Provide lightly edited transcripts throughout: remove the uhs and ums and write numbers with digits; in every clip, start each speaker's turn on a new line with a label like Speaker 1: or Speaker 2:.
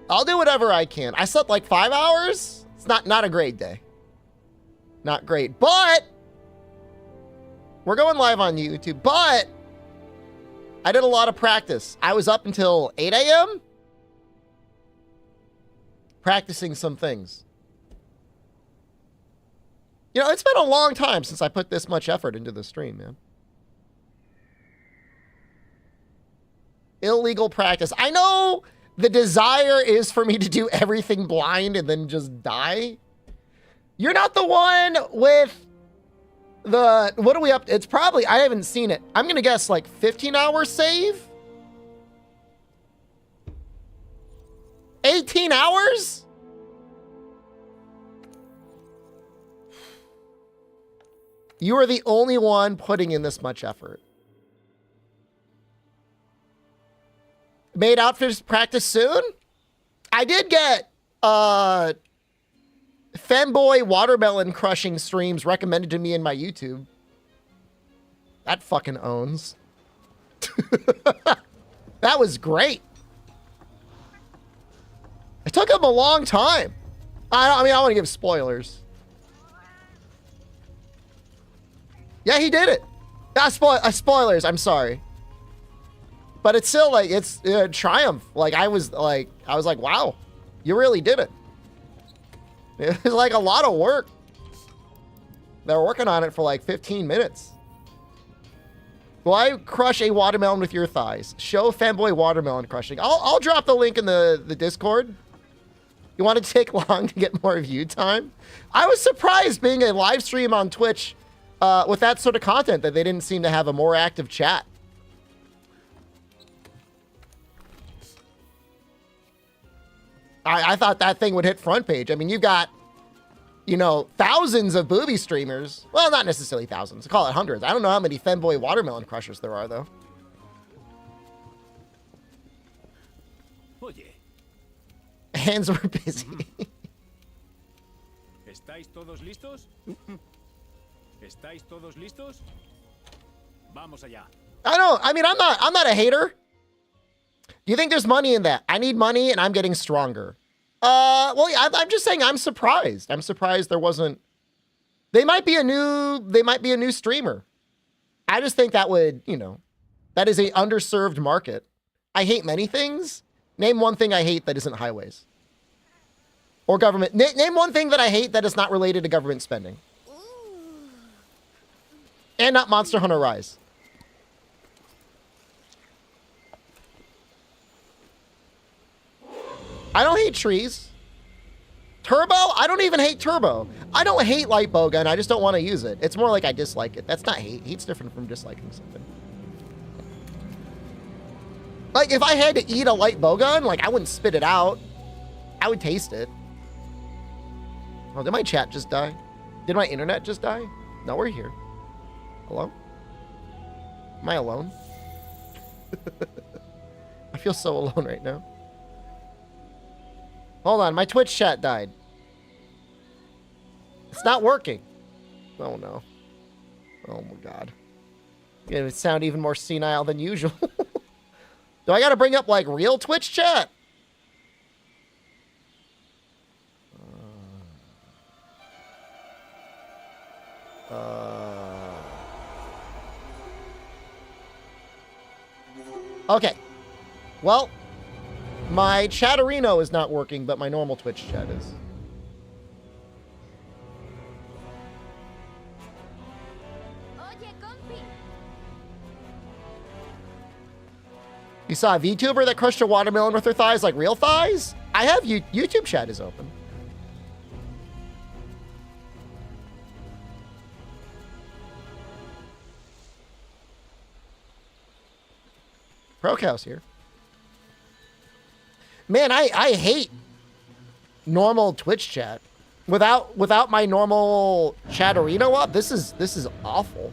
Speaker 1: I'll do whatever I can. I slept like 5 hours. It's not a great day. Not great, but we're going live on YouTube, but I did a lot of practice. I was up until 8 a.m. practicing some things. You know, it's been a long time since I put this much effort into the stream, man. Illegal practice. I know the desire is for me to do everything blind and then just die. You're not the one with the, what are we up to? It's probably, I haven't seen it. I'm going to guess like 15-hour save? 18 hours? You are the only one putting in this much effort. Made outfits practice soon? I did get femboy watermelon crushing streams recommended to me in my YouTube. That fucking owns. That was great. It took him a long time. I mean, I want to give spoilers. Yeah, he did it. Spoilers, I'm sorry. But it's still like, it's a triumph. Like, I was like, wow, you really did it. It was like a lot of work. They were working on it for like 15 minutes. Will I crush a watermelon with your thighs? Show fanboy watermelon crushing. I'll drop the link in the Discord. You want to take long to get more view time? I was surprised being a live stream on Twitch with that sort of content that they didn't seem to have a more active chat. I thought that thing would hit front page. I mean, you've got, you know, thousands of booby streamers. Well, not necessarily thousands. Call it hundreds. I don't know how many femboy watermelon crushers there are, though.
Speaker 2: Oye.
Speaker 1: Hands were busy.
Speaker 2: ¿Estáis todos listos? ¿Estáis todos listos? Vamos allá.
Speaker 1: I mean, I'm not a hater. Do you think there's money in that? I need money and I'm getting stronger. Well, I'm just saying I'm surprised. I'm surprised there wasn't. They might be a new streamer. I just think that would, you know, that is a underserved market. I hate many things. Name one thing I hate that isn't highways. Or government. Name one thing that I hate that is not related to government spending. And not Monster Hunter Rise. I don't hate trees. Turbo? I don't even hate turbo. I don't hate light bowgun. I just don't want to use it. It's more like I dislike it. That's not hate. Hate's different from disliking something. Like, if I had to eat a light bowgun, like, I wouldn't spit it out. I would taste it. Oh, did my chat just die? Did my internet just die? No, we're here. Hello? Am I alone? I feel so alone right now. Hold on, my Twitch chat died. It's not working. Oh no. Oh my god. It's gonna sound even more senile than usual. Do I gotta bring up like real Twitch chat? Okay. Well, my Chatterino is not working, but my normal Twitch chat is. You saw a VTuber that crushed a watermelon with her thighs like real thighs? I have YouTube chat is open. Procouse here. Man, I hate normal Twitch chat. Without my normal Chatterino up, this is awful.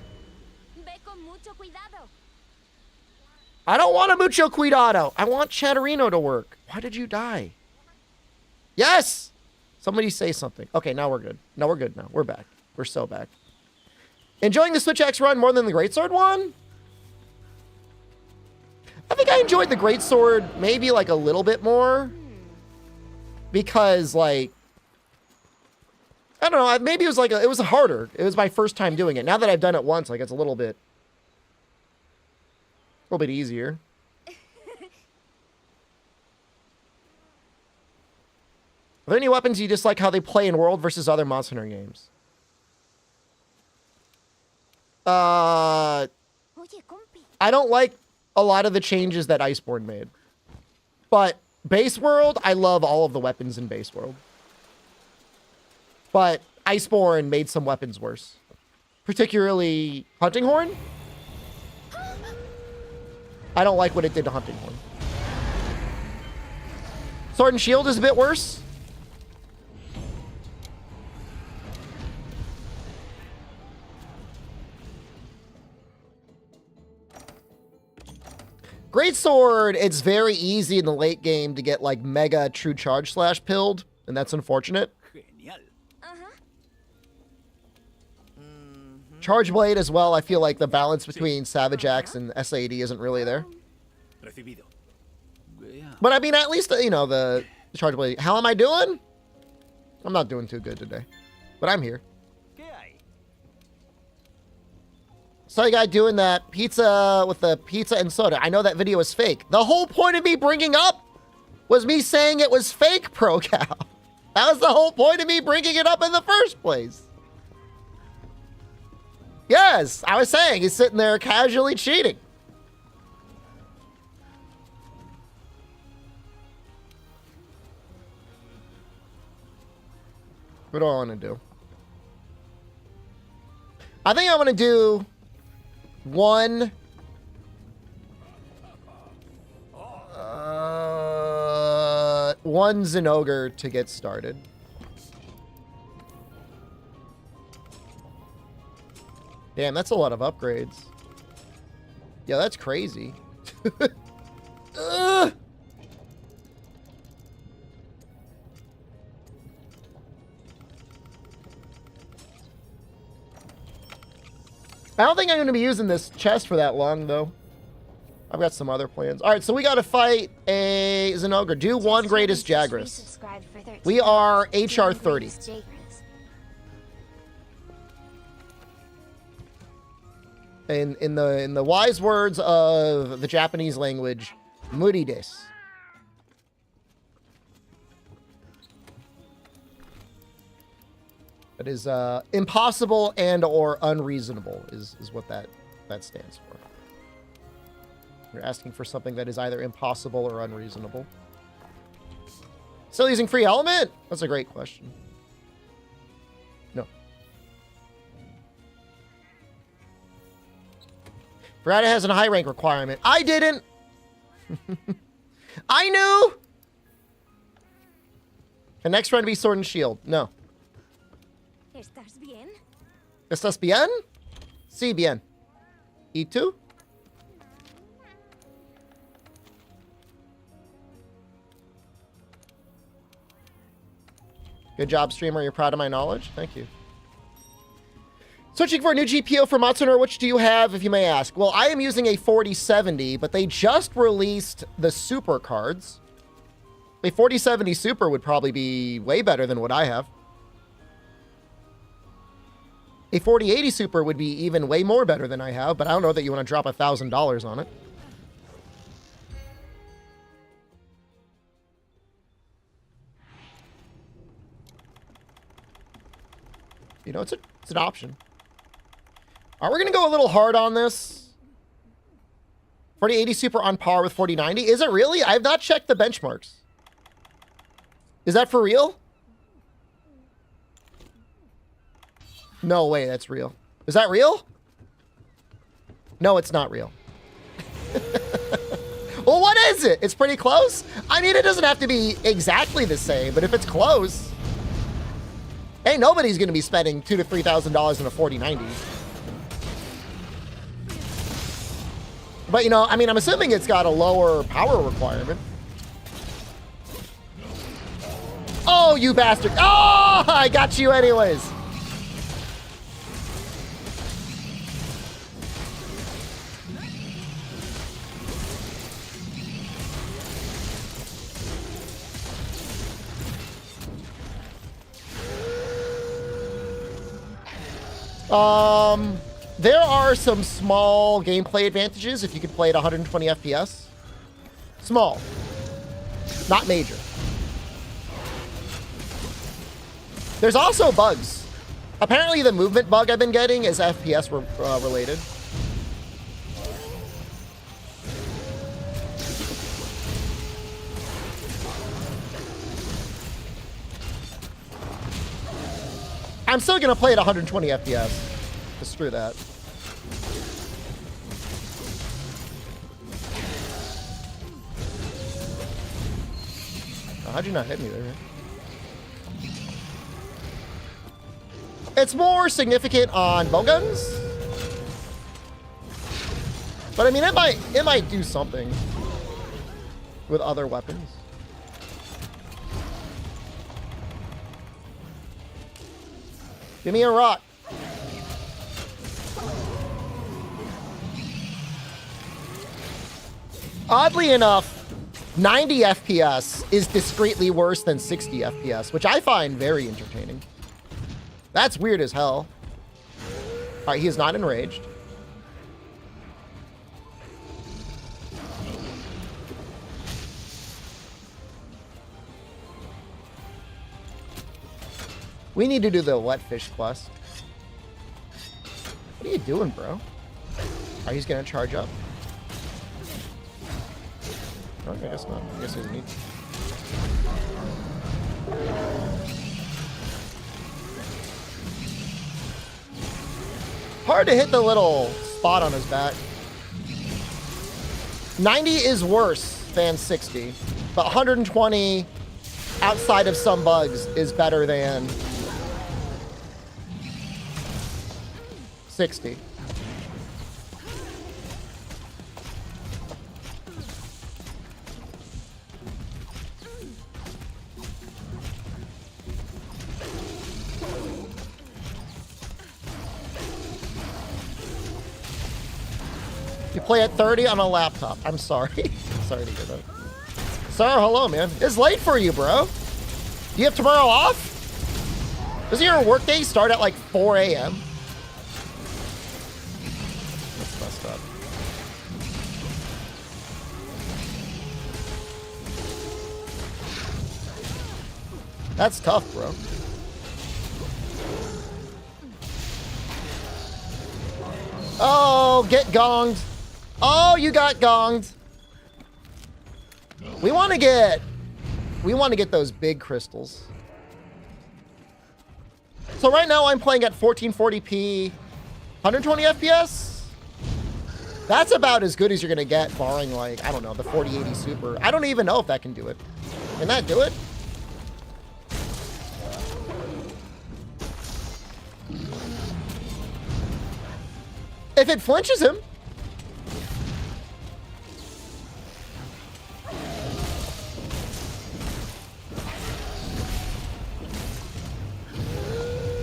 Speaker 1: I don't want a mucho cuidado. I want Chatterino to work. Why did you die? Yes! Somebody say something. Okay, now we're good. No, we're good now. We're back. We're so back. Enjoying the Switchaxe run more than the Greatsword one? I think I enjoyed the Greatsword maybe like a little bit more. because like, I don't know, maybe it was like, it was harder. It was my first time doing it. Now that I've done it once, like it's a little bit easier. Are there any weapons you dislike how they play in World versus other Monster Hunter games? I don't like a lot of the changes that Iceborne made. But Base World, I love all of the weapons in Base World. But Iceborne made some weapons worse. Particularly Hunting Horn. I don't like what it did to Hunting Horn. Sword and Shield is a bit worse. Greatsword, it's very easy in the late game to get like mega true charge slash pilled, and that's unfortunate.
Speaker 2: Genial.
Speaker 1: Charge Blade as well, I feel like the balance between Savage Axe and SAD isn't really there.
Speaker 2: Recibido.
Speaker 1: But I mean, at least, you know, the Charge Blade. How am I doing? I'm not doing too good today, but I'm here. Saw you guy doing that pizza with the pizza and soda. I know that video was fake. The whole point of me bringing up was me saying it was fake, Pro Cow. That was the whole point of me bringing it up in the first place. Yes, I was saying he's sitting there casually cheating. What do I want to do? I think I want to do one Zinogre to get started. Damn, that's a lot of upgrades. Yeah, that's crazy. I don't think I'm going to be using this chest for that long, though. I've got some other plans. All right, so we got to fight a Zinogre. Do one greatest Jagras. We are HR 30. In the wise words of the Japanese language, muri desu. That is impossible and or unreasonable is what that stands for. You're asking for something that is either impossible or unreasonable. Still using free element? That's a great question. No. Verada has a high rank requirement. I didn't. I knew. The next run to be Sword and Shield. No.
Speaker 3: ¿Estás bien?
Speaker 1: ¿Estás bien? Sí, bien. ¿Y tú? Good job, streamer. You're proud of my knowledge. Thank you. Searching for a new GPU for Monster Hunter. Which do you have, if you may ask? Well, I am using a 4070, but they just released the Super cards. A 4070 Super would probably be way better than what I have. A 4080 Super would be even way more better than I have, but I don't know that you want to drop $1,000 on it. You know, it's an option. All right, we're going to go a little hard on this. 4080 Super on par with 4090. Is it really? I have not checked the benchmarks. Is that for real? No way, that's real. Is that real? No, it's not real. Well, what is it? It's pretty close? I mean, it doesn't have to be exactly the same, but if it's close, ain't nobody's going to be spending $2,000 to $3,000 in a 4090. But, you know, I mean, I'm assuming it's got a lower power requirement. Oh, you bastard. Oh, I got you anyways. There are some small gameplay advantages if you could play at 120 FPS. Small, not major. There's also bugs. Apparently the movement bug I've been getting is FPS related. I'm still gonna play at 120 FPS. Just screw that. Oh, how'd you not hit me there? It's more significant on bow guns, but I mean it might do something with other weapons. Give me a rock. Oddly enough, 90 FPS is discreetly worse than 60 FPS, which I find very entertaining. That's weird as hell. All right, he is not enraged. We need to do the wet fish quest. What are you doing, bro? Are you gonna charge up? Oh, I guess not. I guess he doesn't need to. Hard to hit the little spot on his back. 90 is worse than 60, but 120 outside of some bugs is better than 60. You play at 30 on a laptop. I'm sorry. Sorry to hear that. Sarah, hello, man. It's late for you, bro. Do you have tomorrow off? Doesn't your workday start at like 4 a.m.? That's messed up. That's tough, bro. Oh, get gonged. Oh, you got gonged. We want to get those big crystals. So right now I'm playing at 1440p, 120 FPS. That's about as good as you're going to get, barring like, I don't know, the 4080 Super. I don't even know if that can do it. Can that do it? If it flinches him.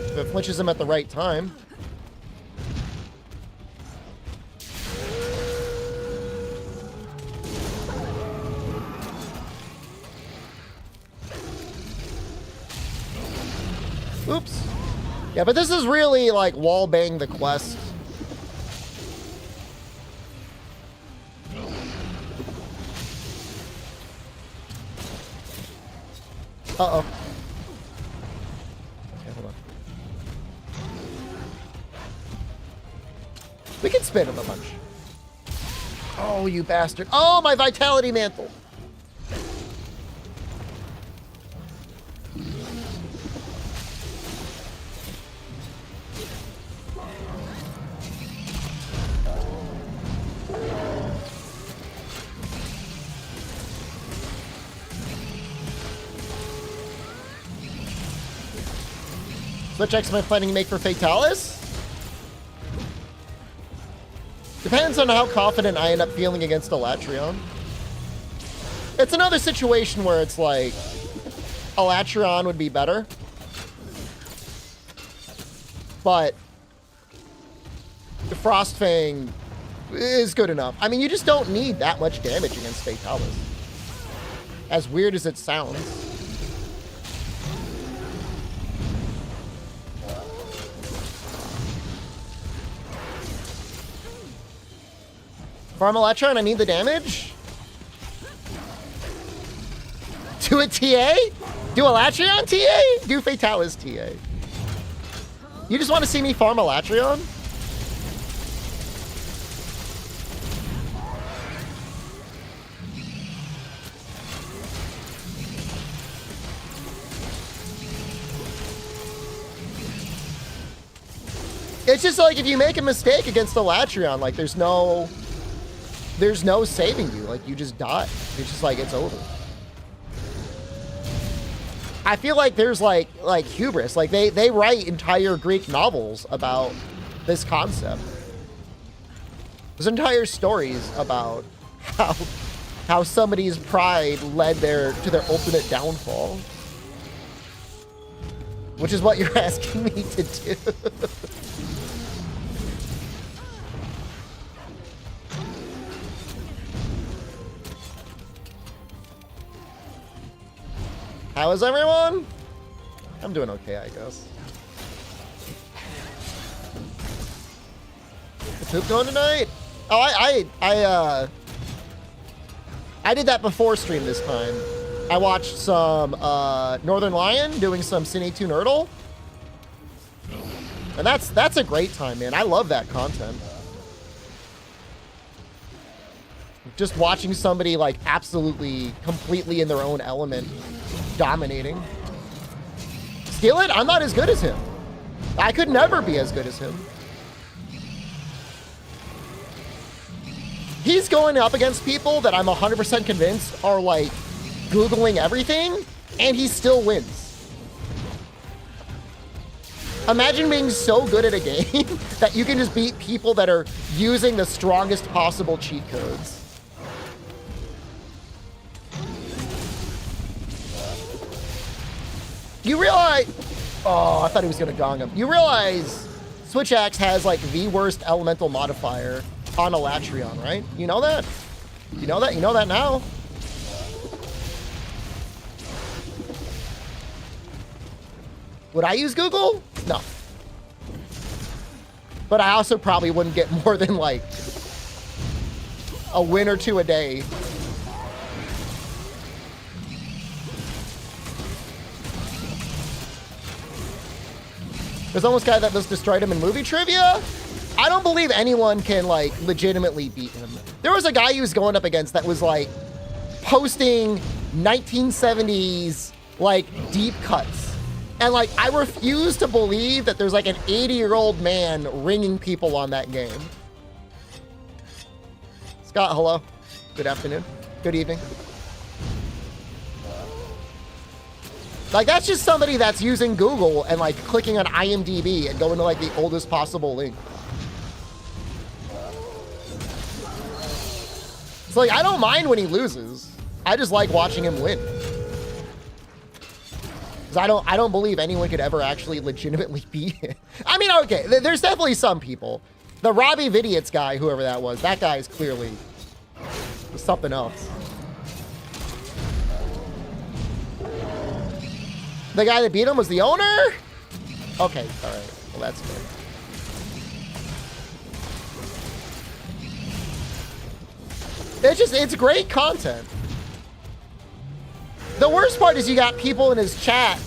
Speaker 1: If it flinches him at the right time. Oops. Yeah, but this is really like wall bang the quest. Uh-oh. Okay, hold on. We can spin him a bunch. Oh, you bastard. Oh, my vitality mantle. Switchaxe am I planning to make for Fatalis? Depends on how confident I end up feeling against Alatreon. It's another situation where it's like Alatreon would be better. But the Frostfang is good enough. I mean, you just don't need that much damage against Fatalis. As weird as it sounds. Farm Alatreon, I need the damage. Do a TA? Do Alatreon TA? Do Fatalis TA? You just want to see me farm Alatreon? It's just like if you make a mistake against Alatreon, like there's no saving you. Like you just die. It's just like it's over. I feel like there's like hubris. Like they write entire Greek novels about this concept. There's entire stories about how somebody's pride led to their ultimate downfall. Which is what you're asking me to do. How is everyone? I'm doing okay, I guess. Is Hoop going tonight? Oh, I did that before stream this time. I watched some Northern Lion doing some Cine 2 Nerdle. And that's a great time, man. I love that content. Just watching somebody like absolutely, completely in their own element, dominating. Skillet, I'm not as good as him. I could never be as good as him. He's going up against people that I'm 100% convinced are like Googling everything, and he still wins. Imagine being so good at a game that you can just beat people that are using the strongest possible cheat codes. You realize, oh, I thought he was gonna gong him. You realize Switchaxe has like the worst elemental modifier on Alatreon, right? You know that? You know that? You know that now? Would I use Google? No. But I also probably wouldn't get more than like a win or two a day. There's almost a guy that just destroyed him in movie trivia. I don't believe anyone can like legitimately beat him. There was a guy he was going up against that was like posting 1970s like deep cuts. And like, I refuse to believe that there's like an 80-year-old man ringing people on that game. Scott, hello. Good afternoon. Good evening. Like, that's just somebody that's using Google and like clicking on IMDb and going to like the oldest possible link. It's like, I don't mind when he loses. I just like watching him win. Because I don't believe anyone could ever actually legitimately beat him. I mean, okay, there's definitely some people. The Robbie Vidiots guy, whoever that was, that guy is clearly something else. The guy that beat him was the owner? Okay, all right. Well, that's good. It's great content. The worst part is you got people in his chat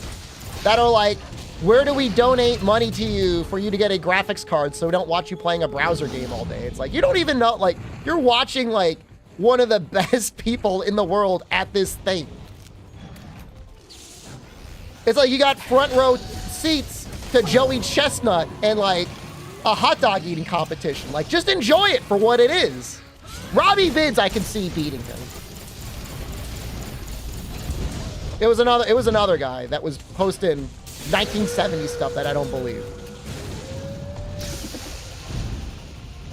Speaker 1: that are like, where do we donate money to you for you to get a graphics card so we don't watch you playing a browser game all day? It's like, you don't even know, like, you're watching like one of the best people in the world at this thing. It's like you got front row seats to Joey Chestnut and like a hot dog eating competition. Like, just enjoy it for what it is. Robbie Vids, I can see beating him. It was another guy that was posting 1970s stuff that I don't believe.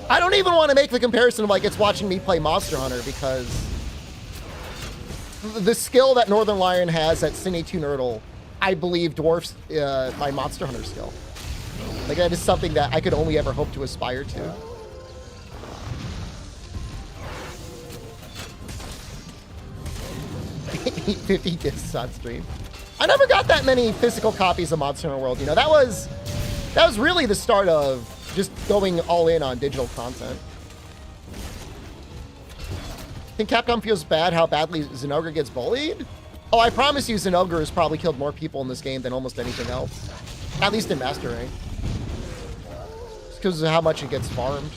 Speaker 1: I don't even want to make the comparison of like it's watching me play Monster Hunter, because the skill that Northern Lion has at Cine 2 Nerdle, I believe dwarfs my Monster Hunter skill. Like, that is something that I could only ever hope to aspire to. $8.50 discs on stream. I never got that many physical copies of Monster Hunter World. You know, that was really the start of just going all in on digital content. Think Capcom feels bad how badly Zinogre gets bullied? Oh, I promise you Zinogre has probably killed more people in this game than almost anything else. At least in Master Rank. It's because of how much it gets farmed.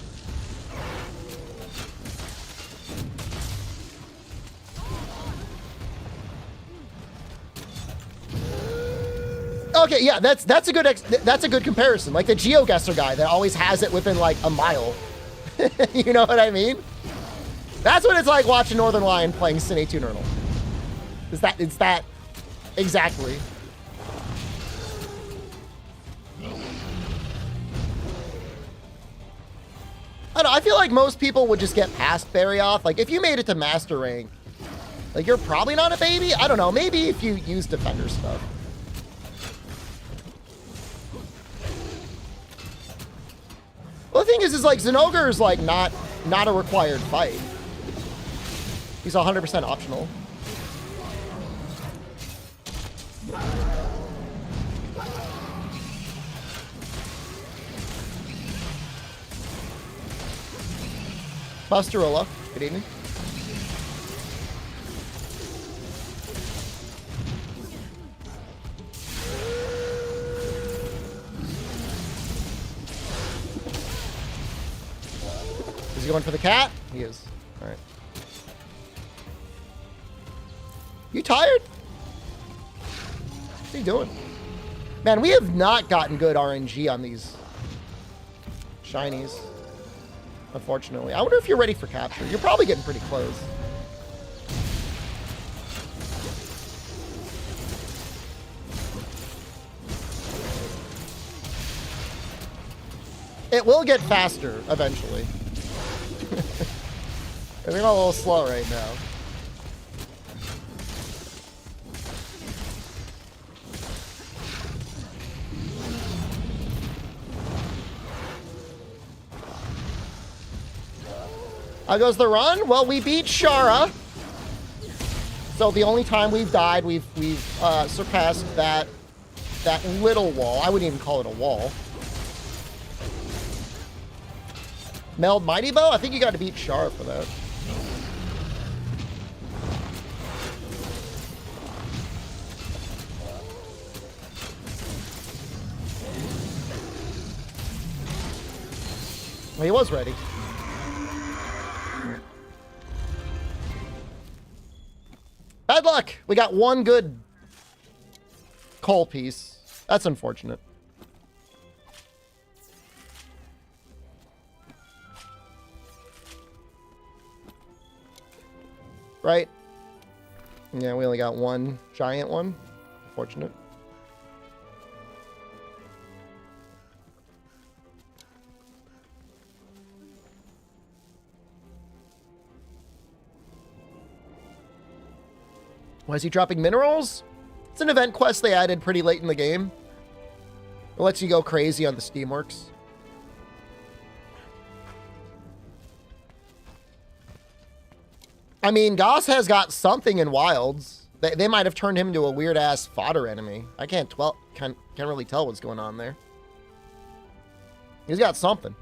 Speaker 1: Okay, yeah, that's a good comparison. Like the GeoGuessr guy that always has it within like a mile. You know what I mean? That's what it's like watching Northern Lion playing Cine Tunernal. It's that exactly. I don't know, I feel like most people would just get past Barryoth. Like if you made it to Master Rank, like you're probably not a baby. I don't know, maybe if you use Defender stuff. Well, the thing is like Zinogre is like not a required fight. He's 100% optional. Busterola, good evening. Is he going for the cat? He is. All right. You tired? What's he doing? Man, we have not gotten good RNG on these shinies, unfortunately. I wonder if you're ready for capture. You're probably getting pretty close. It will get faster eventually. I think I'm a little slow right now. How goes the run? Well, we beat Shara. So the only time we've died, we've surpassed that little wall. I wouldn't even call it a wall. Meld Mighty Bow? I think you got to beat Shara for that. Well, he was ready. Bad luck. We got one good coal piece. That's unfortunate. Right? Yeah, we only got one giant one. Fortunate. Why is he dropping minerals? It's an event quest they added pretty late in the game. It lets you go crazy on the Steamworks. I mean, Goss has got something in Wilds. They might have turned him into a weird-ass fodder enemy. I can't really tell what's going on there. He's got something.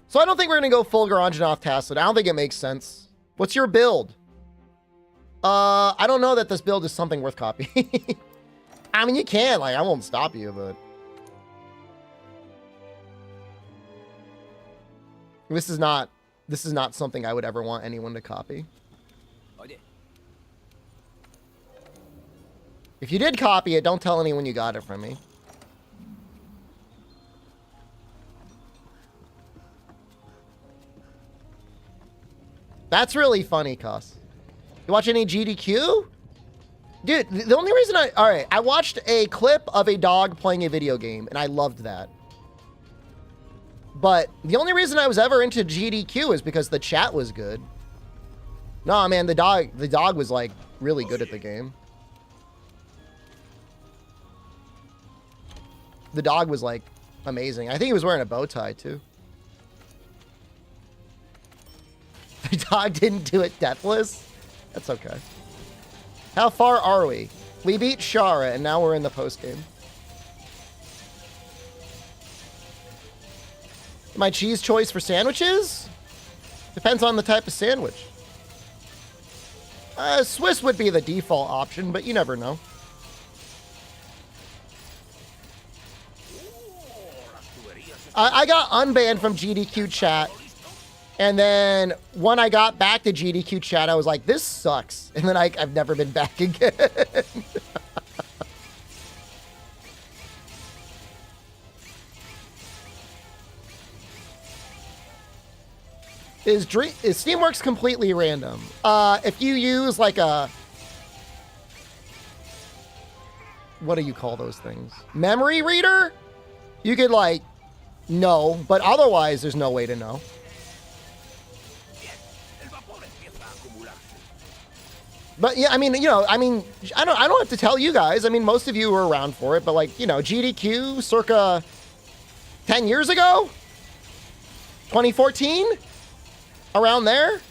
Speaker 1: So I don't think we're going to go full Garanjanov Tasset. I don't think it makes sense. What's your build? I don't know that this build is something worth copying. I mean, you can. Like, I won't stop you, but... This is not something I would ever want anyone to copy. If you did copy it, don't tell anyone you got it from me. That's really funny, Cuss. You watch any GDQ? Dude, the only reason Alright, I watched a clip of a dog playing a video game, and I loved that. But the only reason I was ever into GDQ is because the chat was good. No, man, the dog was, like, really good at the game. The dog was, like, amazing. I think he was wearing a bow tie, too. The dog didn't do it deathless? That's okay. How far are we? We beat Shara, and now we're in the postgame. My cheese choice for sandwiches? Depends on the type of sandwich. Swiss would be the default option, but you never know. I got unbanned from GDQ chat, and then when I got back to GDQ chat, I was like, this sucks. And then I've never been back again. Is Steamworks completely random? If you use like a... What do you call those things? Memory reader? You could like... No, but otherwise there's no way to know. But yeah, I mean, you know, I don't have to tell you guys. I mean, most of you were around for it, but like, you know, GDQ circa 10 years ago? 2014? Around there?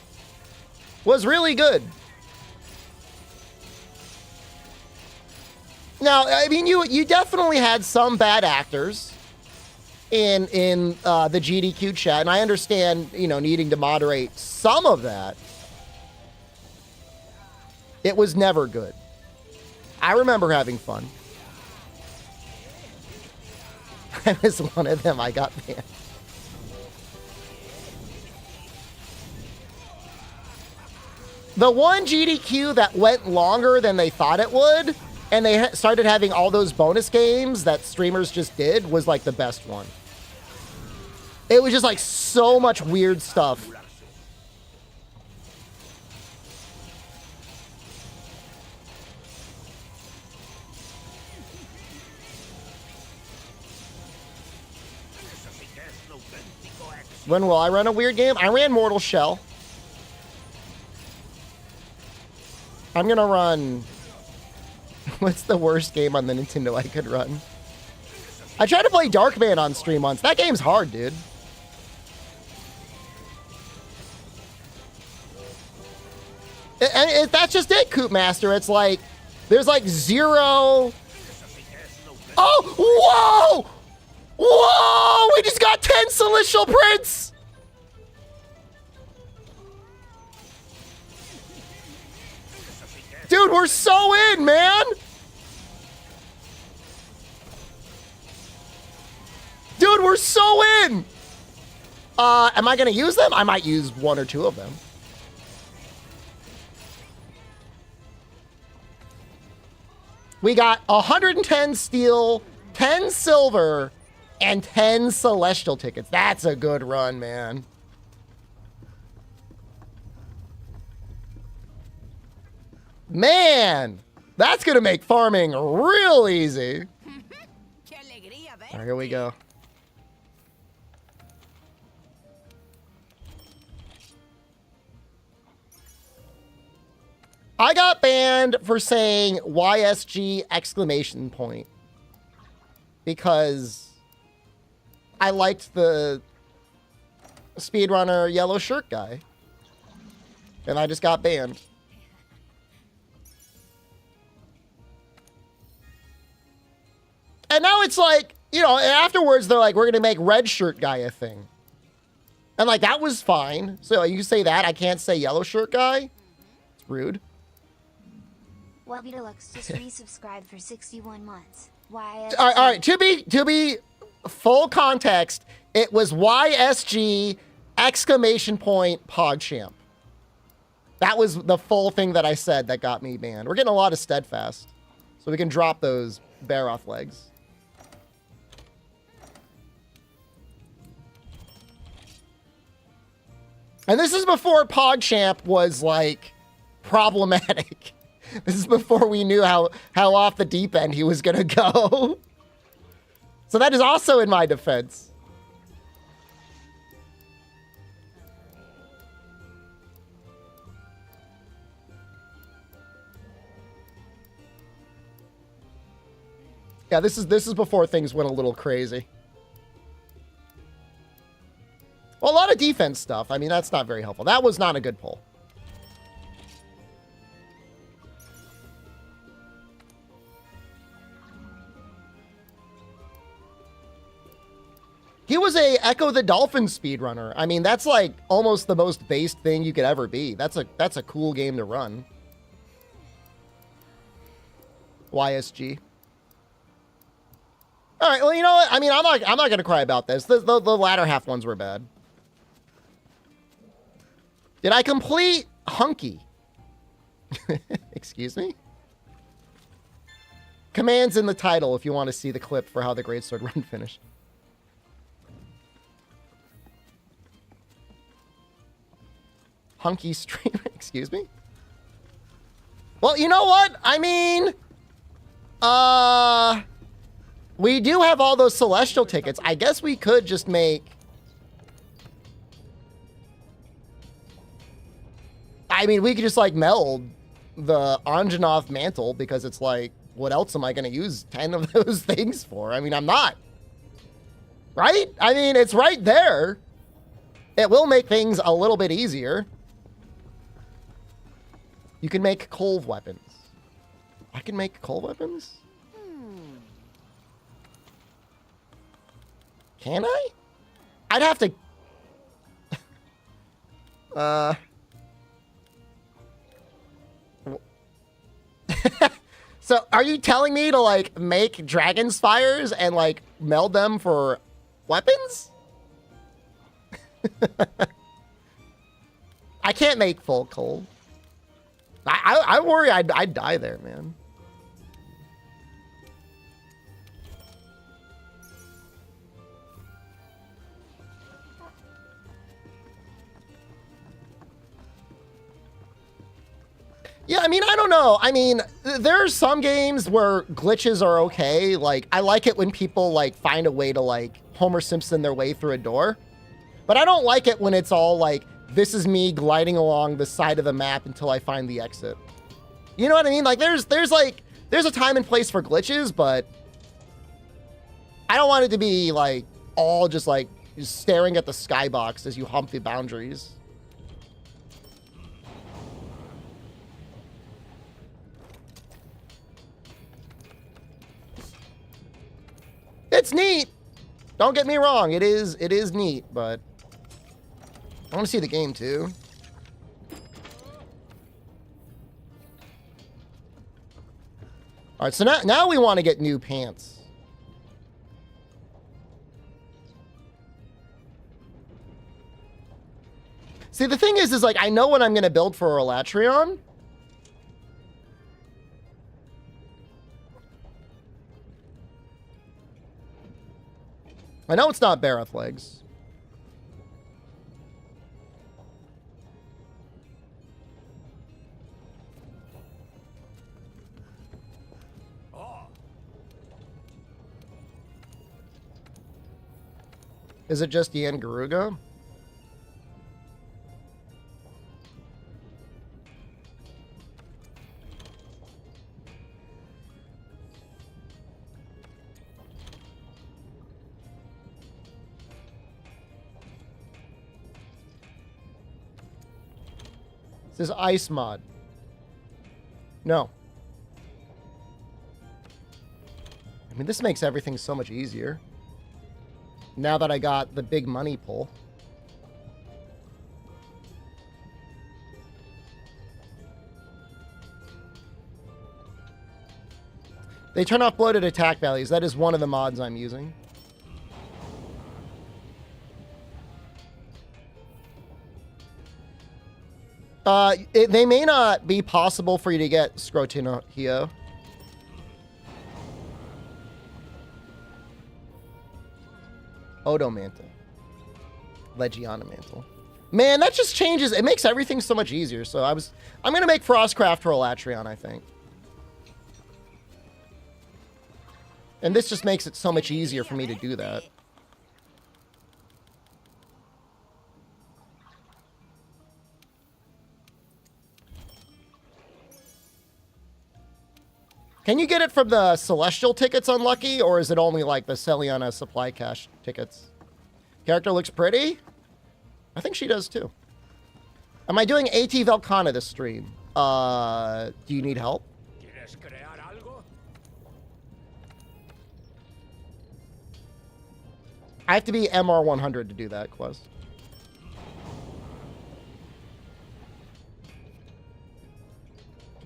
Speaker 1: Was really good. Now, I mean, you definitely had some bad actors in the GDQ chat, and I understand, you know, needing to moderate some of that. It was never good. I remember having fun. I was one of them. I got banned. The one GDQ that went longer than they thought it would, and they started having all those bonus games that streamers just did, was like the best one. It was just like so much weird stuff. When will I run a weird game? I ran Mortal Shell. I'm gonna run... What's the worst game on the Nintendo I could run? I tried to play Darkman on stream once. That game's hard, dude. And that's just it, Coop Master. It's like, there's like zero... Oh, whoa! Whoa! We just got 10 Celestial Prints! Dude, we're so in, man! Dude, we're so in! Am I gonna use them? I might use one or two of them. We got 110 steel, 10 silver, and 10 celestial tickets. That's a good run, man. Man, that's gonna make farming real easy. All right, here we go. I got banned for saying YSG exclamation point because I liked the speedrunner yellow shirt guy, and I just got banned. And now it's like, you know, afterwards they're like, we're gonna make red shirt guy a thing, and like that was fine. So you say that, I can't say yellow shirt guy. It's rude.
Speaker 3: Webby Deluxe just resubscribed for 61 months. Why?
Speaker 1: All right. To be full context, it was YSG exclamation point PogChamp. That was the full thing that I said that got me banned. We're getting a lot of steadfast, so we can drop those Baroth legs. And this is before PogChamp was like problematic. This is before we knew how off the deep end he was gonna go. So that is also in my defense. Yeah, this is before things went a little crazy. Well, a lot of defense stuff. I mean, that's not very helpful. That was not a good pull. He He was a Echo the Dolphin speedrunner. I mean, that's like almost the most based thing you could ever be. That's a cool game to run. YSG. All right, well, you know what? I mean, I'm not gonna cry about this. The latter half ones were bad. Did I complete Hunky? Excuse me? Commands in the title if you want to see the clip for how the Greatsword run finished. Hunky streamer, excuse me? Well, you know what? I mean, we do have all those Celestial tickets. I guess we could just make... I mean, we could just, like, meld the Anjanath mantle because it's like, what else am I going to use 10 of those things for? I mean, I'm not. Right? I mean, it's right there. It will make things a little bit easier. You can make cold weapons. I can make cold weapons? Can I? I'd have to... So, are you telling me to, like, make dragon spires and, like, meld them for weapons? I can't make full cold. I worry I'd die there, man. Yeah, I mean, I don't know. I mean, there are some games where glitches are okay. Like, I like it when people, like, find a way to, like, Homer Simpson their way through a door. But I don't like it when it's all, like, this is me gliding along the side of the map until I find the exit. You know what I mean? Like, there's a time and place for glitches, but I don't want it to be, like, all just, like, just staring at the skybox as you hump the boundaries. It's neat. Don't get me wrong. It is neat, but I want to see the game too. All right, so now we want to get new pants. See, the thing is like, I know what I'm going to build for Alatreon. I know it's not Bareth legs. Is it just Ian Garuga? This is ice mod. No. I mean, this makes everything so much easier. Now that I got the big money pull. They turn off bloated attack values. That is one of the mods I'm using. They may not be possible for you to get Scrotinio. Odo Mantle. Legiana Mantle. Man, that just changes. It makes everything so much easier. So I'm going to make Frostcraft for Alatreon, I think. And this just makes it so much easier for me to do that. Can you get it from the Celestial tickets unlucky, or is it only like the Celiana supply cache tickets? Character looks pretty? I think she does too. Am I doing AT Velcana this stream? Do you need help? I have to be MR 100 to do that quest.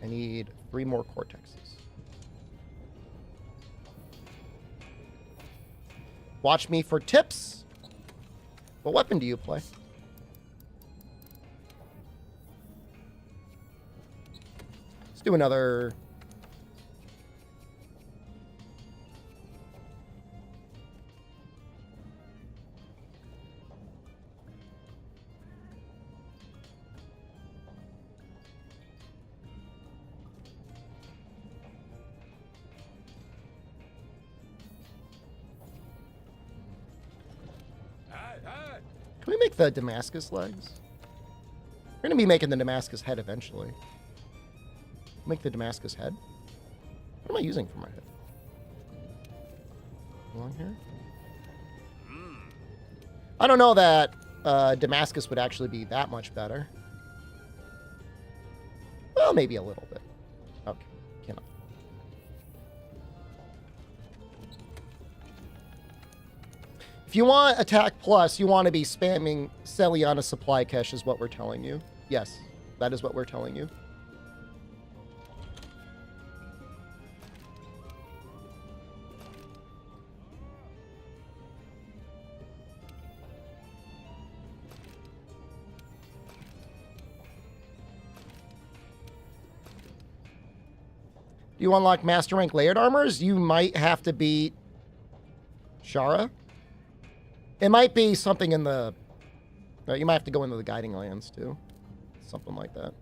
Speaker 1: I need 3 more cortexes. Watch me for tips. What weapon do you play? Let's do another. Can we make the Damascus legs? We're going to be making the Damascus head eventually. Make the Damascus head? What am I using for my head? Along here? I don't know that Damascus would actually be that much better. Well, maybe a little bit. Okay, cannot. If you want attack plus, you want to be spamming Celiana supply cache is what we're telling you. Yes, that is what we're telling you. Do you unlock master rank layered armors? You might have to beat Shara. It might be something in the... you might have to go into the guiding lands, too. Something like that.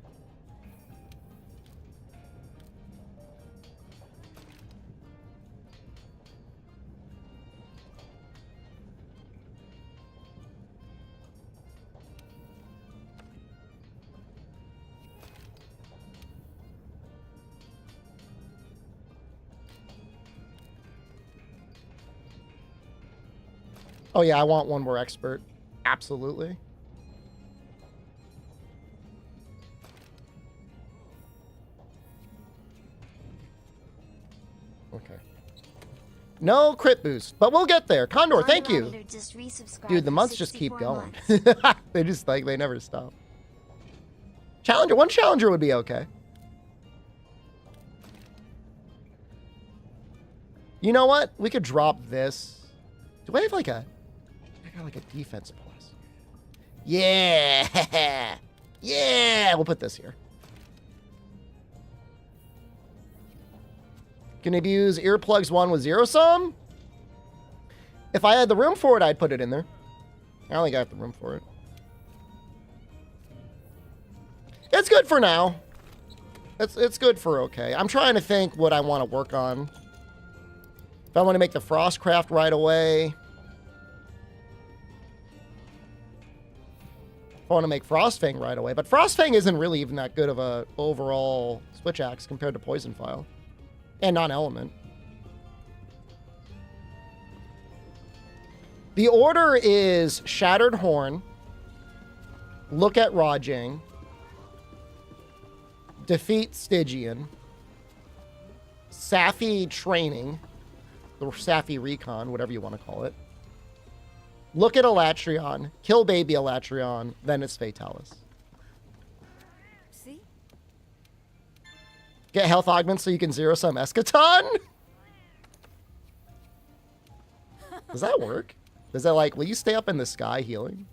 Speaker 1: Oh yeah, I want one more expert. Absolutely. Okay. No crit boost, but we'll get there. Condor, thank you. Dude, the months just keep going. They just like, they never stop. Challenger, one challenger would be okay. You know what? We could drop this. Do I have like a... I got like a defense plus. Yeah! Yeah! We'll put this here. Can you use earplugs 1 with 0-sum? If I had the room for it, I'd put it in there. I only got the room for it. It's good for now. It's good for okay. I'm trying to think what I want to work on. If I want to make the Frostcraft right away. I want to make Frostfang right away, but Frostfang isn't really even that good of a overall Switchaxe compared to Poison File. And non-element. The order is Shattered Horn, look at Rajang, defeat Stygian, Safi Training, or Safi Recon, whatever you want to call it. Look at Alatreon, kill baby Alatreon, then it's Fatalis.
Speaker 4: See?
Speaker 1: Get health augments so you can 0-sum Eschaton? Does that work? Does that like, will you stay up in the sky healing?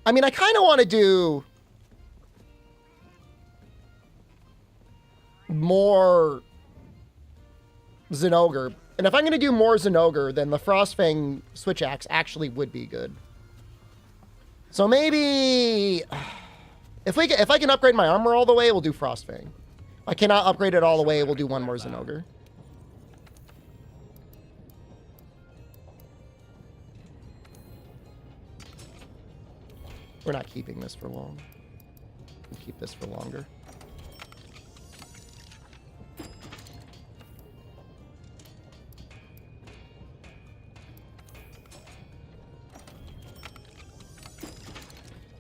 Speaker 1: I mean, I kind of want to do more Zinogre. And if I'm going to do more Zinogre, then the Frostfang Switchaxe actually would be good. So maybe if I can upgrade my armor all the way, we'll do Frostfang. If I cannot upgrade it all the way, we'll do one more Zinogre. We're not keeping this for long. We'll keep this for longer.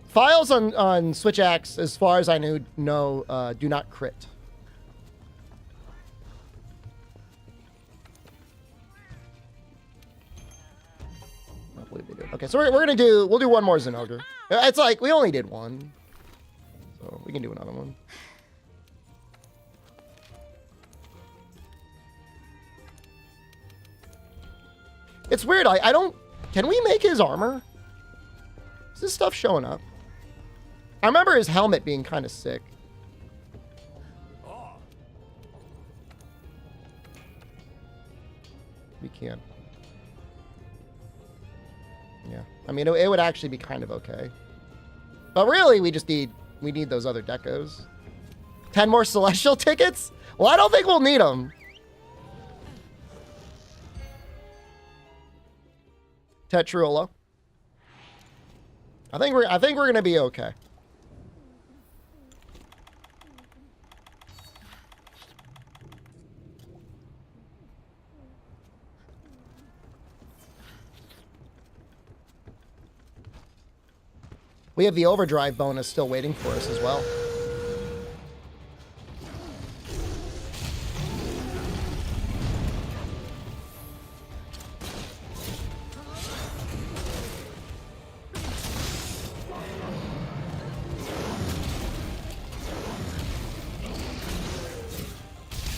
Speaker 1: Files on Switchaxe, as far as I know, do not crit. believe they do. Okay, so we'll do one more Zinogre. It's like, we only did one. So we can do another one. It's weird, I don't... Can we make his armor? Is this stuff showing up? I remember his helmet being kind of sick. We can. Yeah. I mean, it would actually be kind of okay. But really, we need those other decos. 10 more Celestial tickets? Well, I don't think we'll need them. Tetruolo. I think we're gonna be okay. We have the overdrive bonus still waiting for us as well.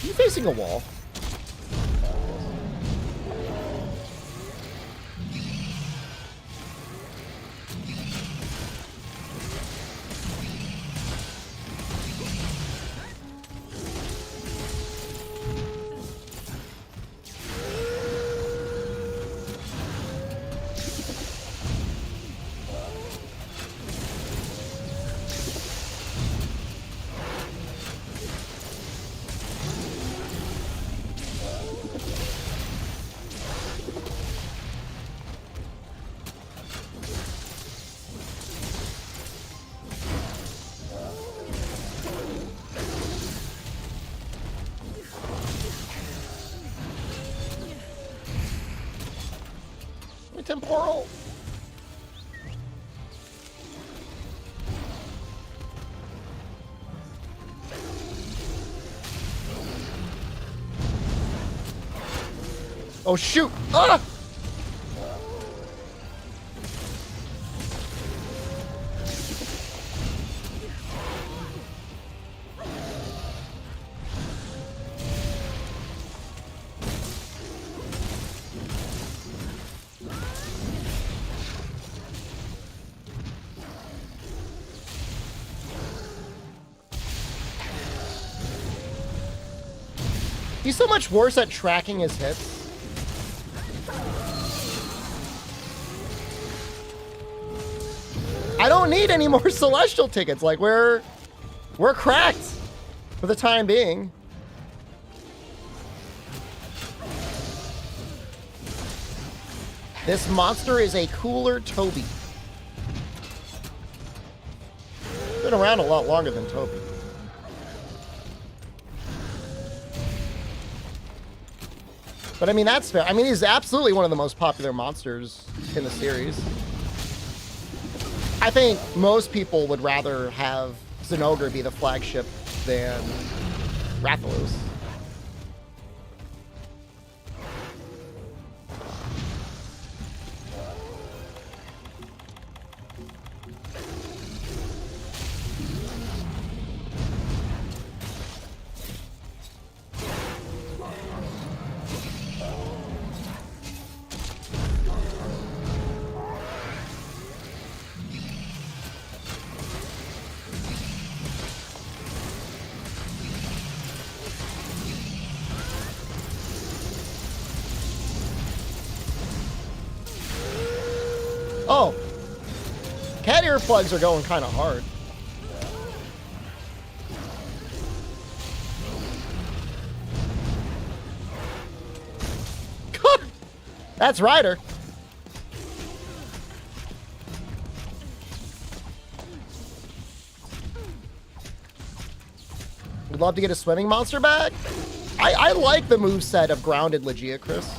Speaker 1: Are you facing a wall? Temporal. Oh shoot! Ah! He's so much worse at tracking his hits. I don't need any more Celestial tickets. Like, we're cracked for the time being. This monster is a cooler Toby. Been around a lot longer than Toby. But I mean, that's fair. I mean, he's absolutely one of the most popular monsters in the series. I think most people would rather have Zinogre be the flagship than Rathalos. Oh, cat earplugs are going kind of hard. That's Ryder. Would love to get a swimming monster back. I like the moveset of grounded Legiacris.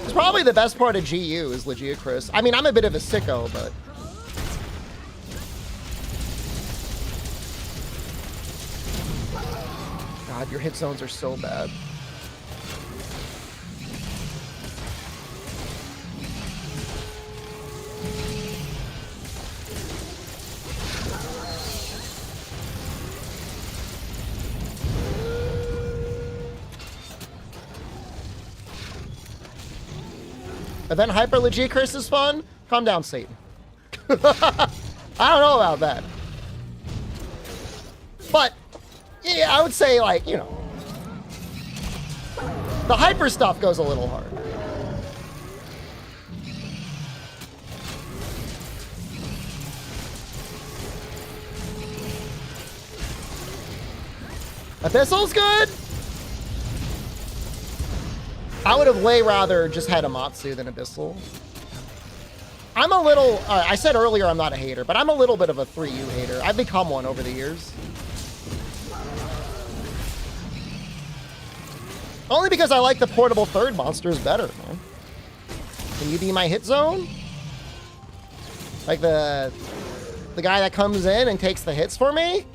Speaker 1: It's probably the best part of GU is Legiacris. I mean, I'm a bit of a sicko, but... God, your hit zones are so bad. Event Hyper Legicris is fun? Calm down, Satan. I don't know about that. But, yeah, I would say, like, you know, the hyper stuff goes a little hard. Abyssal's good. I would have way rather just had Amatsu than Abyssal. I'm a little, I said earlier I'm not a hater, but I'm a little bit of a 3U hater. I've become one over the years. Only because I like the portable third monsters better, man. Can you be my hit zone? Like the guy that comes in and takes the hits for me?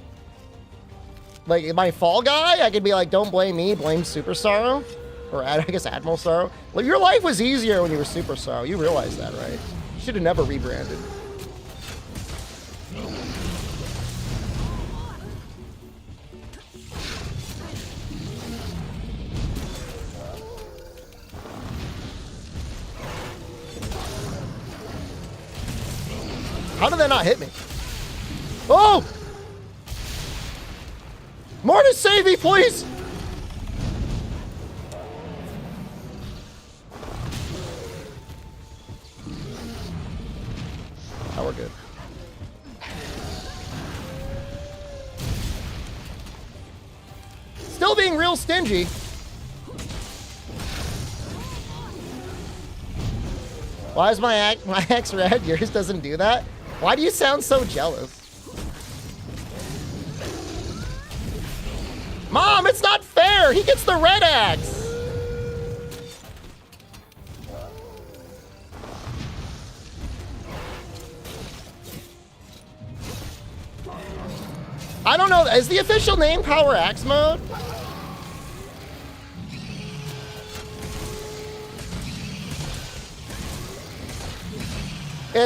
Speaker 1: Like my fall guy? I could be like, don't blame me, blame Super Sorrow. Or I guess Admiral Sorrow. Well, your life was easier when you were Super Sorrow. You realize that, right? You should have never rebranded. How did that not hit me? Oh! Mortis, save me, please! Oh, we're good. Still being real stingy. Why is my axe red? Yours doesn't do that? Why do you sound so jealous? Mom, it's not fair! He gets the red axe! I don't know. Is the official name Power Axe Mode?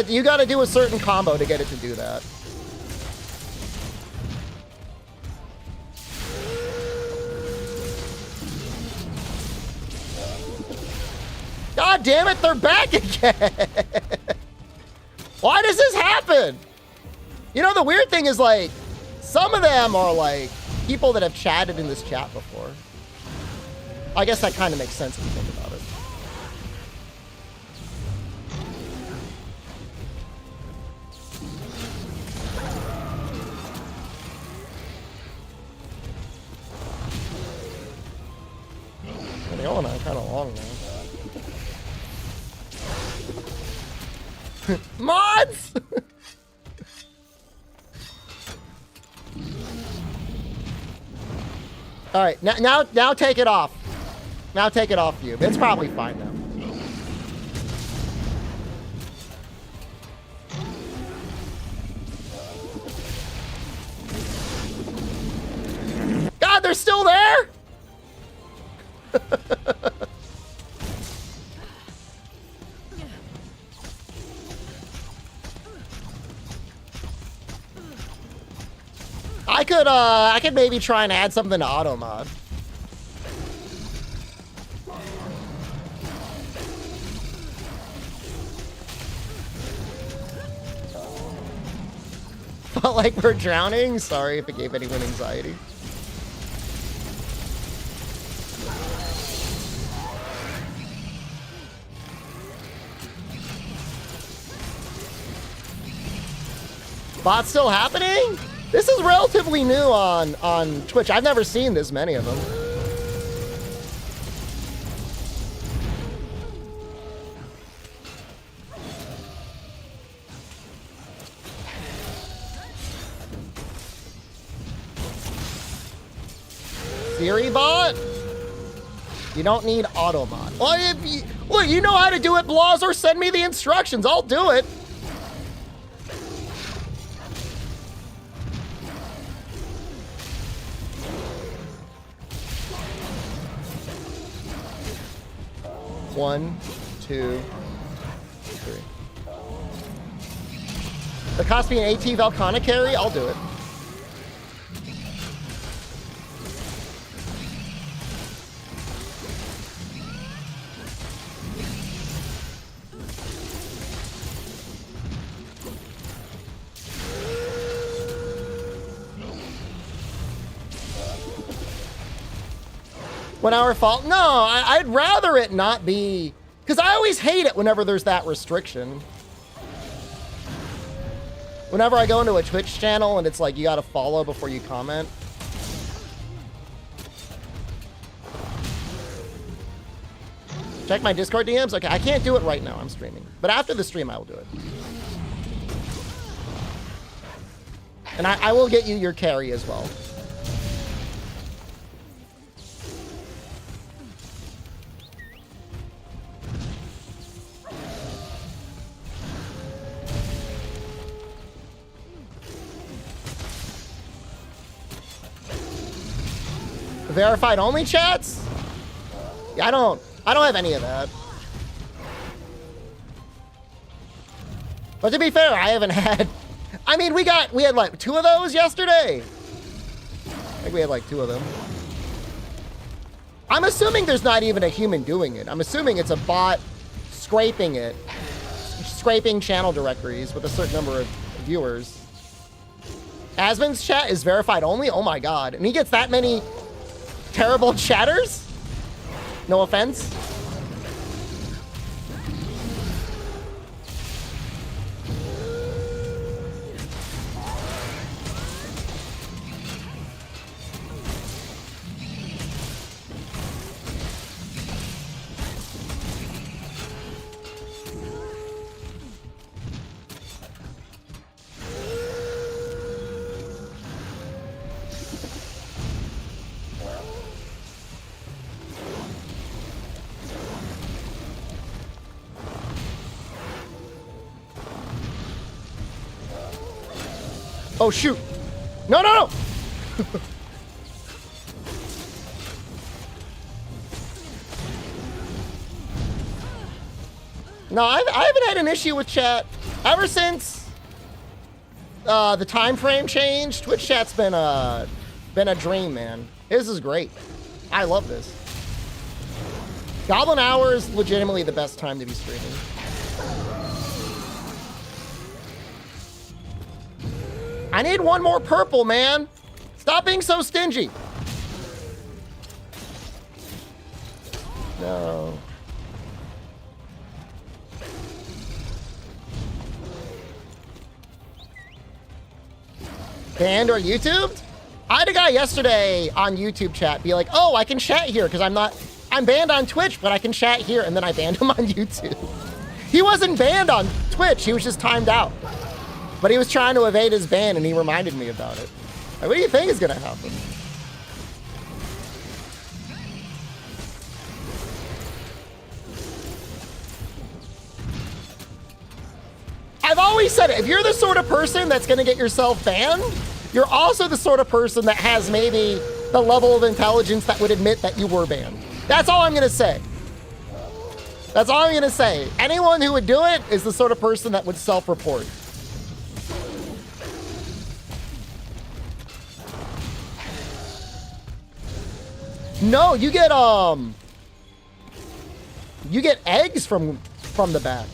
Speaker 1: You gotta do a certain combo to get it to do that. God damn it, they're back again! Why does this happen? You know, the weird thing is, like, some of them are, like, people that have chatted in this chat before. I guess that kind of makes sense if you think about it. The Owen are kind of long now. Mods! All right, now take it off. Now take it off you. It's probably fine now. God, they're still there? I could maybe try and add something to auto mod. Felt like we're drowning. Sorry if it gave anyone anxiety. Bot's still happening? This is relatively new on Twitch. I've never seen this many of them. Siri bot? You don't need auto mod. Well, if you, look, you know how to do it, Blazor. Send me the instructions. I'll do it. One, two, three. The cost me an AT Valcana carry? I'll do it. 1 hour fault? No, I'd rather it not be, because I always hate it whenever there's that restriction. Whenever I go into a Twitch channel and it's like you gotta follow before you comment. Check my Discord DMs? Okay, I can't do it right now, I'm streaming. But after the stream, I will do it. And I will get you your carry as well. Verified only chats? Yeah, I don't have any of that. But to be fair, I haven't had, I mean, we had like 2 of those yesterday. I think we had like 2 of them. I'm assuming there's not even a human doing it. I'm assuming it's a bot scraping it, scraping channel directories with a certain number of viewers. Asmon's chat is verified only? Oh my God. And he gets that many terrible chatters? No offense. Oh, shoot. No, no, no. No, I haven't had an issue with chat ever since the time frame changed. Twitch chat's been a dream, man. This is great. I love this. Goblin Hour is legitimately the best time to be streaming. I need 1 more purple, man. Stop being so stingy. No. Banned or YouTubed? I had a guy yesterday on YouTube chat be like, oh, I can chat here because I'm banned on Twitch, but I can chat here. And then I banned him on YouTube. He wasn't banned on Twitch. He was just timed out. But he was trying to evade his ban, and he reminded me about it. Like, what do you think is gonna happen? I've always said it. If you're the sort of person that's gonna get yourself banned, you're also the sort of person that has maybe the level of intelligence that would admit that you were banned. That's all I'm gonna say. That's all I'm gonna say. Anyone who would do it is the sort of person that would self-report. No, you get eggs from the back.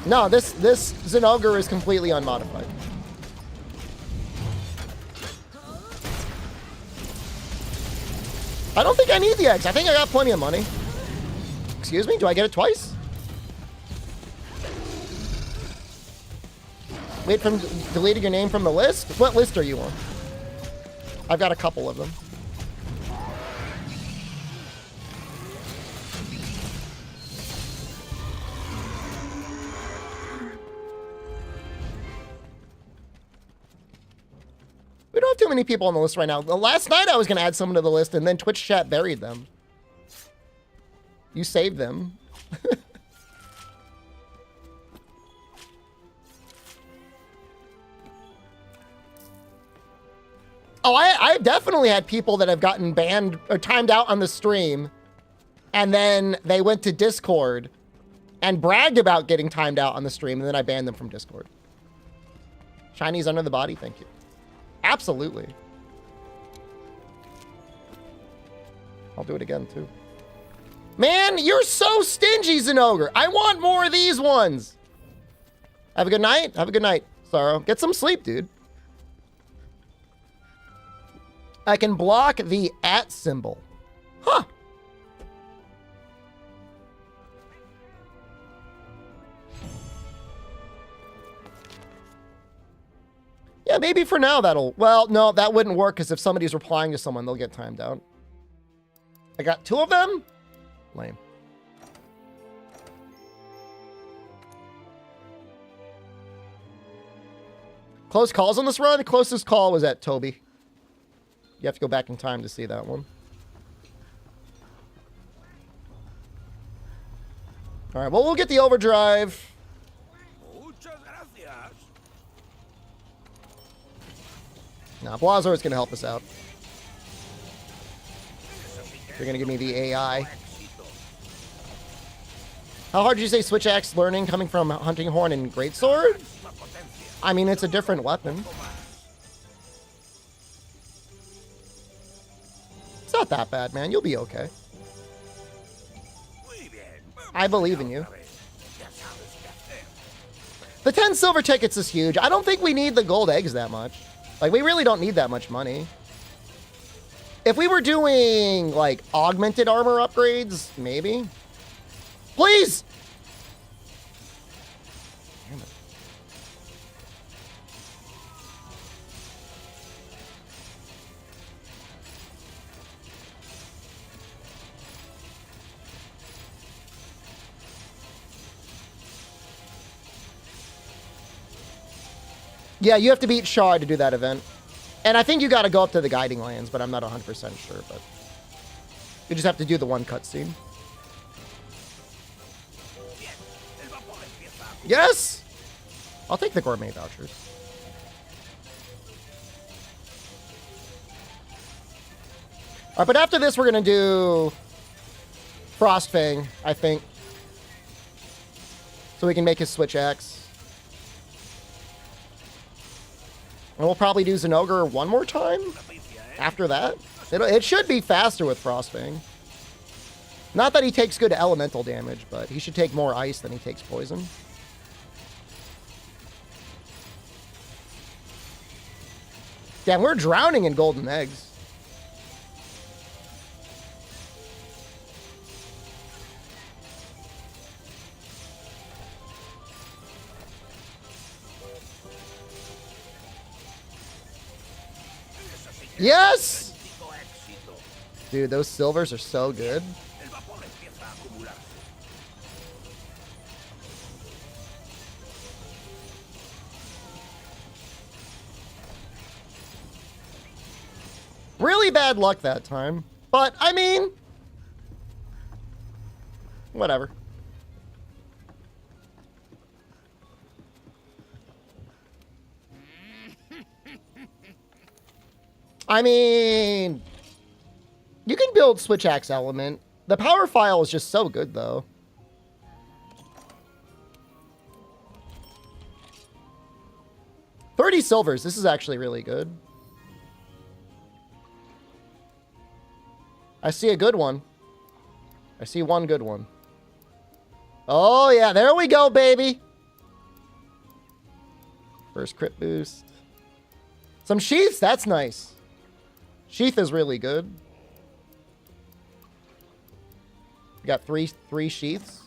Speaker 1: No, this Zinogre is completely unmodified. I don't think I need the eggs. I think I got plenty of money. Excuse me, do I get it twice? Wait, from deleting your name from the list? What list are you on? I've got a couple of them. We don't have too many people on the list right now. Last night I was going to add someone to the list and then Twitch chat buried them. You saved them. Oh, I've definitely had people that have gotten banned or timed out on the stream, and then they went to Discord and bragged about getting timed out on the stream, and then I banned them from Discord. Shinies under the body, thank you. Absolutely. I'll do it again, too. Man, you're so stingy, Zinogre. I want more of these ones. Have a good night. Have a good night, Sorrow. Get some sleep, dude. I can block the @ symbol. Huh. Yeah, maybe for now that'll... Well, no, that wouldn't work because if somebody's replying to someone, they'll get timed out. I got 2 of them? Lame. Close calls on this run? The closest call was at Toby. You have to go back in time to see that one. All right, well, we'll get the overdrive. Nah, Blazor is going to help us out. You're going to give me the AI. How hard did you say Switchaxe learning coming from Hunting Horn and Greatsword? I mean, it's a different weapon. It's not that bad, man. You'll be okay. I believe in you. The 10 silver tickets is huge. I don't think we need the gold eggs that much. Like, we really don't need that much money. If we were doing, like, augmented armor upgrades, maybe. Please! Damn it. Yeah, you have to beat Shaw to do that event. And I think you got to go up to the Guiding Lands, but I'm not 100% sure. But you just have to do the one cutscene. Yes! I'll take the gourmet vouchers. All right, but after this, we're going to do Frostfang, I think. So we can make his Switchaxe. And we'll probably do Zinogre one more time after that. It should be faster with Frostfang. Not that he takes good elemental damage, but he should take more ice than he takes poison. Damn, we're drowning in golden eggs. Yes! Dude, those silvers are so good. Really bad luck that time. But, I mean... whatever. I mean... you can build Switchaxe element. The power file is just so good, though. $30 silvers. This is actually really good. I see a good one. I see one good one. Oh, yeah. There we go, baby. First crit boost. Some sheaths. That's nice. Sheath is really good. We got three sheaths.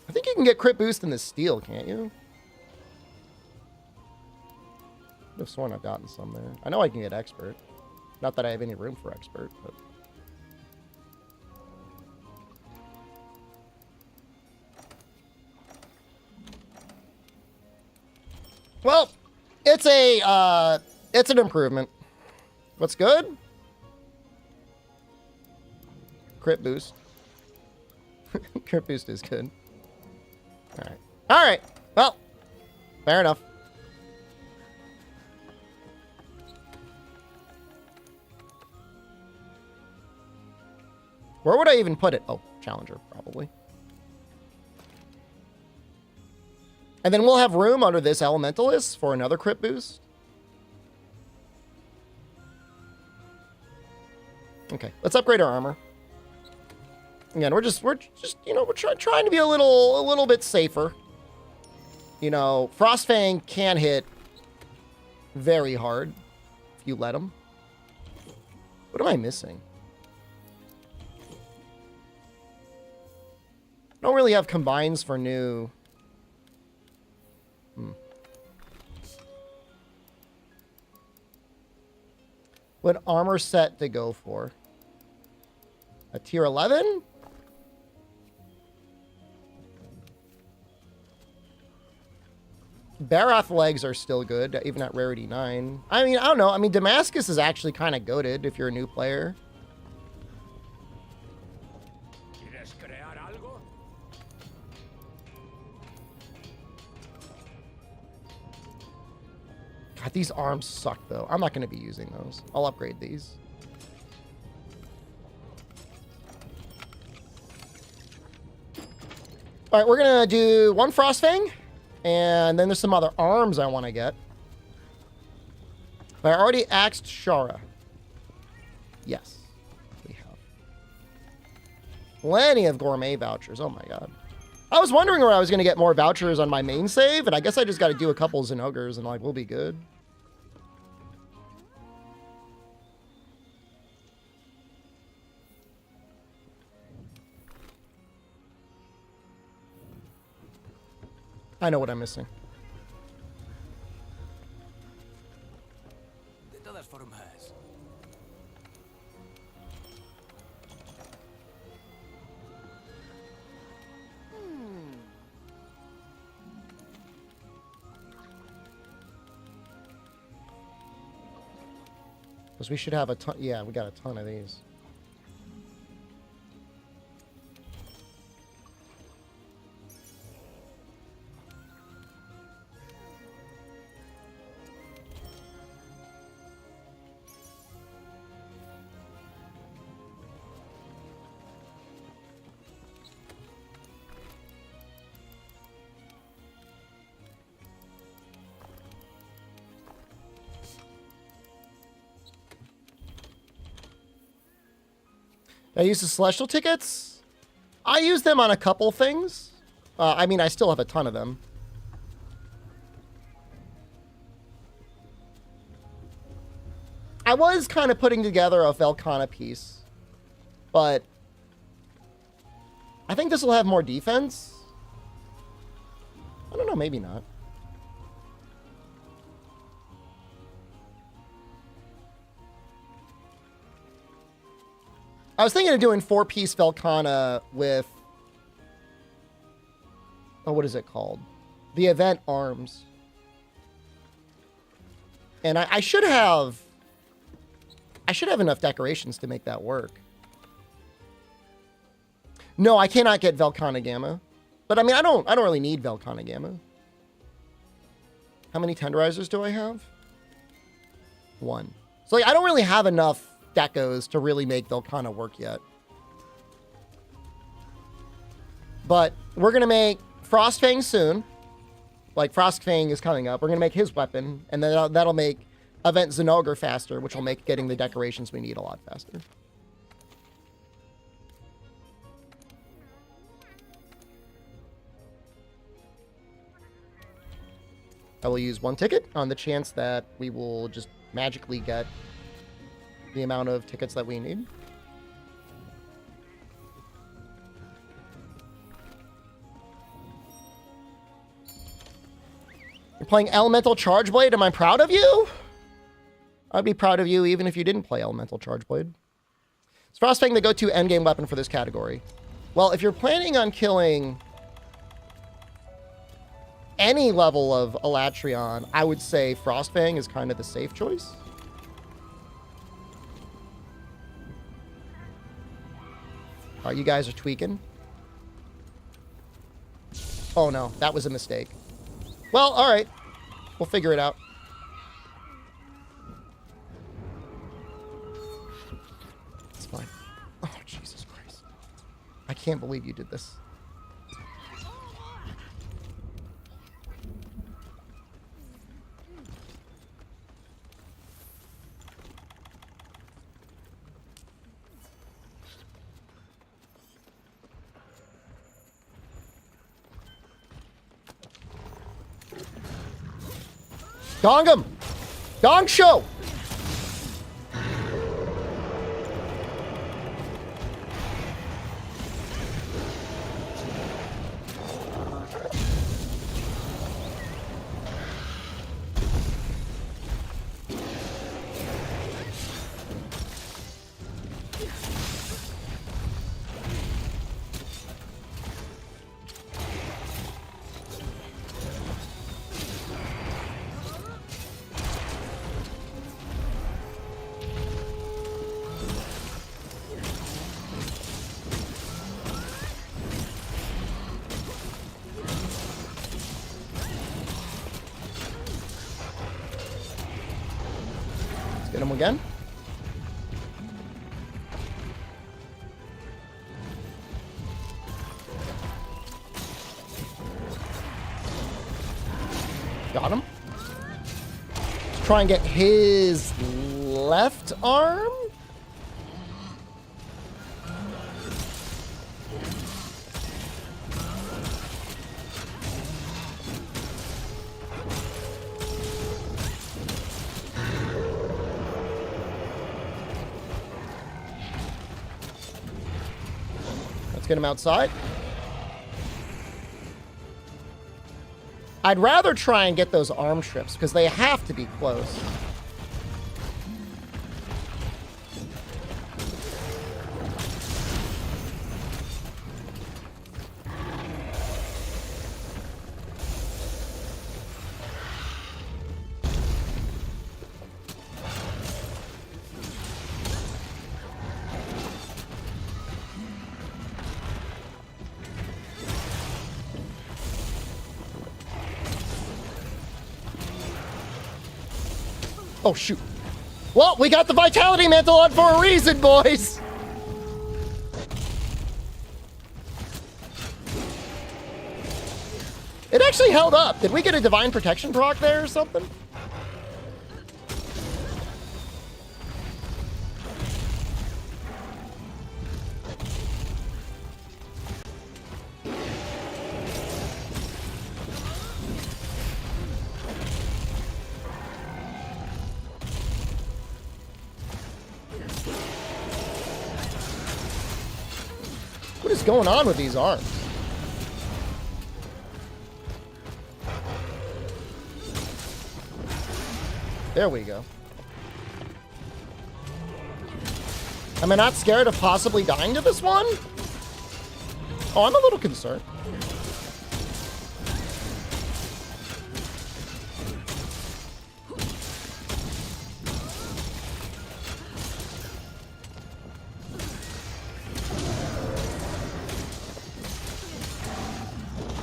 Speaker 1: I think you can get crit boost in the steel, can't you? I've sworn I've gotten some there. I know I can get expert. Not that I have any room for expert, but... well, it's an improvement. What's good? Crit boost. Crit boost is good. Alright. Alright. Well, fair enough. Where would I even put it? Oh, Challenger, probably. And then we'll have room under this Elementalist for another crit boost. Okay, let's upgrade our armor. Again, we're just you know, we're trying to be a little bit safer. you know, Frostfang can hit very hard if you let him. What am I missing? I don't really have combines for new. What armor set to go for? A tier 11? Barath legs are still good, even at rarity 9. I mean, I don't know. I mean, Damascus is actually kind of goated if you're a new player. God, these arms suck, though. I'm not going to be using those. I'll upgrade these. All right, we're going to do one Frostfang. And then there's some other arms I want to get. But I already axed Shara. Yes, we have. Plenty of gourmet vouchers. Oh, my God. I was wondering where I was going to get more vouchers on my main save. And I guess I just got to do a couple Zinogres and, like, we'll be good. I know what I'm missing. Because we should have a ton. Yeah, we got a ton of these. I use the Celestial tickets. I use them on a couple things. I mean, I still have a ton of them. I was kind of putting together a Velkhana piece, but I think this will have more defense. I don't know, maybe not. I was thinking of doing 4-piece Velkhana with... Oh, what is it called? The event arms. And I should have... I should have enough decorations to make that work. No, I cannot get Velkhana Gamma. But I mean, I don't really need Velkhana Gamma. How many tenderizers do I have? 1. So like, I don't really have enough decos to really make Velkhana work yet. But we're going to make Frostfang soon. Like, Frostfang is coming up. We're going to make his weapon. And then that'll make Event Zinogre faster, which will make getting the decorations we need a lot faster. I will use 1 ticket on the chance that we will just magically get the amount of tickets that we need. You're playing Elemental Charge Blade. Am I proud of you? I'd be proud of you even if you didn't play Elemental Charge Blade. Is Frostfang the go-to endgame weapon for this category? Well, if you're planning on killing any level of Alatreon, I would say Frostfang is kind of the safe choice. You guys are tweaking. Oh no, that was a mistake. Well, all right. We'll figure it out. It's fine. Oh, Jesus Christ. I can't believe you did this. Gong him! Gong show! Get him again. Got him. Let's try and get his left arm. Let's get him outside. I'd rather try and get those arm strips because they have to be close. Oh, shoot. Well, we got the Vitality Mantle on for a reason, boys. It actually held up. Did we get a Divine Protection proc there or something? What is going on with these arms? There we go. Am I not scared of possibly dying to this one? Oh, I'm a little concerned.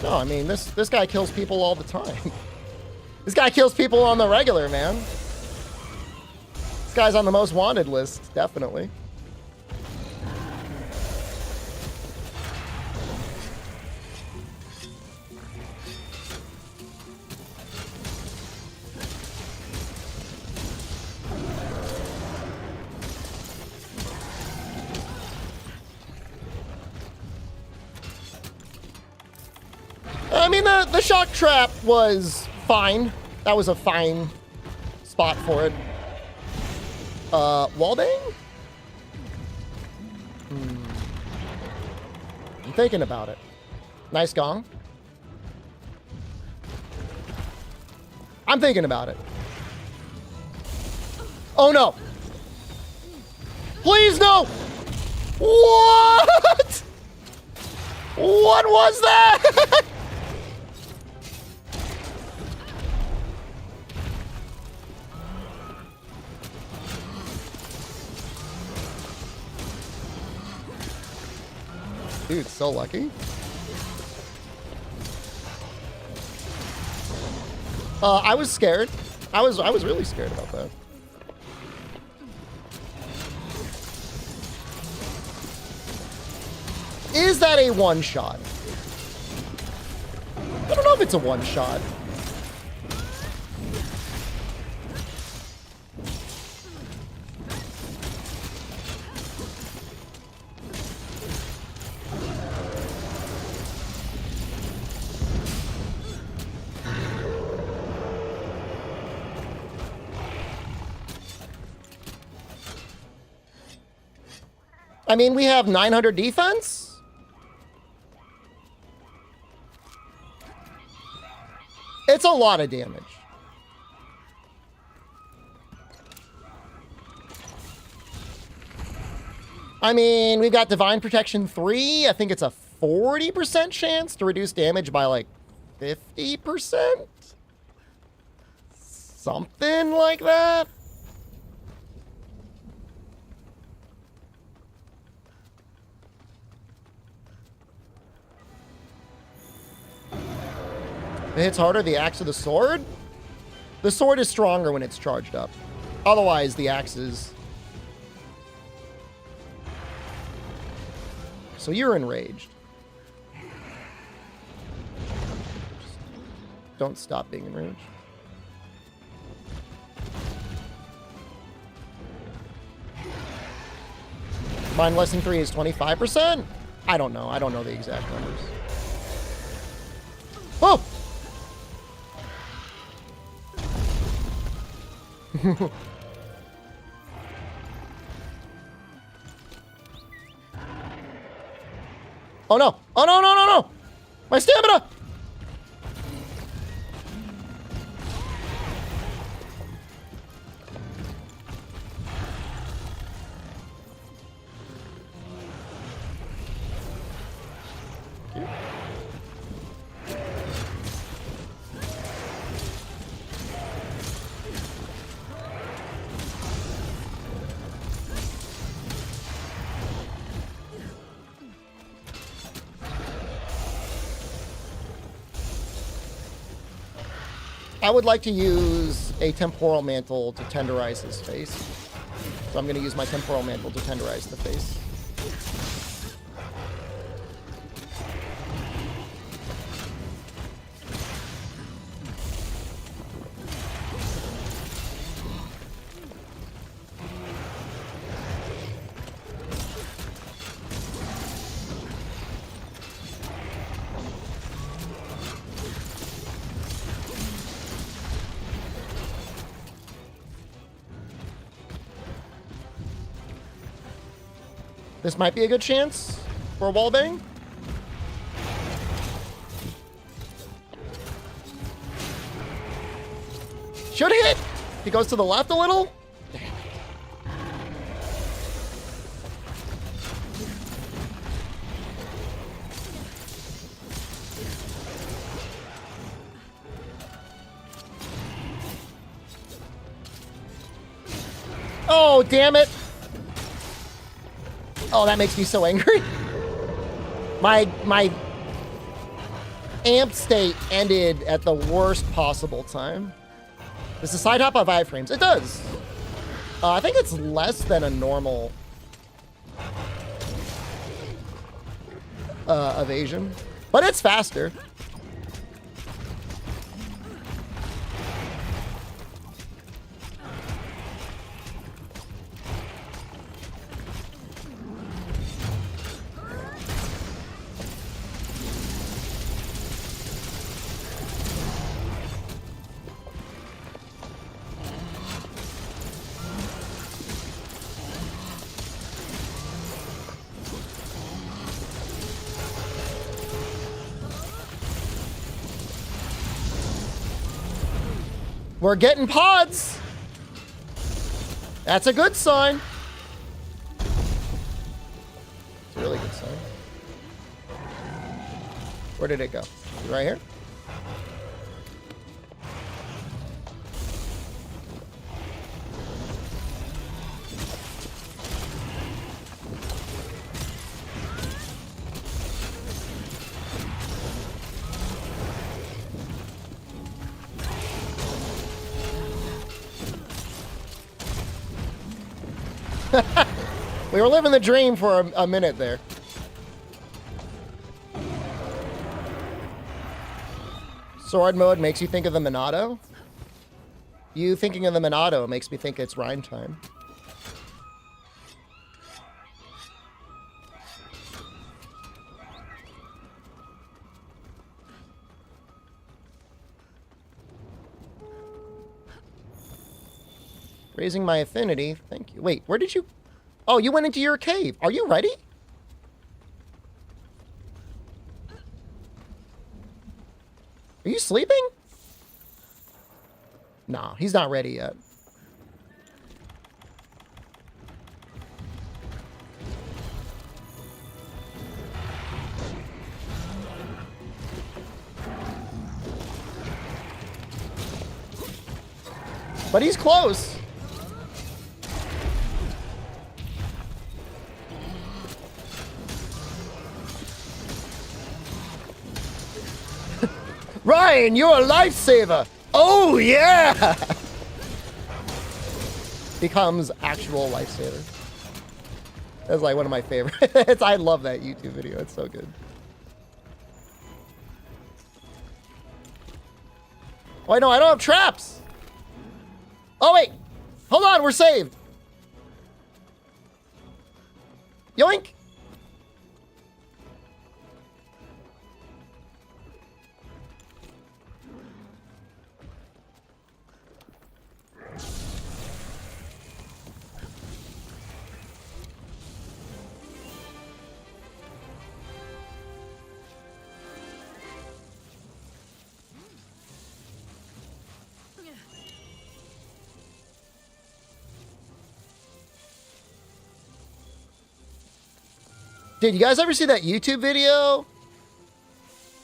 Speaker 1: No, I mean, this guy kills people all the time. This guy kills people on the regular, man. This guy's on the most wanted list, definitely. I mean, the shock trap was fine. That was a fine spot for it. Walding? I'm thinking about it. Nice gong. I'm thinking about it. Oh no! Please no! What? What was that? Dude, so lucky. I was scared. I was really scared about that. Is that a one shot? I don't know if it's a one shot. I mean, we have 900 defense. It's a lot of damage. I mean, we've got Divine Protection 3. I think it's a 40% chance to reduce damage by like 50%? Something like that. It hits harder, the axe or the sword? The sword is stronger when it's charged up. Otherwise, the axe is... So you're enraged. Don't stop being enraged. Mind lesson 3 is 25%? I don't know. I don't know the exact numbers. Oh! Oh no! Oh no, no, no, no! My stamina! I would like to use a temporal mantle to tenderize his face. So I'm going to use my temporal mantle to tenderize the face. This might be a good chance for a wallbang. Should hit. He goes to the left a little. Damn it. Oh, damn it. Oh, that makes me so angry. My amp state ended at the worst possible time. Does the side hop have iframes? It does. I think it's less than a normal evasion, but it's faster. We're getting pods. That's a good sign. It's a really good sign. Where did it go? Right here? We were living the dream for a minute there. Sword mode makes you think of the Monado. You thinking of the Monado makes me think it's Rhyme time. Raising my affinity. Thank you. Wait, where did you... Oh, you went into your cave. Are you ready? Are you sleeping? No, he's not ready yet. But he's close. Ryan, you're a lifesaver. Oh, yeah. Becomes actual lifesaver. That's like one of my favorites. I love that YouTube video. It's so good. Oh, no, I don't have traps. Oh, wait. Hold on. We're saved. Yoink. Did you guys ever see that YouTube video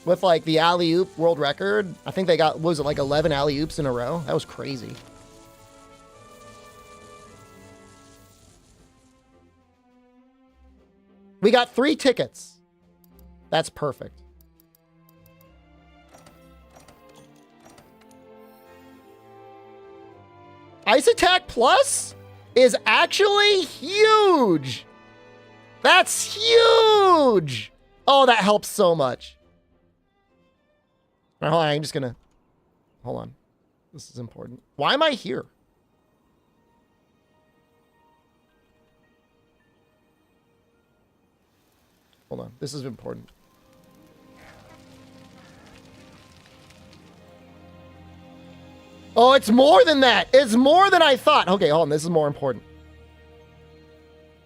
Speaker 1: with like the alley-oop world record? I think they got, what was it, like 11 alley-oops in a row? That was crazy. We got 3 tickets. That's perfect. Ice Attack Plus is actually huge. That's huge. Oh, that helps so much. All right, hold on, I'm just gonna, hold on. This is important. Why am I here? Hold on, this is important. Oh, it's more than that. It's more than I thought. Okay, hold on, this is more important.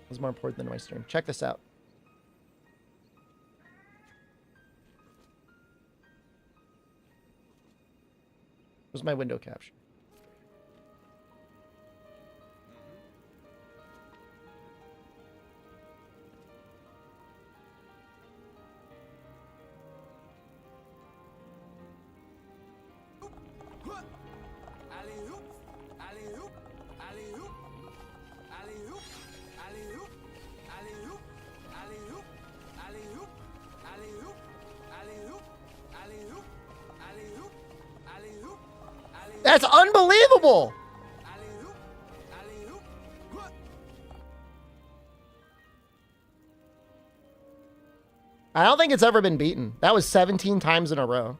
Speaker 1: This is more important than my stream. Check this out. Where's my window capture? That's unbelievable. I don't think it's ever been beaten. That was 17 times in a row.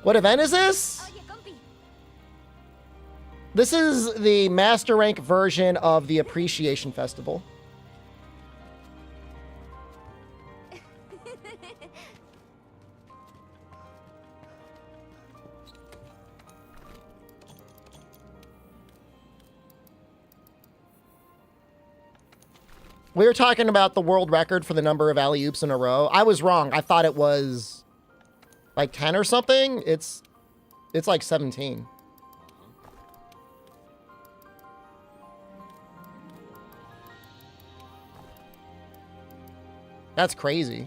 Speaker 1: What event is this? This is the Master Rank version of the Appreciation Festival. We were talking about the world record for the number of alley-oops in a row. I was wrong. I thought it was like 10 or something. It's like 17. That's crazy.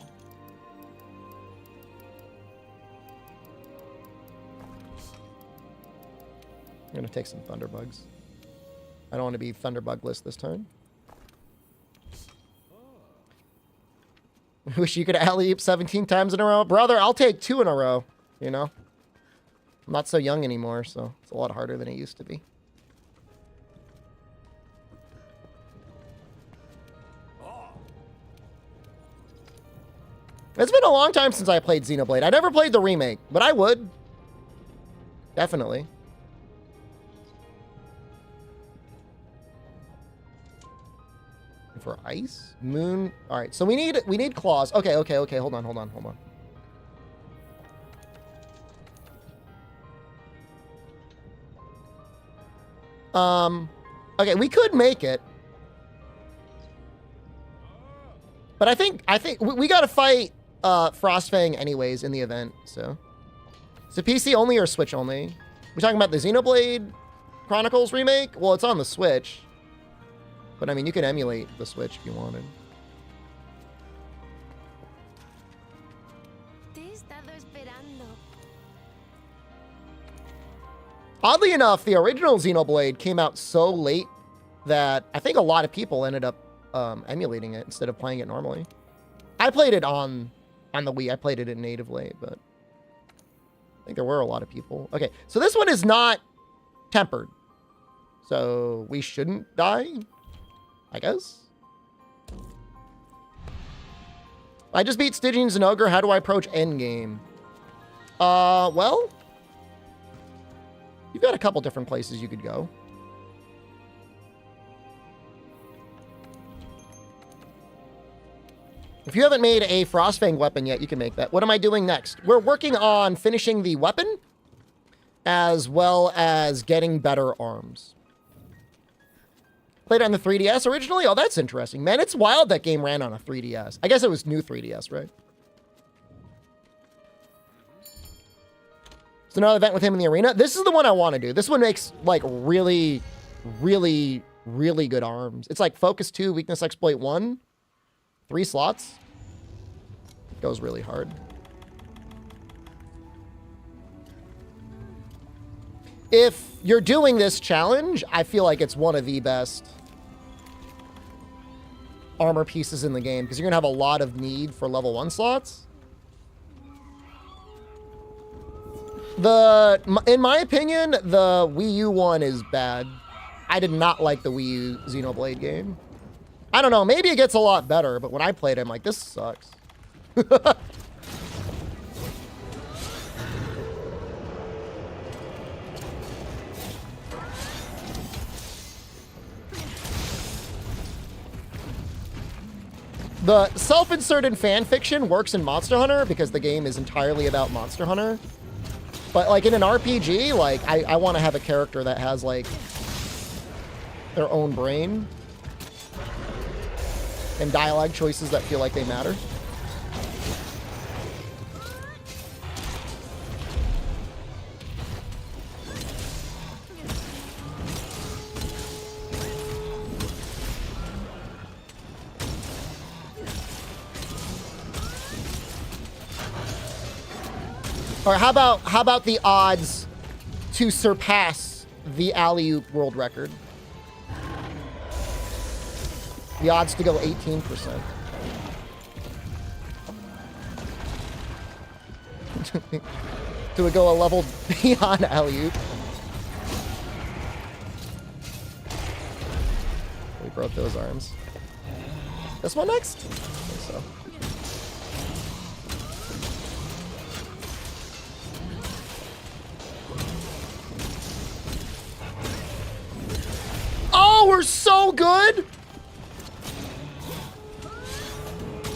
Speaker 1: I'm gonna take some thunderbugs. I don't want to be thunderbugless this time. Wish you could alley-oop 17 times in a row. Brother, I'll take 2 in a row, you know? I'm not so young anymore, so it's a lot harder than it used to be. It's been a long time since I played Xenoblade. I never played the remake, but I would. Definitely. For ice, moon. All right, so we need claws. Okay, hold on. Okay, we could make it. But I think we got to fight Frostfang anyways in the event, so. Is it PC only or Switch only? We're talking about the Xenoblade Chronicles remake? Well, it's on the Switch. But I mean, you can emulate the Switch if you wanted. Oddly enough, the original Xenoblade came out so late that I think a lot of people ended up emulating it instead of playing it normally. I played it on the Wii. I played it natively, but I think there were a lot of people. Okay, so this one is not tempered. So we shouldn't die, I guess. I just beat Stygian Zinogre. How do I approach endgame? Well, you've got a couple different places you could go. If you haven't made a Frostfang weapon yet, you can make that. What am I doing next? We're working on finishing the weapon as well as getting better arms. Played on the 3DS originally? Oh, that's interesting. Man, it's wild that game ran on a 3DS. I guess it was new 3DS, right? So another event with him in the arena. This is the one I want to do. This one makes like really, really, really good arms. It's like Focus 2, Weakness Exploit 1. 3 slots. It goes really hard. If you're doing this challenge, I feel like it's one of the best armor pieces in the game because you're going to have a lot of need for level 1 slots. In my opinion, the Wii U one is bad. I did not like the Wii U Xenoblade game. I don't know, maybe it gets a lot better, but when I played it, I'm like, this sucks. The self-inserted fan fiction works in Monster Hunter because the game is entirely about Monster Hunter. But like in an RPG, like I want to have a character that has like their own brain and dialogue choices that feel like they matter. Or how about the odds to surpass the alley-oop world record? The odds to go 18%. Do we go a level beyond alley-oop? We broke those arms. This one next? I think so. Oh, we're so good!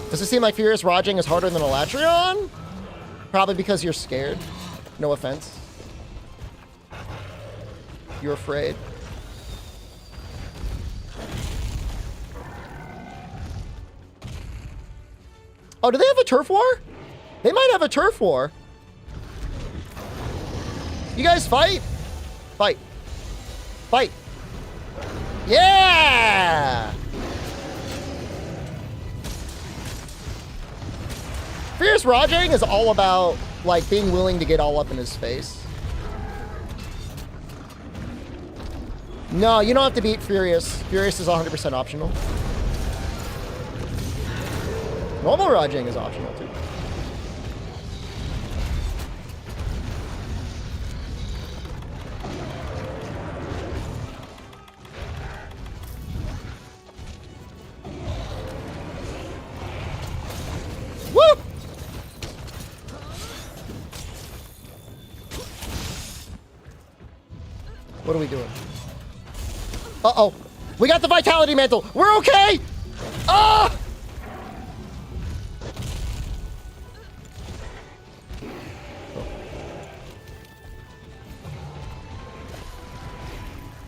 Speaker 1: Does it seem like Furious Rajang is harder than Alatreon? Probably because you're scared. No offense. You're afraid. Oh, do they have a turf war? They might have a turf war. You guys fight? Fight. Fight. Yeah! Fierce Rajang is all about, like, being willing to get all up in his face. No, you don't have to beat Furious. Furious is 100% optional. Normal Rajang is optional, too. Woo! What are we doing? Uh-oh. We got the Vitality Mantle. We're okay! Ah!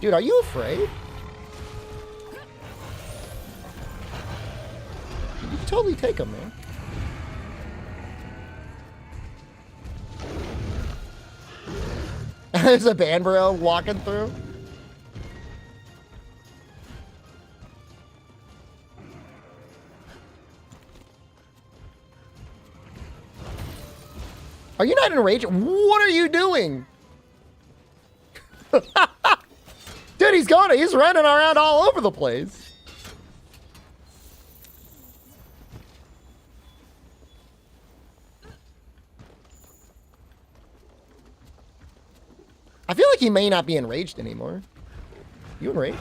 Speaker 1: Dude, are you afraid? You can totally take him, man. There's a Banbro walking through. Are you not enraged? What are you doing? Dude, he's running around all over the place. I feel like he may not be enraged anymore. You enraged?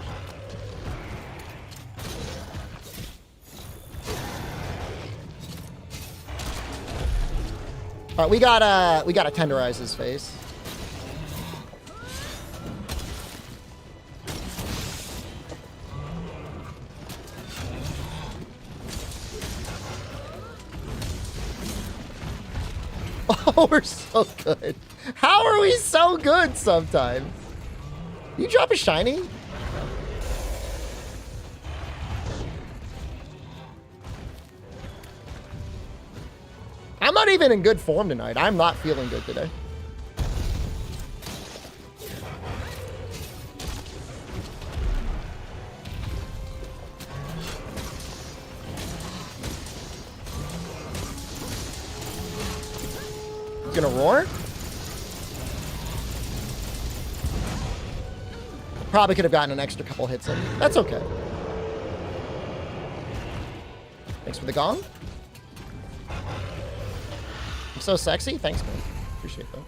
Speaker 1: All right, we gotta tenderize his face. Oh, we're so good. How are we so good sometimes? You drop a shiny? I'm not even in good form tonight. I'm not feeling good today. He's gonna roar? Probably could have gotten an extra couple hits in. That's okay. Thanks for the gong. I'm so sexy. Thanks, man. Appreciate that.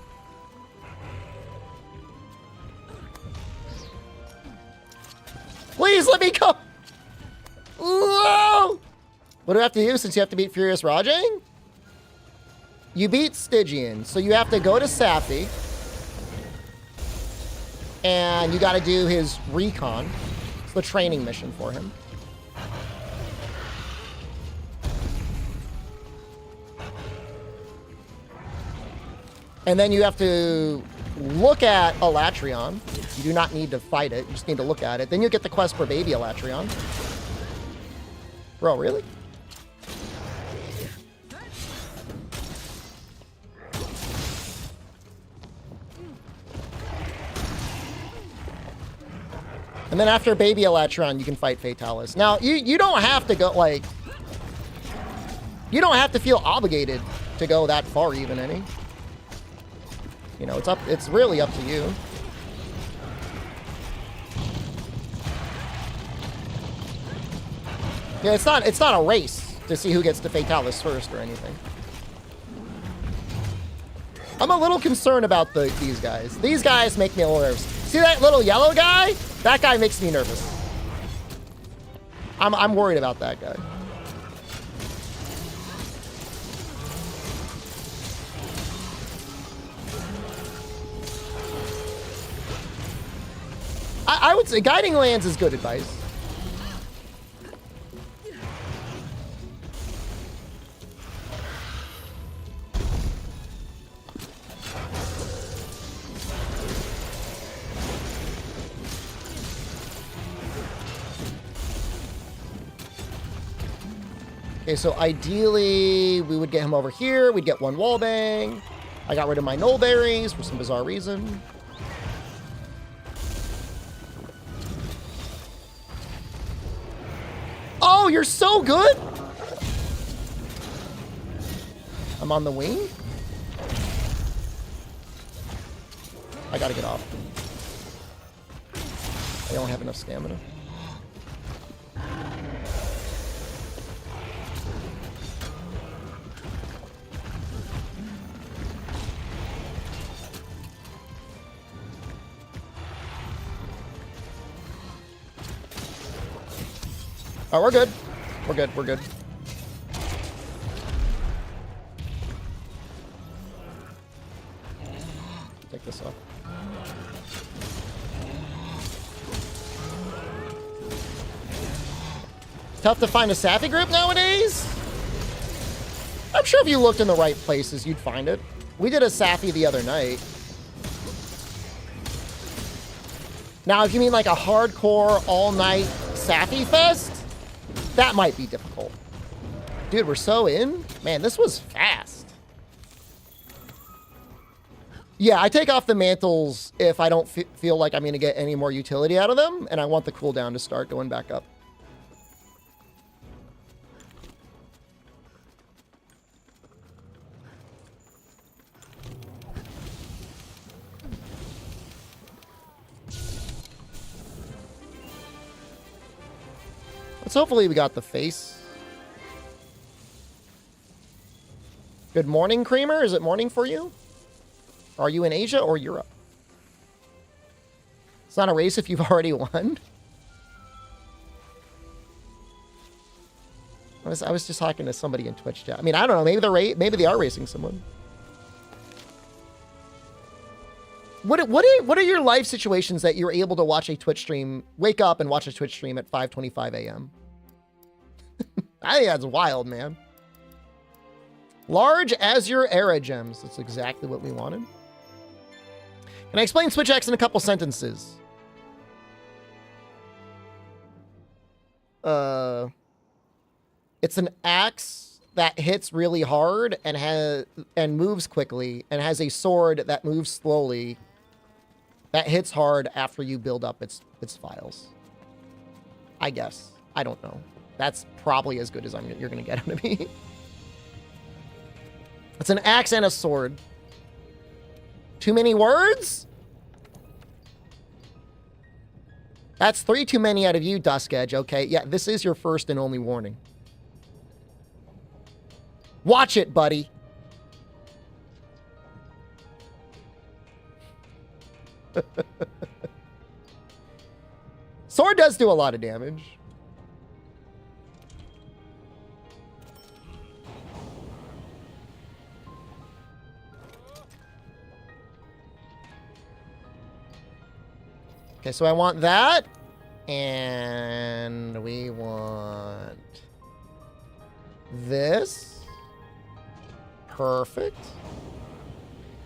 Speaker 1: Please let me go. Whoa! What do I have to do since you have to beat Furious Rajang? You beat Stygian, so you have to go to Safi. And you got to do his recon. It's the training mission for him. And then you have to look at Alatreon. You do not need to fight it. You just need to look at it. Then you get the quest for baby Alatreon. Bro, really? And then after baby Alatreon, you can fight Fatalis. Now, you don't have to go, like... You don't have to feel obligated to go that far, even, any. You know, it's really up to you. Yeah, it's not a race to see who gets to Fatalis first or anything. I'm a little concerned about these guys. These guys make me a little nervous. See that little yellow guy? That guy makes me nervous. I'm worried about that guy. I would say Guiding Lands is good advice. Okay, so ideally, we would get him over here. We'd get one wall bang. I got rid of my null berries for some bizarre reason. Oh, you're so good! I'm on the wing? I gotta get off. I don't have enough stamina. Oh, we're good. We're good. We're good. Take this off. Tough to find a Safi group nowadays? I'm sure if you looked in the right places, you'd find it. We did a Safi the other night. Now, if you mean like a hardcore all-night Sappy Fest, that might be difficult. Dude, we're so in. Man, this was fast. Yeah, I take off the mantles if I don't feel like I'm going to get any more utility out of them, and I want the cooldown to start going back up. Let's hopefully we got the face. Good morning, Creamer. Is it morning for you? Are you in Asia or Europe? It's not a race if you've already won. I was just talking to somebody in Twitch chat. I mean, I don't know. Maybe they are racing someone. What are your life situations that you're able to watch a Twitch stream, wake up and watch a Twitch stream at 5:25 a.m.? I think that's wild, man. Large Azure Era Gems. That's exactly what we wanted. Can I explain Switchaxe in a couple sentences? It's an axe that hits really hard and moves quickly, and has a sword that moves slowly that hits hard after you build up its files. I guess. I don't know. That's probably as good as you're going to get out of me. It's an axe and a sword. Too many words? That's 3 too many out of you, Dusk Edge. Okay, yeah, this is your first and only warning. Watch it, buddy. Sword does do a lot of damage. Okay, so I want that. And we want this. Perfect.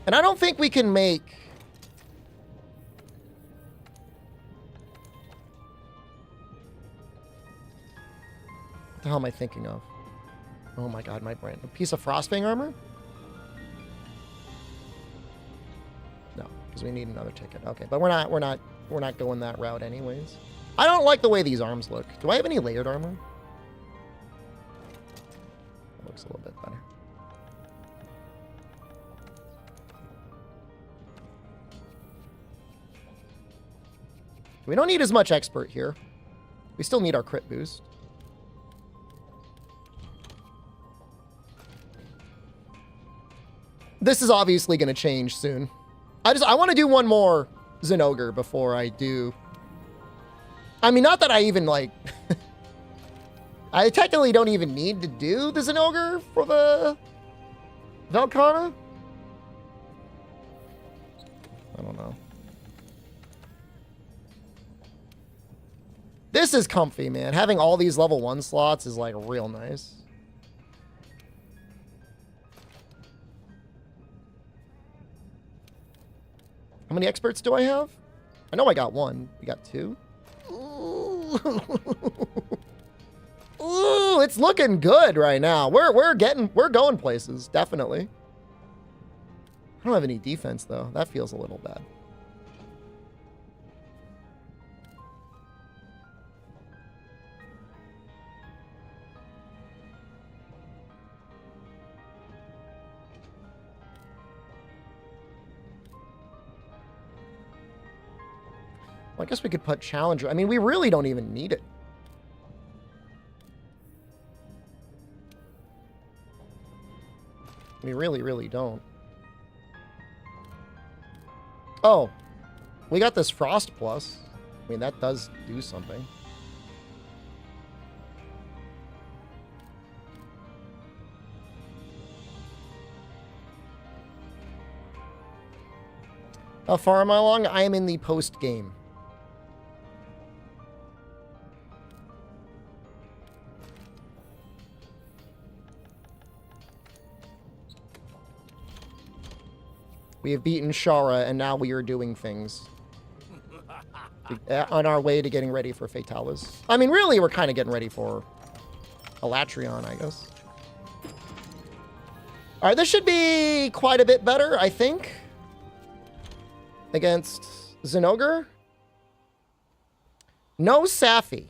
Speaker 1: And I don't think we can make... What the hell am I thinking of? Oh my god, my brain. A piece of Frostfang armor? No, because we need another ticket. Okay, but we're not going that route anyways. I don't like the way these arms look. Do I have any layered armor? That looks a little bit better. We don't need as much expert here. We still need our crit boost. This is obviously going to change soon. I want to do one more Zinogre before I do. I mean, not that I even, like... I technically don't even need to do the Zinogre for the Velkhana. I don't know. This is comfy, man. Having all these level 1 slots is, like, real nice. How many experts do I have? I know I got 1. We got 2. Ooh. Ooh, it's looking good right now. We're going places, definitely. I don't have any defense though. That feels a little bad. Well, I guess we could put Challenger. I mean, we really don't even need it. We really, really don't. Oh, we got this Frost Plus. I mean, that does do something. How far am I along? I am in the post game. We have beaten Shara, and now we are doing things. on our way to getting ready for Fatalis. I mean, really, we're kind of getting ready for Alatreon, I guess. All right, this should be quite a bit better, I think. Against Zinogre. No Safi.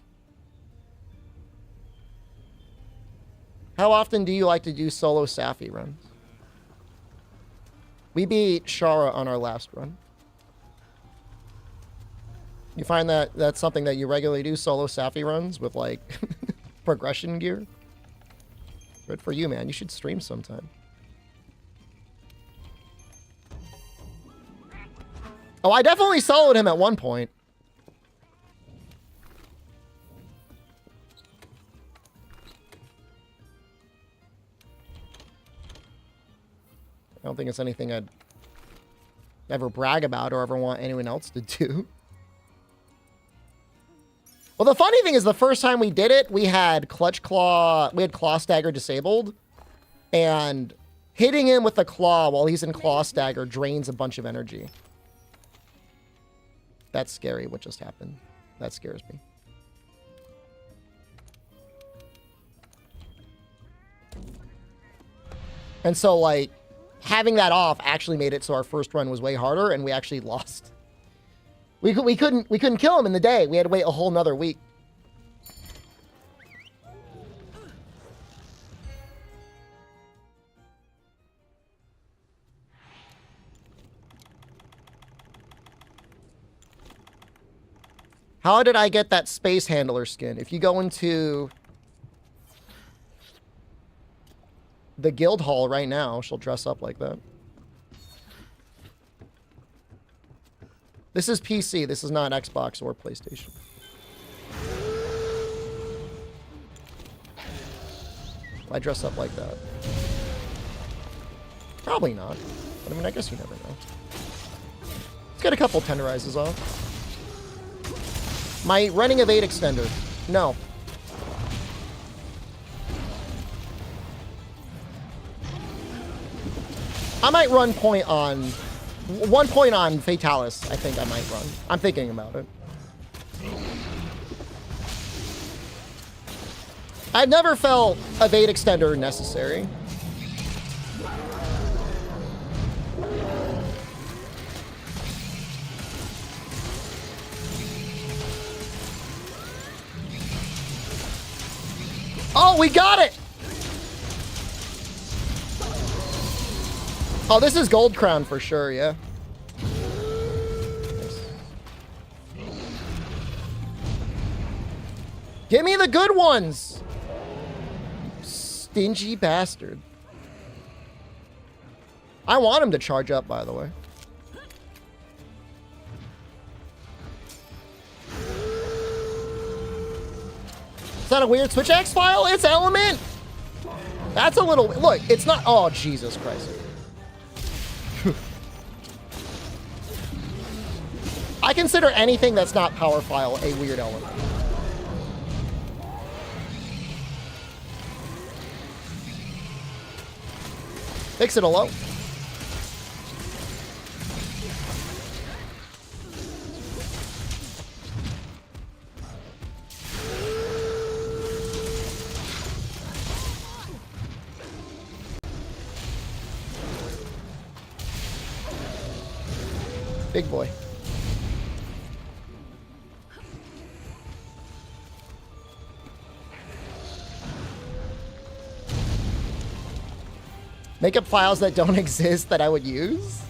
Speaker 1: How often do you like to do solo Safi runs? We beat Shara on our last run. You find that that's something that you regularly do, solo Safi runs with, like, progression gear? Good for you, man. You should stream sometime. Oh, I definitely soloed him at one point. I don't think it's anything I'd ever brag about or ever want anyone else to do. Well, the funny thing is the first time we did it, we had Claw Stagger disabled. And hitting him with a claw while he's in Claw Stagger drains a bunch of energy. That's scary, what just happened. That scares me. And so, like, having that off actually made it so our first run was way harder, and we actually lost. We couldn't kill him in the day. We had to wait a whole nother week. How did I get that space handler skin? If you go into the guild hall right now, she'll dress up like that. This is PC. This is not Xbox or PlayStation. I dress up like that. Probably not. But I mean, I guess you never know. Let's get a couple tenderizes off. My running evade extender. No. I might run point on... 1 point on Fatalis, I think I might run. I'm thinking about it. I've never felt evade extender necessary. Oh, we got it! Oh, this is Gold Crown for sure, yeah. Nice. Give me the good ones! Stingy bastard. I want him to charge up, by the way. Is that a weird Switchaxe file? It's Element! That's a little... Look, it's not... Oh, Jesus Christ. I consider anything that's not power file a weird element. Fix it alone. Big boy. Makeup files that don't exist that I would use?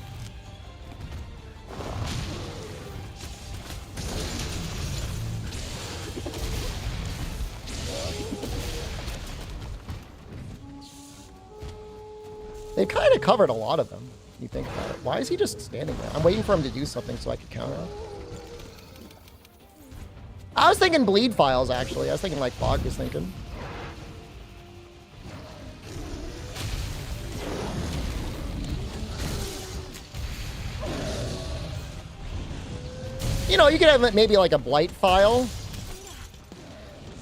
Speaker 1: They kind of covered a lot of them, you think about it. Why is he just standing there? I'm waiting for him to do something so I can counter him. I was thinking bleed files, actually. I was thinking like Fog was thinking. You know, you could have maybe like a Blight file.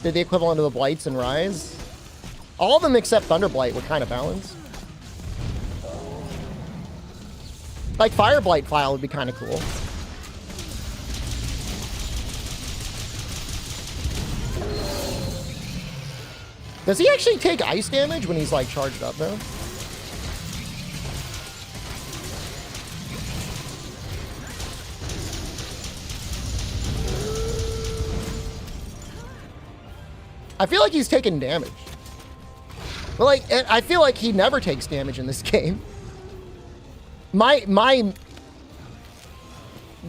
Speaker 1: Did the equivalent of the Blights in Rise. All of them except Thunderblight were kind of balanced. Like Fire Blight file would be kind of cool. Does he actually take ice damage when he's like charged up though? I feel like he's taking damage. But like, I feel like he never takes damage in this game. My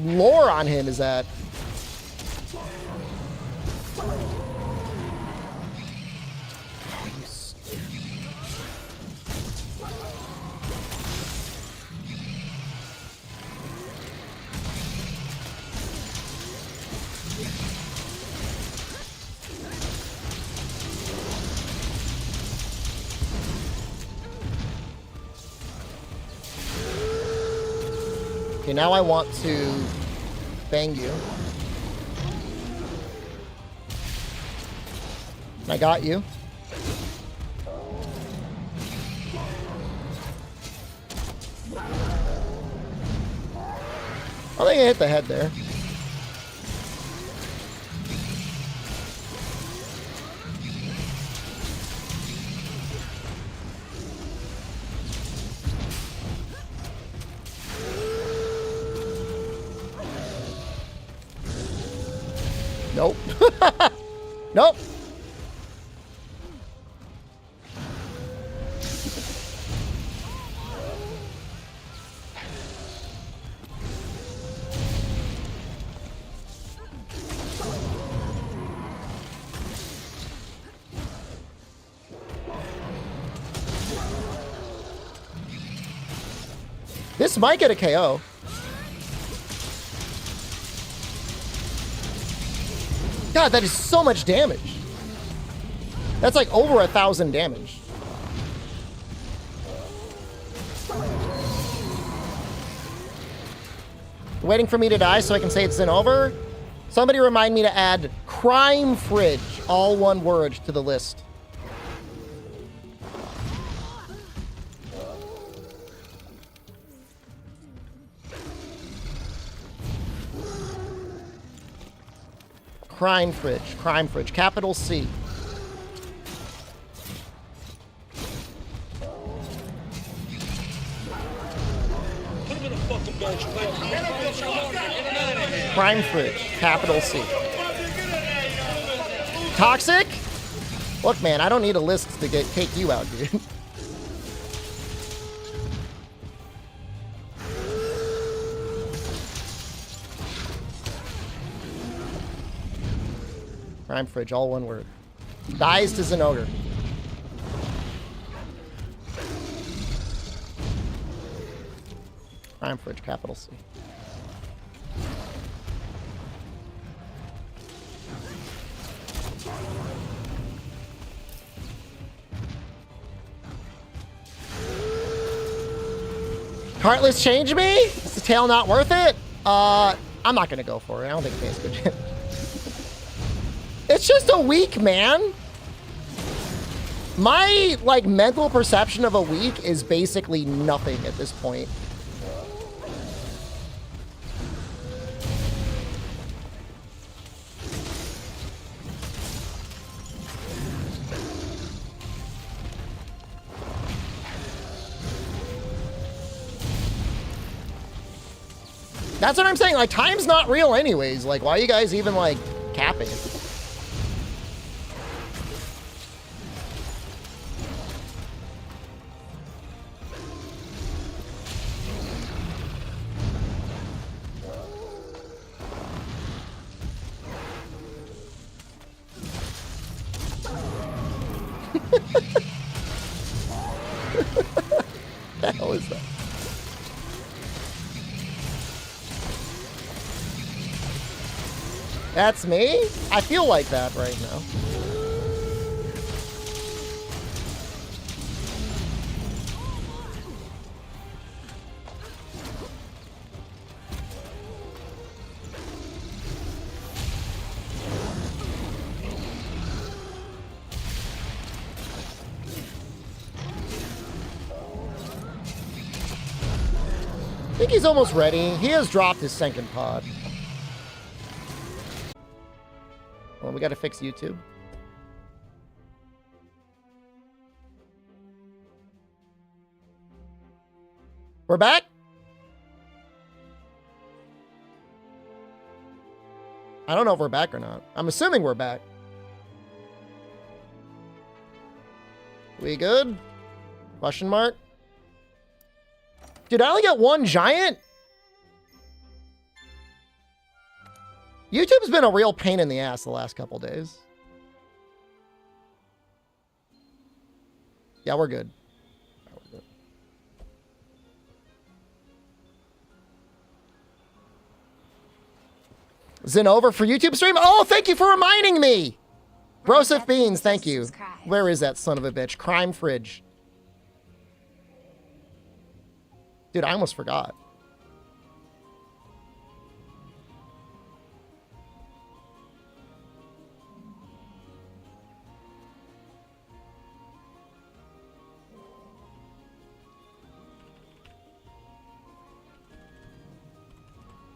Speaker 1: lore on him is that okay, now I want to bang you. I got you. I think I hit the head there. Nope. Nope. This might get a KO. God, that is so much damage. That's like over 1,000 damage. Waiting for me to die so I can say it's over. Somebody remind me to add crime fridge, all one word, to the list. Crime fridge, capital C. Crime fridge, capital C. Toxic? Look, man, I don't need a list to take you out, dude. Crime fridge, all one word. Dies to Zinogre. Crime fridge, capital C. Heartless change me? Is the tail not worth it? I'm not gonna go for it. I don't think it tastes good. It's just a week, man. My, like, mental perception of a week is basically nothing at this point. That's what I'm saying. Like, time's not real anyways. Like, why are you guys even, like, capping it? The hell is that? That's me? I feel like that right now. I think he's almost ready. He has dropped his second pod. Well, we gotta fix YouTube. We're back? I don't know if we're back or not. I'm assuming we're back. We good? Question mark? Dude, I only got one giant? YouTube's been a real pain in the ass the last couple days. Yeah, we're good. Zinogre for YouTube stream? Oh, thank you for reminding me! Broseph Beans, thank you. Where is that son of a bitch? Crime Fridge. Dude, I almost forgot.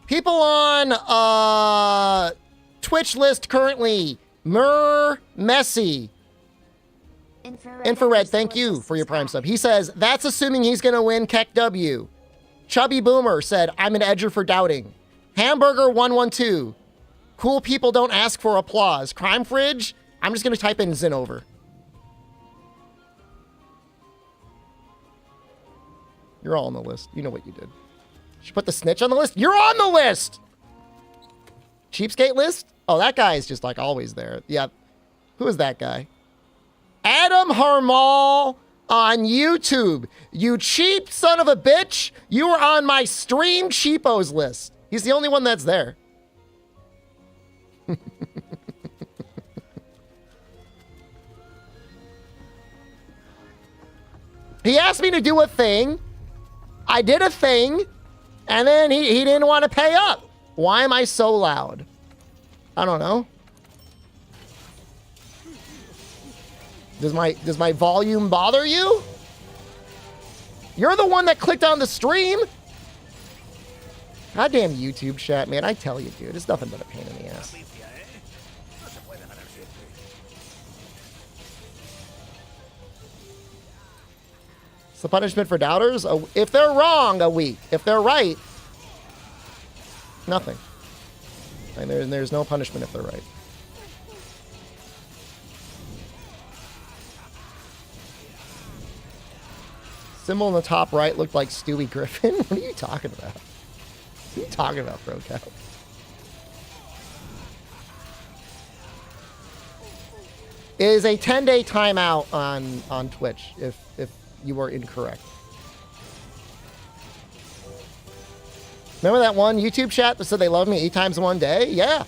Speaker 1: People on Twitch list currently. Messi. Infrared, thank you for your Prime sub. He says, that's assuming he's going to win Keck W. Chubby Boomer said, I'm an edger for doubting. Hamburger112. Cool people don't ask for applause. Crime Fridge, I'm just going to type in Zinogre. You're all on the list. You know what you did. Should put the snitch on the list? You're on the list! Cheapskate list? Oh, that guy is just like always there. Yeah. Who is that guy? Adam Harmal on YouTube. You cheap son of a bitch. You were on my stream cheapos list. He's the only one that's there. He asked me to do a thing. I did a thing. And then he didn't want to pay up. Why am I so loud? I don't know. Does my volume bother you? You're the one that clicked on the stream. Goddamn YouTube chat, man. I tell you, dude. It's nothing but a pain in the ass. It's the punishment for doubters. If they're wrong, a week. If they're right, nothing. And there's no punishment if they're right. Symbol in the top right looked like Stewie Griffin. What are you talking about? What are you talking about, bro? Cow? Is a 10-day timeout on Twitch if you were incorrect. Remember that one YouTube chat that said they love me 8 times in one day? Yeah.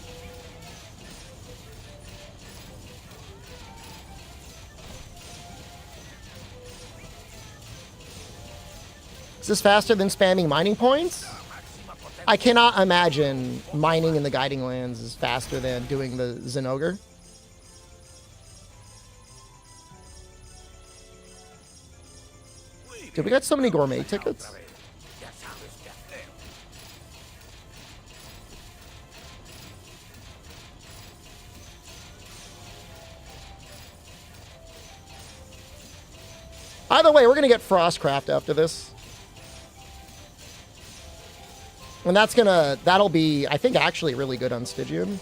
Speaker 1: Is this faster than spamming mining points? I cannot imagine mining in the Guiding Lands is faster than doing the Zinogre. Dude, we got so many gourmet tickets. Either way, we're going to get Frostcraft after this. And that'll be, I think, actually really good on Stygian.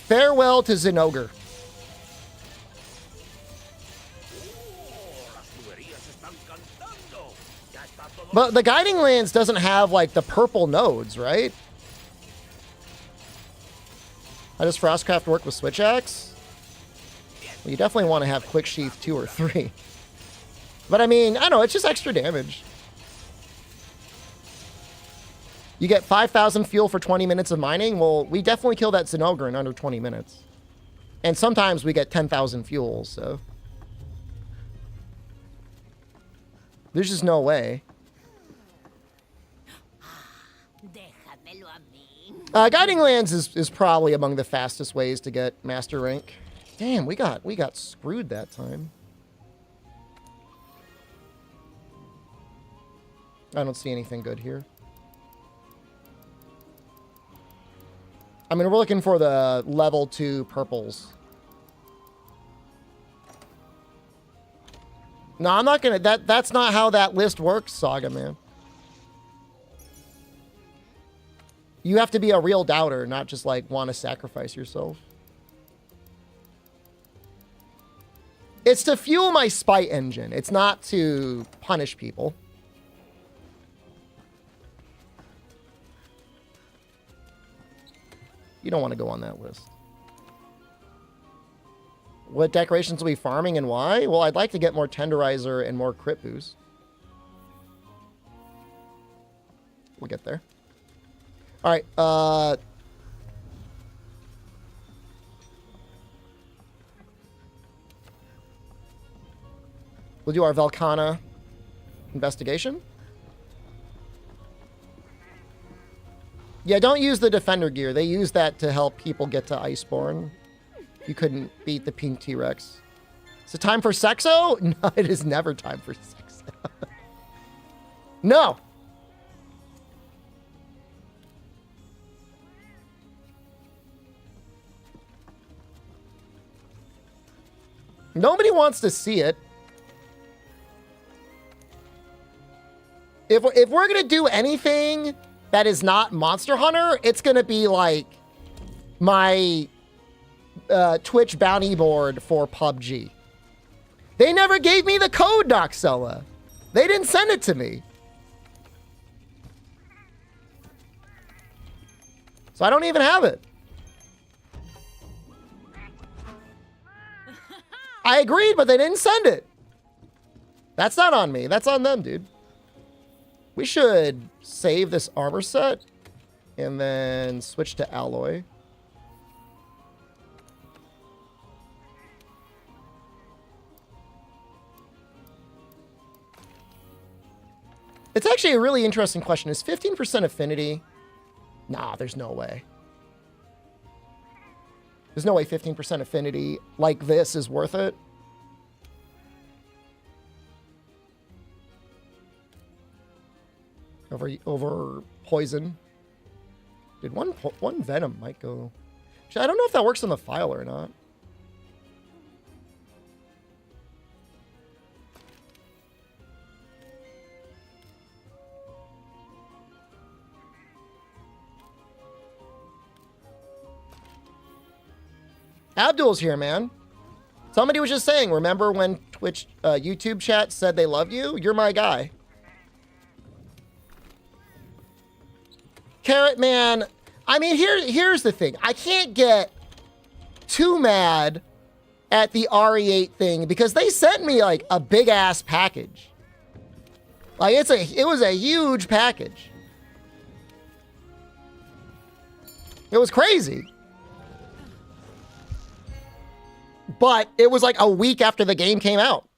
Speaker 1: Farewell to Zinogre. But the Guiding Lands doesn't have, like, the purple nodes, right? How does Frostcraft work with Switchaxe? Well, you definitely want to have Quick Sheath 2 or 3. But I mean, I don't know, it's just extra damage. You get 5,000 fuel for 20 minutes of mining. Well, we definitely kill that Zinogre in under 20 minutes. And sometimes we get 10,000 fuel, so. There's just no way. Guiding Lands is probably among the fastest ways to get Master Rank. Damn, we got screwed that time. I don't see anything good here. I mean, we're looking for the level 2 purples. No, I'm not gonna. That's not how that list works, Saga man. You have to be a real doubter, not just like want to sacrifice yourself. It's to fuel my spite engine. It's not to punish people. You don't want to go on that list. What decorations will be farming and why? Well, I'd like to get more tenderizer and more crit boost. We'll get there. All right. We'll do our Velcana investigation. Yeah, don't use the defender gear. They use that to help people get to Iceborne. You couldn't beat the pink T-Rex. Is it time for sexo? No, it is never time for sexo. No. Nobody wants to see it. If we're going to do anything that is not Monster Hunter, it's going to be like my Twitch bounty board for PUBG. They never gave me the code, Doxella. They didn't send it to me. So I don't even have it. I agreed, but they didn't send it. That's not on me. That's on them, dude. We should save this armor set and then switch to alloy. It's actually a really interesting question. Is 15% affinity? Nah, there's no way. There's no way 15% affinity like this is worth it. Over poison. Dude, one venom might go. Actually, I don't know if that works on the file or not. Abdul's here, man. Somebody was just saying, remember when Twitch, YouTube chat said they love you? You're my guy. Carrot Man, I mean, here's the thing. I can't get too mad at the RE8 thing because they sent me like a big ass package. Like it was a huge package. It was crazy. But it was like a week after the game came out.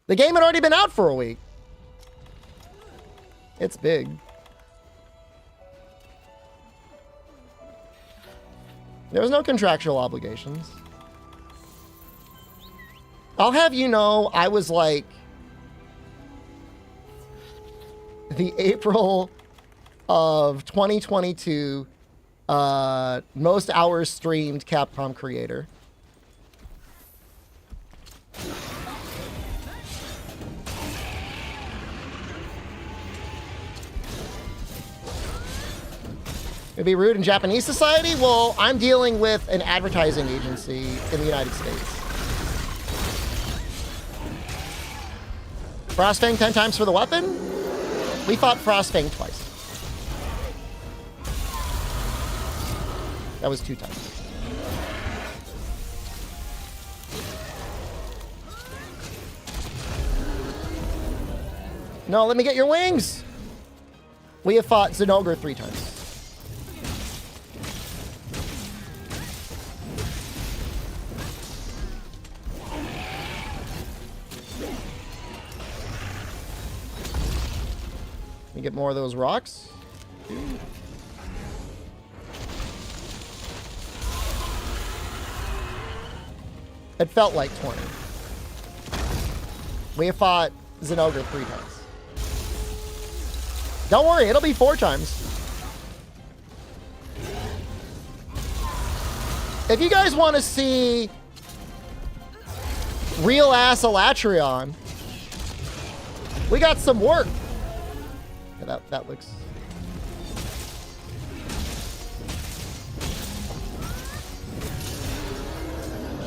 Speaker 1: The game had already been out for a week. It's big. There was no contractual obligations. I'll have you know, I was like the April of 2022 most hours streamed Capcom creator. It'd be rude in Japanese society? Well, I'm dealing with an advertising agency in the United States. Frostfang 10 times for the weapon? We fought Frostfang twice. That was 2 times. No, let me get your wings! We have fought Zinogre 3 times. Get more of those rocks. It felt like 20. We have fought Zinogre 3 times. Don't worry, it'll be 4 times. If you guys want to see real ass Alatreon, We got some work. Yeah, that looks...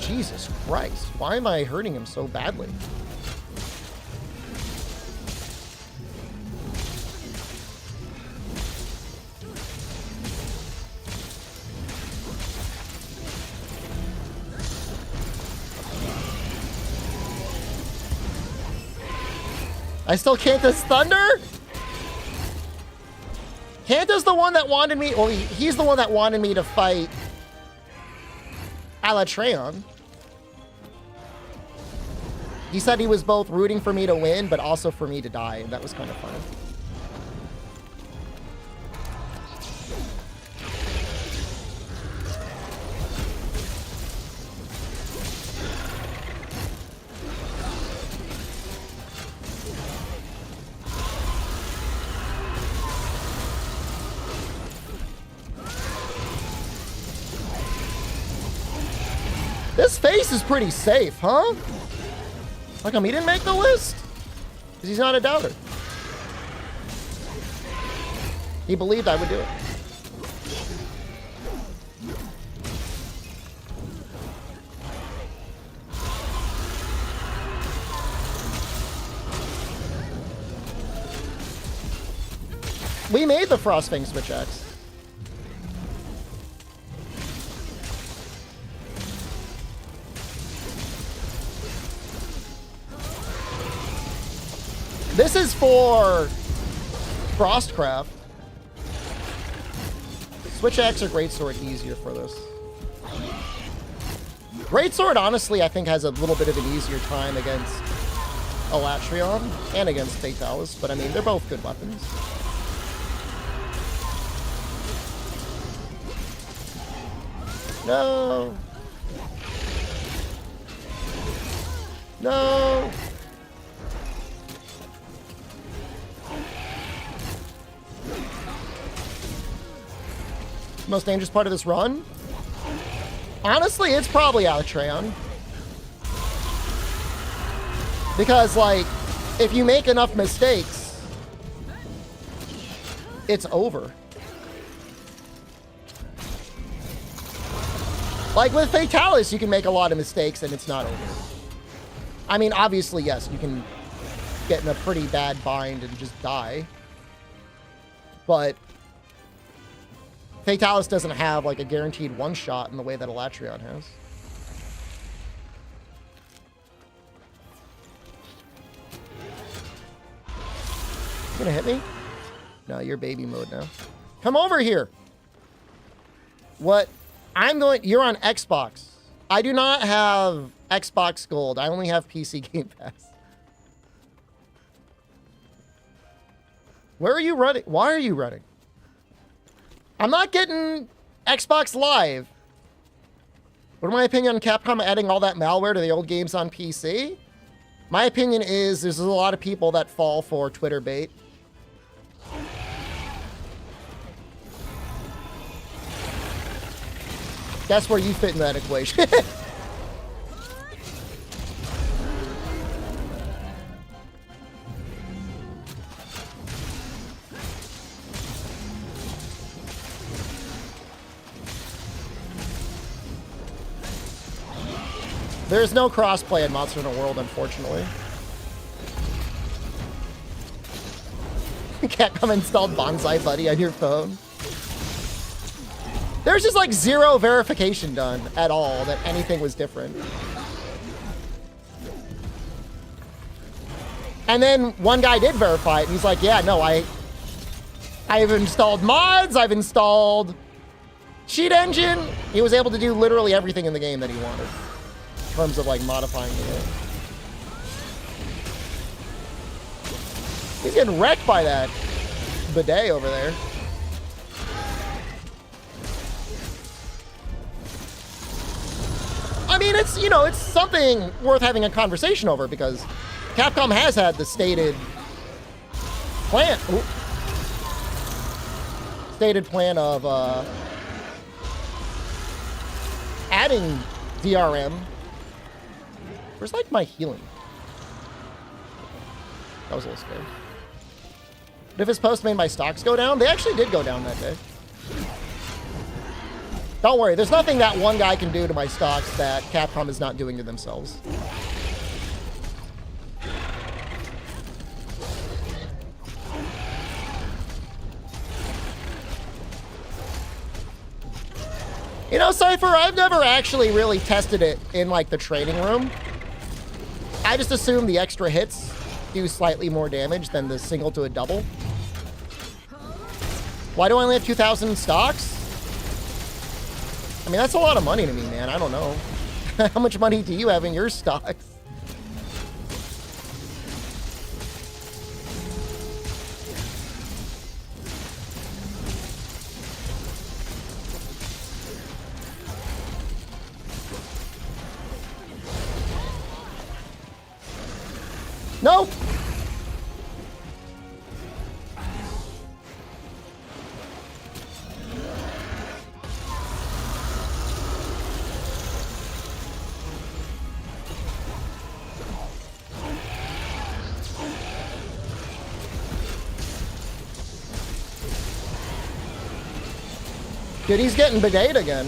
Speaker 1: Jesus Christ. Why am I hurting him so badly? I still can't this Thunder? Kanta's the one that wanted me... Well, he's the one that wanted me to fight Alatreon. He said he was both rooting for me to win, but also for me to die, and that was kind of fun. This face is pretty safe, huh? How come he didn't make the list? Because he's not a doubter. He believed I would do it. We made the Frostfang Switchaxe. This is for Frostcraft. Switchaxe or Greatsword easier for this. Greatsword, honestly, I think has a little bit of an easier time against Alatreon and against Fatalis, but I mean, they're both good weapons. No. No. Most dangerous part of this run? Honestly, it's probably Alatreon. Because, like, if you make enough mistakes, it's over. Like with Fatalis, you can make a lot of mistakes and it's not over. I mean, obviously, yes, you can get in a pretty bad bind and just die. But Fatalis doesn't have like a guaranteed one shot in the way that Alatreon has. You gonna hit me? No, you're baby mode now. Come over here. What? You're on Xbox. I do not have Xbox Gold. I only have PC Game Pass. Where are you running? Why are you running? I'm not getting Xbox Live. What is my opinion on Capcom adding all that malware to the old games on PC? My opinion is there's a lot of people that fall for Twitter bait. That's where you fit in that equation. There's no crossplay in Monster Hunter World, unfortunately. Capcom installed Bonsai Buddy on your phone. There's just like zero verification done at all that anything was different. And then one guy did verify it, and he's like, yeah, no, I've installed mods, I've installed cheat engine. He was able to do literally everything in the game that he wanted in terms of like modifying the game. He's getting wrecked by that bidet over there. I mean, it's, you know, it's something worth having a conversation over because Capcom has had the stated plan. Stated plan of adding DRM. Where's like my healing? That was a little scary. But if his post made my stocks go down, they actually did go down that day. Don't worry, there's nothing that one guy can do to my stocks that Capcom is not doing to themselves. You know, Cypher, I've never actually really tested it in, like, the training room. I just assume the extra hits do slightly more damage than the single to a double. Why do I only have 2,000 stocks? I mean, that's a lot of money to me, man. I don't know. How much money do you have in your stocks? No! Dude, he's getting bidet again.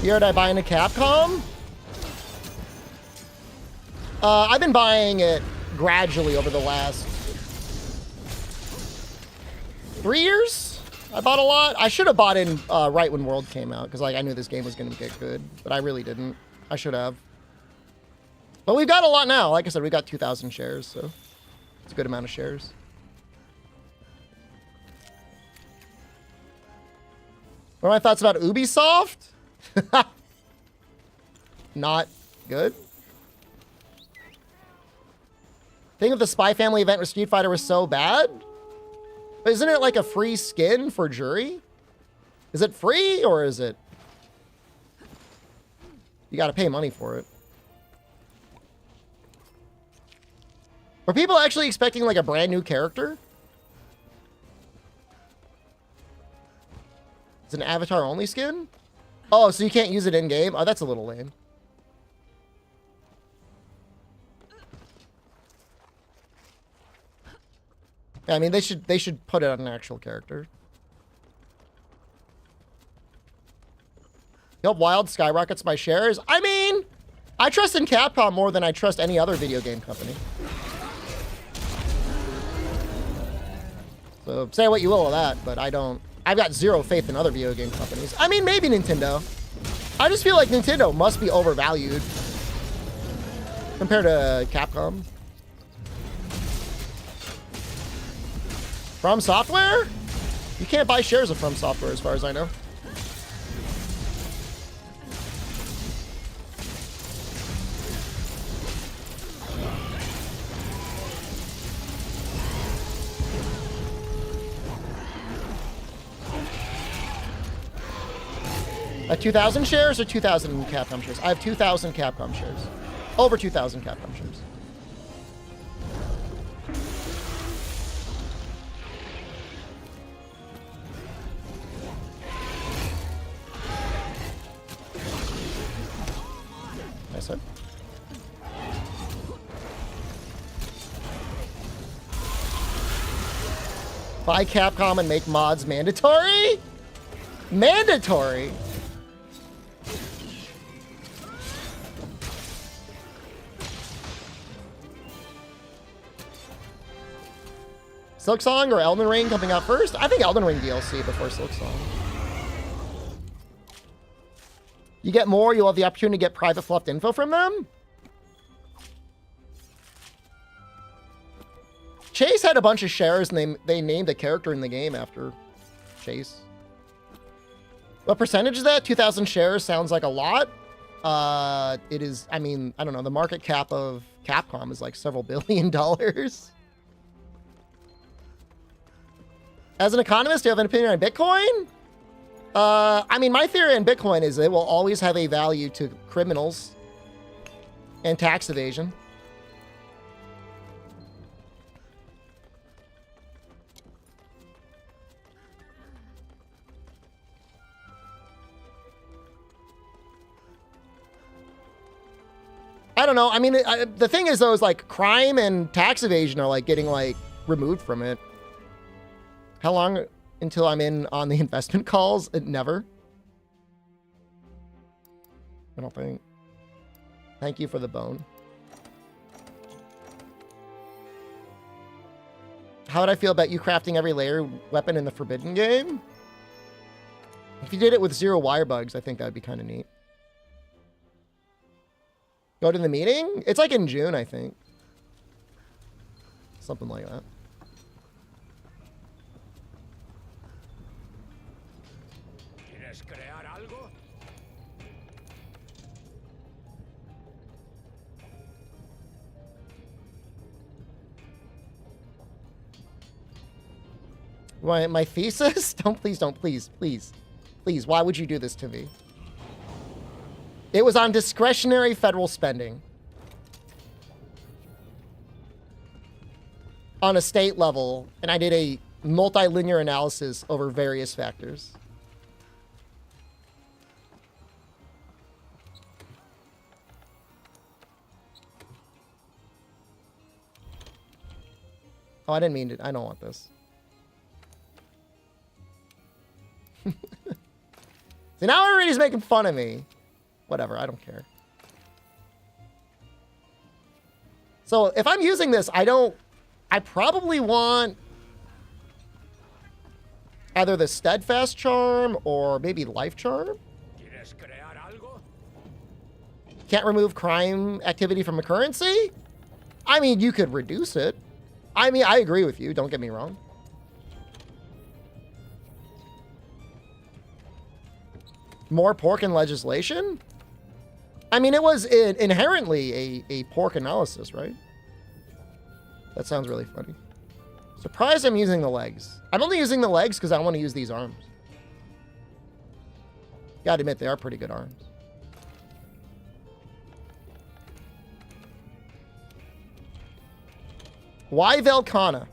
Speaker 1: Did I buy into Capcom? I've been buying it gradually over the last 3 years. I bought a lot. I should have bought in right when World came out because, like, I knew this game was going to get good, but I really didn't. I should have. But we've got a lot now. Like I said, we got 2,000 shares, so it's a good amount of shares. What are my thoughts about Ubisoft? Not good. Think if the Spy Family event with Street Fighter was so bad? But isn't it like a free skin for Jury? Is it free or is it? You gotta pay money for it. Were people actually expecting like a brand new character? It's an avatar only skin? Oh, so you can't use it in game? Oh, that's a little lame. Yeah, I mean, they should put it on an actual character. Yup, Wild skyrockets my shares. I mean, I trust in Capcom more than I trust any other video game company. So say what you will of that, but I don't. I've got zero faith in other video game companies. I mean, maybe Nintendo. I just feel like Nintendo must be overvalued compared to Capcom. From Software? You can't buy shares of From Software as far as I know. At 2,000 shares or 2,000 Capcom shares? I have 2,000 Capcom shares. Over 2,000 Capcom shares. Nice one. Buy Capcom and make mods mandatory? Mandatory? Silksong or Elden Ring coming out first? I think Elden Ring DLC before Silksong. You get more, you'll have the opportunity to get private fluffed info from them? Chase had a bunch of shares and they named a character in the game after Chase. What percentage is that? 2,000 shares sounds like a lot. It is, I mean, I don't know. The market cap of Capcom is like several $1 billion. As an economist, do you have an opinion on Bitcoin? I mean, my theory in Bitcoin is it will always have a value to criminals and tax evasion. I don't know. I mean, the thing is, though, is like crime and tax evasion are like getting like removed from it. How long until I'm in on the investment calls? Never. I don't think. Thank you for the bone. How would I feel about you crafting every layer weapon in the Forbidden game? If you did it with 0 wire bugs, I think that would be kind of neat. Go to the meeting? It's like in June, I think. Something like that.
Speaker 2: ¿Quieres crear algo?
Speaker 1: My thesis? Please. Why would you do this to me? It was on discretionary federal spending. On a state level, and I did a multilinear analysis over various factors. Oh, I didn't mean to. I don't want this. See, now everybody's making fun of me. Whatever, I don't care. So if I'm using this, I probably want either the Steadfast Charm or maybe Life Charm. Can't remove crime activity from a currency? I mean, you could reduce it. I mean, I agree with you, don't get me wrong. More pork in legislation? I mean, it was inherently a pork analysis, right? That sounds really funny. Surprised I'm using the legs. I'm only using the legs because I want to use these arms. Gotta admit, they are pretty good arms. Why Velkhana?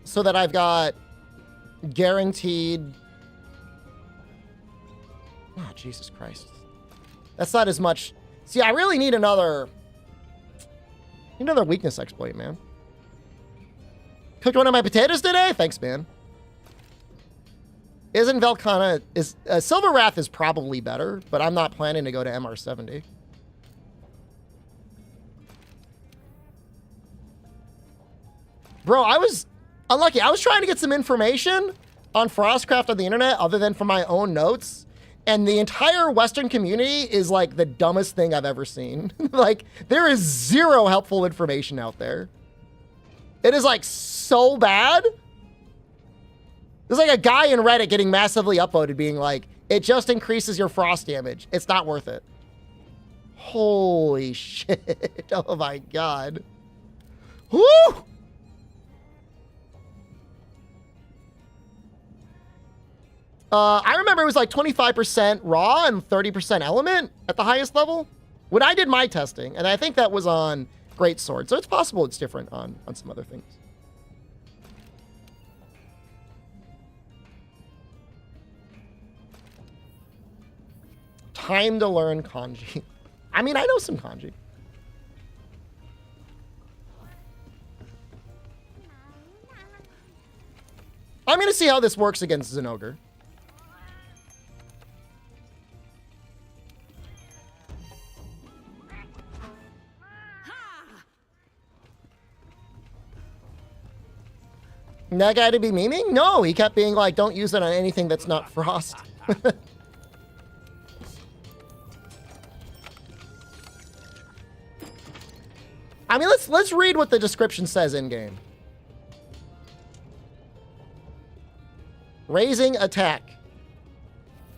Speaker 1: So that I've got guaranteed... Oh, Jesus Christ. That's not as much. See, I really need another weakness exploit, man. Cooked one of my potatoes today? Thanks, man. Isn't Velkhana... Silver Wrath is probably better, but I'm not planning to go to MR70. Bro, I was unlucky. I was trying to get some information on Frostcraft on the internet other than from my own notes. And the entire Western community is like the dumbest thing I've ever seen. Like, there is 0 helpful information out there. It is like so bad. There's like a guy in Reddit getting massively upvoted being like, it just increases your frost damage. It's not worth it. Holy shit. Oh my God. Woo! I remember it was like 25% raw and 30% element at the highest level when I did my testing. And I think that was on Great Sword. So it's possible it's different on some other things. Time to learn kanji. I mean, I know some kanji. I'm going to see how this works against Zinogre. That guy to be memeing? No, he kept being like, don't use it on anything that's not frost. I mean, let's read what the description says in game. Raising attack.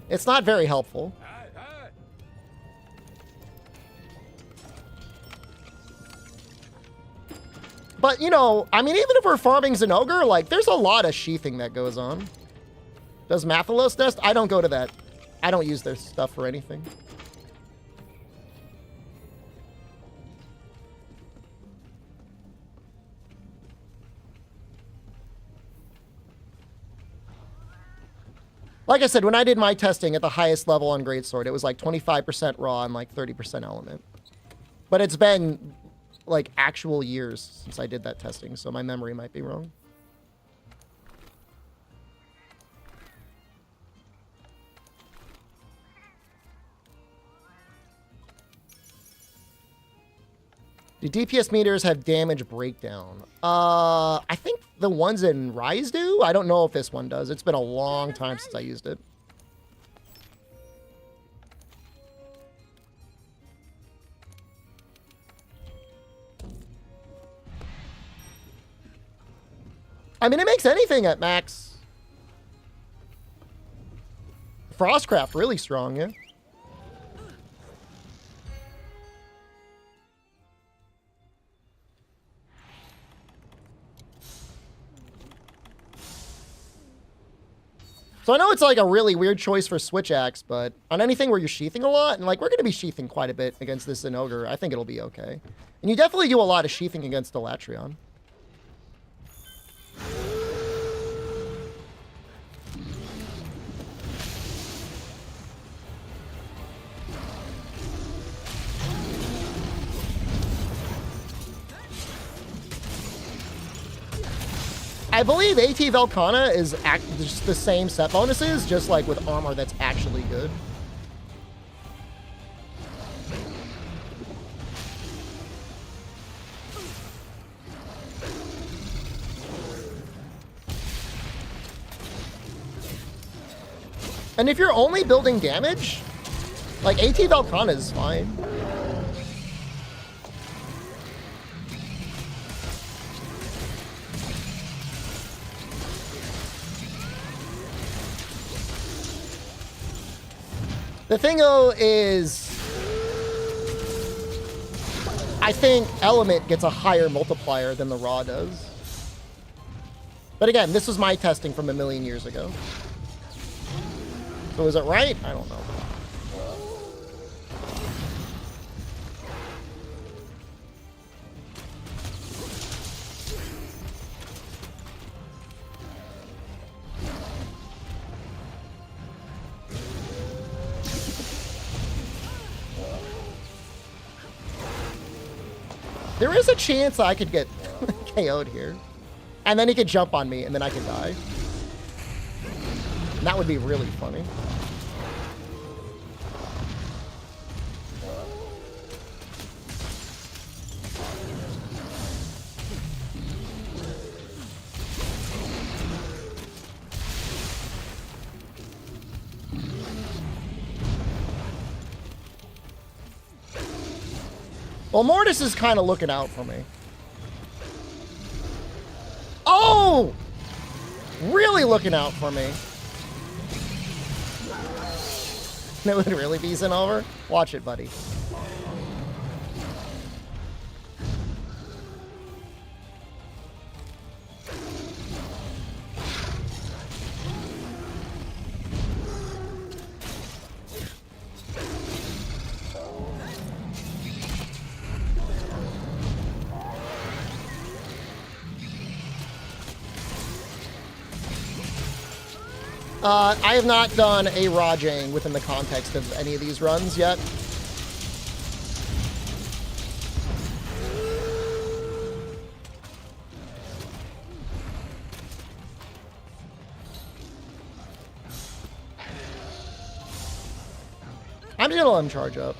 Speaker 1: It's not very helpful. But, you know, I mean, even if we're farming Zinogre, like, there's a lot of sheathing that goes on. Does Mathalos nest? I don't go to that. I don't use their stuff for anything. Like I said, when I did my testing at the highest level on Greatsword, it was like 25% raw and like 30% element. But it's been like actual years since I did that testing, so my memory might be wrong. Do DPS meters have damage breakdown? I think the ones in Rise do. I don't know if this one does. It's been a long time since I used it. I mean, it makes anything at max. Frostcraft, really strong, yeah. So I know it's like a really weird choice for Switchaxe, but on anything where you're sheathing a lot, and like we're going to be sheathing quite a bit against this Zinogre, I think it'll be okay. And you definitely do a lot of sheathing against Alatreon. I believe AT Velkhana is just the same set bonuses, just like with armor that's actually good. And if you're only building damage, like AT Velkhana is fine. The thing, though, is I think Element gets a higher multiplier than the Raw does. But again, this was my testing from a million years ago. So is it right? I don't know. There is a chance I could get KO'd here. And then he could jump on me, and then I could die. And that would be really funny. Well, Mortis is kind of looking out for me. Oh! Really looking out for me. It would really be Zinogre? Watch it, buddy. I have not done a Rajang within the context of any of these runs yet. I'm just gonna let him charge up.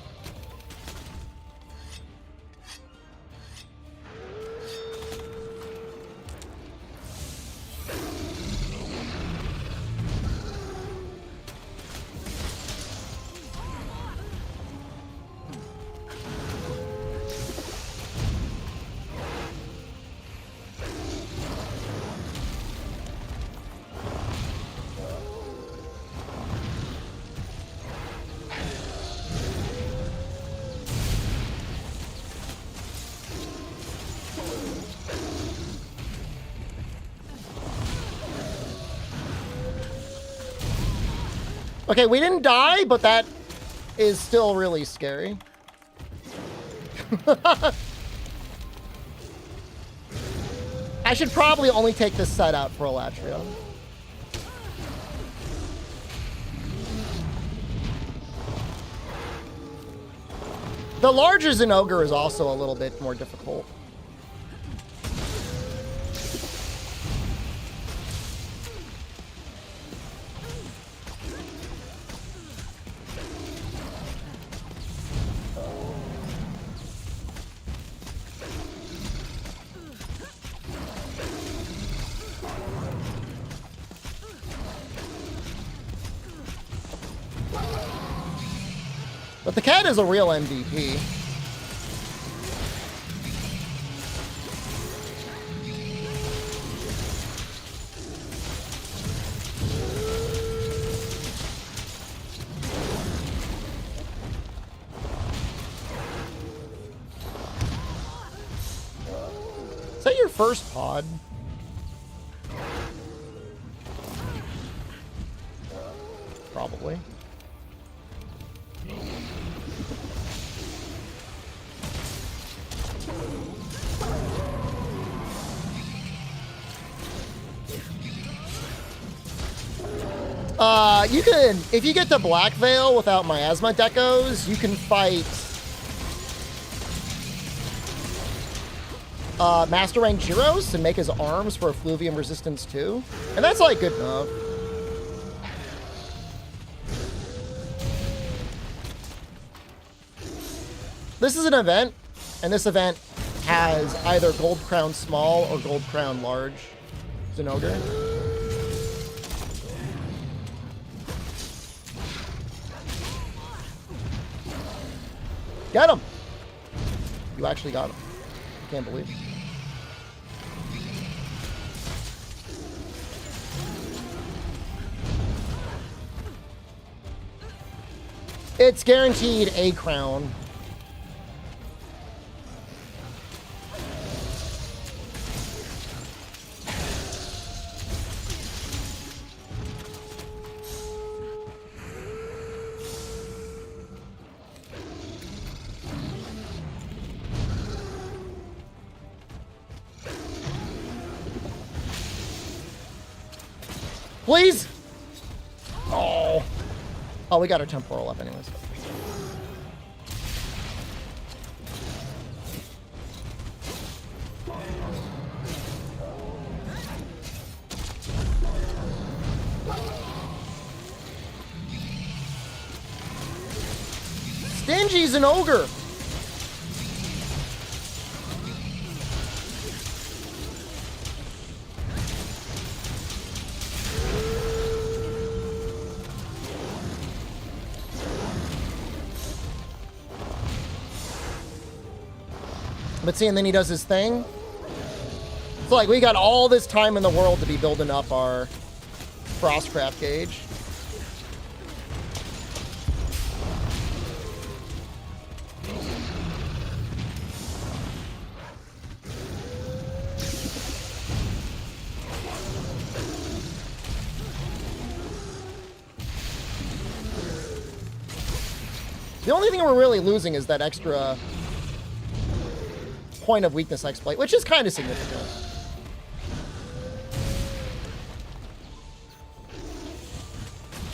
Speaker 1: Okay, we didn't die, but that is still really scary. I should probably only take this set out for Alatreon. The larger Zinogre is also a little bit more difficult. But the cat is a real MVP. Is that your first pod? Probably. You can, if you get to Black Veil without Miasma Decos, you can fight Master Rank Gyros and make his arms for Effluvium Resistance too. And that's like good enough. This is an event, and this event has either Gold Crown Small or Gold Crown Large Zinogre. Get him! You actually got him. Can't believe it. It's guaranteed a crown. Please! Oh. Oh, we got our temporal up anyways. Stingy's an ogre. But see, and then he does his thing. It's like we got all this time in the world to be building up our Frostcraft gauge. The only thing we're really losing is that extra point of weakness exploit, which is kind of significant.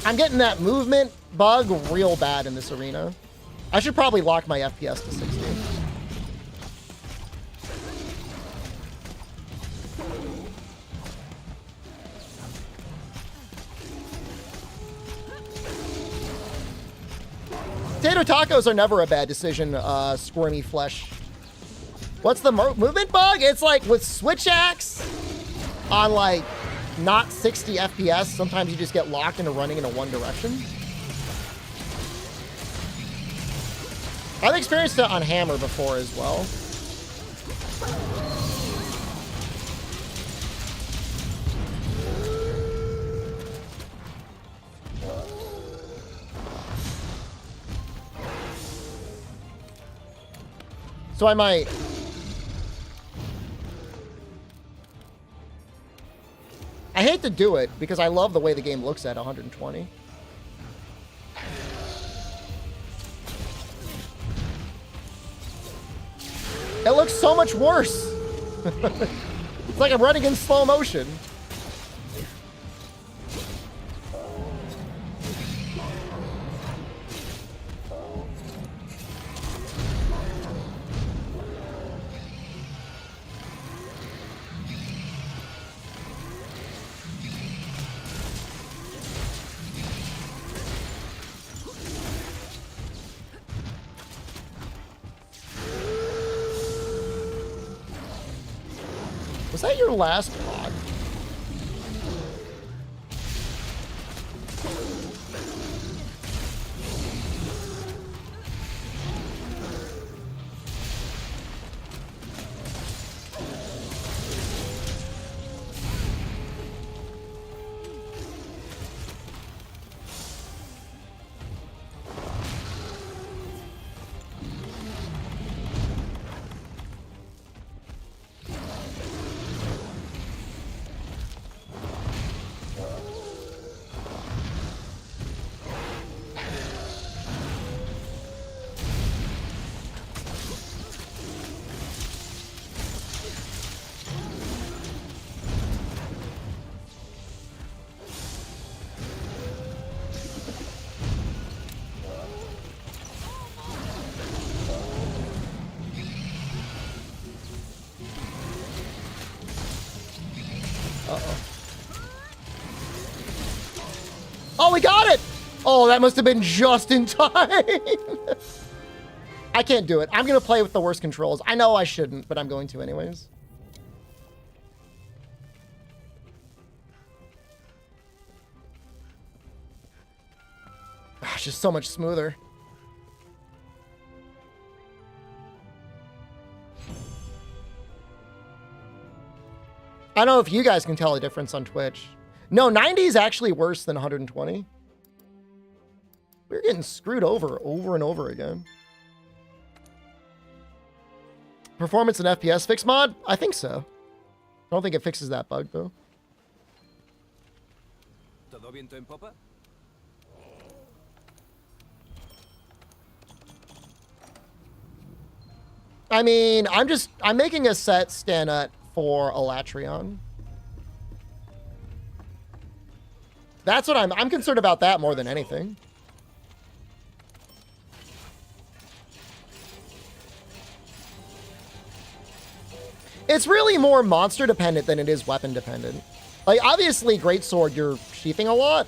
Speaker 1: I'm getting that movement bug real bad in this arena. I should probably lock my FPS to 60. Potato tacos are never a bad decision, squirmy flesh. What's the movement bug? It's like with Switchaxe on like not 60 FPS, sometimes you just get locked into running in a one direction. I've experienced it on Hammer before as well. So I might... I hate to do it because I love the way the game looks at 120. looks so much worse. It's like I'm running in slow motion. Was that your last block? Oh, we got it! Oh, that must have been just in time. I can't do it. I'm going to play with the worst controls. I know I shouldn't, but I'm going to anyways. It's just so much smoother. I don't know if you guys can tell a difference on Twitch. No, 90 is actually worse than 120. We're getting screwed over and over again. Performance and FPS fix mod? I think so. I don't think it fixes that bug, though.
Speaker 4: ¿Todo viento en popa?
Speaker 1: I mean, I'm making a set stand-up for Alatreon. That's what I'm concerned about that more than anything. It's really more monster dependent than it is weapon dependent. Like, obviously, Greatsword, you're sheathing a lot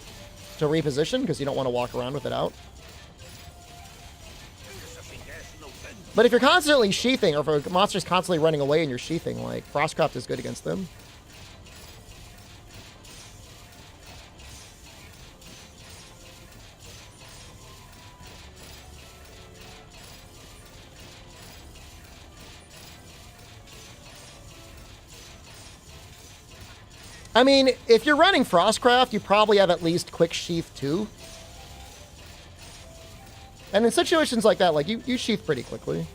Speaker 1: to reposition because you don't want to walk around with it out. But if you're constantly sheathing, or if a monster's constantly running away and you're sheathing, like, Frostcraft is good against them. I mean, if you're running Frostcraft, you probably have at least Quick Sheath too. And in situations like that, like, you sheath pretty quickly.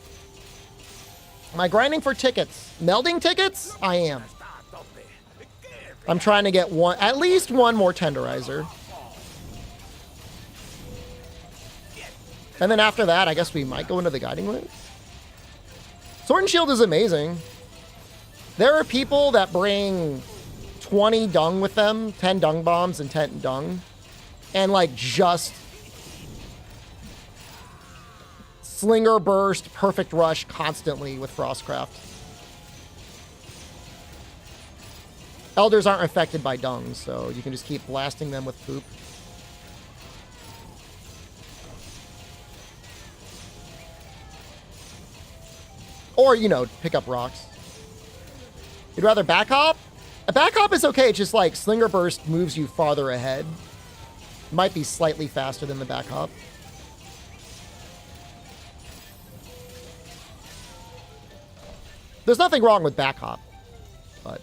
Speaker 1: Am I grinding for tickets? Melding tickets? I am. I'm trying to get at least one more Tenderizer. And then after that, I guess we might go into the Guiding Light. Sword and Shield is amazing. There are people that bring 20 dung with them, 10 dung bombs and 10 dung, and like just slinger burst, perfect rush constantly with Frostcraft. Elders aren't affected by dung, so you can just keep blasting them with poop. Or, you know, pick up rocks. You'd rather back hop? A back hop is okay, it's just like Slinger Burst moves you farther ahead. Might be slightly faster than the back hop. There's nothing wrong with back hop, but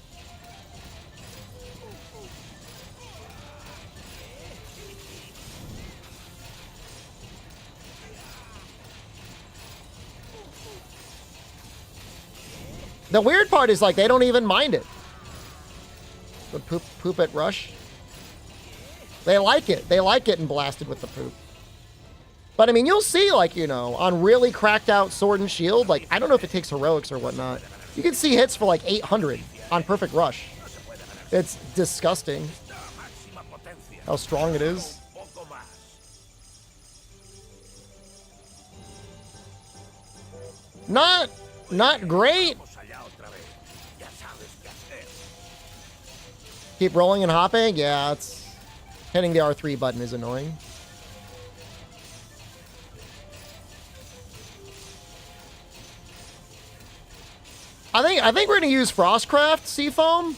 Speaker 1: the weird part is like they don't even mind it. The poop at rush. They like it. They like getting blasted with the poop. But I mean, you'll see, like, you know, on really cracked out sword and shield, like, I don't know if it takes heroics or whatnot. You can see hits for like 800 on perfect rush. It's disgusting how strong it is. Not great. Keep rolling and hopping. Yeah, it's hitting the R3 button is annoying. I think we're gonna use Frostcraft Seafoam.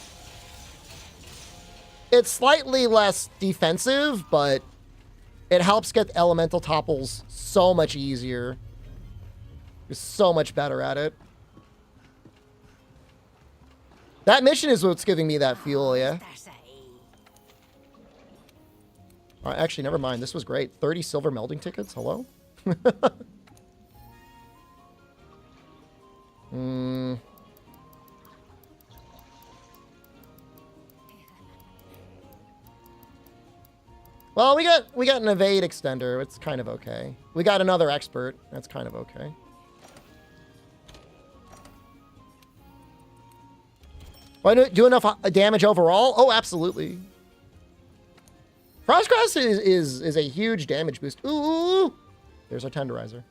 Speaker 1: It's slightly less defensive, but it helps get elemental topples so much easier. You're so much better at it. That mission is what's giving me that fuel, yeah. All right, actually, never mind. This was great. 30 silver melding tickets. Hello? Well, we got an evade extender. It's kind of okay. We got another expert. That's kind of okay. Do I do enough damage overall? Oh, absolutely. Frostgrass is a huge damage boost. Ooh! There's our tenderizer.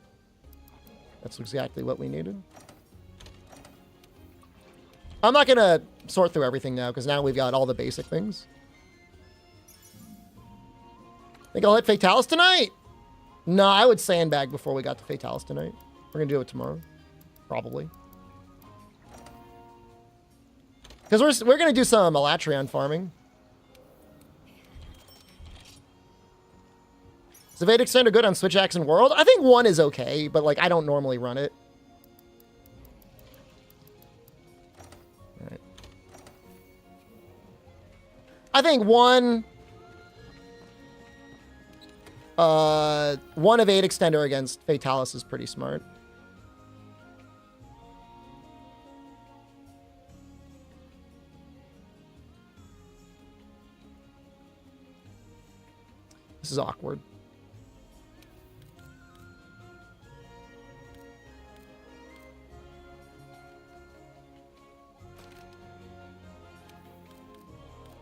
Speaker 1: That's exactly what we needed. I'm not going to sort through everything now, because now we've got all the basic things. Think I'll hit Fatalis tonight? No, I would sandbag before we got to Fatalis tonight. We're going to do it tomorrow. Probably. Because we're going to do some Alatreon farming. Is Evade Extender good on Switchaxe and World? I think 1 is okay, but like I don't normally run it. All right. I think 1 Evade Extender against Fatalis is pretty smart. This is awkward.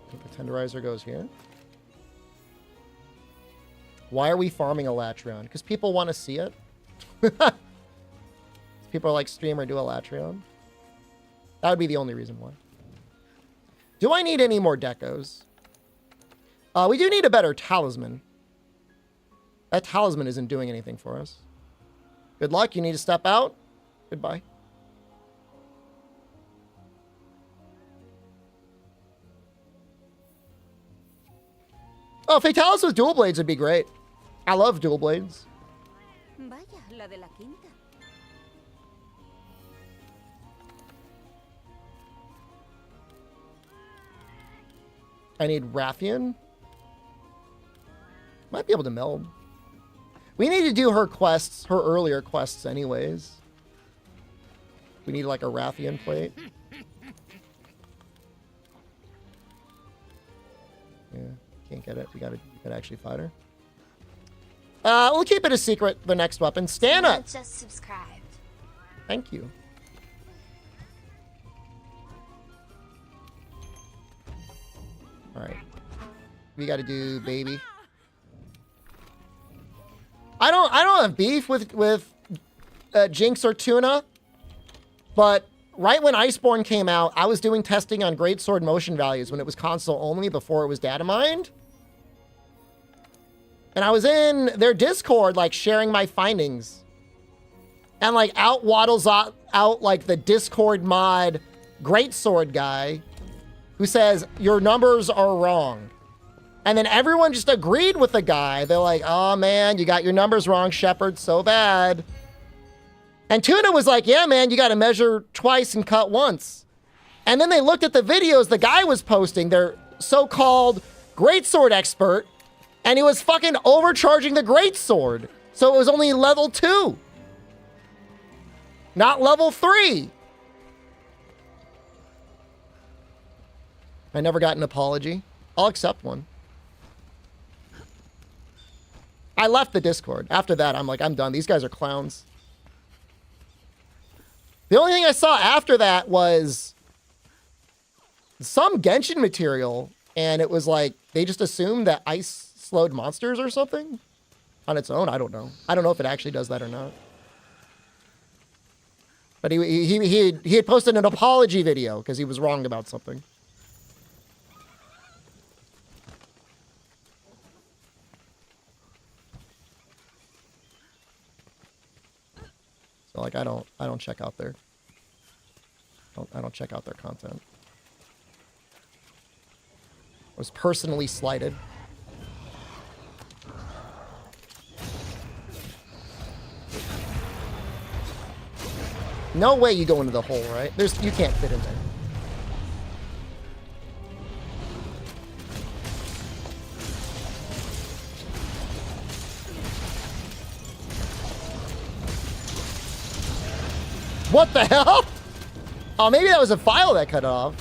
Speaker 1: I think the tenderizer goes here. Why are we farming Alatreon? Because people want to see it. People are like, stream or do Alatreon. That would be the only reason why. Do I need any more decos? We do need a better talisman. That talisman isn't doing anything for us. Good luck. You need to step out. Goodbye. Oh, Fatalis with dual blades would be great. I love dual blades.
Speaker 5: Vaya, la de la quinta.
Speaker 1: I need Rathian. Might be able to meld. We need to do her quests, her earlier quests anyways. We need like a Rathian plate. Yeah, can't get it. We gotta actually fight her. We'll keep it a secret, the next weapon. Stana!
Speaker 3: Just subscribed.
Speaker 1: Thank you. Alright. We gotta do baby. I don't have beef with Jinx or Tuna, but right when Iceborne came out, I was doing testing on greatsword motion values when it was console only before it was data mined. And I was in their Discord, like, sharing my findings. And, like, out waddles out like, the Discord mod greatsword guy who says, your numbers are wrong. And then everyone just agreed with the guy. They're like, oh, man, you got your numbers wrong, Shepard, so bad. And Tuna was like, yeah, man, you got to measure twice and cut once. And then they looked at the videos the guy was posting, their so-called greatsword expert, and he was fucking overcharging the greatsword. So it was only level 2. Not level 3. I never got an apology. I'll accept one. I left the Discord. After that, I'm like, I'm done. These guys are clowns. The only thing I saw after that was some Genshin material, and it was like, they just assumed that ice slowed monsters or something on its own. I don't know. I don't know if it actually does that or not. But he had posted an apology video because he was wrong about something. So like I don't check out their I don't check out their content. I was personally slighted. No way you go into the hole, right? You can't fit in there. What the hell? Oh, maybe that was a file that cut it off.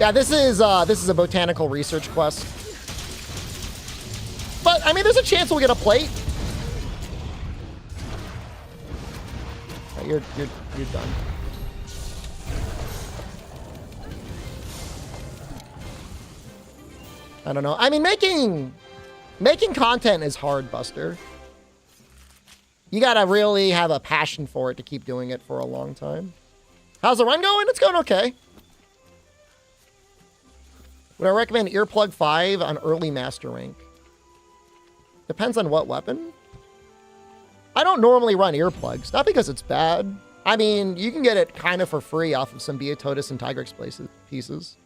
Speaker 1: Yeah, this is a botanical research quest. But I mean, there's a chance we'll get a plate. You're done. I don't know. I mean, making content is hard, Buster. You gotta really have a passion for it to keep doing it for a long time. How's the run going? It's going okay. Would I recommend Earplug 5 on early master rank? Depends on what weapon. I don't normally run earplugs, not because it's bad. I mean, you can get it kind of for free off of some Beatotus and Tigrex pieces.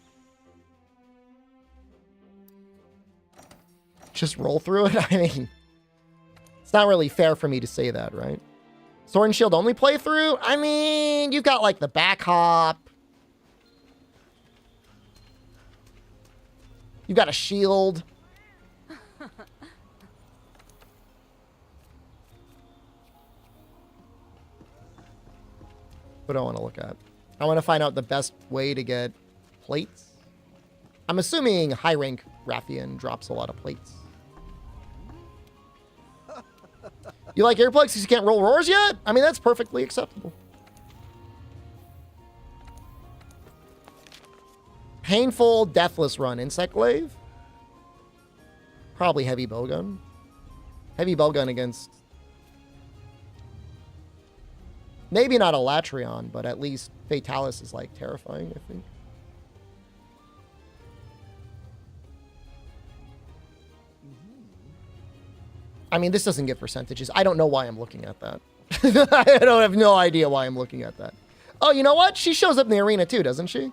Speaker 1: Just roll through it? I mean, it's not really fair for me to say that, right? Sword and Shield only playthrough? I mean, you've got like the back hop. You've got a shield. What do I want to look at? I want to find out the best way to get plates. I'm assuming high rank Rathian drops a lot of plates. You like earplugs because you can't roll roars yet? I mean, that's perfectly acceptable. Painful Deathless run. Insect Glaive? Probably Heavy Bowgun. Heavy Bowgun against... Maybe not Alatreon, but at least Fatalis is, like, terrifying, I think. I mean, this doesn't get percentages. I don't know why I'm looking at that. I don't have no idea why I'm looking at that. Oh, you know what? She shows up in the arena too, doesn't she?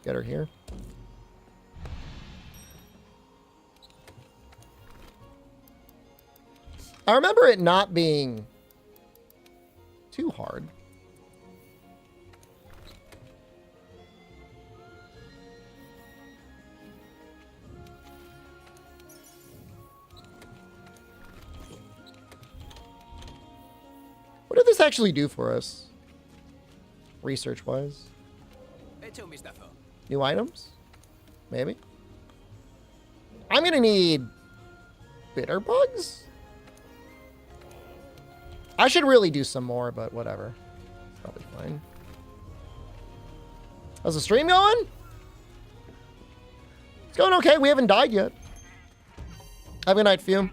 Speaker 1: Get her here. I remember it not being too hard. What did this actually do for us? Research-wise? New items? Maybe? I'm gonna need bitter bugs? I should really do some more, but whatever. It's probably fine. How's the stream going? It's going okay. We haven't died yet. Have a good night, Fume.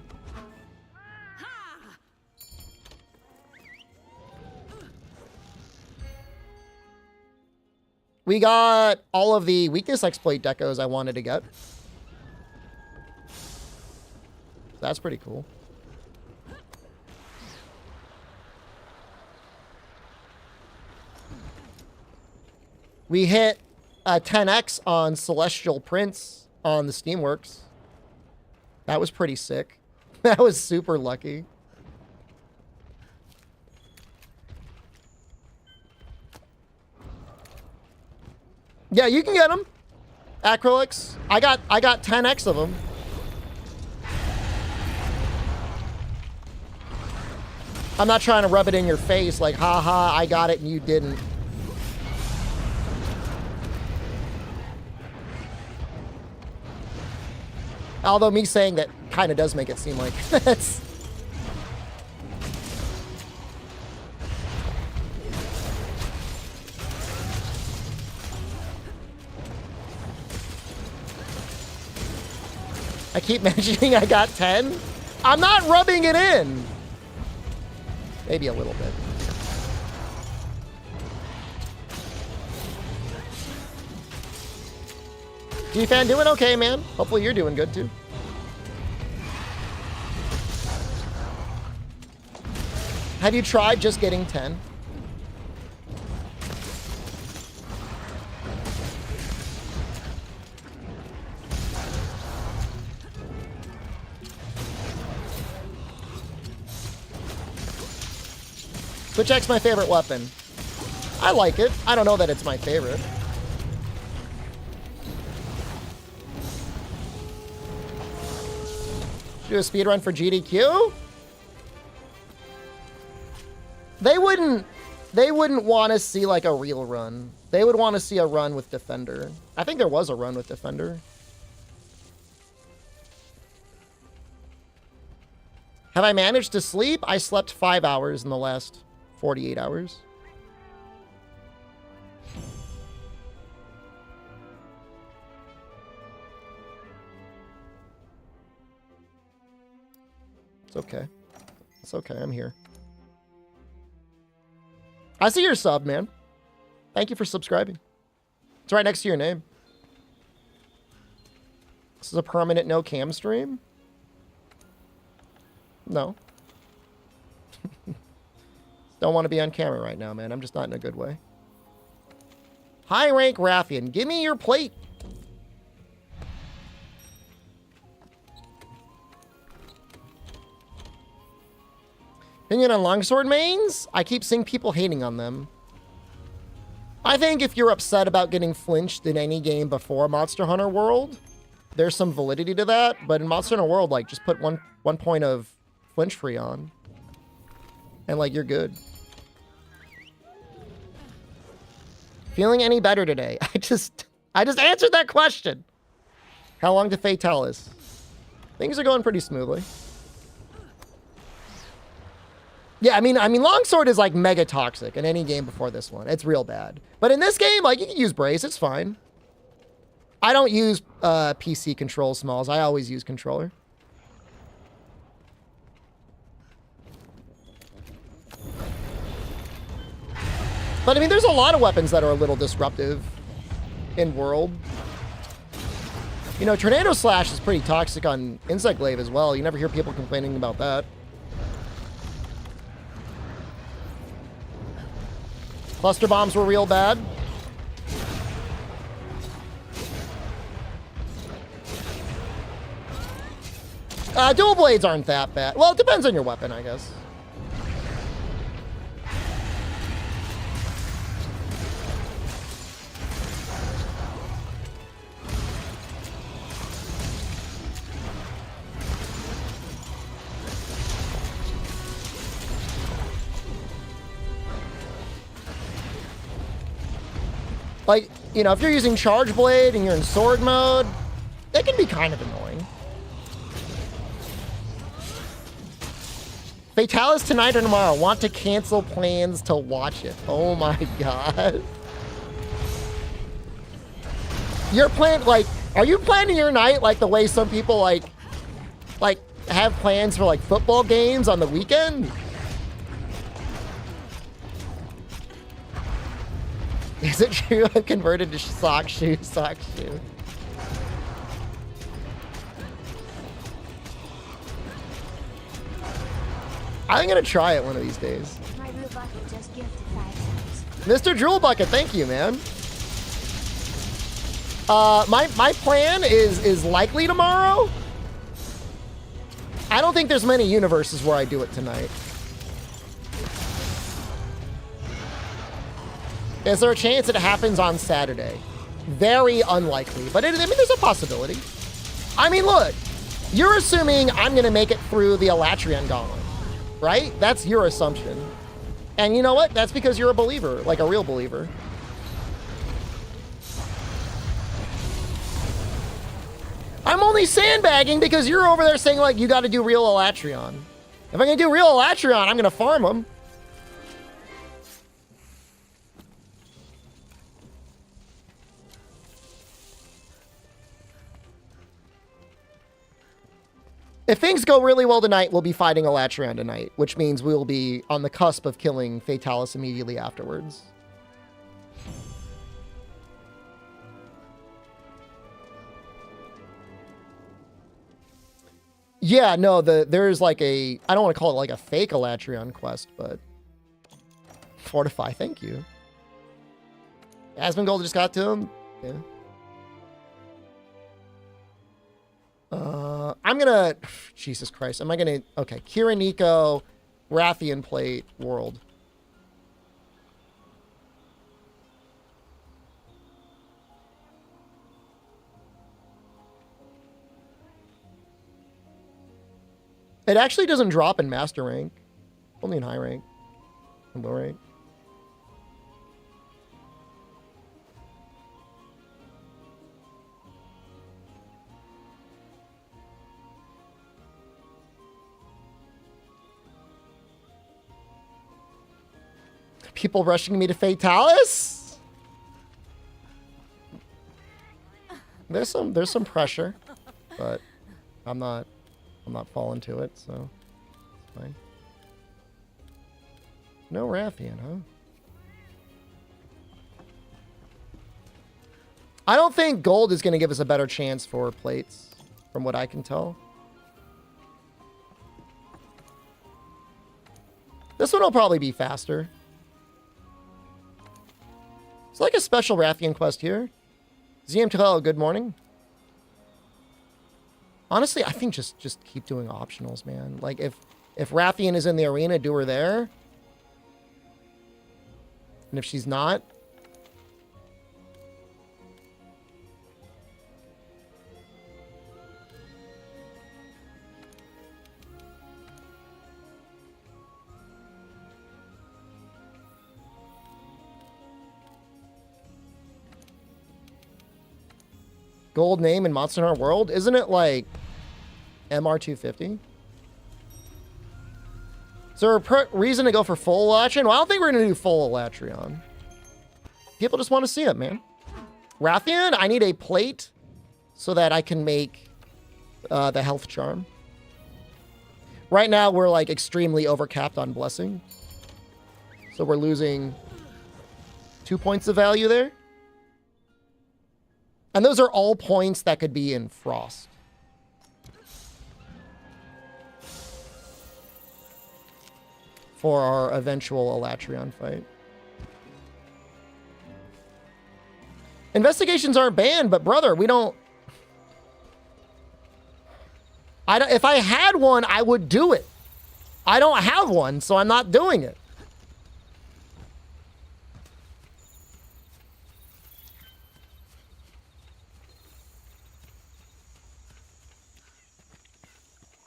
Speaker 1: We got all of the weakness exploit decos I wanted to get. That's pretty cool. We hit a 10x on Celestial Prince on the Steamworks. That was pretty sick. That was super lucky. Yeah, you can get them. Acrylics. I got 10x of them. I'm not trying to rub it in your face like, haha, I got it and you didn't. Although me saying that kind of does make it seem like that's... I keep mentioning I got 10. I'm not rubbing it in. Maybe a little bit. G-Fan doing okay, man. Hopefully you're doing good too. Have you tried just getting 10? Switchaxe my favorite weapon. I like it. I don't know that it's my favorite. Do a speedrun for GDQ? They wouldn't want to see like a real run. They would want to see a run with Defender. I think there was a run with Defender. Have I managed to sleep? I slept 5 hours in the last 48 hours. It's okay. It's okay. I'm here. I see your sub, man. Thank you for subscribing. It's right next to your name. This is a permanent no cam stream? No. Don't want to be on camera right now, man. I'm just not in a good way. High rank Raffian, give me your plate. Opinion on longsword mains? I keep seeing people hating on them. I think if you're upset about getting flinched in any game before Monster Hunter World, there's some validity to that. But in Monster Hunter World, like, just put one point of flinch free on. And, like, you're good. Feeling any better today? I just answered that question. How long to Fatalis? Things are going pretty smoothly. Yeah, I mean, longsword is like mega toxic in any game before this one. It's real bad. But in this game, like, you can use brace. It's fine. I don't use PC control smalls. I always use controller. But I mean, there's a lot of weapons that are a little disruptive in World. You know, Tornado Slash is pretty toxic on Insect Glaive as well. You never hear people complaining about that. Cluster bombs were real bad. Dual blades aren't that bad. Well, it depends on your weapon, I guess. Like, you know, if you're using Charge Blade and you're in sword mode, it can be kind of annoying. Fatalis tonight or tomorrow. Want to cancel plans to watch it. Oh my god. You're planning, like, are you planning your night like the way some people like have plans for like football games on the weekend? Is it true I've converted to sock shoe? I'm gonna try it one of these days.
Speaker 3: My Drool Bucket just gifted 5 cents.
Speaker 1: Mr. Drool Bucket, thank you, man. My plan is likely tomorrow. I don't think there's many universes where I do it tonight. Is there a chance it happens on Saturday? Very unlikely, but I mean, there's a possibility. I mean, look, you're assuming I'm going to make it through the Alatreon Gauntlet, right? That's your assumption. And you know what? That's because you're a believer, like a real believer. I'm only sandbagging because you're over there saying, like, you got to do real Alatreon. If I'm going to do real Alatreon, I'm going to farm them. If things go really well tonight, we'll be fighting Alatreon tonight, which means we'll be on the cusp of killing Fatalis immediately afterwards. Yeah, no, there's like a, I don't want to call it like a fake Alatreon quest, but Fortify, thank you. Asmongold just got to him. Yeah. I'm gonna, Jesus Christ, am I gonna, okay, Kira Nico, Rathian Plate, World. It actually doesn't drop in master rank, only in high rank and low rank. People rushing me to Fatalis? There's some pressure, but I'm not falling to it, so it's fine. No Rathian, huh? I don't think gold is going to give us a better chance for plates, from what I can tell. This one will probably be faster. It's like a special Rathian quest here. ZM12, good morning. Honestly, I think just keep doing optionals, man. Like, if Rathian is in the arena, do her there. And if she's not... Gold name in Monster Hunter World? Isn't it like MR250? Is there a reason to go for full Alatreon? Well, I don't think we're going to do full Alatreon. People just want to see it, man. Rathian, I need a plate so that I can make the health charm. Right now, we're like extremely overcapped on blessing. So we're losing 2 points of value there. And those are all points that could be in Frost. For our eventual Alatreon fight. Investigations aren't banned, but brother, we don't... If I had one, I would do it. I don't have one, so I'm not doing it.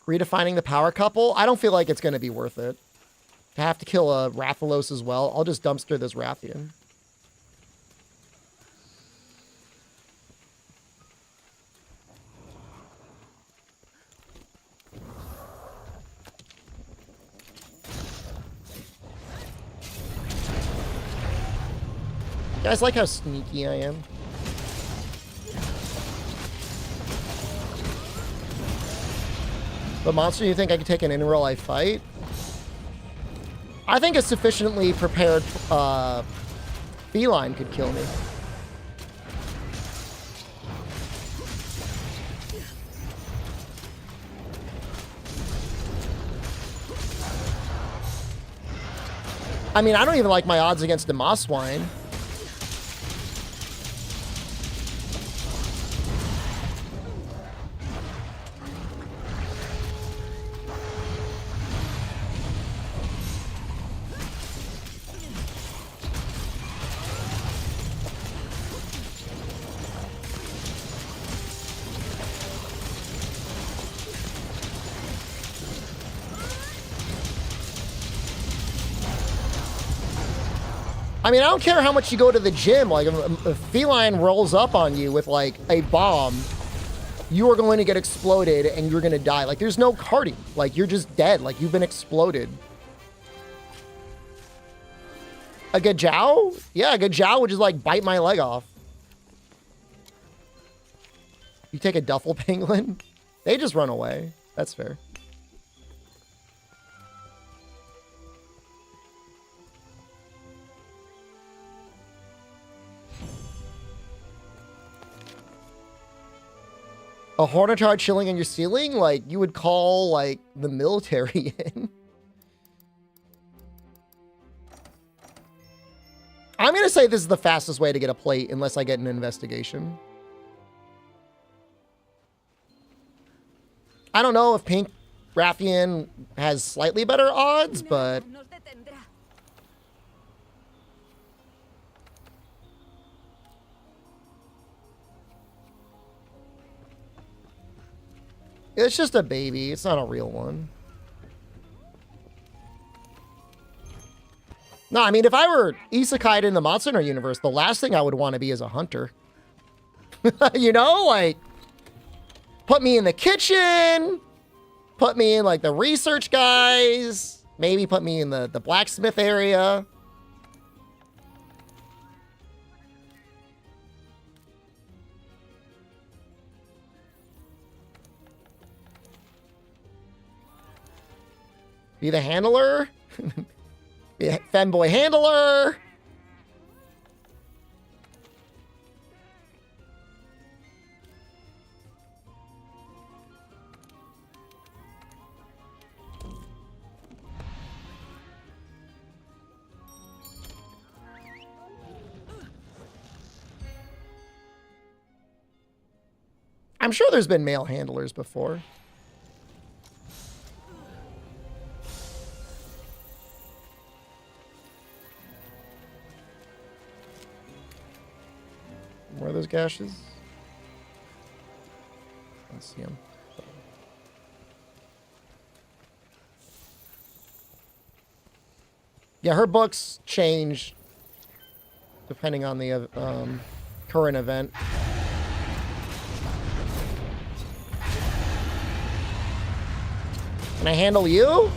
Speaker 1: Redefining the power couple? I don't feel like it's going to be worth it. To have to kill a Rathalos as well. I'll just dumpster this Rathian. You guys like how sneaky I am? But monster, you think I could take an in real life fight? I think a sufficiently prepared feline could kill me. I mean, I don't even like my odds against the Moss Swine. I mean, I don't care how much you go to the gym. Like, if a feline rolls up on you with, like, a bomb, you are going to get exploded and you're going to die. Like, there's no cardio. Like, you're just dead. Like, you've been exploded. A Gajao? Yeah, a Gajao would just, like, bite my leg off. You take a duffel penguin? They just run away. That's fair. A Hornetard chilling on your ceiling? Like, you would call, like, the military in. I'm going to say this is the fastest way to get a plate unless I get an investigation. I don't know if Pink Raffian has slightly better odds, but... It's just a baby. It's not a real one. No, I mean, if I were isekai'd in the Monster Hunter universe, the last thing I would want to be is a hunter. You know, like, put me in the kitchen, put me in, like, the research guys, maybe put me in the blacksmith area. Be the handler. Be a femboy handler. I'm sure there's been male handlers before. Where are those gashes? Let's see them. Yeah, her books change depending on the current event. Can I handle you?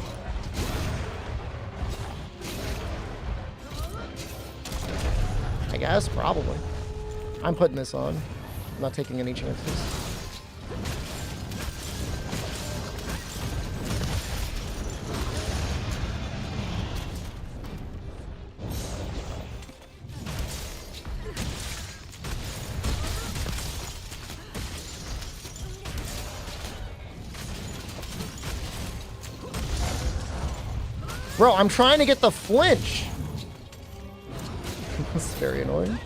Speaker 1: I guess, probably. I'm putting this on. I'm not taking any chances. Bro, I'm trying to get the flinch. That's very annoying.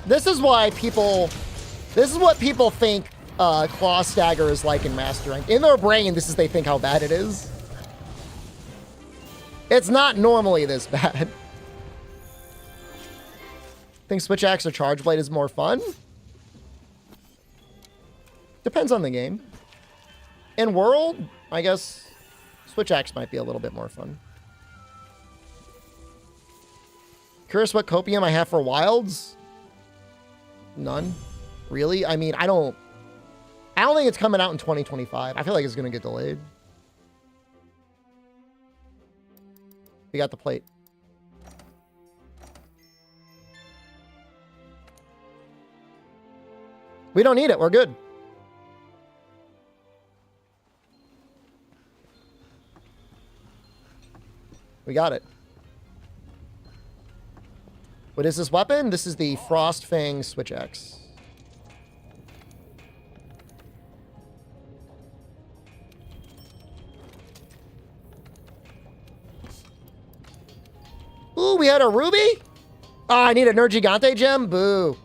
Speaker 1: This is why people... This is what people think Claw Stagger is like in Master Rank. In their brain, this is they think how bad it is. It's not normally this bad. Think Switchaxe or Charge Blade is more fun? Depends on the game. In World, I guess Switchaxe might be a little bit more fun. Curious what copium I have for Wilds? None. Really? I mean, I don't think it's coming out in 2025. I feel like it's going to get delayed. We got the plate. We don't need it. We're good. We got it. What is this weapon? This is the Frostfang Switchaxe. Ooh, we had a ruby? Oh, I need a Nergigante gem? Boo.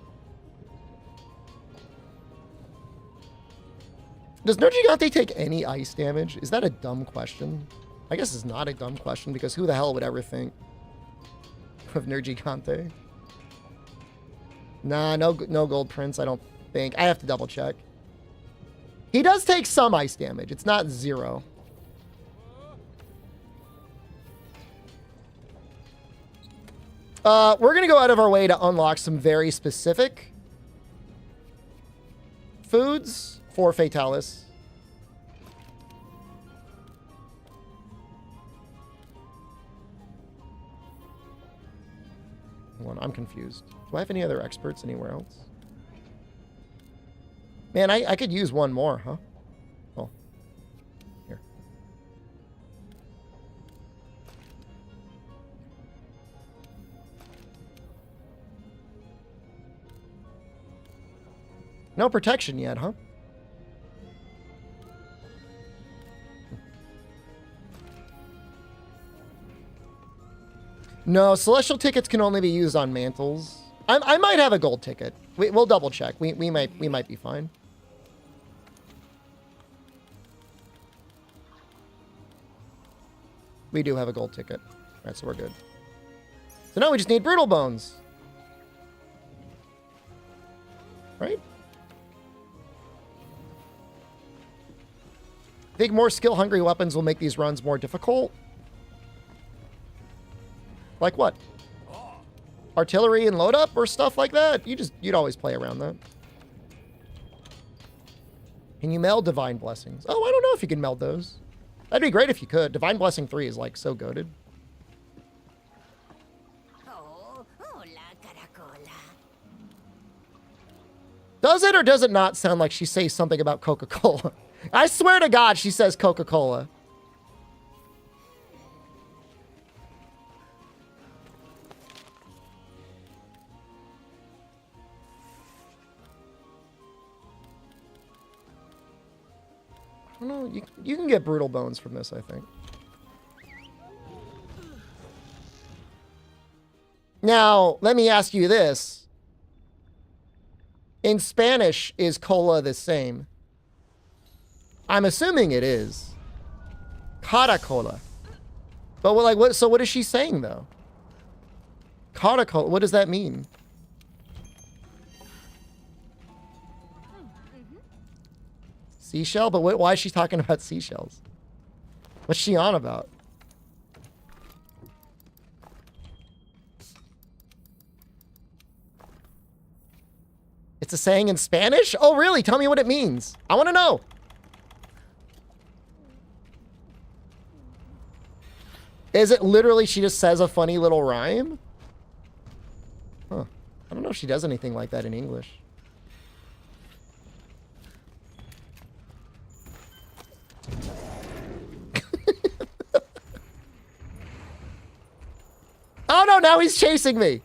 Speaker 1: Does Nergigante take any ice damage? Is that a dumb question? I guess it's not a dumb question because who the hell would ever think of Nergigante? Nah, no gold prints, I don't think. I have to double check. He does take some ice damage. It's not 0. We're going to go out of our way to unlock some very specific foods for Fatalis. Hold on, I'm confused. Do I have any other experts anywhere else? Man, I could use one more, huh? Oh. Here. No protection yet, huh? No, celestial tickets can only be used on mantles. I might have a gold ticket. We'll double check. We might be fine. We do have a gold ticket. All right, so we're good. So now we just need brutal bones. Right? I think more skill-hungry weapons will make these runs more difficult. Like what? Artillery and load up or stuff like that? You'd always play around that. Can you meld Divine Blessings? Oh, I don't know if you can meld those. That'd be great if you could. Divine Blessing 3 is like so goated.
Speaker 5: Oh, hola, caracola.
Speaker 1: Does it or does it not sound like she says something about Coca-Cola? I swear to God, she says Coca-Cola. I don't know. You can get brutal bones from this, I think. Now, let me ask you this. In Spanish, is cola the same? I'm assuming it is. Caracola. But what, so what is she saying though? Caracola, what does that mean? Seashell? But why is she talking about seashells? What's she on about? It's a saying in Spanish? Oh, really? Tell me what it means. I want to know. Is it literally she just says a funny little rhyme? Huh. I don't know if she does anything like that in English. Oh no, now he's chasing me.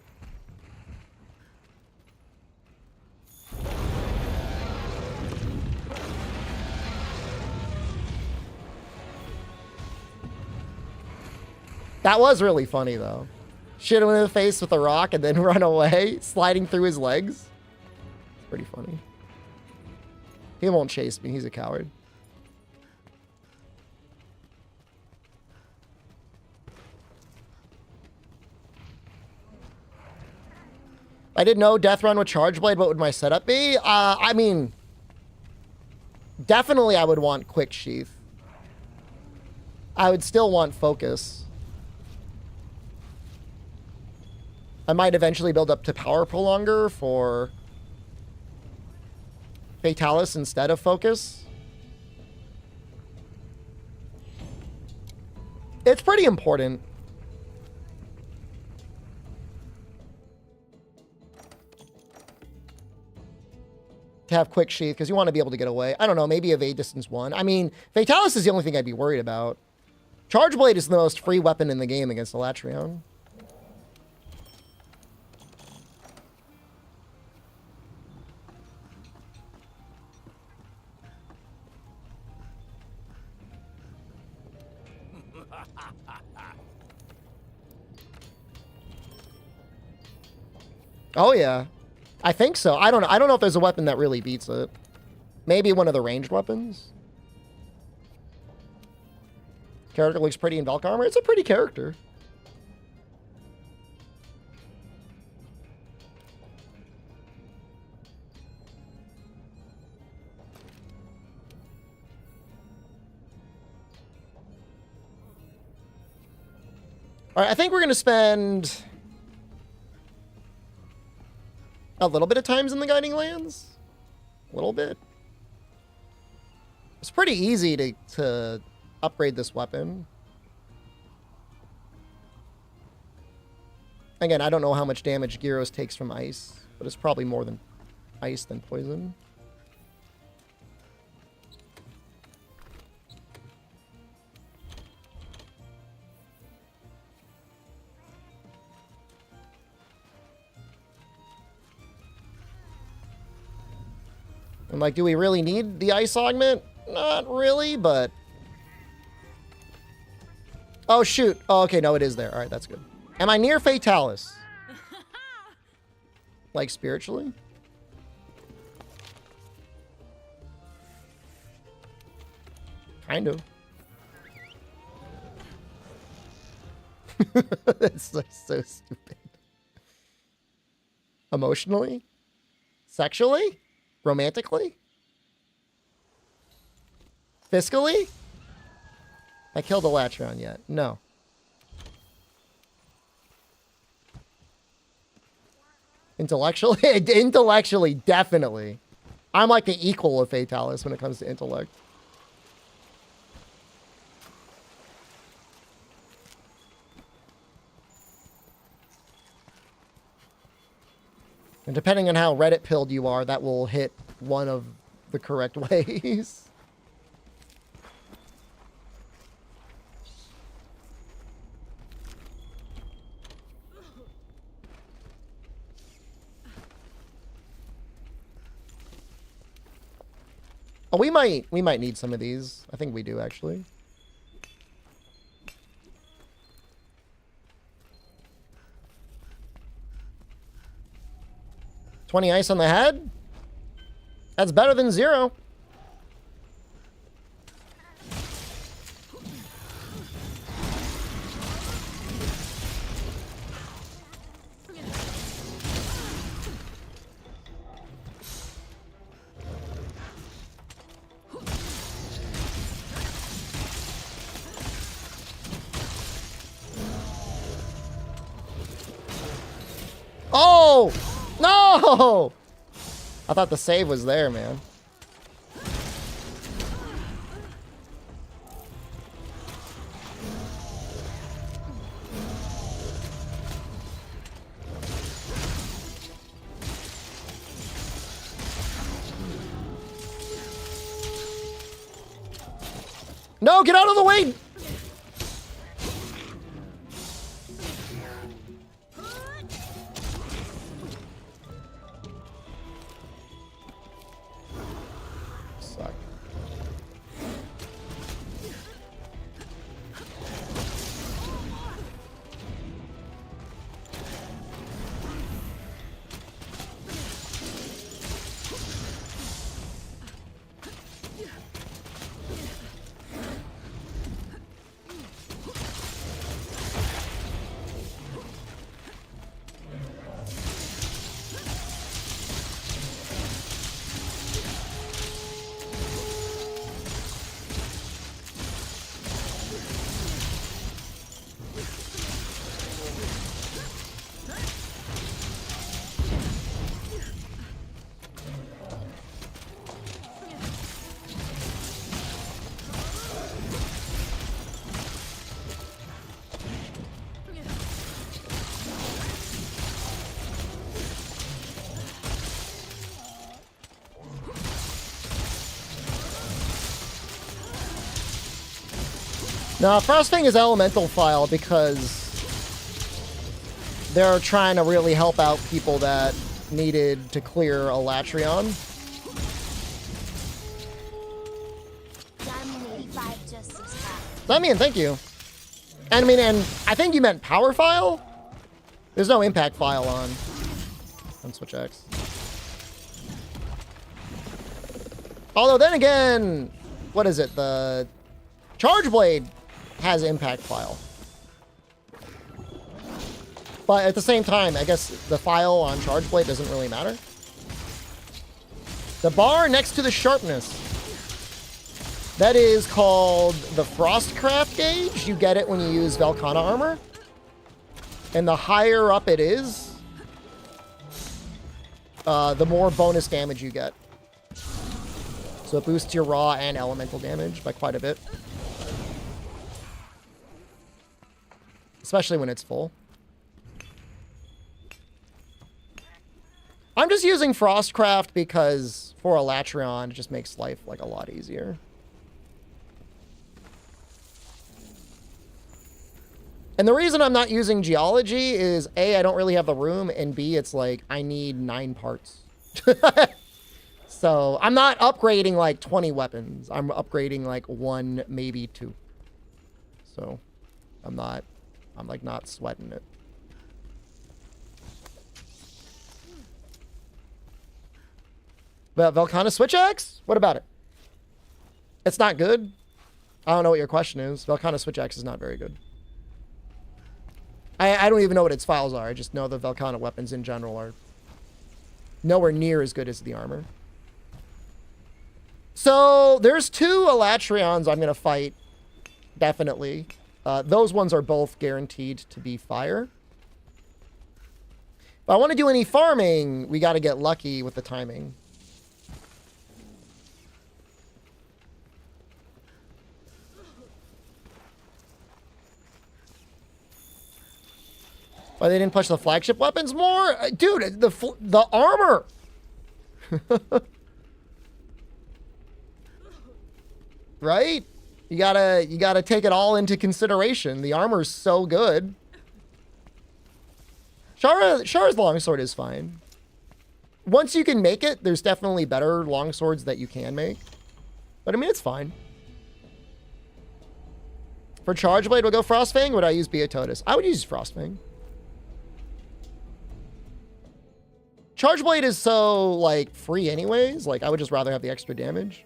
Speaker 1: That was really funny though. Shoot him in the face with a rock and then run away, sliding through his legs. It's pretty funny. He won't chase me, he's a coward. I didn't know Death Run with Charge Blade. What would my setup be? I mean, definitely I would want Quick Sheath. I would still want Focus. I might eventually build up to Power Prolonger for Fatalis instead of Focus. It's pretty important. To have Quick Sheath, because you want to be able to get away. I don't know, maybe Evade Distance 1. I mean, Fatalis is the only thing I'd be worried about. Charge Blade is the most free weapon in the game against Alatreon. Oh yeah. I think so. I don't know if there's a weapon that really beats it. Maybe one of the ranged weapons. Character looks pretty in Valk armor. It's a pretty character. All right, I think we're going to spend a little bit of times in the Guiding Lands. A little bit. It's pretty easy to upgrade this weapon. Again, I don't know how much damage Gyros takes from ice, but it's probably more than ice than poison. I'm like, do we really need the ice augment? Not really, but... Oh, shoot. Oh, okay, no, it is there. All right, that's good. Am I near Fatalis? Like, spiritually? Kind of. That's so stupid. Emotionally? Sexually? Romantically? Fiscally? I killed Alatreon yet? No. Intellectually? Intellectually, definitely. I'm like the equal of Fatalis when it comes to intellect. And depending on how Reddit pilled you are, that will hit one of the correct ways. Oh, we might need some of these. I think we do, actually. $20 ice on the head? That's better than 0. Oh! No! I thought the save was there, man. No, get out of the way! No, Frosting is elemental file because they're trying to really help out people that needed to clear Alatreon. Damian, thank you. And I mean, and I think you meant power file? There's no impact file on Switchaxe. Although then again, what is it? The Charge Blade has impact file. But at the same time, I guess the file on Charge Blade doesn't really matter. The bar next to the sharpness. That is called the Frostcraft gauge. You get it when you use Velkhana armor. And the higher up it is, the more bonus damage you get. So it boosts your raw and elemental damage by quite a bit. Especially when it's full. I'm just using Frostcraft because for Alatreon, it just makes life like a lot easier. And the reason I'm not using Geology is A, I don't really have the room, and B, it's like I need 9 parts. So I'm not upgrading like 20 weapons. I'm upgrading like 1, maybe 2. So I'm like not sweating it. But Velkhana Switchaxe? What about it? It's not good? I don't know what your question is. Velkhana Switchaxe is not very good. I don't even know what its files are. I just know the Velkhana weapons in general are nowhere near as good as the armor. So there's 2 Alatreons I'm going to fight. Definitely. Those ones are both guaranteed to be fire. If I want to do any farming, we got to get lucky with the timing. Why they didn't push the flagship weapons more? Dude, the armor. Right? You gotta take it all into consideration. The armor's so good. Shara's longsword is fine. Once you can make it, there's definitely better longswords that you can make. But I mean, it's fine. For Charge Blade, we'll go Frostfang, or would I use Beatotus? I would use Frostfang. Charge Blade is so, like, free anyways. Like, I would just rather have the extra damage.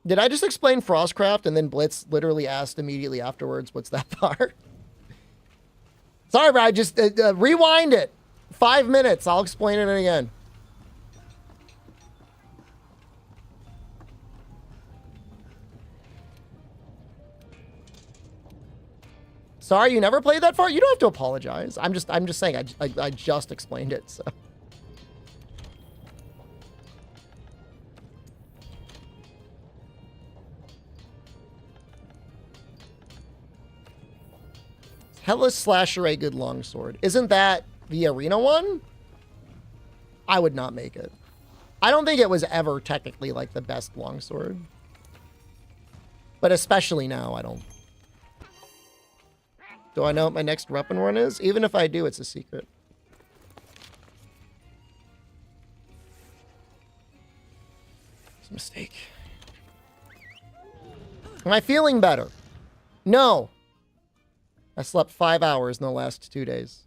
Speaker 1: Did I just explain Frostcraft and then Blitz literally asked immediately afterwards, what's that part? Sorry, bro. I just rewind it. 5 minutes. I'll explain it again. Sorry, you never played that far? You don't have to apologize. I'm just saying I just explained it, so. Hellas Slasher a good longsword. Isn't that the arena one? I would not make it. I don't think it was ever technically like the best longsword. But especially now, I don't. Do I know what my next weapon run is? Even if I do, it's a secret. It's a mistake. Am I feeling better? No. I slept 5 hours in the last 2 days.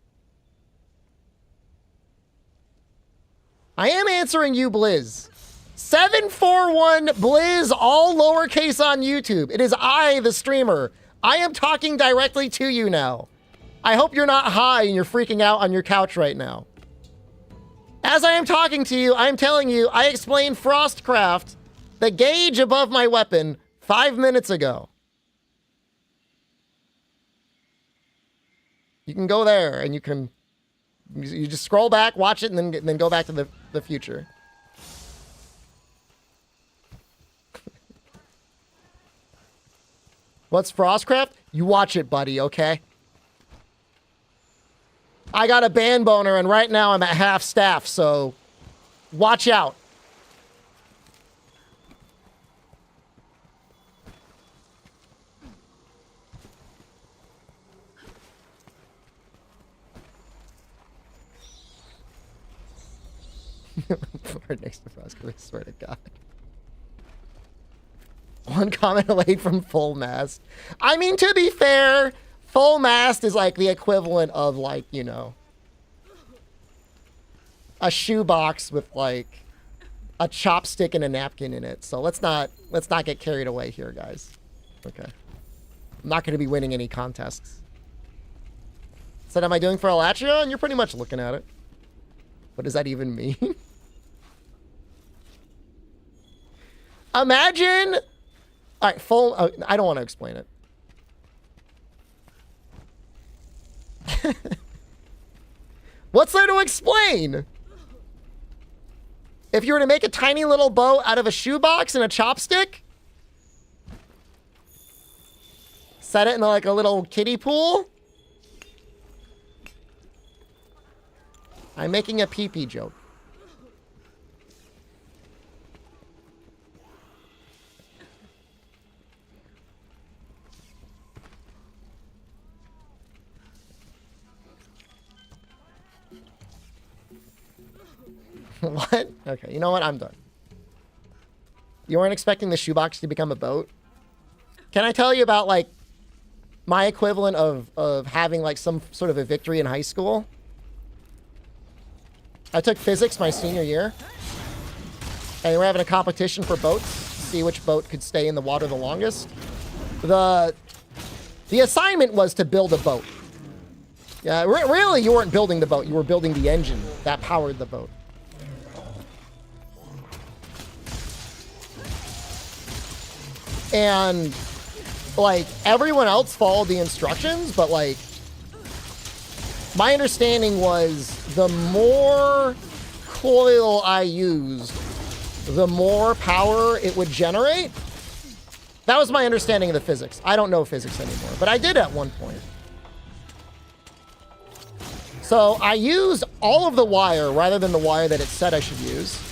Speaker 1: I am answering you, Blizz. 741 Blizz, all lowercase on YouTube. It is I, the streamer. I am talking directly to you now. I hope you're not high and you're freaking out on your couch right now. As I am talking to you, I am telling you, I explained Frostcraft, the gauge above my weapon, 5 minutes ago. You can go there and you just scroll back, watch it, and then go back to the future. What's Frostcraft? You watch it, buddy, okay? I got a band boner, and right now I'm at half staff, so watch out. Right next to Frostcraft, I swear to God. One comment late from Full Mast. I mean, to be fair, Full mast is like the equivalent of like, you know, a shoebox with like a chopstick and a napkin in it. So let's not get carried away here, guys. Okay. I'm not going to be winning any contests. So what am I doing for Alatreon? You're pretty much looking at it. What does that even mean? Imagine. All right, full. I don't want to explain it. What's there to explain? If you were to make a tiny little boat out of a shoebox and a chopstick, set it in like a little kiddie pool. I'm making a pee-pee joke. What? Okay, you know what? I'm done. You weren't expecting the shoebox to become a boat? Can I tell you about, like, my equivalent of having, like, some sort of a victory in high school? I took physics my senior year. And we were having a competition for boats. See which boat could stay in the water the longest. The assignment was to build a boat. Yeah, really, you weren't building the boat. You were building the engine that powered the boat. And, like, everyone else followed the instructions, but, like, my understanding was the more coil I used, the more power it would generate. That was my understanding of the physics. I don't know physics anymore, but I did at one point. So I used all of the wire rather than the wire that it said I should use.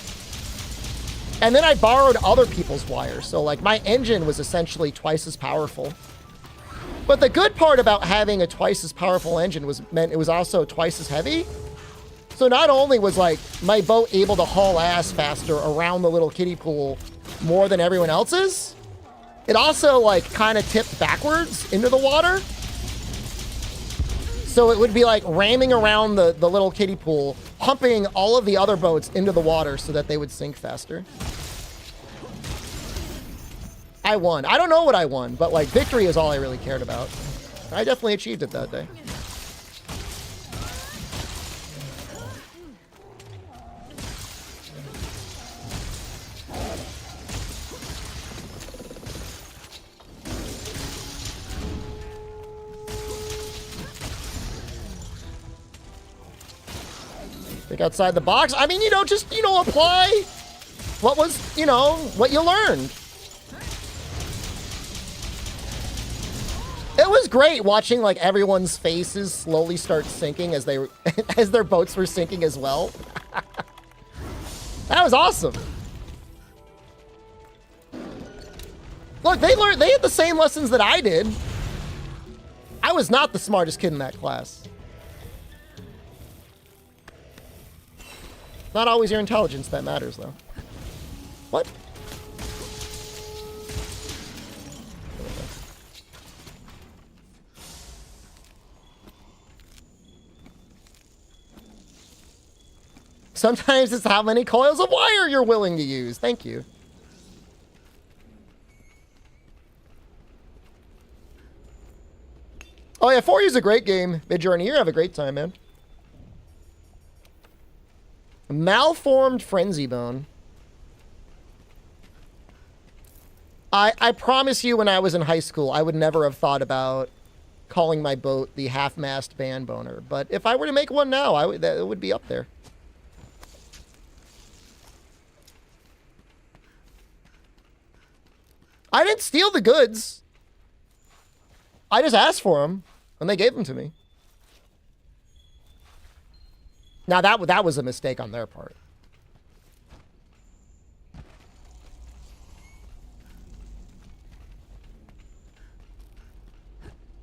Speaker 1: And then I borrowed other people's wire. So like my engine was essentially twice as powerful. But the good part about having a twice as powerful engine meant it was also twice as heavy. So not only was like my boat able to haul ass faster around the little kiddie pool more than everyone else's, it also like kind of tipped backwards into the water. So it would be like ramming around the little kiddie pool, pumping all of the other boats into the water so that they would sink faster. I won. I don't know what I won, but like victory is all I really cared about. I definitely achieved it that day. Think outside the box. I mean, just, apply what was, what you learned. It was great watching like everyone's faces slowly start sinking as they were, as their boats were sinking as well. That was awesome. Look, they had the same lessons that I did. I was not the smartest kid in that class. Not always your intelligence that matters, though. What? Sometimes it's how many coils of wire you're willing to use. Thank you. Oh yeah, 4U is a great game. Midjourney, you have a great time, man. Malformed Frenzy Bone. I promise you when I was in high school, I would never have thought about calling my boat the half-mast band boner. But if I were to make one now, it would be up there. I didn't steal the goods. I just asked for them, and they gave them to me. Now, that was a mistake on their part.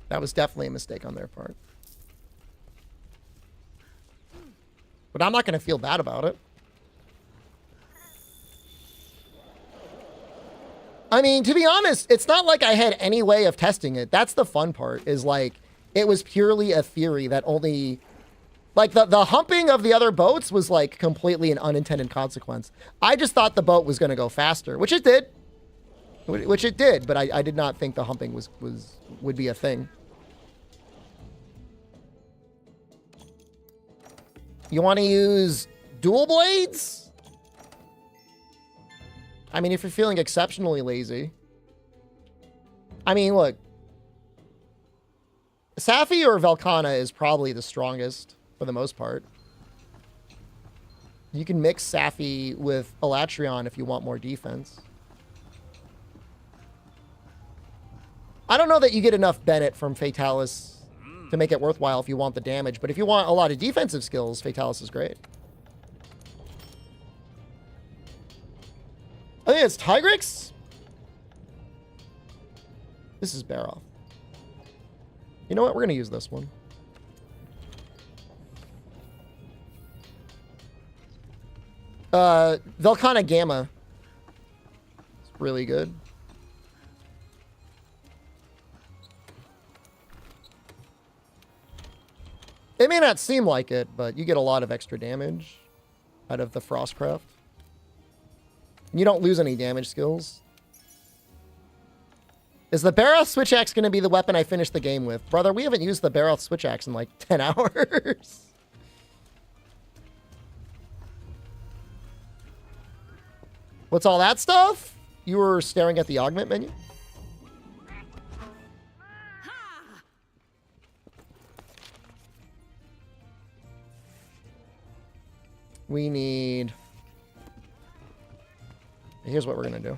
Speaker 1: That was definitely a mistake on their part. But I'm not going to feel bad about it. I mean, to be honest, it's not like I had any way of testing it. That's the fun part, is like, it was purely a theory that only... Like, the humping of the other boats was, like, completely an unintended consequence. I just thought the boat was going to go faster, which it did. Which it did, but I did not think the humping would be a thing. You want to use dual blades? I mean, if you're feeling exceptionally lazy. I mean, look. Safi or Velkhana is probably the strongest for the most part. You can mix Safi with Alatreon if you want more defense. I don't know that you get enough Bennett from Fatalis to make it worthwhile if you want the damage, but if you want a lot of defensive skills, Fatalis is great. I think it's Tigrix. This is Baroth. You know what? We're going to use this one. Velkhana Gamma. It's really good. It may not seem like it, but you get a lot of extra damage out of the Frostcraft. You don't lose any damage skills. Is the Baroth Switchaxe going to be the weapon I finish the game with? Brother, we haven't used the Baroth Switchaxe in like 10 hours. What's all that stuff? You were staring at the augment menu? We need... Here's what we're going to do.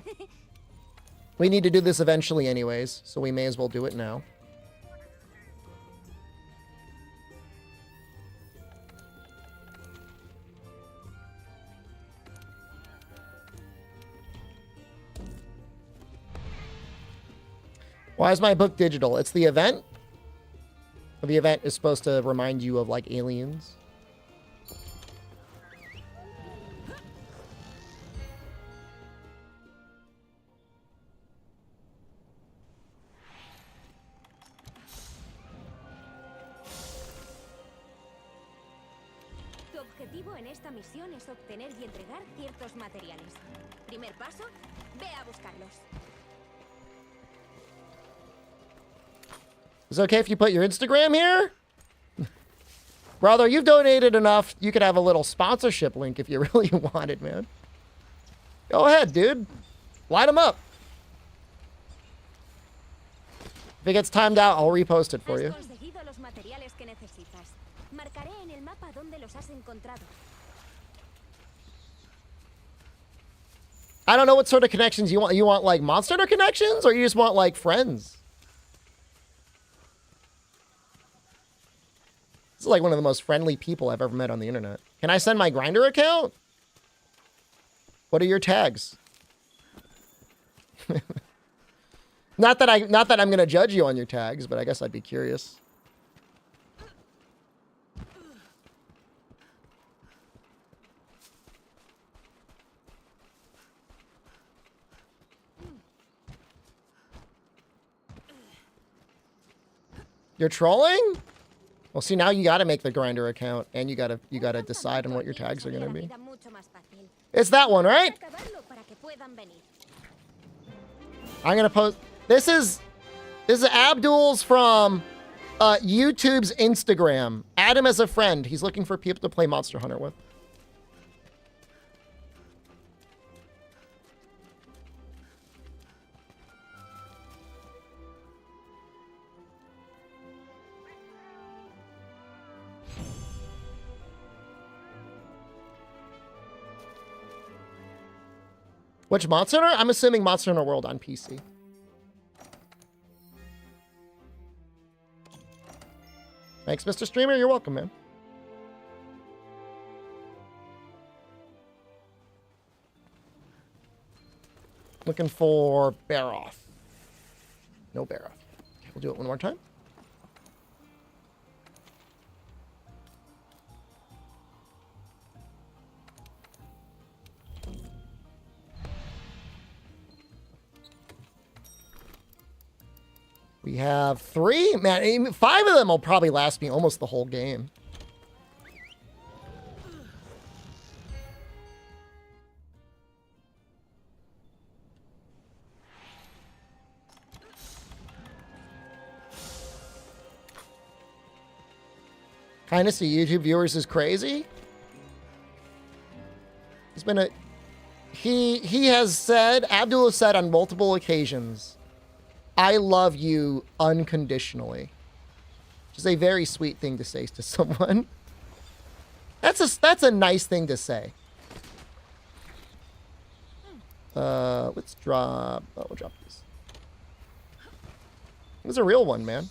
Speaker 1: We need to do this eventually anyways, so we may as well do it now. Why is my book digital? It's the event. The event is supposed to remind you of, like, aliens.
Speaker 5: Tu objetivo en esta misión es obtener y entregar ciertos materiales. Primer paso, ve a buscarlos.
Speaker 1: Is it okay if you put your Instagram here? Brother, you've donated enough. You could have a little sponsorship link if you really wanted, man. Go ahead, dude. Light them up. If it gets timed out, I'll repost it for you.
Speaker 5: Has conseguido los materiales que necesitas. Marcaré en el mapa dónde los has encontrado.
Speaker 1: I don't know what sort of connections you want. You want, like, Monster Hunter connections? Or you just want, like, friends? This is like one of the most friendly people I've ever met on the internet. Can I send my Grindr account? What are your tags? Not that I'm gonna judge you on your tags, but I guess I'd be curious. You're trolling? Well, see, now you got to make the Grindr account, and you gotta decide on what your tags are gonna be. It's that one, right? I'm gonna post. This is Abdul's from YouTube's Instagram. Add him as a friend. He's looking for people to play Monster Hunter with. Which Monster Hunter? I'm assuming Monster Hunter World on PC. Thanks, Mr. Streamer. You're welcome, man. Looking for Baroth. No Baroth. Okay, we'll do it one more time. We have 3. Man, 5 of them will probably last me almost the whole game. Kindness to YouTube viewers is crazy. He's been a... He has said, Abdul has said on multiple occasions, I love you unconditionally. Which is a very sweet thing to say to someone. That's a nice thing to say. Let's drop... Oh, we'll drop these. It was a real one, man.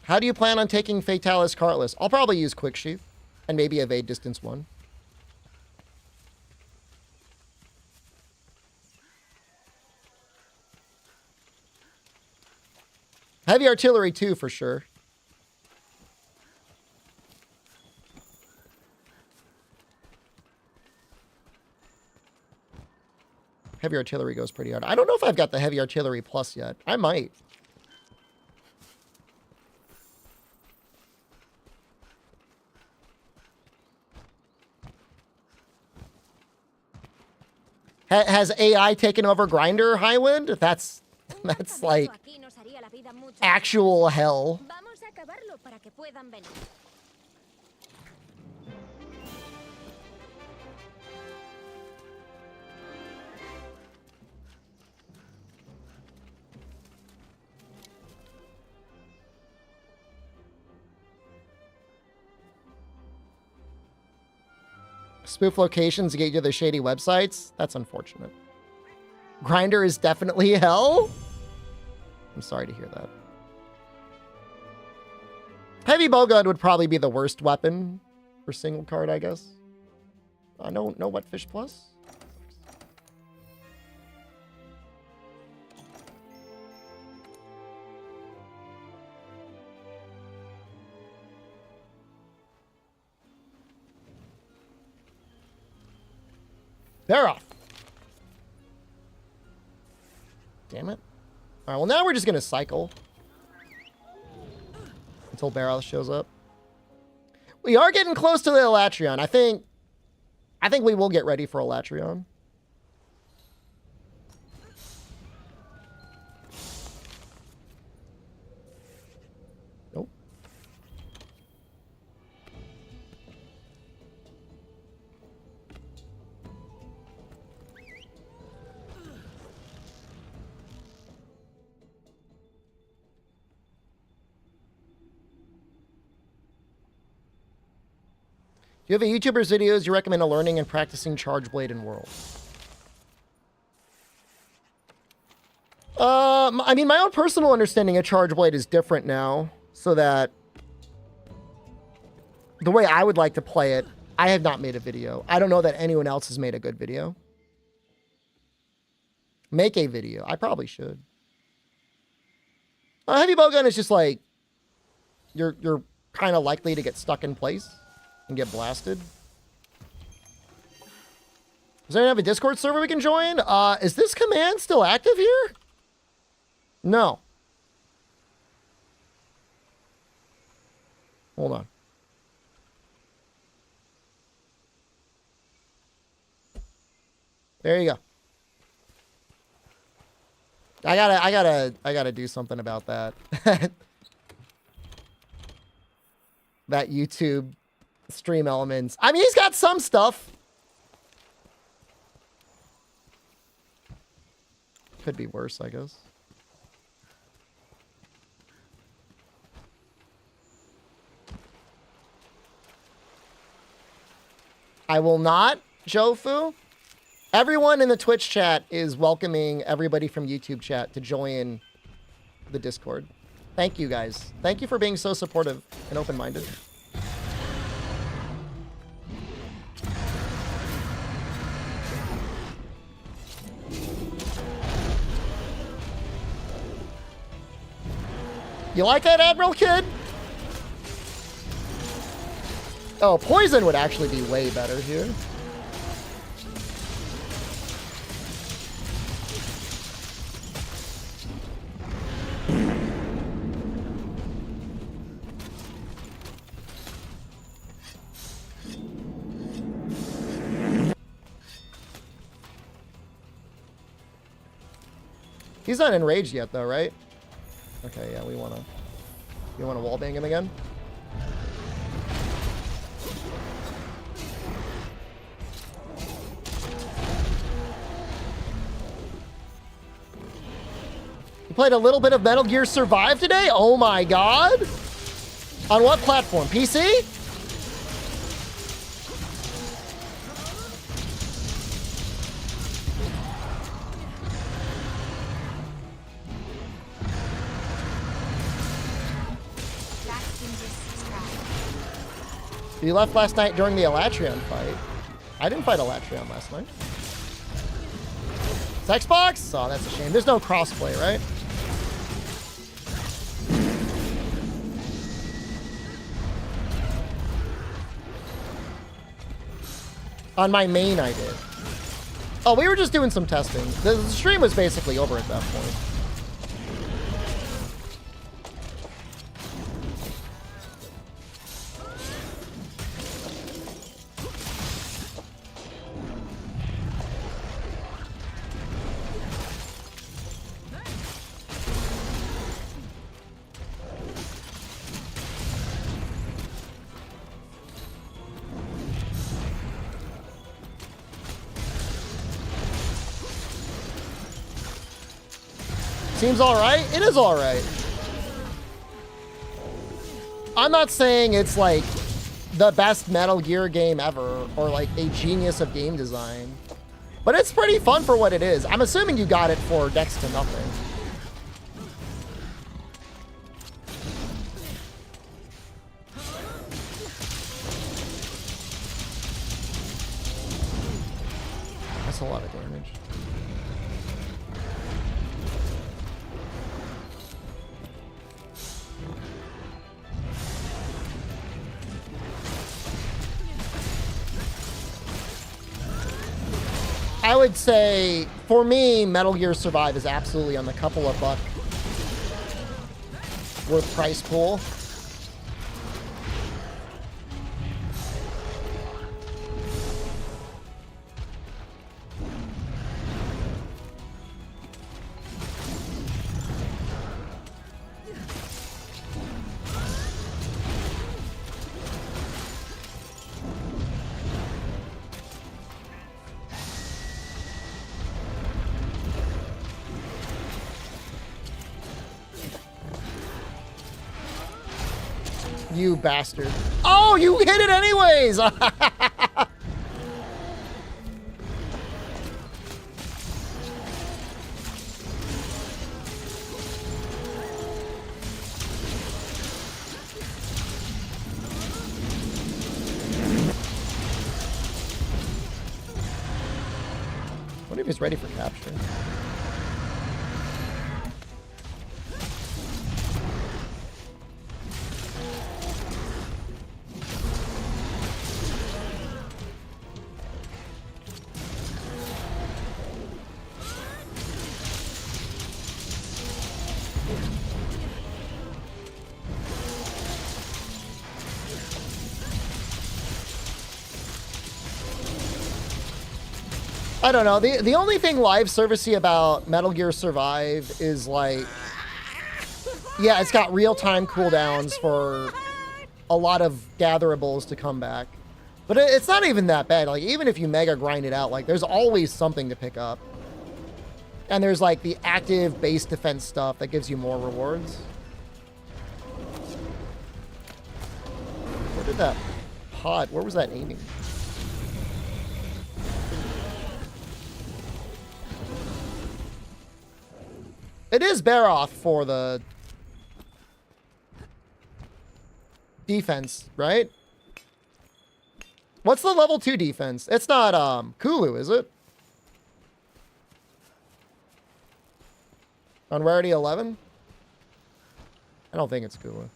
Speaker 1: How do you plan on taking Fatalis cartless? I'll probably use Quick Sheath and maybe evade distance 1. Heavy artillery 2 for sure. Heavy artillery goes pretty hard. I don't know if I've got the heavy artillery plus yet. I might. Has AI taken over Grinder, Highwind? That's like actual hell.
Speaker 5: Vamos a acabarlo para que puedan venir.
Speaker 1: Spoof locations to get you to the shady websites? That's unfortunate. Grinder is definitely hell? I'm sorry to hear that. Heavy bowgun would probably be the worst weapon for single card, I guess. No Wetfish Plus. They're off. Damn it. All right, well, now we're just going to cycle until Barrow shows up. We are getting close to the Alatreon. I think we will get ready for Alatreon. Nope. Do you have a YouTuber's videos you recommend learning and practicing Charge Blade in World? I mean, my own personal understanding of Charge Blade is different now, so that the way I would like to play it, I have not made a video. I don't know that anyone else has made a good video. Make a video. I probably should. Heavy bowgun is just like, you're kind of likely to get stuck in place and get blasted. Does anyone have a Discord server we can join? Is this command still active here? No. Hold on. There you go. I gotta do something about that. That YouTube stream elements. I mean, he's got some stuff. Could be worse, I guess. I will not, Jofu. Everyone in the Twitch chat is welcoming everybody from YouTube chat to join the Discord. Thank you, guys. Thank you for being so supportive and open-minded. You like that, Admiral Kid? Oh, poison would actually be way better here. He's not enraged yet, though, right? Okay, yeah, we wanna... You wanna wallbang him again? You played a little bit of Metal Gear Survive today? Oh my god! On what platform? PC? You left last night during the Alatreon fight. I didn't fight Alatreon last night. It's Xbox? Oh, that's a shame. There's no crossplay, right? On my main, I did. Oh, we were just doing some testing. The stream was basically over at that point. Seems alright? It is alright. I'm not saying it's like the best Metal Gear game ever or like a genius of game design, but it's pretty fun for what it is. I'm assuming you got it for next to nothing. That's a lot of damage. I would say, for me, Metal Gear Survive is absolutely on the couple of buck worth price pool. You bastard. Oh, you hit it anyways! What if he's ready for capture? I don't know. The only thing live servicey about Metal Gear Survive is like, yeah, it's got real-time cooldowns for a lot of gatherables to come back. But it's not even that bad. Like, even if you mega grind it out, like, there's always something to pick up. And there's like the active base defense stuff that gives you more rewards. Where did that pod, where was that aiming? It is Baroth for the defense, right? What's the level 2 defense? It's not Kulu, is it? On rarity 11? I don't think it's Kulu.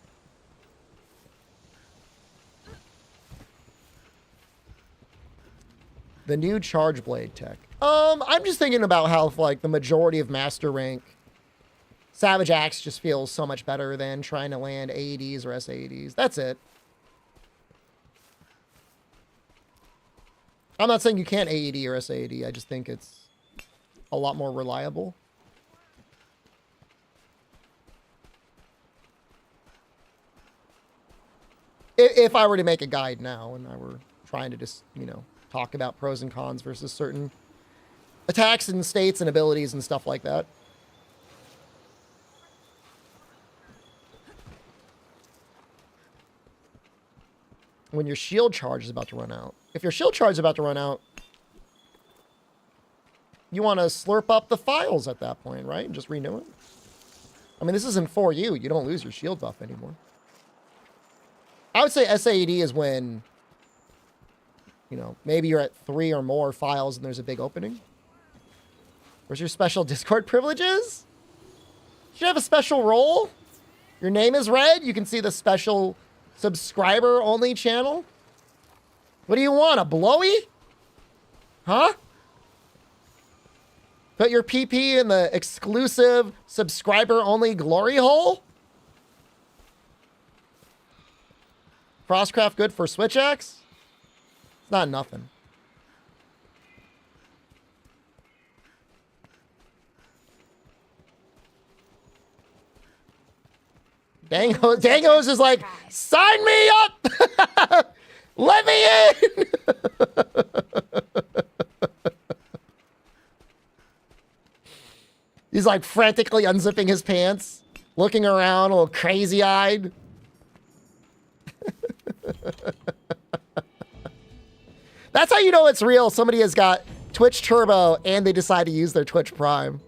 Speaker 1: The new charge blade tech. I'm just thinking about how like the majority of master rank Savage Axe just feels so much better than trying to land AEDs or SAEDs. That's it. I'm not saying you can't AED or SAED. I just think it's a lot more reliable. If I were to make a guide now and I were trying to just, you know, talk about pros and cons versus certain attacks and states and abilities and stuff like that. When your shield charge is about to run out. If your shield charge is about to run out, you want to slurp up the files at that point, right? And just renew it. I mean, this isn't for you. You don't lose your shield buff anymore. I would say SAED is when, you know, maybe you're at 3 or more files and there's a big opening. Where's your special Discord privileges? You should have a special role. Your name is red. You can see the special subscriber only channel. What do you want? A blowy? Huh? Put your PP in the exclusive subscriber only glory hole? Frostcraft good for Switchaxe? It's not nothing. Dango's is like, sign me up! Let me in! He's like frantically unzipping his pants, looking around, a little crazy-eyed. That's how you know it's real. Somebody has got Twitch Turbo and they decide to use their Twitch Prime.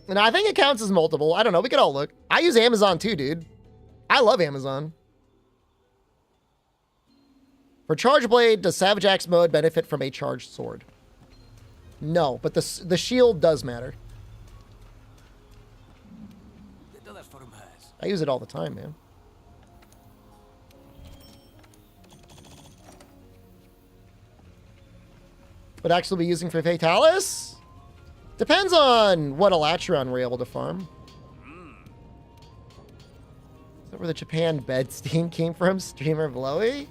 Speaker 1: And I think it counts as multiple. I don't know. We could all look. I use Amazon too, dude. I love Amazon. For Charge Blade, does Savage Axe mode benefit from a charged sword? No, but the shield does matter. I use it all the time, man. Would actually be using for Fatalis? Depends on what Alatreon we're able to farm. Is that where the Japan bed stain came from? Streamer Blowy?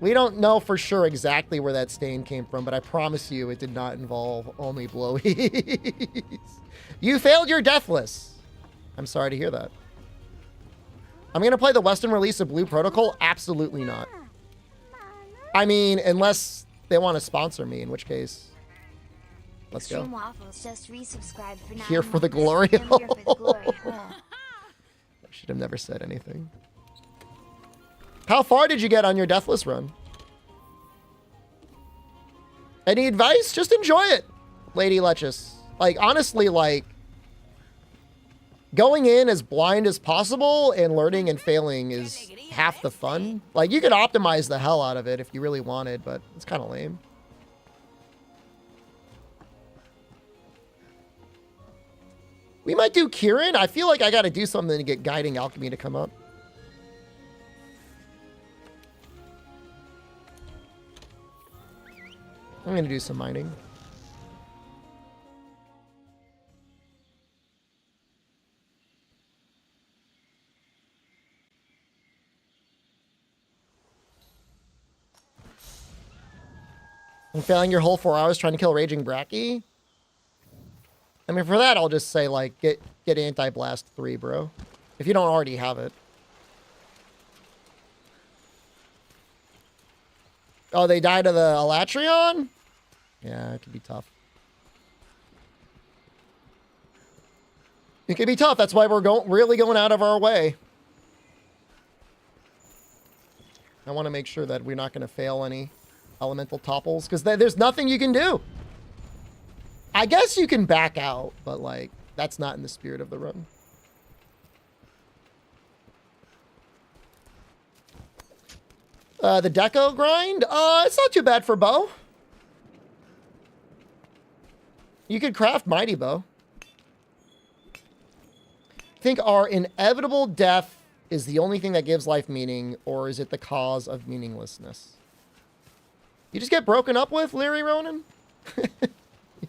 Speaker 1: We don't know for sure exactly where that stain came from, but I promise you it did not involve only Blowies. You failed your Deathless. I'm sorry to hear that. I'm going to play the Western release of Blue Protocol? Absolutely not. I mean, unless they want to sponsor me, in which case, let's go.
Speaker 3: Waffles just resubscribed for 9
Speaker 1: Here for the
Speaker 3: months.
Speaker 1: glory
Speaker 3: I'm here for the
Speaker 1: hole.
Speaker 3: glory hole.
Speaker 1: I should have never said anything. How far did you get on your Deathless run? Any advice? Just enjoy it, Lady Letchus. Like, honestly, like, going in as blind as possible and learning and failing is half the fun. Like, you could optimize the hell out of it if you really wanted, but it's kind of lame. We might do Kieran. I feel like I got to do something to get Guiding Alchemy to come up. I'm going to do some mining. I'm failing your whole 4 hours trying to kill Raging Bracky. I mean, for that, I'll just say, like, get Anti-Blast 3, bro. If you don't already have it. Oh, they died of the Alatreon? Yeah, it could be tough. It could be tough. That's why we're really going out of our way. I want to make sure that we're not going to fail any elemental topples, because there's nothing you can do. I guess you can back out, but, like, that's not in the spirit of the run. The deco grind? It's not too bad for bow. You could craft Mighty Bow. I think our inevitable death is the only thing that gives life meaning, or is it the cause of meaninglessness? You just get broken up with, Leary Ronan?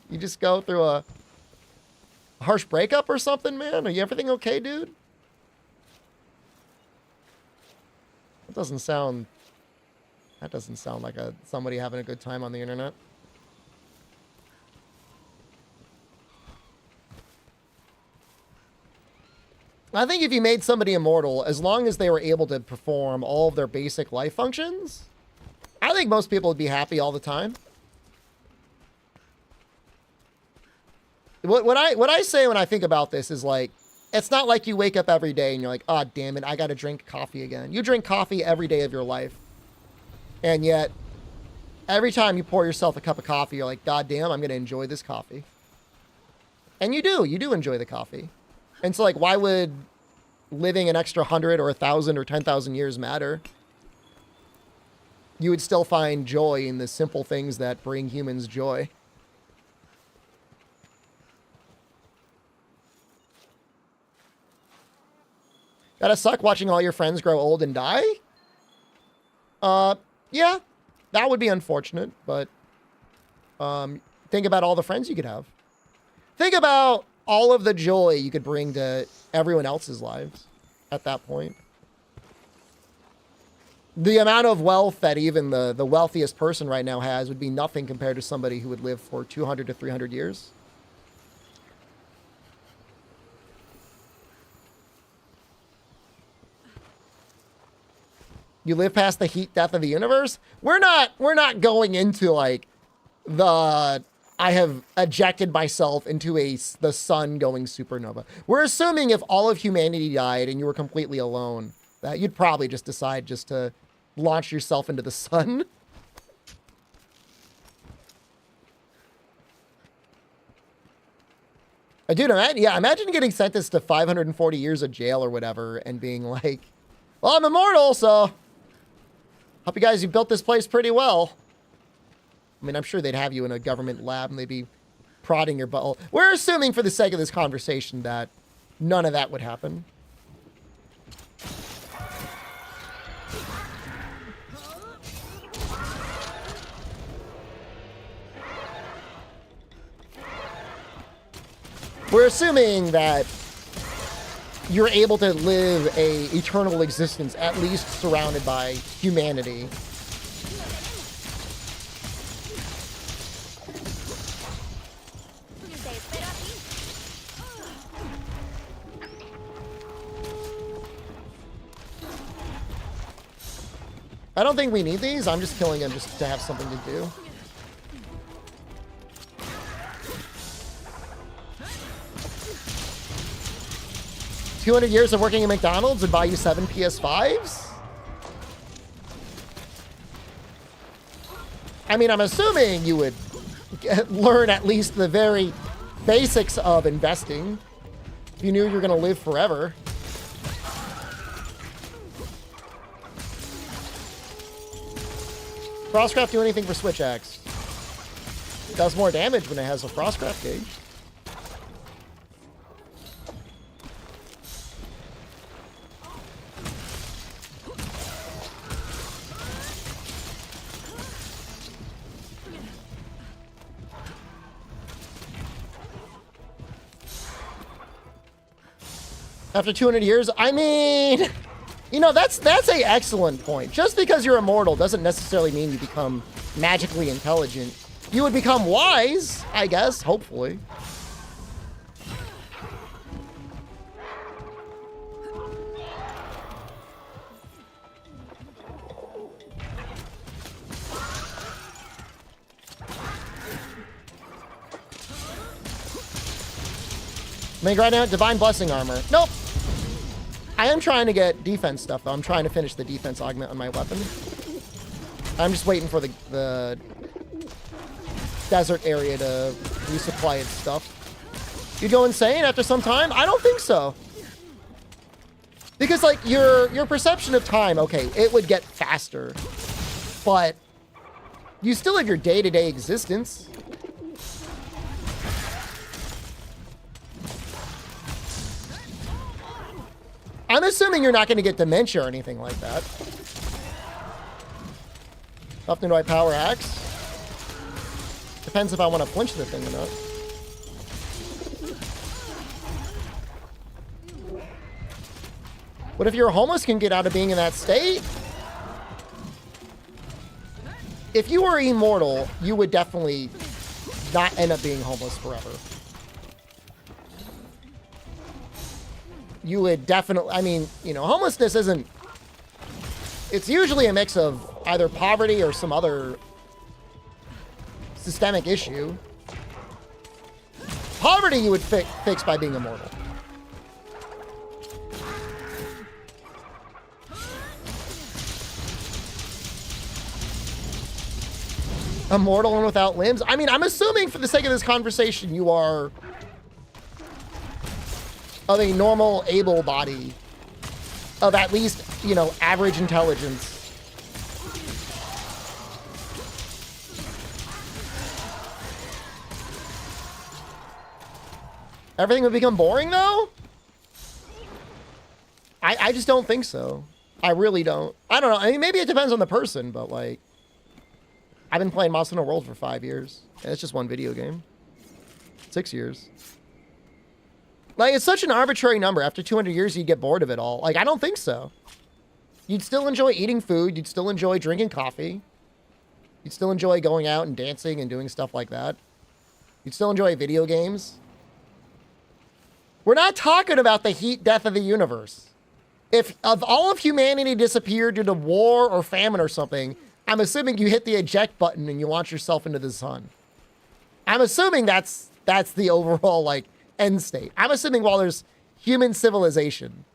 Speaker 1: You just go through a harsh breakup or something, man? Are you everything okay, dude? That doesn't sound like somebody having a good time on the internet. I think if you made somebody immortal, as long as they were able to perform all of their basic life functions, I think most people would be happy all the time. What I say when I think about this is like, it's not like you wake up every day and you're like, oh, damn it, I got to drink coffee again. You drink coffee every day of your life. And yet, every time you pour yourself a cup of coffee, you're like, God damn, I'm going to enjoy this coffee. And you do enjoy the coffee. And so, like, why would living an extra 100 or 1,000 or 10,000 years matter? You would still find joy in the simple things that bring humans joy. Gotta suck watching all your friends grow old and die? Yeah, that would be unfortunate, but think about all the friends you could have. Think about all of the joy you could bring to everyone else's lives at that point. The amount of wealth that even the wealthiest person right now has would be nothing compared to somebody who would live for 200 to 300 years. You live past the heat death of the universe? We're not going into like the I have ejected myself into the sun going supernova. We're assuming if all of humanity died and you were completely alone, that you'd probably just decide just to launch yourself into the sun. Dude, imagine getting sentenced to 540 years of jail or whatever and being like, well, I'm immortal, so hope you guys, you built this place pretty well. I mean, I'm sure they'd have you in a government lab and they'd be prodding your butt. We're assuming for the sake of this conversation that none of that would happen. We're assuming that you're able to live a eternal existence, at least surrounded by humanity. I don't think we need these. I'm just killing them just to have something to do. $200 years of working at McDonald's would buy you 7 PS5s? I mean, I'm assuming you would learn at least the very basics of investing. If you knew you were going to live forever. Frostcraft do anything for Switchaxe? It does more damage when it has a Frostcraft gauge. After 200 years, I mean, you know, that's a excellent point. Just because you're immortal doesn't necessarily mean you become magically intelligent. You would become wise, I guess, hopefully. Make right now, Divine Blessing armor. Nope. I am trying to get defense stuff, though. I'm trying to finish the defense augment on my weapon. I'm just waiting for the desert area to resupply its stuff. You go insane after some time? I don't think so. Because, like, your perception of time, okay, it would get faster. But you still have your day-to-day existence. I'm assuming you're not going to get dementia or anything like that. Up into my power axe. Depends if I want to flinch the thing or not. What if you're homeless can get out of being in that state? If you were immortal, you would definitely not end up being homeless forever. You would definitely, I mean, you know, homelessness isn't, it's usually a mix of either poverty or some other systemic issue. Poverty you would fix by being immortal. Immortal and without limbs? I mean, I'm assuming for the sake of this conversation, you are of a normal, able body of at least, you know, average intelligence. Everything would become boring, though? I just don't think so. I really don't. I don't know. I mean, maybe it depends on the person, but, like, I've been playing Monster Hunter World for 5 years. And it's just one video game. 6 years. Like, it's such an arbitrary number. After 200 years, you'd get bored of it all. Like, I don't think so. You'd still enjoy eating food. You'd still enjoy drinking coffee. You'd still enjoy going out and dancing and doing stuff like that. You'd still enjoy video games. We're not talking about the heat death of the universe. If all of humanity disappeared due to war or famine or something, I'm assuming you hit the eject button and you launch yourself into the sun. I'm assuming that's the overall, like, end state. I'm assuming while there's human civilization.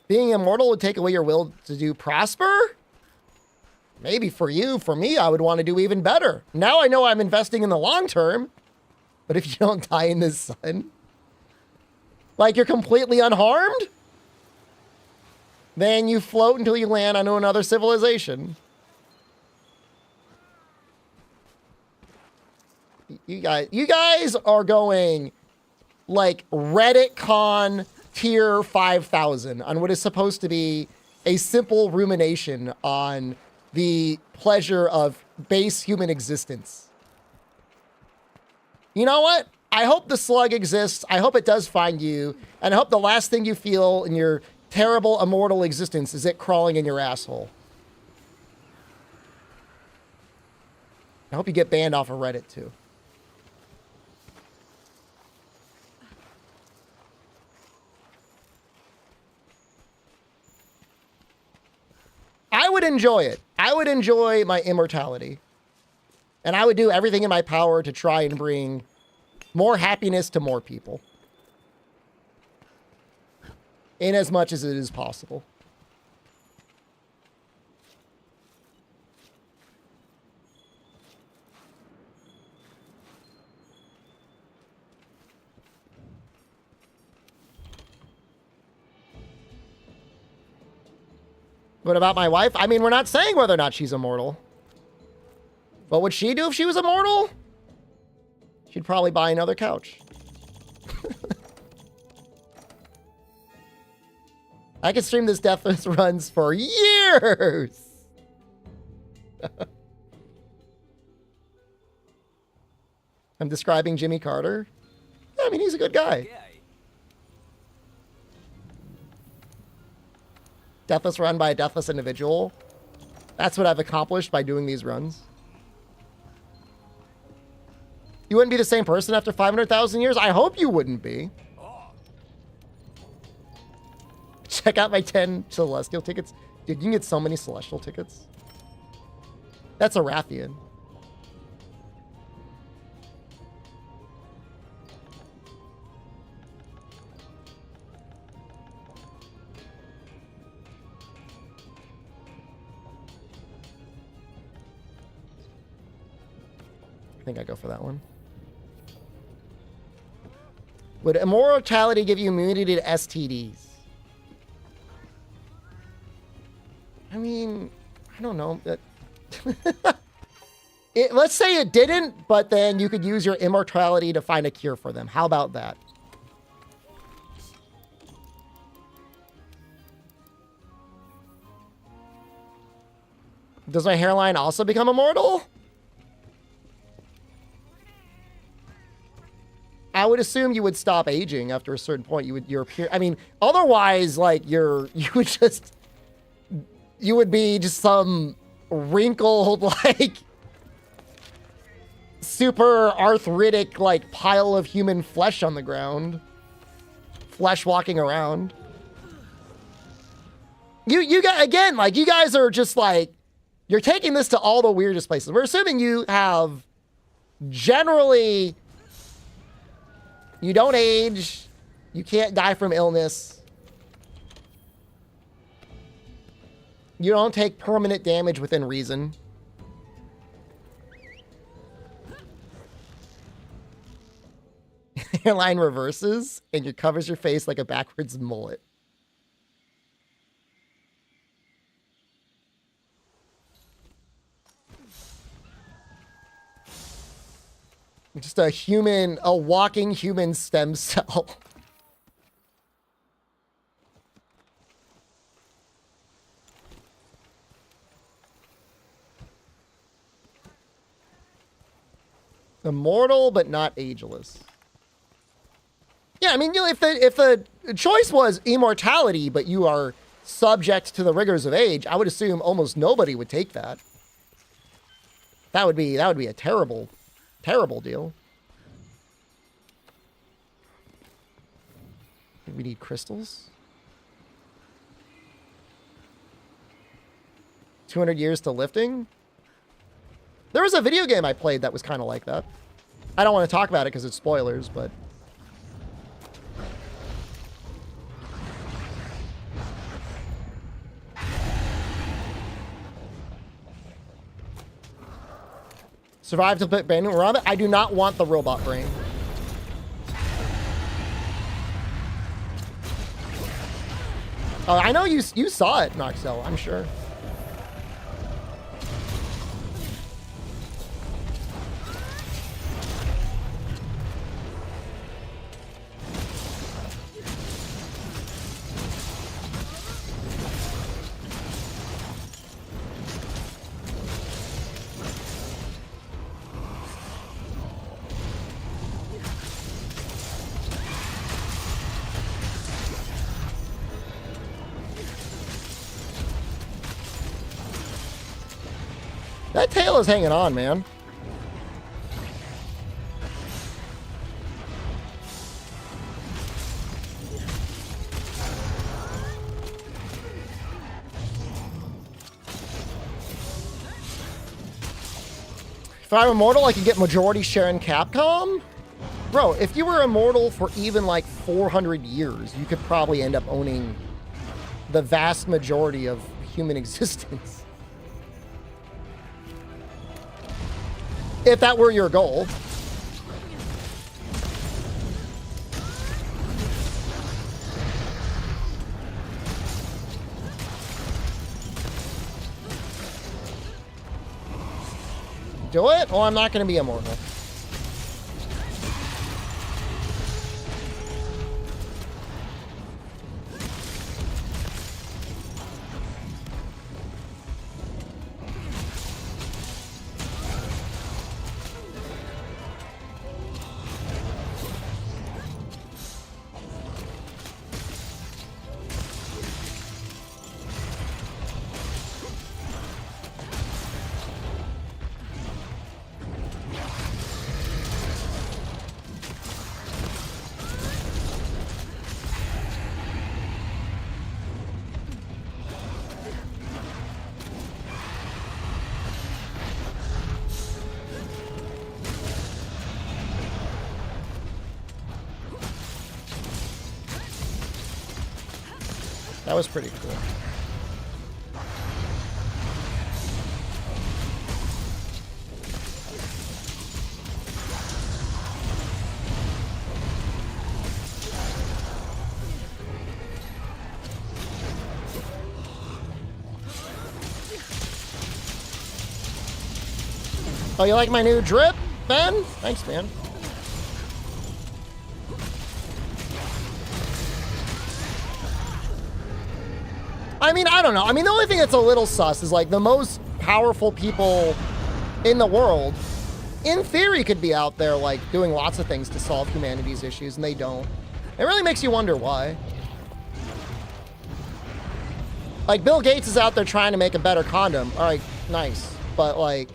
Speaker 1: Being immortal would take away your will to do prosper? Maybe for you. For me, I would want to do even better. Now I know I'm investing in the long term. But if you don't die in the sun, like you're completely unharmed, then you float until you land onto another civilization. You guys are going like Reddit con tier 5,000 on what is supposed to be a simple rumination on the pleasure of base human existence. You know what? I hope the slug exists. I hope it does find you. And I hope the last thing you feel in your terrible immortal existence is it crawling in your asshole. I hope you get banned off of Reddit too. I would enjoy it. I would enjoy my immortality. And I would do everything in my power to try and bring more happiness to more people. In as much as it is possible. What about my wife? I mean, we're not saying whether or not she's immortal. What would she do if she was immortal? She'd probably buy another couch. I could stream this Deathless runs for years. I'm describing Jimmy Carter. I mean, he's a good guy. Deathless run by a deathless individual. That's what I've accomplished by doing these runs. You wouldn't be the same person after 500,000 years? I hope you wouldn't be. Check out my 10 Celestial tickets. Dude, you can get so many Celestial tickets. That's a Rathian. I think I go for that one. Would immortality give you immunity to STDs? I mean, I don't know. Let's say it didn't, but then you could use your immortality to find a cure for them. How about that? Does my hairline also become immortal? I would assume you would stop aging after a certain point. Your appear. I mean, otherwise, like you would be just some wrinkled, like super arthritic, like pile of human flesh on the ground, flesh walking around. You guys, again, like you guys are just like, you're taking this to all the weirdest places. We're assuming you have generally. You don't age. You can't die from illness. You don't take permanent damage within reason. Hairline reverses and it covers your face like a backwards mullet. Just a walking human stem cell. Immortal, but not ageless. Yeah, I mean, you know, if the choice was immortality, but you are subject to the rigors of age, I would assume almost nobody would take that. That would be a terrible deal. We need crystals. 200 years to lifting. There was a video game I played that was kind of like that. I don't want to talk about it because it's spoilers, but survive to put Brandon around it. I do not want the robot brain. Oh, I know you saw it, Noxel, I'm sure. That tail is hanging on, man. If I'm immortal, I can get majority share in Capcom? Bro, if you were immortal for even like 400 years, you could probably end up owning the vast majority of human existence. If that were your goal. Do it? Oh, I'm not going to be immortal. That was pretty cool. Oh, you like my new drip, Ben? Thanks, man. I mean, I don't know. I mean, the only thing that's a little sus is like the most powerful people in the world, in theory, could be out there like doing lots of things to solve humanity's issues, and they don't. It really makes you wonder why. Like, Bill Gates is out there trying to make a better condom. All right, nice. But like,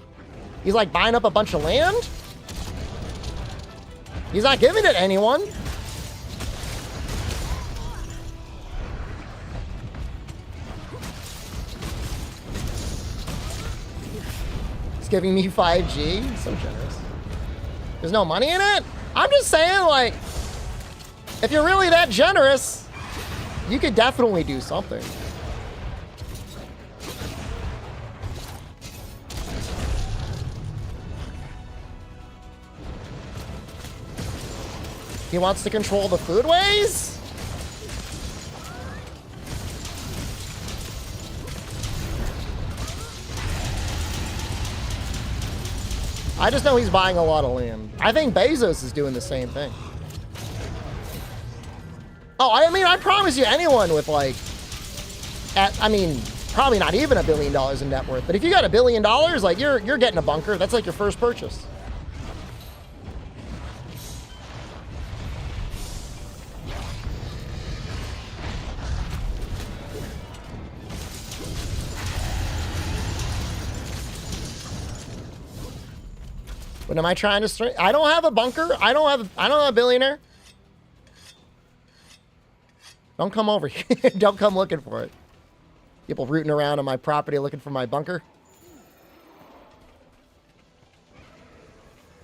Speaker 1: he's like buying up a bunch of land. He's not giving it to anyone. It's giving me 5G. So generous. There's no money in it? I'm just saying, like, if you're really that generous, you could definitely do something. He wants to control the foodways? I just know he's buying a lot of land. I think Bezos is doing the same thing. Oh, I mean, I promise you, anyone with like, I mean, probably not even $1 billion in net worth, but if you got $1 billion, like you're getting a bunker. That's like your first purchase. What am I trying to string? I don't have a bunker. I don't have a billionaire. Don't come over here. Don't come looking for it. People rooting around on my property looking for my bunker.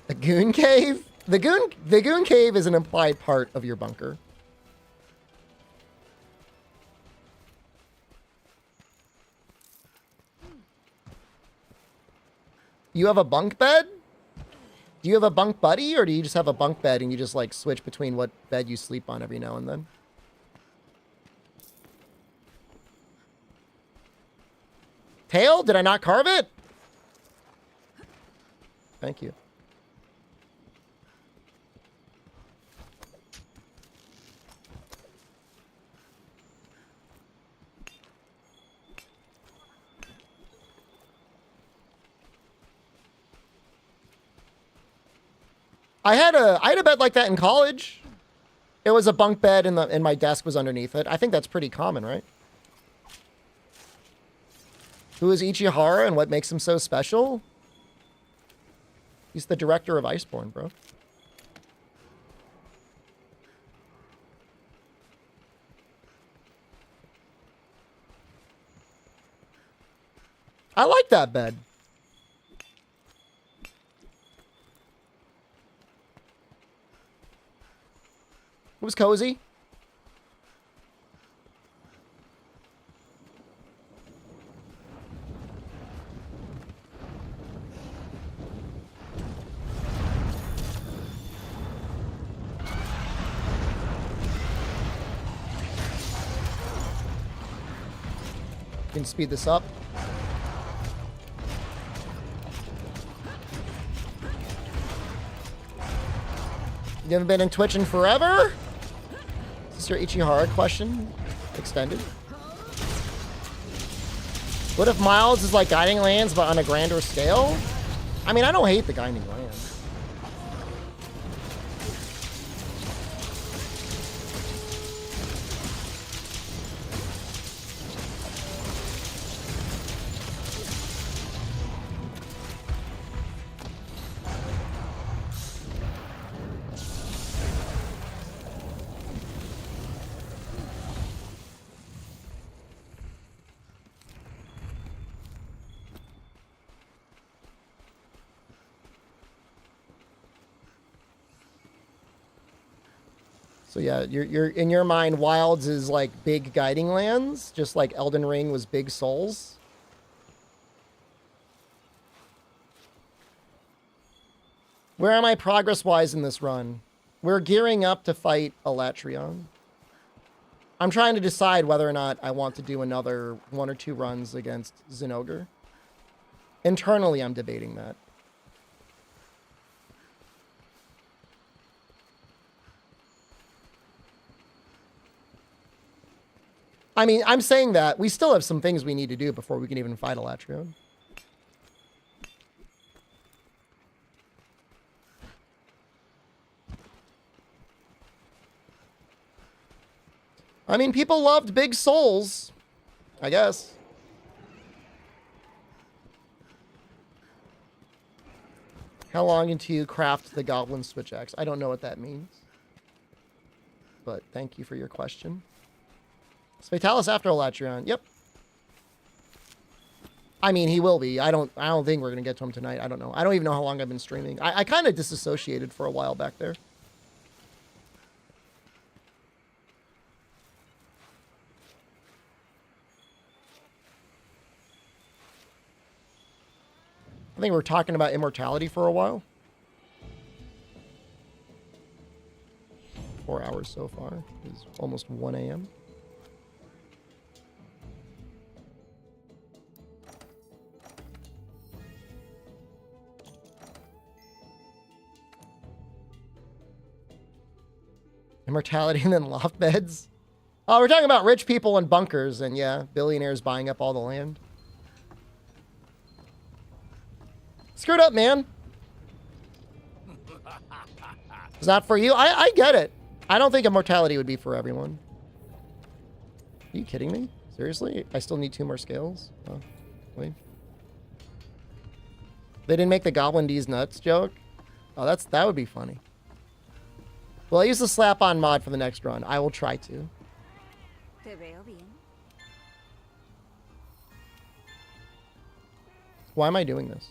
Speaker 1: The goon cave? The goon cave is an implied part of your bunker. You have a bunk bed? Do you have a bunk buddy, or do you just have a bunk bed and you just like switch between what bed you sleep on every now and then? Tail? Did I not carve it? Thank you. I had a bed like that in college. It was a bunk bed and my desk was underneath it. I think that's pretty common, right? Who is Ichihara and what makes him so special? He's the director of Iceborne, bro. I like that bed. It was cozy. You can speed this up. You haven't been in Twitch in forever? Is this your Ichihara question? Extended. What if Miles is like Guiding Lands, but on a grander scale? I mean, I don't hate the Guiding Lands. So yeah, you're in your mind, Wilds is like big Guiding Lands, just like Elden Ring was big Souls. Where am I progress-wise in this run? We're gearing up to fight Alatreon. I'm trying to decide whether or not I want to do another 1 or 2 runs against Zinogre. Internally, I'm debating that. I mean, I'm saying that we still have some things we need to do before we can even fight Alatreon. I mean, people loved big souls, I guess. How long until you craft the goblin switchaxe? I don't know what that means. But thank you for your question. Fatalis after Alatreon. Yep. I mean, he will be. I don't think we're gonna get to him tonight. I don't know. I don't even know how long I've been streaming. I kind of disassociated for a while back there. I think we're talking about immortality for a while. 4 hours so far. It's almost 1 a.m. Immortality and then loft beds. Oh, we're talking about rich people in bunkers and yeah, billionaires buying up all the land. Screwed up, man. It's not for you. I get it. I don't think immortality would be for everyone. Are you kidding me? Seriously? I still need 2 more scales? Oh, wait. They didn't make the Goblin D's nuts joke? Oh, that would be funny. Well, I use the slap-on mod for the next run. I will try to.
Speaker 5: Te veo bien.
Speaker 1: Why am I doing this?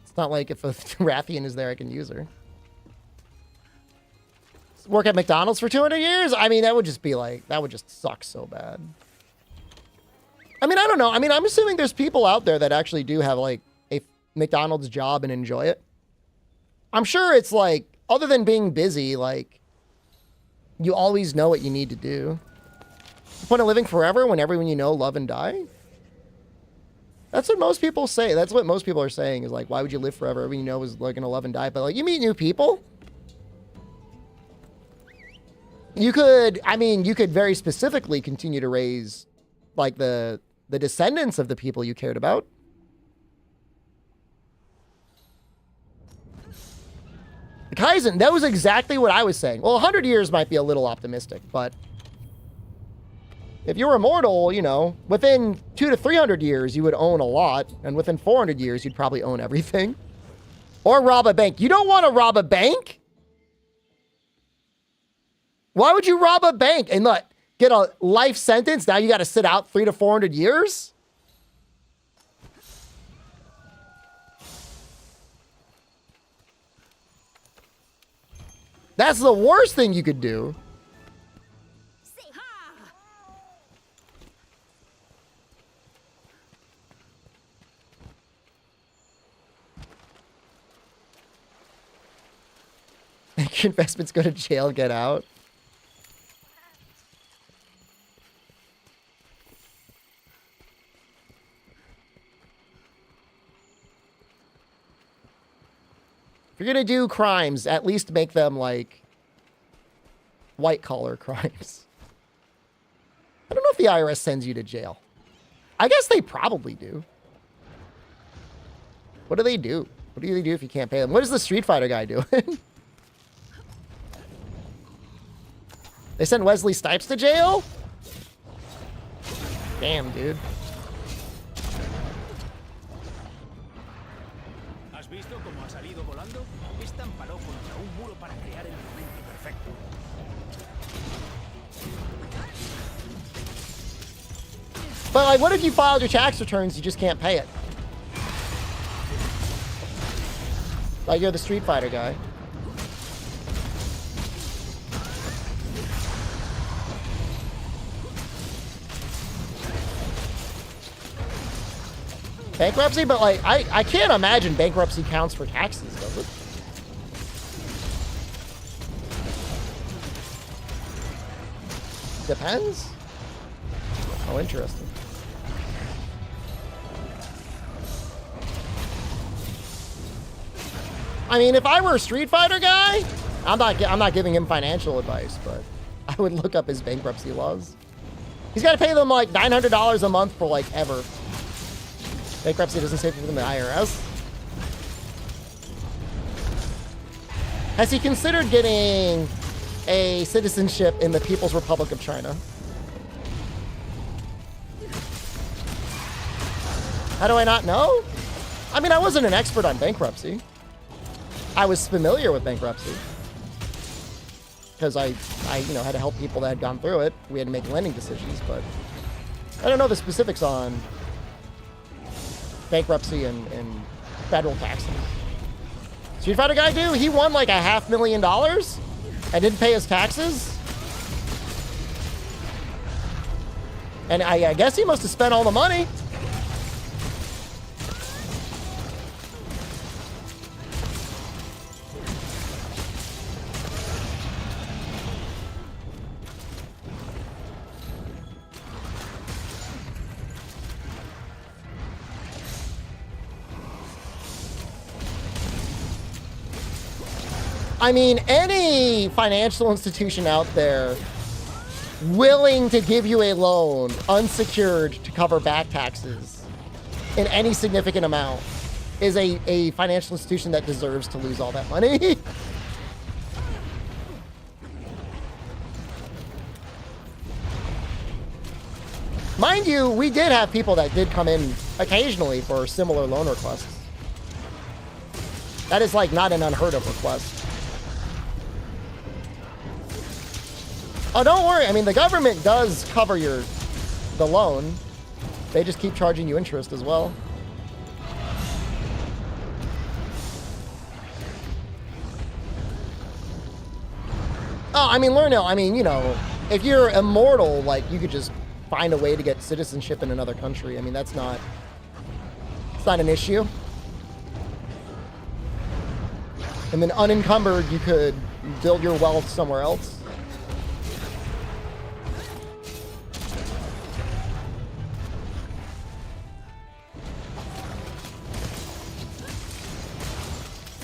Speaker 1: It's not like if a Rathian is there, I can use her. Work at McDonald's for 200 years? I mean, that would just be like, that would just suck so bad. I mean, I don't know. I mean, I'm assuming there's people out there that actually do have like a McDonald's job and enjoy it. I'm sure it's like, other than being busy, like, you always know what you need to do. The point of living forever when everyone you know love and die? That's what most people say. That's what most people are saying is like, why would you live forever? Everyone you know is like gonna love and die. But like, you meet new people. You could, I mean, you could very specifically continue to raise like the descendants of the people you cared about. Kaizen, that was exactly what I was saying. Well, 100 years might be a little optimistic, but if you were immortal, you know, within 200 to 300 years, you would own a lot. And within 400 years, you'd probably own everything. Or rob a bank. You don't want to rob a bank? Why would you rob a bank and get a life sentence? Now you got to sit out 300 to 400 years? That's the worst thing you could do. Make your investments go to jail, get out. If you're gonna do crimes, at least make them like white collar crimes. I don't know if the IRS sends you to jail. I guess they probably do. What do they do? What do they do if you can't pay them? What is the Street Fighter guy doing? They sent Wesley Snipes to jail? Damn, dude.
Speaker 4: ¿Has visto cómo ha salido volando? Estamparó contra un muro para crear el momento perfecto.
Speaker 1: But like, what if you filed your tax returns, you just can't pay it? Like you're the Street Fighter guy. Bankruptcy? But like, I can't imagine bankruptcy counts for taxes, does it? Depends. Oh, interesting. I mean, if I were a Street Fighter guy, I'm not giving him financial advice, but I would look up his bankruptcy laws. He's got to pay them like $900 a month for like ever. Bankruptcy doesn't save from the IRS. Has he considered getting a citizenship in the People's Republic of China? How do I not know? I mean, I wasn't an expert on bankruptcy. I was familiar with bankruptcy because I had to help people that had gone through it. We had to make lending decisions, but I don't know the specifics on bankruptcy and federal taxing. Street Fighter guy, dude, he won like $500,000 and didn't pay his taxes. And I guess he must have spent all the money. I mean, any financial institution out there willing to give you a loan unsecured to cover back taxes in any significant amount is a financial institution that deserves to lose all that money. Mind you, we did have people that did come in occasionally for similar loan requests. That is like not an unheard of request. Oh, don't worry. I mean, the government does cover the loan. They just keep charging you interest as well. Oh, I mean, Lurnil, I mean, you know, if you're immortal, like, you could just find a way to get citizenship in another country. I mean, it's not an issue. And then unencumbered, you could build your wealth somewhere else.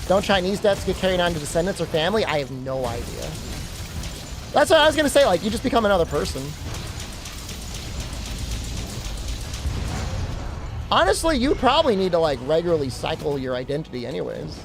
Speaker 1: Don't Chinese deaths get carried on to descendants or family? I have no idea. That's what I was going to say. Like, you just become another person. Honestly, you probably need to, like, regularly cycle your identity anyways.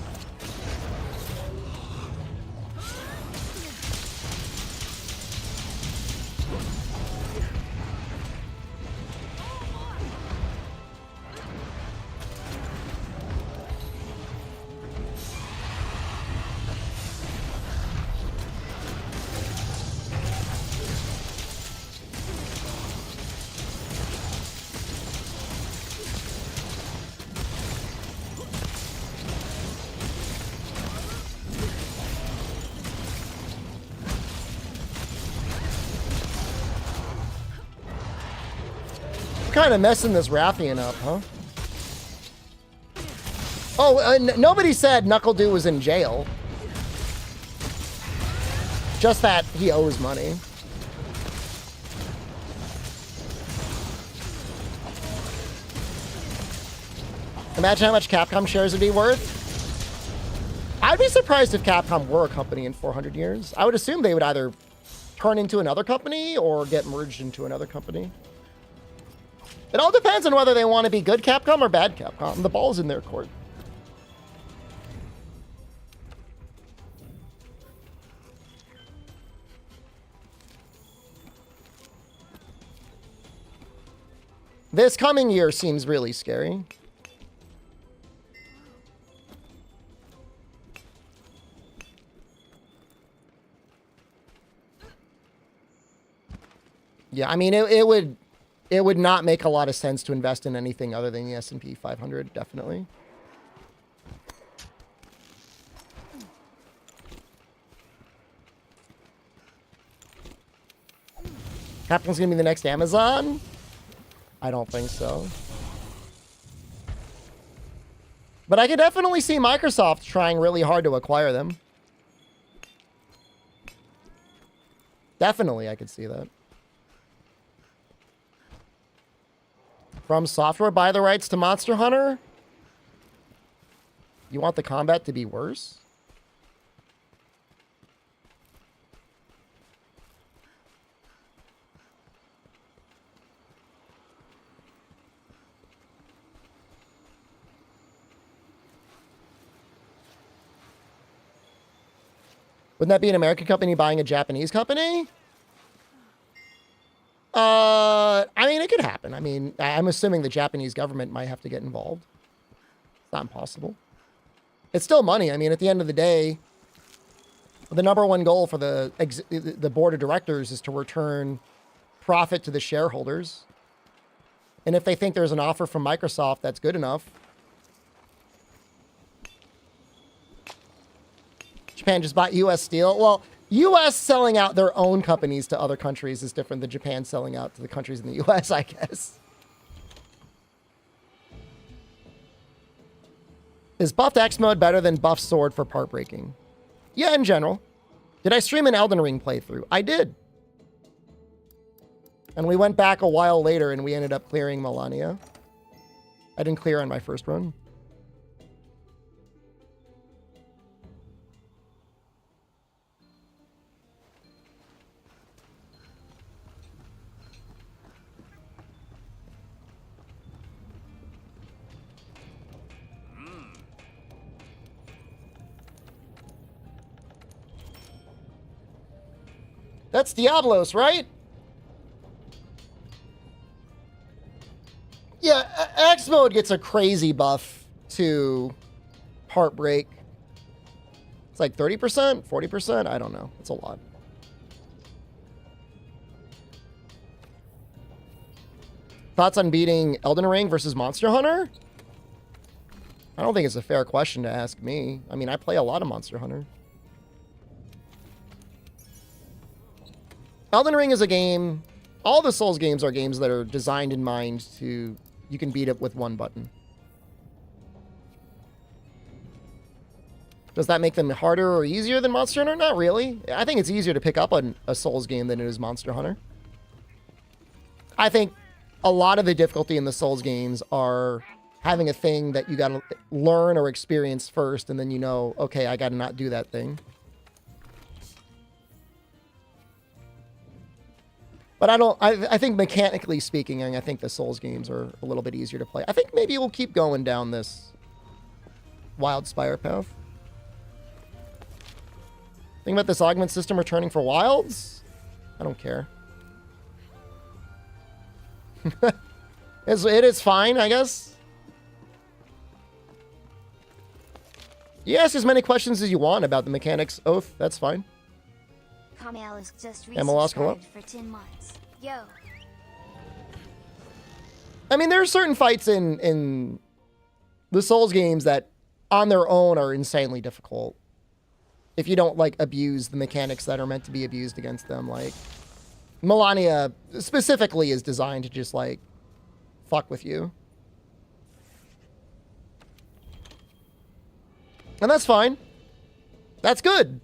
Speaker 1: Kind of messing this Rathian up, huh? Oh, nobody said NuckleDu was in jail. Just that he owes money. Imagine how much Capcom shares would be worth. I'd be surprised if Capcom were a company in 400 years. I would assume they would either turn into another company or get merged into another company. It all depends on whether they want to be good Capcom or bad Capcom. The ball's in their court. This coming year seems really scary. Yeah, I mean, it would not make a lot of sense to invest in anything other than the S&P 500, definitely. Capcom's gonna be the next Amazon? I don't think so. But I could definitely see Microsoft trying really hard to acquire them. Definitely, I could see that. From Software, buy the rights to Monster Hunter? You want the combat to be worse? Wouldn't that be an American company buying a Japanese company? I mean, it could happen. I mean, I'm assuming the Japanese government might have to get involved. It's not impossible. It's still money. I mean, at the end of the day, the number one goal for the board of directors is to return profit to the shareholders. And if they think there's an offer from Microsoft that's good enough, Japan just bought U.S. Steel. Well, U.S. selling out their own companies to other countries is different than Japan selling out to the countries in the U.S., I guess. Is buffed X mode better than buffed sword for part breaking? Yeah, in general. Did I stream an Elden Ring playthrough? I did. And we went back a while later and we ended up clearing Melania. I didn't clear on my first run. That's Diablos, right? Yeah, X mode gets a crazy buff to part break. It's like 30%, 40%. I don't know. It's a lot. Thoughts on beating Elden Ring versus Monster Hunter? I don't think it's a fair question to ask me. I mean, I play a lot of Monster Hunter. Elden Ring is a game. All the Souls games are games that are designed in mind to, you can beat it with one button. Does that make them harder or easier than Monster Hunter? Not really. I think it's easier to pick up on a Souls game than it is Monster Hunter. I think a lot of the difficulty in the Souls games are having a thing that you got to learn or experience first, and then you know, okay, I got to not do that thing. But I think mechanically speaking, I think the Souls games are a little bit easier to play. I think maybe we'll keep going down this Wild Spire path. Think about this augment system returning for Wilds? I don't care. It is fine, I guess. You ask as many questions as you want about the mechanics, Oath. That's fine.
Speaker 3: Kamala's just
Speaker 1: Malask, hello?
Speaker 3: resubscribed for 10 months. Yo.
Speaker 1: I mean, there are certain fights in the Souls games that on their own are insanely difficult. If you don't, like, abuse the mechanics that are meant to be abused against them. Like, Melania specifically is designed to just, like, fuck with you. And that's fine. That's good.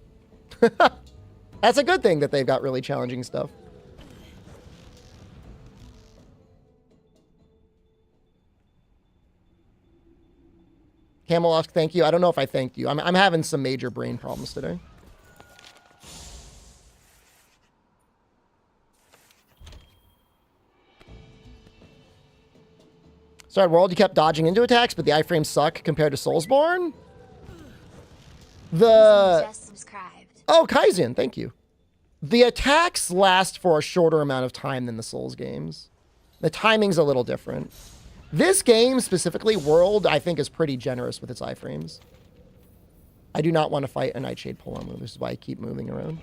Speaker 1: That's a good thing that they've got really challenging stuff. Camel, thank you. I don't know if I thanked you. I'm having some major brain problems today. Sorry, World, you kept dodging into attacks, but the iframes suck compared to Soulsborne?
Speaker 3: Just subscribed.
Speaker 1: Oh, Kaizen, thank you. The attacks last for a shorter amount of time than the Souls games. The timing's a little different. This game, specifically, World, I think is pretty generous with its iframes. I do not want to fight a Nightshade pull move. This is why I keep moving around.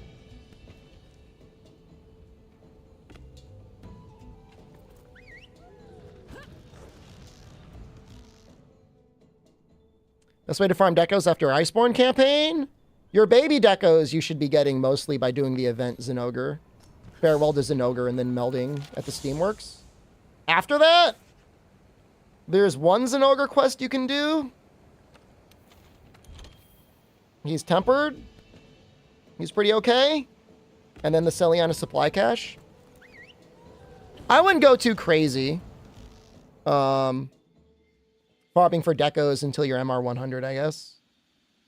Speaker 1: Best way to farm decos after Iceborne campaign? Your baby decos you should be getting mostly by doing the event Zinogre. Farewell to Zinogre and then melding at the Steamworks. After that, there's one Zinogre quest you can do. He's tempered. He's pretty okay. And then the Celiana supply cache. I wouldn't go too crazy. Farming for decos until you're MR 100, I guess.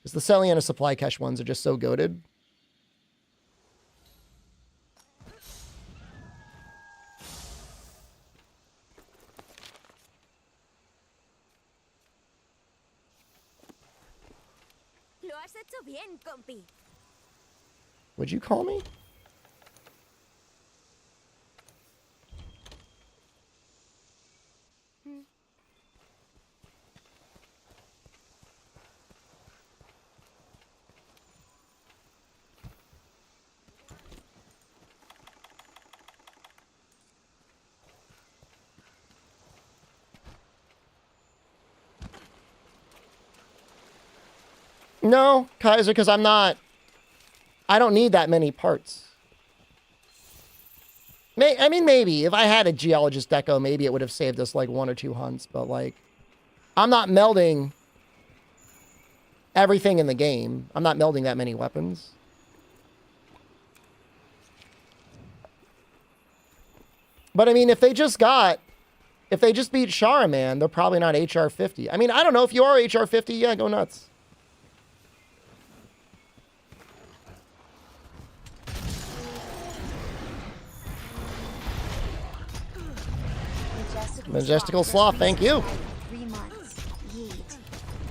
Speaker 1: Because the Celiana supply cache ones are just so goated.
Speaker 5: Lo has hecho bien, compi.
Speaker 1: Would you call me? No, Kaiser, because I don't need that many parts. I mean, maybe. If I had a Geologist Deco, maybe it would have saved us, like, 1 or 2 hunts. But, like, I'm not melding everything in the game. I'm not melding that many weapons. But, I mean, if they just beat Sharaman, they're probably not HR 50. I mean, I don't know. If you are HR 50, yeah, go nuts. Majestical Sloth, thank you.
Speaker 3: 3 months. Yeet.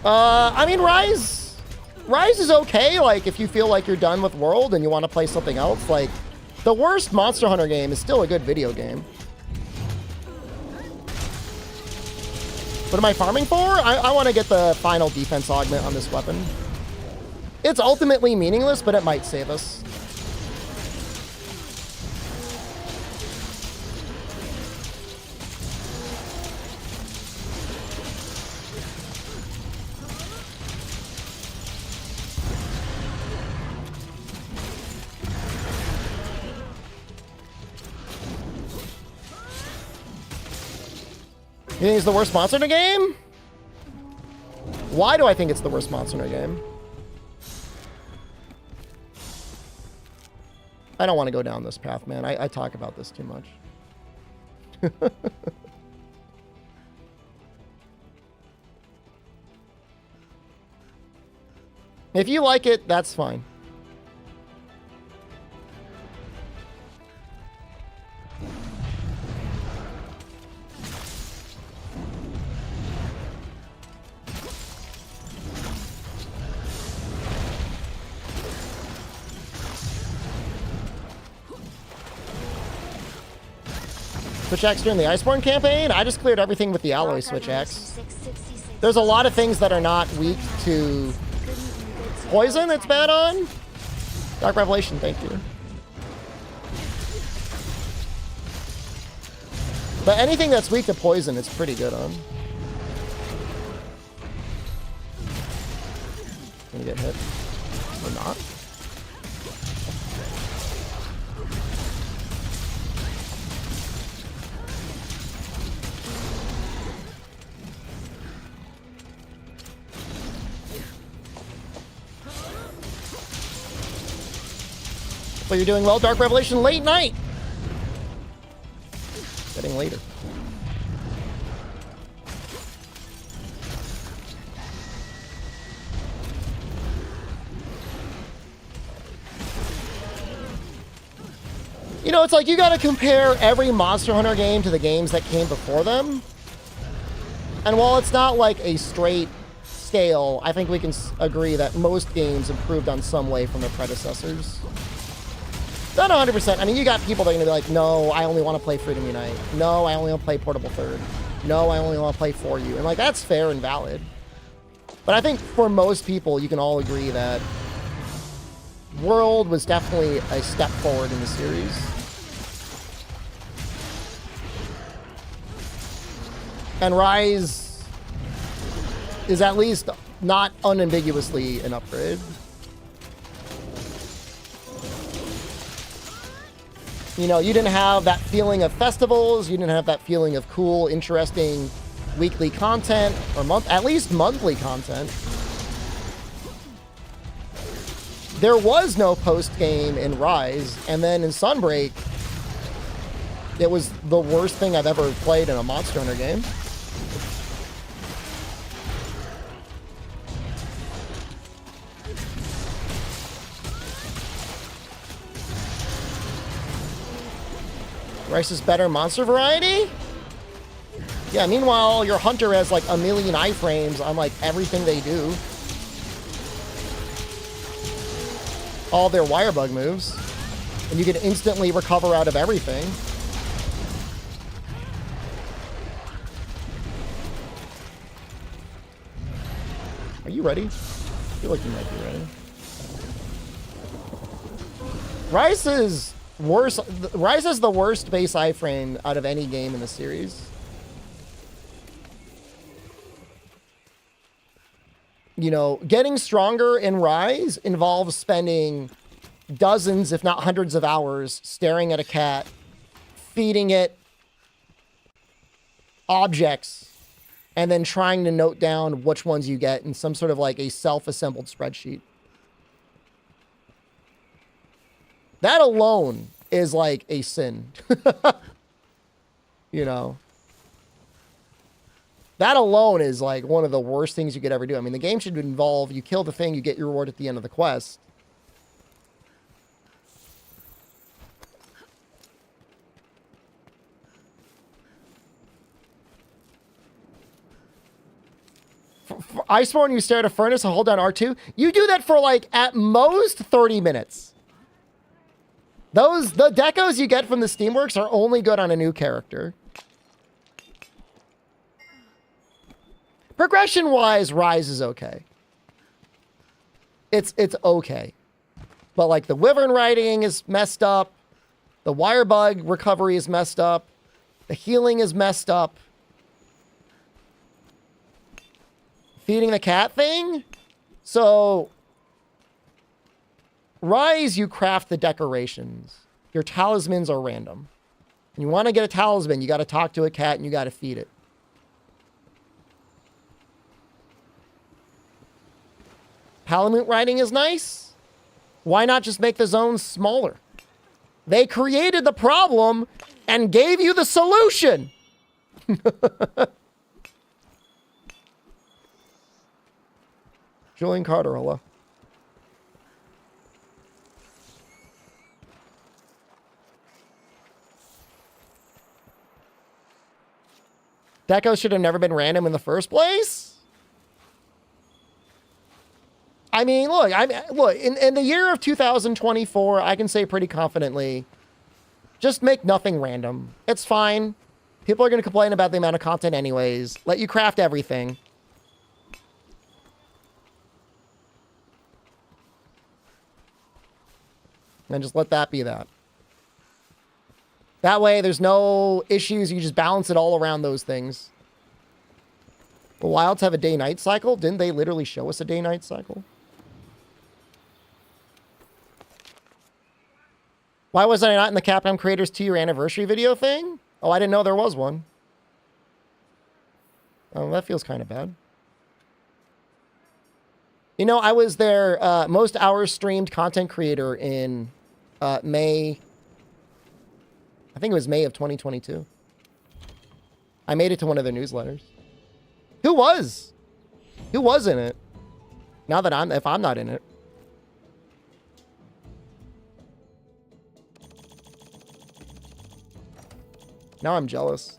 Speaker 1: I mean, Rise is okay, like, if you feel like you're done with World and you want to play something else. Like, the worst Monster Hunter game is still a good video game. What am I farming for? I want to get the final defense augment on this weapon. It's ultimately meaningless, but it might save us. You think it's the worst monster in the game? Why do I think it's the worst monster in the game? I don't want to go down this path, man. I talk about this too much. If you like it, that's fine. Switchaxe during the Iceborne campaign? I just cleared everything with the alloy Switchaxe. There's a lot of things that are not weak to poison it's bad on. Dark Revelation, thank you. But anything that's weak to poison, it's pretty good on. Gonna get hit. Or not. But you're doing well, Dark Revelation, late night. Getting later. You know, it's like you gotta compare every Monster Hunter game to the games that came before them. And while it's not like a straight scale, I think we can agree that most games improved on some way from their predecessors. Not 100%. I mean, you got people that are going to be like, no, I only want to play Freedom Unite. No, I only want to play Portable Third. No, I only want to play For You. And, like, that's fair and valid. But I think for most people, you can all agree that World was definitely a step forward in the series. And Rise is at least not unambiguously an upgrade. You know, you didn't have that feeling of festivals. You didn't have that feeling of cool, interesting weekly content or at least monthly content. There was no post-game in Rise, and then in Sunbreak, it was the worst thing I've ever played in a Monster Hunter game. Rice's better monster variety? Yeah, meanwhile, your hunter has like 1 million iframes on like everything they do. all their wire bug moves. And you can instantly recover out of everything. Are you ready? I feel like you might be ready. Rice is worse. Rice is the worst base iframe out of any game in the series. You know, getting stronger in Rise involves spending dozens, if not hundreds of hours staring at a cat, feeding it objects, and then trying to note down which ones you get in some sort of like a self-assembled spreadsheet. That alone is like a sin. You know? That alone is like one of the worst things you could ever do. I mean, the game should involve you kill the thing, you get your reward at the end of the quest. For Iceborne, you stare at a furnace and hold down R2. You do that for like at most 30 minutes. The decos you get from the Steamworks are only good on a new character. Progression-wise, Rise is okay. It's okay. But like the Wyvern riding is messed up. The wire bug recovery is messed up. The healing is messed up. Feeding the cat thing? So, Rise, you craft the decorations. Your talismans are random. You want to get a talisman, you got to talk to a cat and you got to feed it. Palamute riding is nice. Why not just make the zones smaller? They created the problem and gave you the solution. Julian Carter, hello. Deco should have never been random in the first place. I mean, look, in the year of 2024, I can say pretty confidently, just make nothing random. It's fine. People are going to complain about the amount of content anyways. Let you craft everything. And just let that be that. That way, there's no issues. You just balance it all around those things. The Wilds have a day-night cycle? Didn't they literally show us a day-night cycle? Why was I not in the Capcom Creators 2-year anniversary video thing? Oh, I didn't know there was one. Oh, that feels kind of bad. You know, I was their most hours streamed content creator in May. I think it was May of 2022. I made it to one of their newsletters. Who was? Who was in it? Now that if I'm not in it. Now I'm jealous.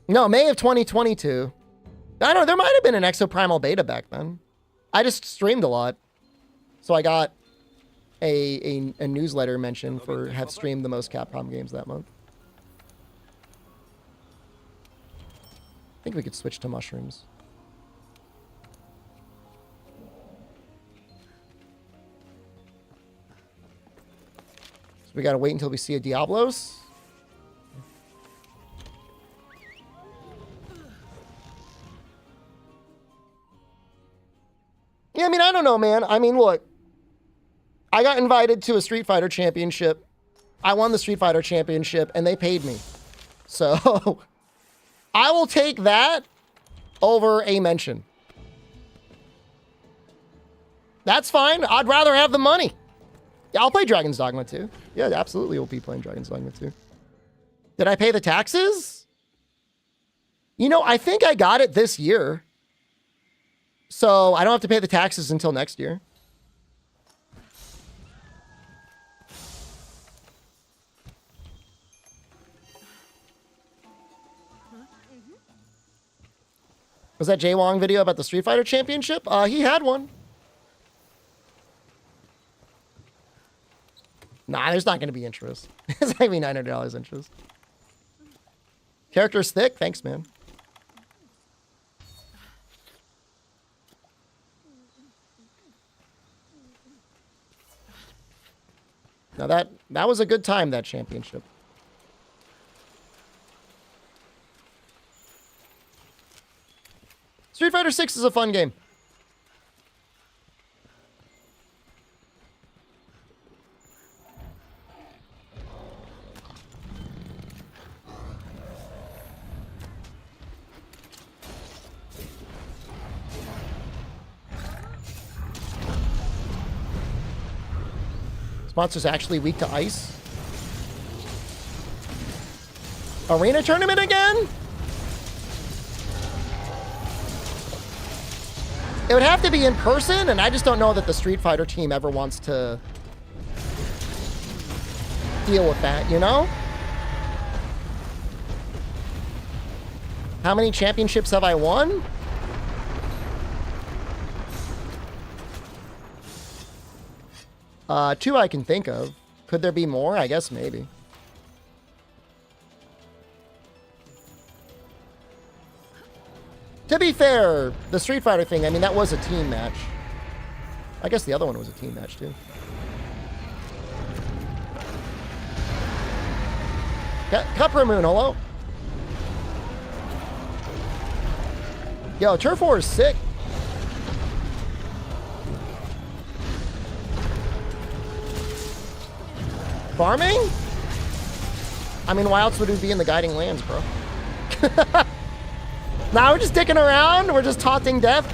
Speaker 1: No, May of 2022. I don't know, there might have been an Exoprimal beta back then. I just streamed a lot. So I got a newsletter mention for have streamed the most Capcom games that month. I think we could switch to mushrooms. So we gotta wait until we see a Diablos. Yeah, I mean, I don't know, man. I mean, look. I got invited to a Street Fighter Championship. I won the Street Fighter Championship, and they paid me. So, I will take that over a mention. That's fine. I'd rather have the money. Yeah, I'll play Dragon's Dogma 2. Yeah, absolutely we'll be playing Dragon's Dogma 2. Did I pay the taxes? You know, I think I got it this year. So I don't have to pay the taxes until next year. Was that Jay Wong video about the Street Fighter Championship? He had one. Nah, there's not going to be interest. It's going to be $900 interest. Character's thick? Thanks, man. Now that was a good time, that championship. Street Fighter 6 is a fun game. Monster's actually weak to ice. Arena tournament again? It would have to be in person, and I just don't know that the Street Fighter team ever wants to deal with that, you know? How many championships have I won? Two I can think of. Could there be more? I guess maybe. To be fair, the Street Fighter thing, I mean, that was a team match. I guess the other one was a team match, too. Cupra Moon, hello? Yo, Turf War is sick. Farming? I mean, why else would we be in the Guiding Lands, bro? Now we're just dicking around? We're just taunting death?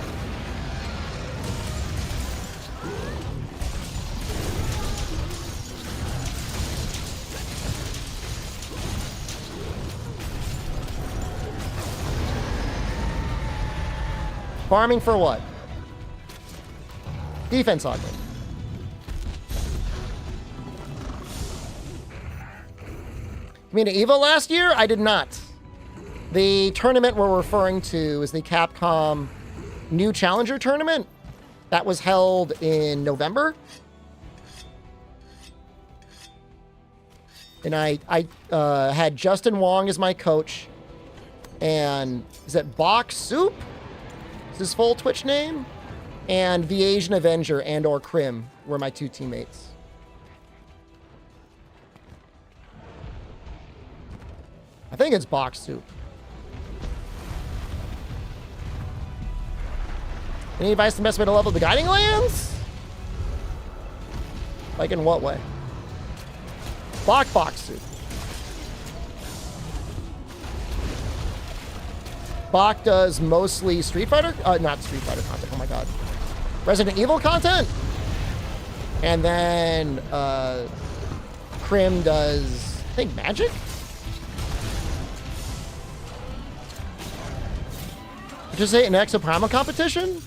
Speaker 1: Farming for what? Defense augment. You mean to EVO last year? I did not. The tournament we're referring to is the Capcom New Challenger Tournament. That was held in November. And I had Justin Wong as my coach. And is it Bok Soup? Is his full Twitch name? And the Asian Avenger and or Krim were my two teammates. I think it's Bok Soup. Any advice to best way to level the Guiding Lands? Like in what way? Bok Soup. Bok does mostly Street Fighter, not Street Fighter content, oh my god. Resident Evil content? And then, Krim does, I think, Magic? Participate in Exoprimal competition?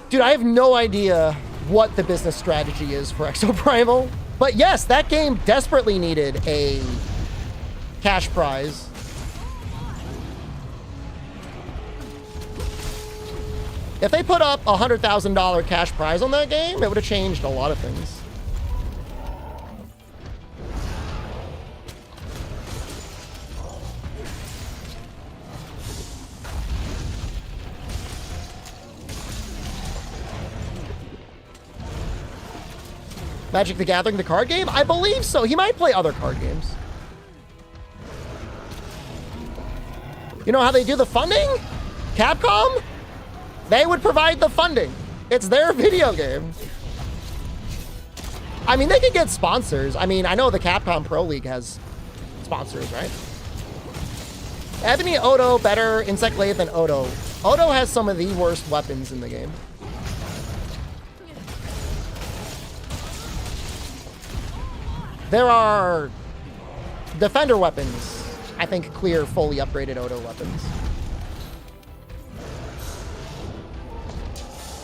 Speaker 1: Dude, I have no idea what the business strategy is for Exoprimal. But yes, that game desperately needed a cash prize. If they put up a $100,000 cash prize on that game, it would have changed a lot of things. Magic the Gathering, the card game? I believe so. He might play other card games. You know how they do the funding? Capcom? They would provide the funding. It's their video game. I mean, they could get sponsors. I mean, I know the Capcom Pro League has sponsors, right? Ebony Odo better Insect Lathe than Odo. Odo has some of the worst weapons in the game. There are defender weapons. I think clear, fully upgraded Odo weapons.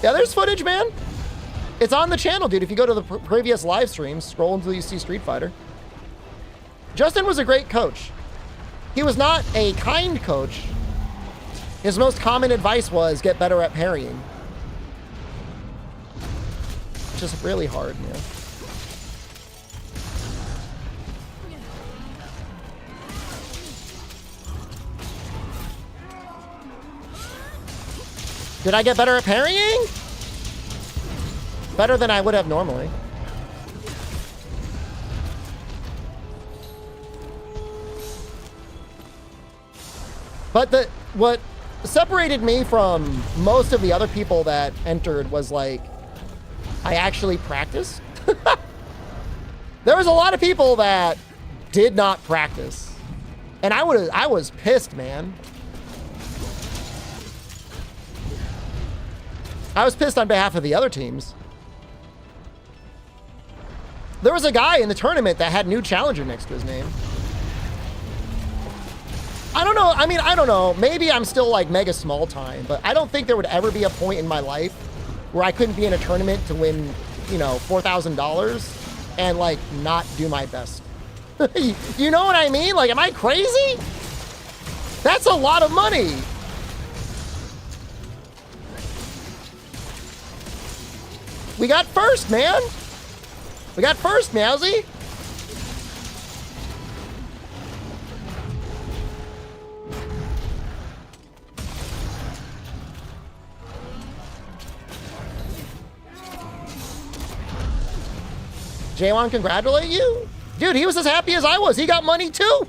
Speaker 1: Yeah, there's footage, man. It's on the channel, dude. If you go to the previous live streams, scroll until you see Street Fighter. Justin was a great coach. He was not a kind coach. His most common advice was get better at parrying. Which is really hard, man. Did I get better at parrying? Better than I would have normally. But what separated me from most of the other people that entered was like, I actually practiced. There was a lot of people that did not practice. And I was pissed, man. I was pissed on behalf of the other teams. There was a guy in the tournament that had new challenger next to his name. I don't know. I mean, I don't know. Maybe I'm still like mega small time, but I don't think there would ever be a point in my life where I couldn't be in a tournament to win, you know, $4,000 and like not do my best. You know what I mean? Like, am I crazy? That's a lot of money. We got first, man. We got first, Meowsy. J1 congratulate you? Dude, he was as happy as I was. He got money too.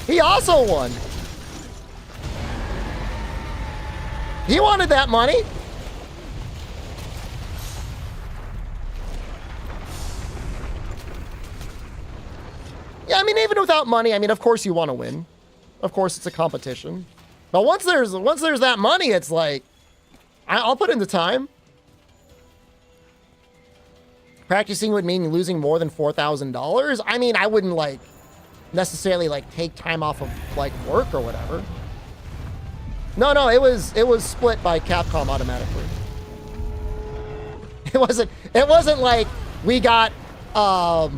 Speaker 1: He also won. He wanted that money. Yeah, I mean, even without money, I mean, of course you want to win. Of course it's a competition. But once there's that money, it's like, I'll put in the time. Practicing would mean losing more than $4,000. I mean, I wouldn't like necessarily like take time off of like work or whatever. No, it was split by Capcom automatically. It wasn't like we got a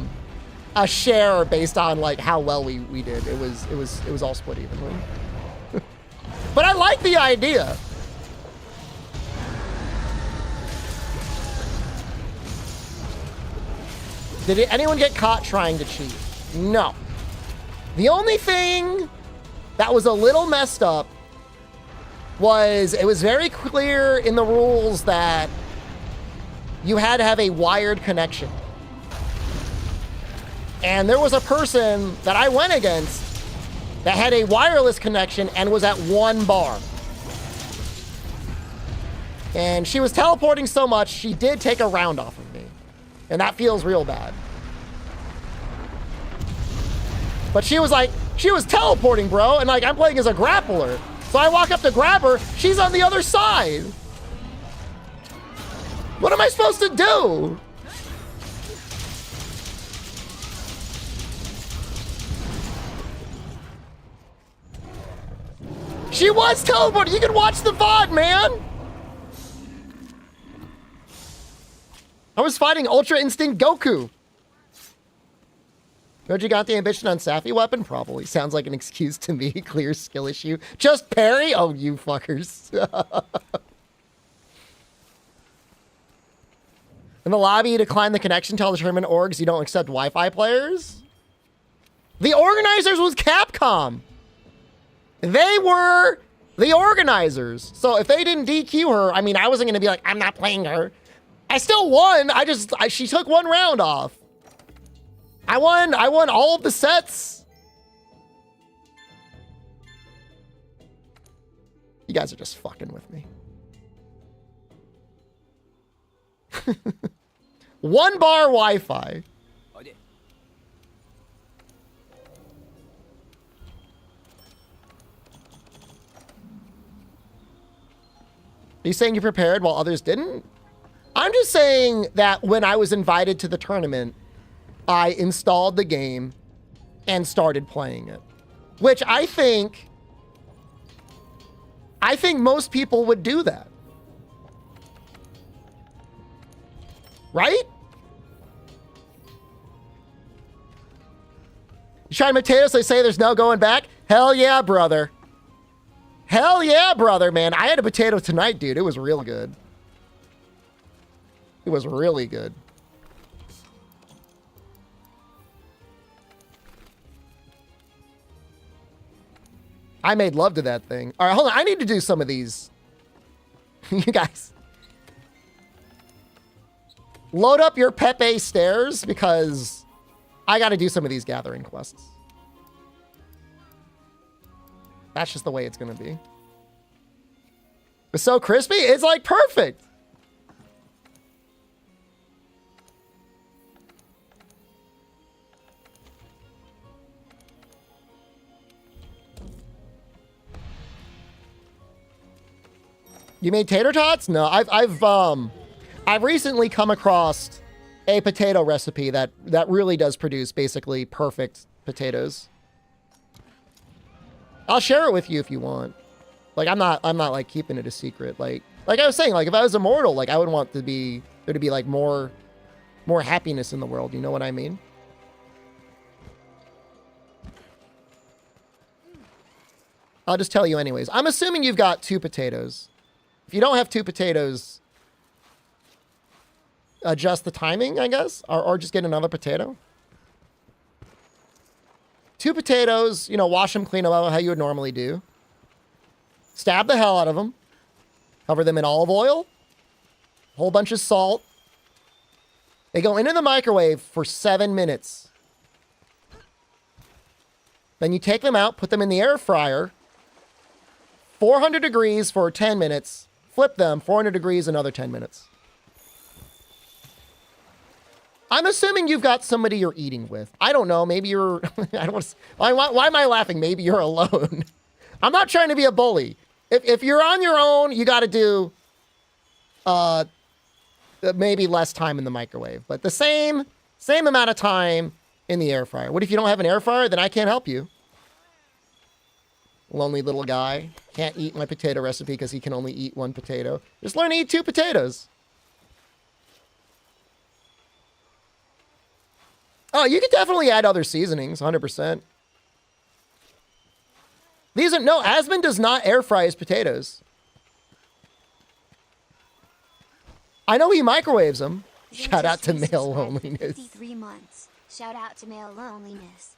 Speaker 1: share based on like how well we did. It was all split evenly. But I like the idea. Did anyone get caught trying to cheat? No. The only thing that was a little messed up was it was very clear in the rules that you had to have a wired connection. And there was a person that I went against that had a wireless connection and was at 1 bar. And she was teleporting so much, she did take a round off of me. And that feels real bad. But she was teleporting, bro, and like I'm playing as a grappler. So I walk up to grab her, she's on the other side. What am I supposed to do? She was teleporting. You can watch the VOD, man. I was fighting Ultra Instinct Goku. Goji got the ambition on Safi weapon? Probably. Sounds like an excuse to me. Clear skill issue. Just parry? Oh, you fuckers. In the lobby, you decline the connection, tell the tournament orgs you don't accept Wi-Fi players? The organizers was Capcom. They were the organizers. So if they didn't DQ her, I mean, I wasn't going to be like, I'm not playing her. I still won. She took 1 round off. I won all of the sets. You guys are just fucking with me. 1 bar Wi-Fi.
Speaker 4: Oye,
Speaker 1: Are you saying you prepared while others didn't? I'm just saying that when I was invited to the tournament, I installed the game and started playing it. Which I think most people would do that. Right? You trying potatoes, they say there's no going back? Hell yeah, brother. Hell yeah, brother, man. I had a potato tonight, dude. It was real good. It was really good. I made love to that thing. All right, hold on. I need to do some of these. You guys. Load up your Pepe stairs because I got to do some of these gathering quests. That's just the way it's going to be. It's so crispy. It's like perfect. You made tater tots? No, I've recently come across a potato recipe that really does produce basically perfect potatoes. I'll share it with you if you want. Like I'm not like keeping it a secret. Like I was saying, like if I was immortal, like I would want there to be like more happiness in the world. You know what I mean? I'll just tell you anyways. I'm assuming you've got 2 potatoes. If you don't have 2 potatoes, adjust the timing, I guess, or just get another potato. 2 potatoes, you know, wash them, clean them up how you would normally do. Stab the hell out of them. Cover them in olive oil. A whole bunch of salt. They go into the microwave for 7 minutes. Then you take them out, put them in the air fryer. 400 degrees for 10 minutes. Flip them, 400 degrees, another 10 minutes. I'm assuming you've got somebody you're eating with. I don't know. Maybe you're... I don't. Why am I laughing? Maybe you're alone. I'm not trying to be a bully. If you're on your own, you got to do maybe less time in the microwave. But the same amount of time in the air fryer. What if you don't have an air fryer? Then I can't help you. Lonely little guy. Can't eat my potato recipe because he can only eat 1 potato. Just learn to eat 2 potatoes. Oh, you could definitely add other seasonings, 100%. No, Asmund does not air fry his potatoes. I know he microwaves them. Shout out to male loneliness.
Speaker 3: 53 months. Shout out to male loneliness.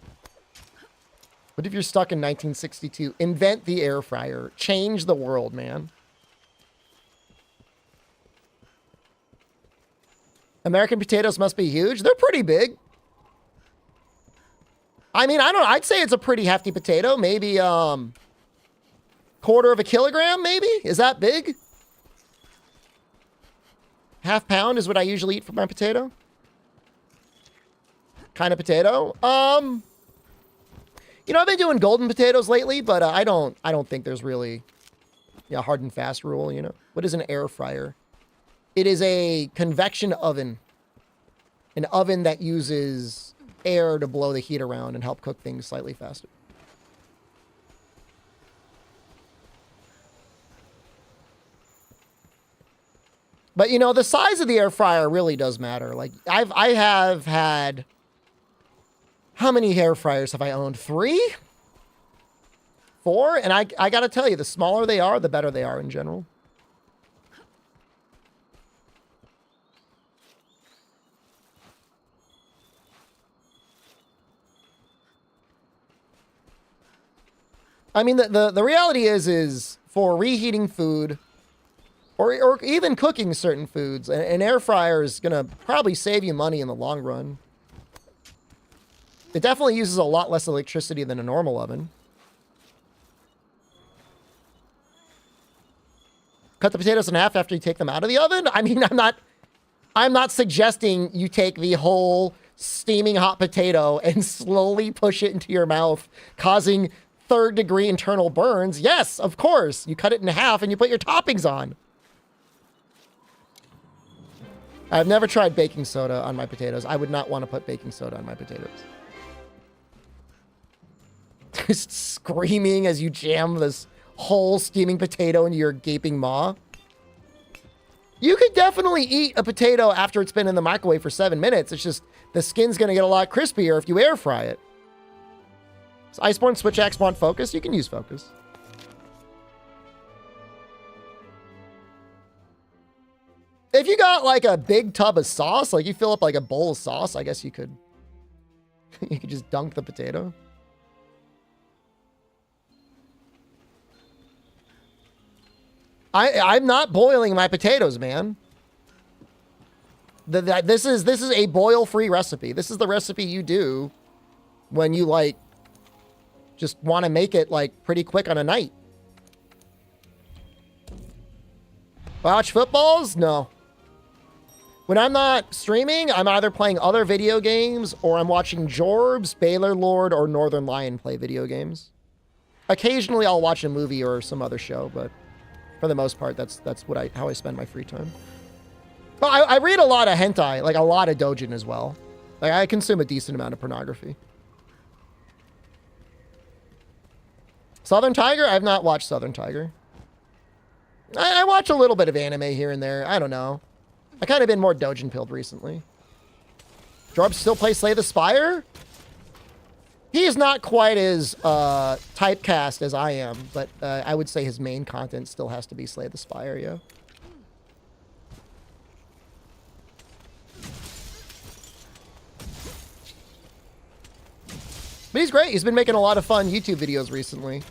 Speaker 1: What if you're stuck in 1962? Invent the air fryer. Change the world, man. American potatoes must be huge. They're pretty big. I mean, I don't know. I'd say it's a pretty hefty potato. Maybe, quarter of a kilogram, maybe? Is that big? Half pound is what I usually eat for my potato. Kind of potato. You know, I've been doing golden potatoes lately, but I don't think there's really a hard and fast rule, you know. What is an air fryer? It is a convection oven. An oven that uses air to blow the heat around and help cook things slightly faster. But, you know, the size of the air fryer really does matter. Like, I have had... How many air fryers have I owned? 3? 4? And I got to tell you, the smaller they are, the better they are in general. I mean, the reality is for reheating food or even cooking certain foods, an air fryer is going to probably save you money in the long run. It definitely uses a lot less electricity than a normal oven. Cut the potatoes in half after you take them out of the oven? I mean, I'm not suggesting you take the whole steaming hot potato and slowly push it into your mouth, causing 3rd-degree internal burns. Yes, of course. You cut it in half and you put your toppings on. I've never tried baking soda on my potatoes. I would not want to put baking soda on my potatoes. Just screaming as you jam this whole steaming potato into your gaping maw. You could definitely eat a potato after it's been in the microwave for 7 minutes. It's just the skin's going to get a lot crispier if you air fry it. Does Iceborne Switchaxe want focus? You can use focus. If you got like a big tub of sauce, like you fill up like a bowl of sauce, I guess you could you could just dunk the potato. I'm not boiling my potatoes, man. This is a boil-free recipe. This is the recipe you do when you like just want to make it like pretty quick on a night. Watch footballs? No. When I'm not streaming, I'm either playing other video games or I'm watching Jorbs, Baylor Lord, or Northern Lion play video games. Occasionally I'll watch a movie or some other show, but for the most part, that's how I spend my free time. But I read a lot of hentai, like a lot of doujin as well. Like I consume a decent amount of pornography. Southern Tiger? I've not watched Southern Tiger. I watch a little bit of anime here and there. I don't know. I kind of been more doujin pilled recently. Jorb still plays Slay the Spire? He is not quite as typecast as I am, but I would say his main content still has to be Slay the Spire, yeah. But he's great. He's been making a lot of fun YouTube videos recently.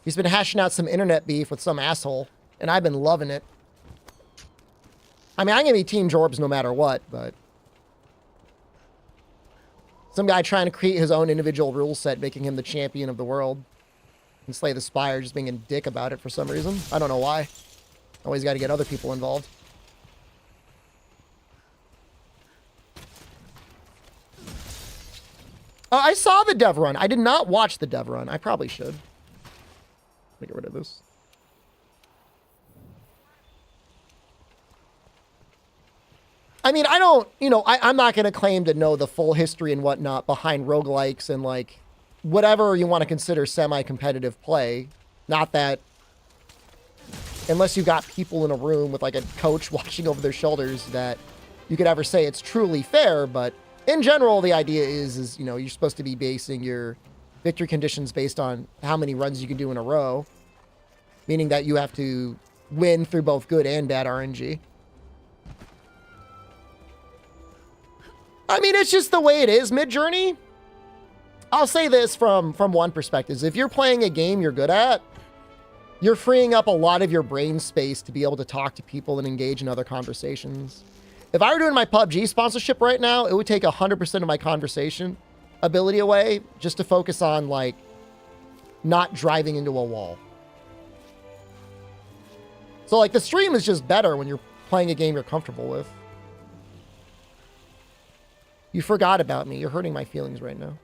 Speaker 1: He's been hashing out some internet beef with some asshole, and I've been loving it. I mean, I'm going to be Team Jorbs no matter what, but some guy trying to create his own individual rule set, making him the champion of the world, and Slay the Spire just being a dick about it for some reason. I don't know why. Always got to get other people involved. I saw the dev run. I did not watch the dev run. I probably should. Let me get rid of this. I mean, I don't, you know, I'm not going to claim to know the full history and whatnot behind roguelikes and like whatever you want to consider semi-competitive play. Not that, unless you've got people in a room with like a coach watching over their shoulders, that you could ever say it's truly fair. But in general, the idea is, you know, you're supposed to be basing your victory conditions based on how many runs you can do in a row, meaning that you have to win through both good and bad RNG. I mean, it's just the way it is mid-journey. I'll say this from one perspective. If you're playing a game you're good at, you're freeing up a lot of your brain space to be able to talk to people and engage in other conversations. If I were doing my PUBG sponsorship right now, it would take 100% of my conversation ability away just to focus on, like, not driving into a wall. So, like, the stream is just better when you're playing a game you're comfortable with. You forgot about me. You're hurting my feelings right now.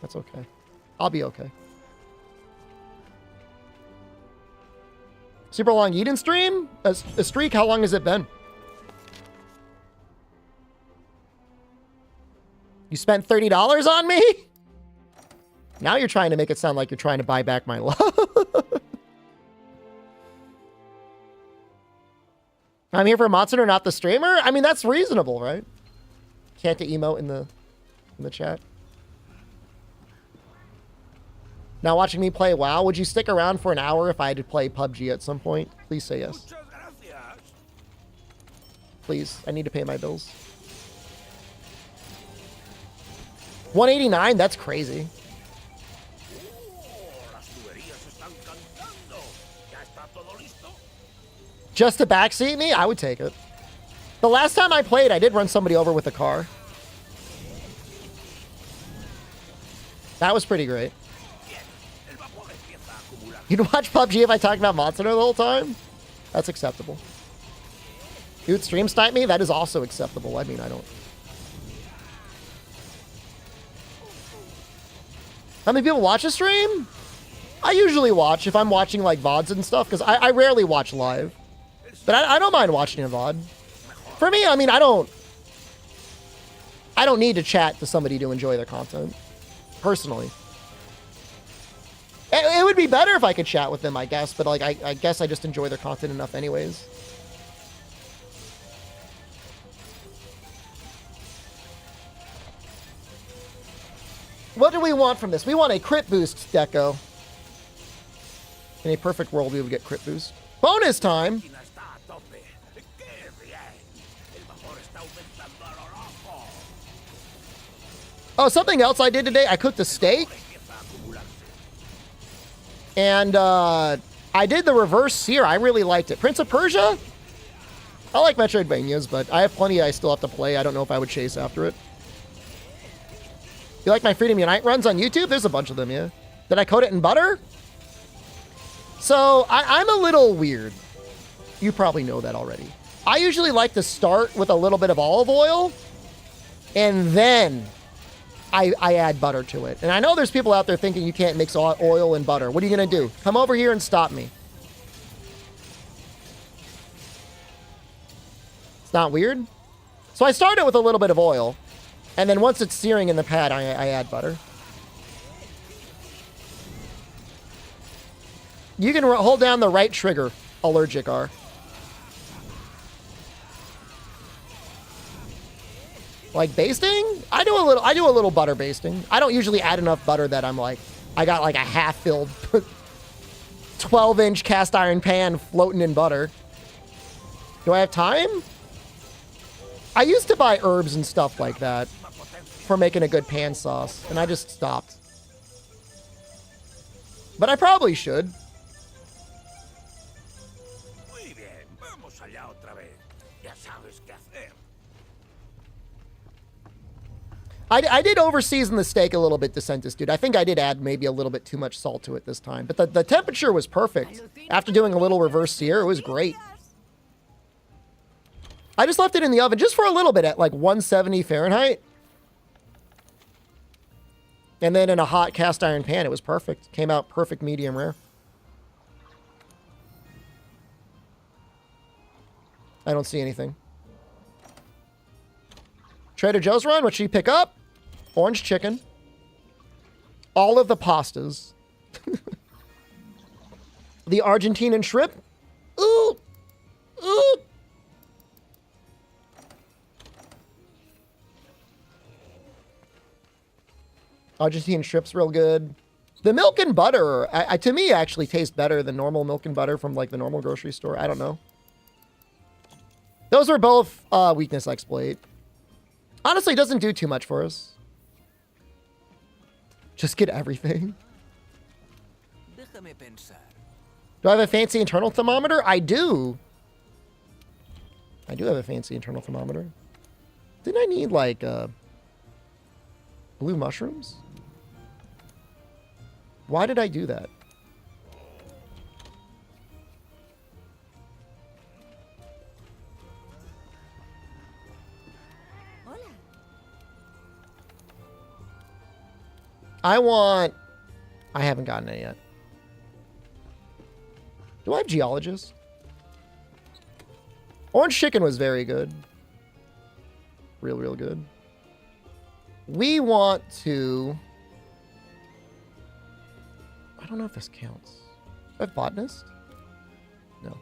Speaker 1: That's okay. I'll be okay. Super long Eden stream? A streak? How long has it been? You spent $30 on me? Now you're trying to make it sound like you're trying to buy back my love. I'm here for Monster, not the streamer? I mean, that's reasonable, right? Can't get emote in the chat. Now watching me play WoW, would you stick around for an hour if I had to play PUBG at some point? Please say yes. Please, I need to pay my bills. 189? That's crazy. Just to backseat me? I would take it. The last time I played, I did run somebody over with a car. That was pretty great. You'd watch PUBG if I talked about Monster the whole time? That's acceptable. Dude, stream snipe me? That is also acceptable. I mean, I don't... How many people watch a stream? I usually watch if I'm watching like VODs and stuff, because I rarely watch live. But I don't mind watching a VOD. For me, I mean, I don't need to chat to somebody to enjoy their content. Personally. It would be better if I could chat with them, I guess. But like, I guess I just enjoy their content enough anyways. What do we want from this? We want a crit boost, Deco. In a perfect world, we would get crit boost. Bonus time!
Speaker 2: Máquina está a tope. ¡Qué bien! El vapor está aumentando a lo loco.
Speaker 1: Oh, something else I did today. I cooked a steak.
Speaker 2: Empieza a acumularse.
Speaker 1: And I did the reverse sear. I really liked it. Prince of Persia? I like Metroidvanias, but I have plenty I still have to play. I don't know if I would chase after it. You like my Freedom Unite runs on YouTube? There's a bunch of them, yeah. Did I coat it in butter? So, I'm a little weird. You probably know that already. I usually like to start with a little bit of olive oil, and then I add butter to it. And I know there's people out there thinking you can't mix oil and butter. What are you going to do? Come over here and stop me. It's not weird? So I started with a little bit of oil, and then once it's searing in the pad, I add butter. You can hold down the right trigger, allergic are. Like basting? I do a little butter basting. I don't usually add enough butter that I'm like, I got like a half-filled 12-inch cast iron pan floating in butter. Do I have time? I used to buy herbs and stuff like that for making a good pan sauce, and I just stopped. But I probably should.
Speaker 2: Muy bien, vamos allá otra vez. Ya sabes qué hacer.
Speaker 1: I did overseason the steak a little bit, DeSantis, dude. I think I did add maybe a little bit too much salt to it this time. But the temperature was perfect. After doing a little reverse sear, it was great. I just left it in the oven just for a little bit at like 170 Fahrenheit. And then in a hot cast iron pan, it was perfect. Came out perfect medium rare. I don't see anything. Trader Joe's run, what should you pick up? Orange chicken. All of the pastas. The Argentinian shrimp. Ooh. Ooh. Argentinian shrimp's real good. The milk and butter, to me, actually tastes better than normal milk and butter from like the normal grocery store. I don't know. Those are both weakness exploit. Honestly, it doesn't do too much for us. Just get everything. Do I have a fancy internal thermometer? I do. I do have a fancy internal thermometer. Didn't I need like blue mushrooms? Why did I do that? I haven't gotten it yet. Do I have geologist? Orange chicken was very good. Real good. We want to... I don't know if this counts. Do I have botanist? No.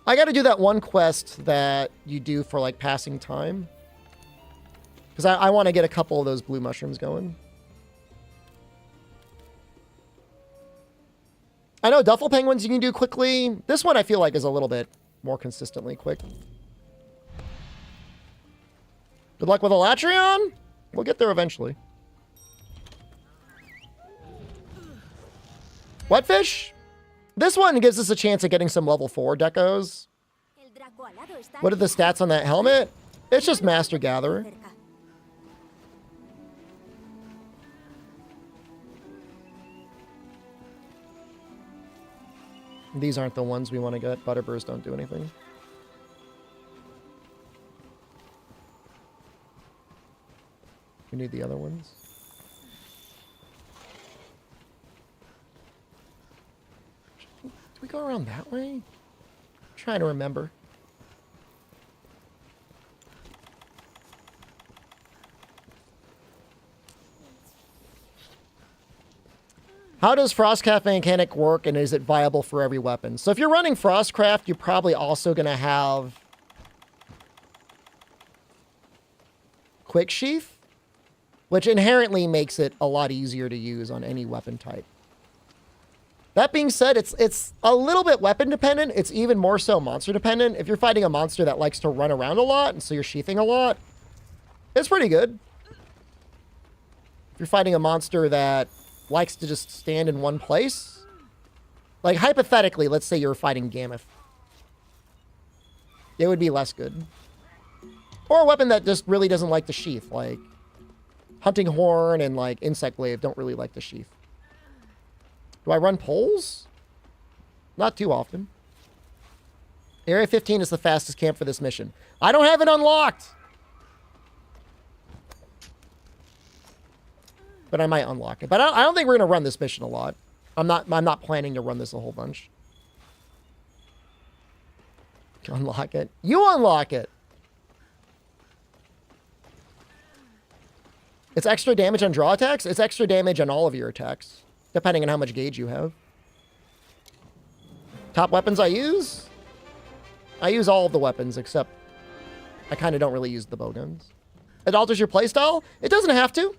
Speaker 1: I got to do that one quest that you do for like passing time. Because I want to get a couple of those blue mushrooms going. I know duffel penguins you can do quickly. This one I feel like is a little bit more consistently quick. Good luck with Alatreon. We'll get there eventually. Wetfish? This one gives us a chance of getting some level 4 decos. What are the stats on that helmet? It's just Master Gatherer. These aren't the ones we want to get. Butterburrs don't do anything. We need the other ones. Do we go around that way? I'm trying to remember. How does Frostcraft mechanic work, and is it viable for every weapon? So if you're running Frostcraft, you're probably also going to have Quick Sheath. which inherently makes it a lot easier to use on any weapon type. That being said, it's a little bit weapon dependent. It's even more so monster dependent. If you're fighting a monster that likes to run around a lot, and so you're sheathing a lot, it's pretty good. If you're fighting a monster that likes to just stand in one place, like hypothetically, let's say you're fighting Gammoth, it would be less good. Or a weapon that just really doesn't like the sheath, like Hunting Horn and like Insect Glaive don't really like the sheath. Do I run poles? Not too often. Area 15 is the fastest camp for this mission. I don't have it unlocked. But I might unlock it. But I don't think we're going to run this mission a lot. I'm not planning to run this a whole bunch. Unlock it. You unlock it. It's extra damage on draw attacks. It's extra damage on all of your attacks, depending on how much gauge you have. Top weapons I use? I use all of the weapons, except I kind of don't really use the bow guns. It alters your playstyle? It doesn't have to.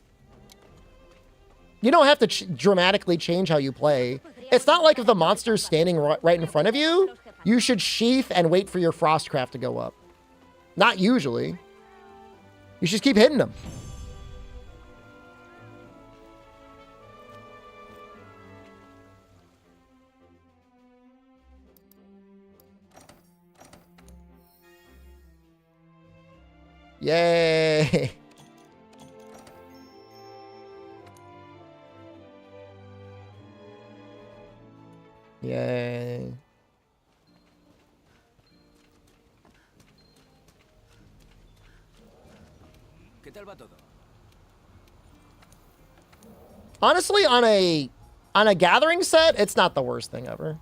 Speaker 1: You don't have to dramatically change how you play. It's not like if the monster's standing right in front of you, you should sheath and wait for your Frostcraft to go up. Not usually. You should keep hitting them. Yay! Yay.
Speaker 4: ¿Qué tal va todo?
Speaker 1: Honestly, on a gathering set, it's not the worst thing ever.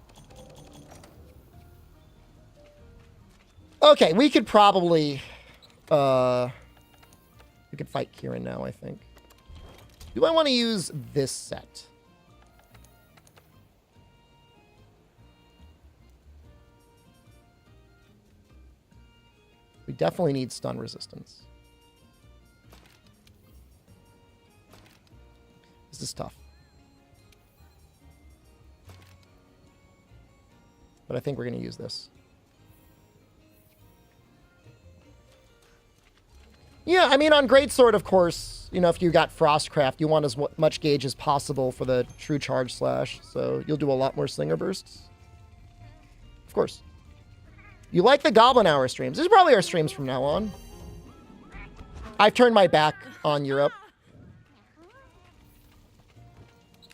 Speaker 1: Okay, we could probably we could fight Kieran now, I think. Do I want to use this set? We definitely need stun resistance. This is tough. But I think we're going to use this. Yeah, I mean, on Greatsword, of course, you know, if you got Frostcraft, you want as much gauge as possible for the true charge slash, so you'll do a lot more Slinger Bursts. Of course. You like the Goblin Hour streams. These are probably our streams from now on. I've turned my back on Europe.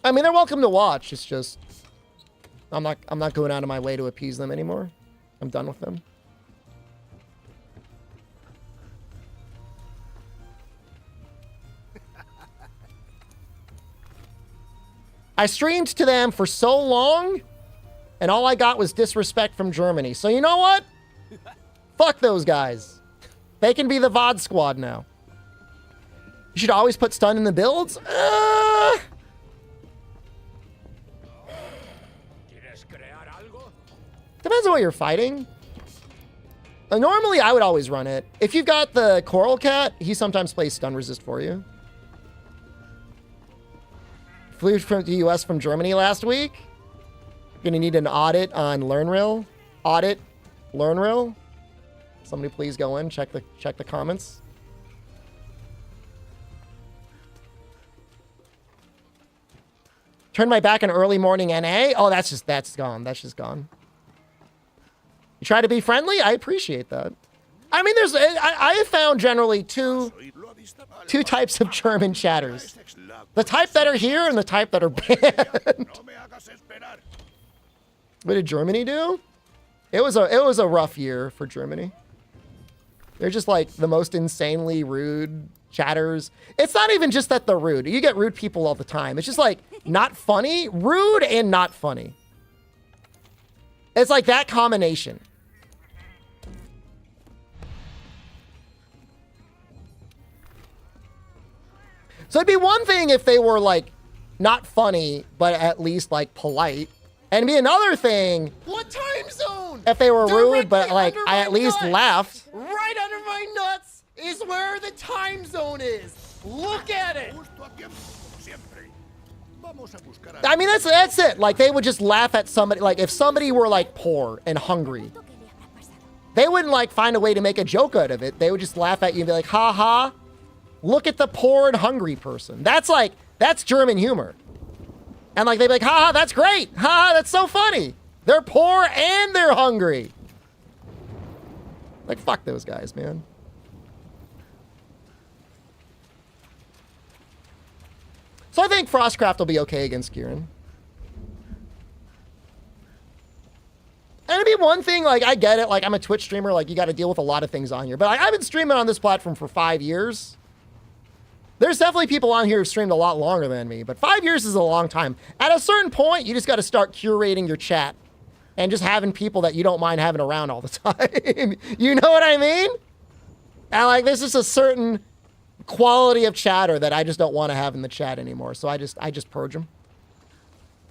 Speaker 1: I mean, they're welcome to watch. It's just I'm not going out of my way to appease them anymore. I'm done with them. I streamed to them for so long, and all I got was disrespect from Germany. So you know what? Fuck those guys. They can be the VOD squad now. You should always put stun in the builds? Depends on what you're fighting. Normally, I would always run it. If you've got the Coral Cat, he sometimes plays stun resist for you. Flew from the US from Germany last week. Gonna need an audit on LearnRill. Audit LearnRill. Somebody please go in, check the comments. Turn my back on early morning NA. Oh, that's gone. That's just gone. You try to be friendly? I appreciate that. I mean, I have found generally two types of German chatters. The type that are here and the type that are banned. What did Germany do? It was a rough year for Germany. They're just like the most insanely rude chatters. It's not even just that they're rude. You get rude people all the time. It's just like not funny, rude and not funny. It's like that combination. So it'd be one thing if they were like not funny, but at least like polite. And it'd be another thing.
Speaker 6: What time zone?
Speaker 1: If they were rude, but like I at least laughed.
Speaker 6: Right under my nuts is where the time zone is.
Speaker 4: Look at it!
Speaker 2: Justo a tiempo, como siempre. Vamos a buscar a...
Speaker 1: I mean, that's it. Like, they would just laugh at somebody. Like, if somebody were, like, poor and hungry,
Speaker 5: ¿Qué le habrá pasado?
Speaker 1: they wouldn't, like, find a way to make a joke out of it. They would just laugh at you and be like, ha ha, look at the poor and hungry person. That's, like, that's German humor. And, like, they'd be like, ha ha, that's great. Ha ha, that's so funny. They're poor and they're hungry. Like, fuck those guys, man. So I think Frostcraft will be okay against Kieran. And it'd be one thing, like, I get it, like, I'm a Twitch streamer, like, you got to deal with a lot of things on here. But like, I've been streaming on this platform for 5 years. There's definitely people on here who've streamed a lot longer than me, but 5 years is a long time. At a certain point, you just got to start curating your chat and just having people that you don't mind having around all the time. You know what I mean? And, like, there's just a certain quality of chatter that I just don't want to have in the chat anymore. So I just purge them.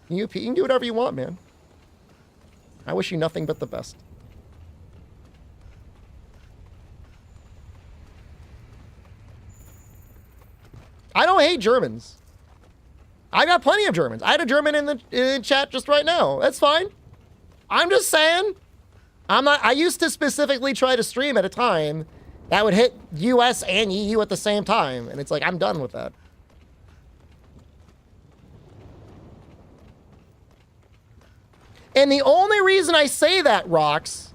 Speaker 1: You can do whatever you want, man. I wish you nothing but the best. I don't hate Germans. I got plenty of Germans. I had a German in the chat just right now. That's fine. I'm just saying. I used to specifically try to stream at a time that would hit US and EU at the same time. And it's like, I'm done with that. And the only reason I say that, Rox,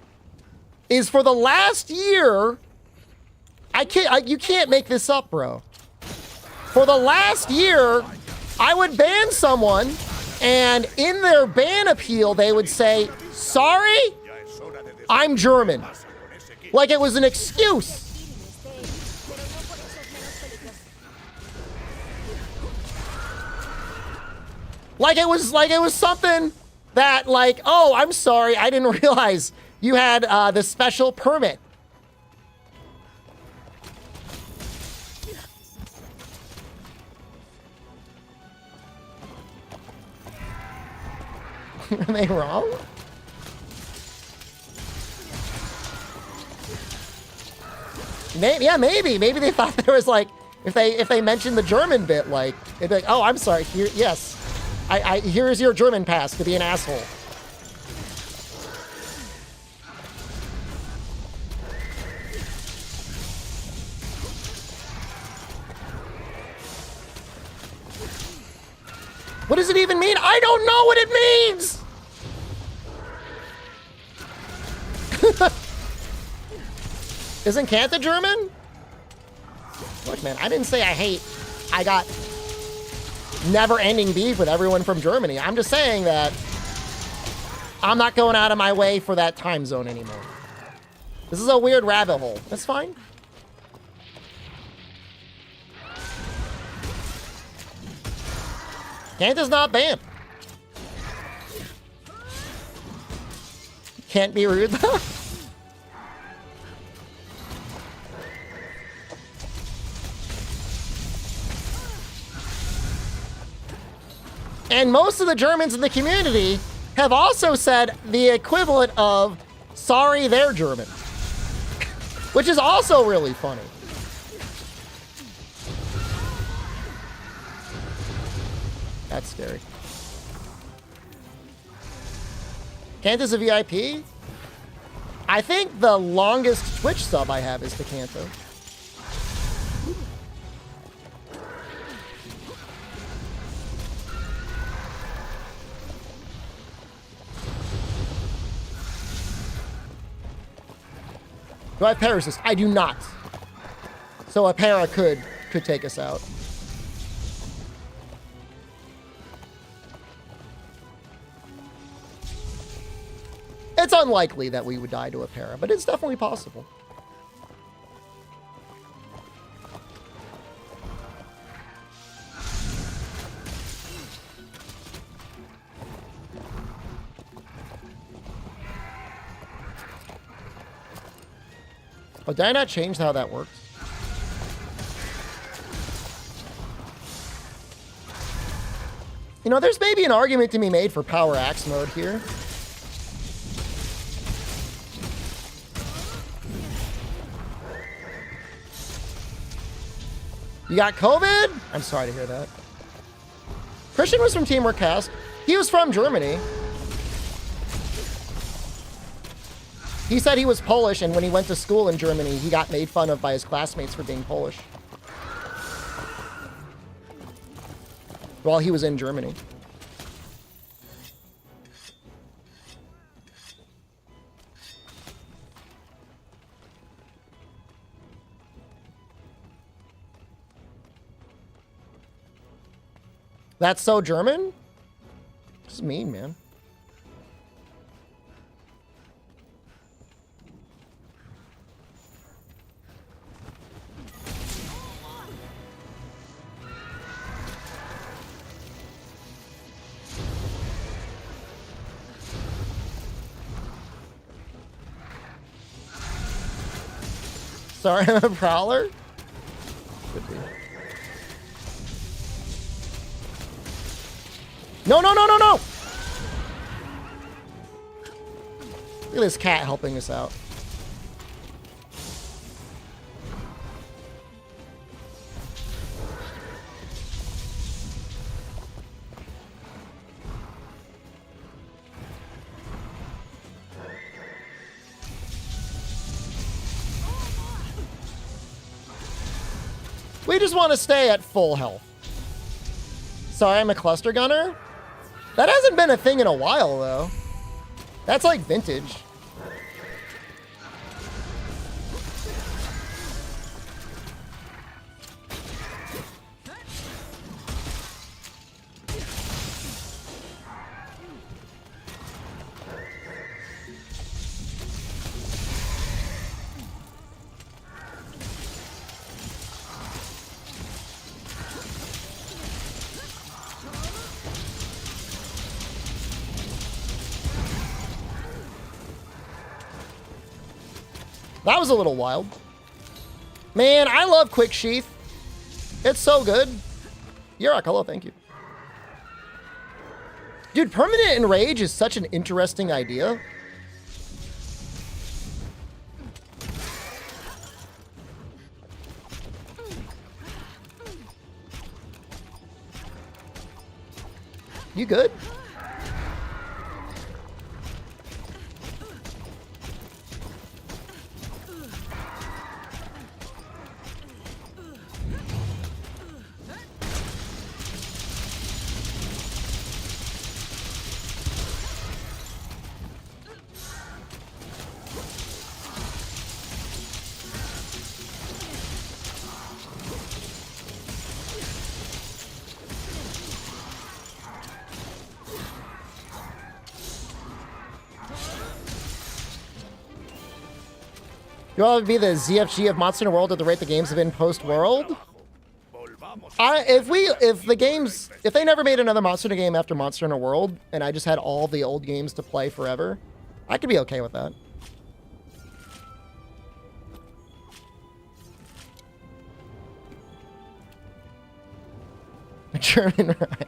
Speaker 1: is for the last year, you can't make this up, bro. For the last year, I would ban someone, and in their ban appeal, they would say, sorry, I'm German. Like it was an excuse. Like it was something that, like, oh, I'm sorry, I didn't realize you had the special permit. Are they wrong? Maybe, yeah, maybe they thought there was, like, if they mentioned the German bit, like, they'd be like, oh, I'm sorry, here, yes. Here's your German pass to be an asshole. What does it even mean? I don't know what it means! Isn't Kanta German? Look, man, I didn't say I got never-ending beef with everyone from Germany. I'm just saying that I'm not going out of my way for that time zone anymore. This is a weird rabbit hole. That's fine. Kanta's not banned. Can't be rude, though. And most of the Germans in the community have also said the equivalent of, sorry, they're German. Which is also really funny. That's scary. Kanta's a VIP? I think the longest Twitch sub I have is to Kanta. Do I have para resist? I do not. So a para could take us out. It's unlikely that we would die to a para, but it's definitely possible. Oh, did I not change how that works? You know, there's maybe an argument to be made for power axe mode here. You got COVID? I'm sorry to hear that. Christian was from Teamwork Cast. He was from Germany. He said he was Polish, and when he went to school in Germany, he got made fun of by his classmates for being Polish. While he was in Germany. That's so German? This is mean, man. Sorry, I'm a prowler? Could be. No, no, no, no, no! Look at this cat helping us out. We just want to stay at full health. Sorry, I'm a cluster gunner. That hasn't been a thing in a while, though. That's like vintage. That was a little wild. Man, I love Quick Sheath. It's so good. Yurak, hello, thank you. Dude, permanent enrage is such an interesting idea. You good? You want to be the ZFG of Monster Hunter World at the rate the games have been post-world? If they never made another Monster Hunter game after Monster Hunter World, and I just had all the old games to play forever, I could be okay with that. German rice.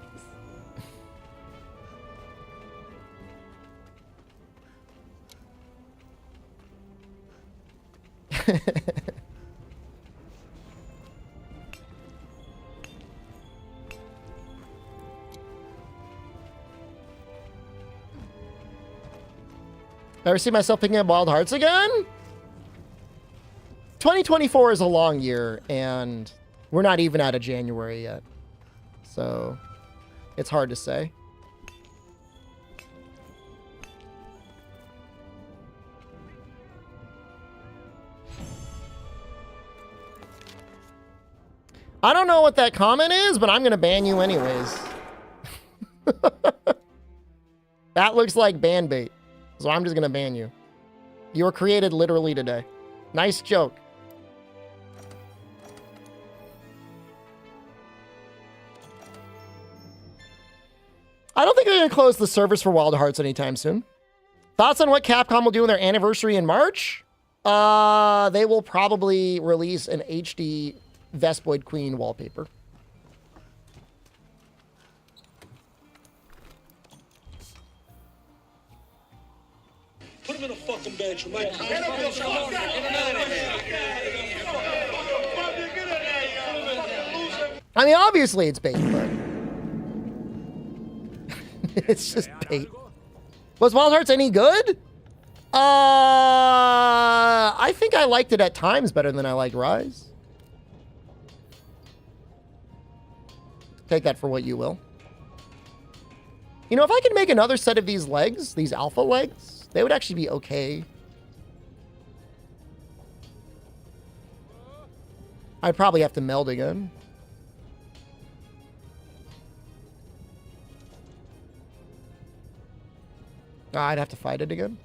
Speaker 1: Ever see myself picking up Wild Hearts again? 2024 is a long year, and we're not even out of January yet. So, it's hard to say. I don't know what that comment is, but I'm going to ban you anyways. That looks like ban bait. So I'm just going to ban you. You were created literally today. Nice joke. I don't think they're going to close the servers for Wild Hearts anytime soon. Thoughts on what Capcom will do on their anniversary in March? They will probably release an HD Vespoid Queen wallpaper.
Speaker 6: Put him in a fucking bench, man.
Speaker 1: I mean, obviously it's bait, but it's just bait. Was Wild Hearts any good? I think I liked it at times better than I liked Rise. Take that for what you will. You know, if I could make another set of these legs, these alpha legs, they would actually be okay. I'd probably have to meld again. I'd have to fight it again.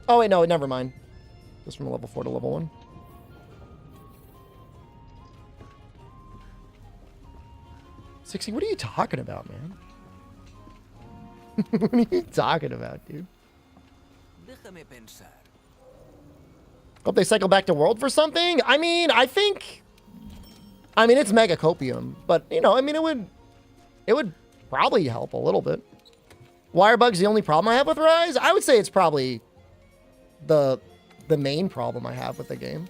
Speaker 1: Oh, wait, no, never mind. Just from level 4 to level 1. Sixty, what are you talking about, man? What are you talking about, dude? Hope they cycle back to World for something? I mean, it's Mega Copium, but, you know, I mean, it would probably help a little bit. Wirebug's the only problem I have with Rise? I would say it's probably the main problem I have with the game.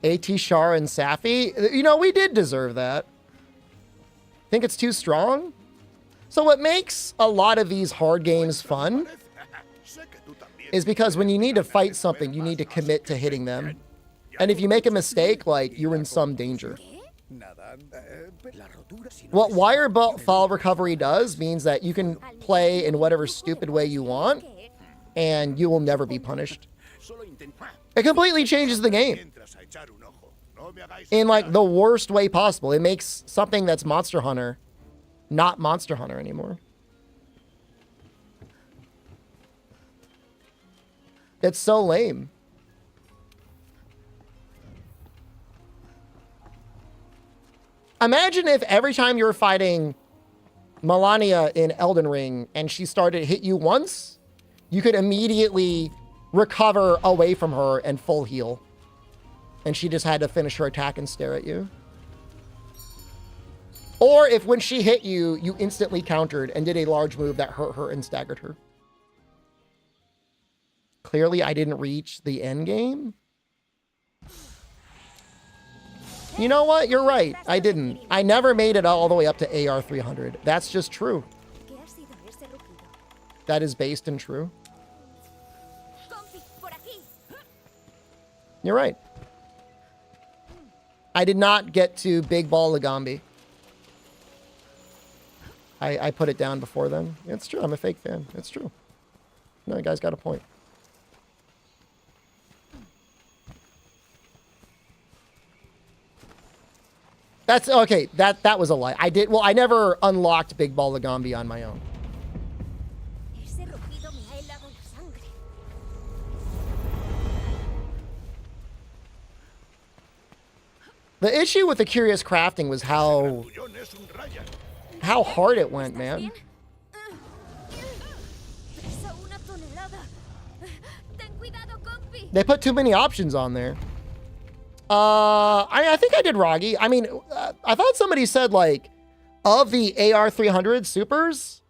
Speaker 1: AT Shara and Safi, you know, we did deserve that. Think it's too strong? So what makes a lot of these hard games fun is because when you need to fight something, you need to commit to hitting them. And if you make a mistake, like, you're in some danger. What wire fall recovery does means that you can play in whatever stupid way you want, and you will never be punished. It completely changes the game in, like, the worst way possible. It makes something that's Monster Hunter not Monster Hunter anymore. It's so lame. Imagine if every time you were fighting Melania in Elden Ring and she started to hit you once, you could immediately recover away from her and full heal. And she just had to finish her attack and stare at you. Or if when she hit you, you instantly countered and did a large move that hurt her and staggered her. Clearly, I didn't reach the end game. You know what? You're right. I didn't. I never made it all the way up to AR 300. That's just true. That is based in true. You're right. I did not get to Big Ball Lagambi. I put it down before then. It's true. I'm a fake fan. It's true. No, you guys got a point. That's okay. That was a lie. I never unlocked Big Ball Lagambi on my own. The issue with the Curious Crafting was how hard it went, man. They put too many options on there. I think I did Roggy. I mean, I thought somebody said, like, of the AR 300 supers,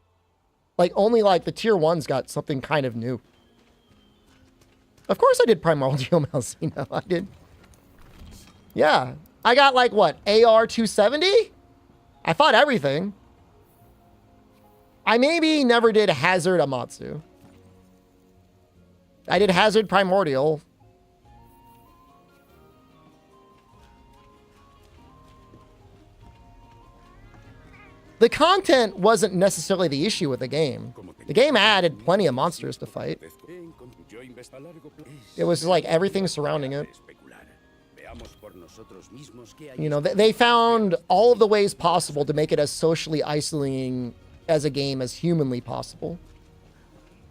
Speaker 1: like, only, like, the tier 1s got something kind of new. Of course I did Primordial Malzino. I did. Yeah. I got, like, what, AR 270? I fought everything. I maybe never did Hazard Amatsu. I did Hazard Primordial. The content wasn't necessarily the issue with the game. The game added plenty of monsters to fight. It was like everything surrounding it. You know, they found all of the ways possible to make it as socially isolating as a game as humanly possible.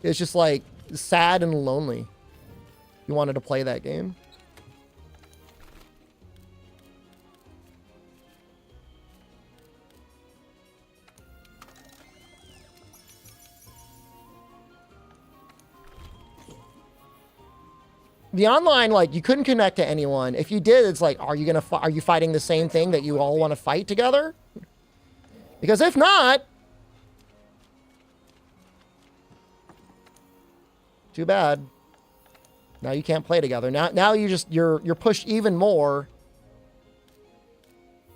Speaker 1: It's just like sad and lonely. You wanted to play that game. The online, like, you couldn't connect to anyone. If you did, it's like, are you fighting the same thing that you all want to fight together? Because if not, Too bad. Now you can't play together. Now you're pushed even more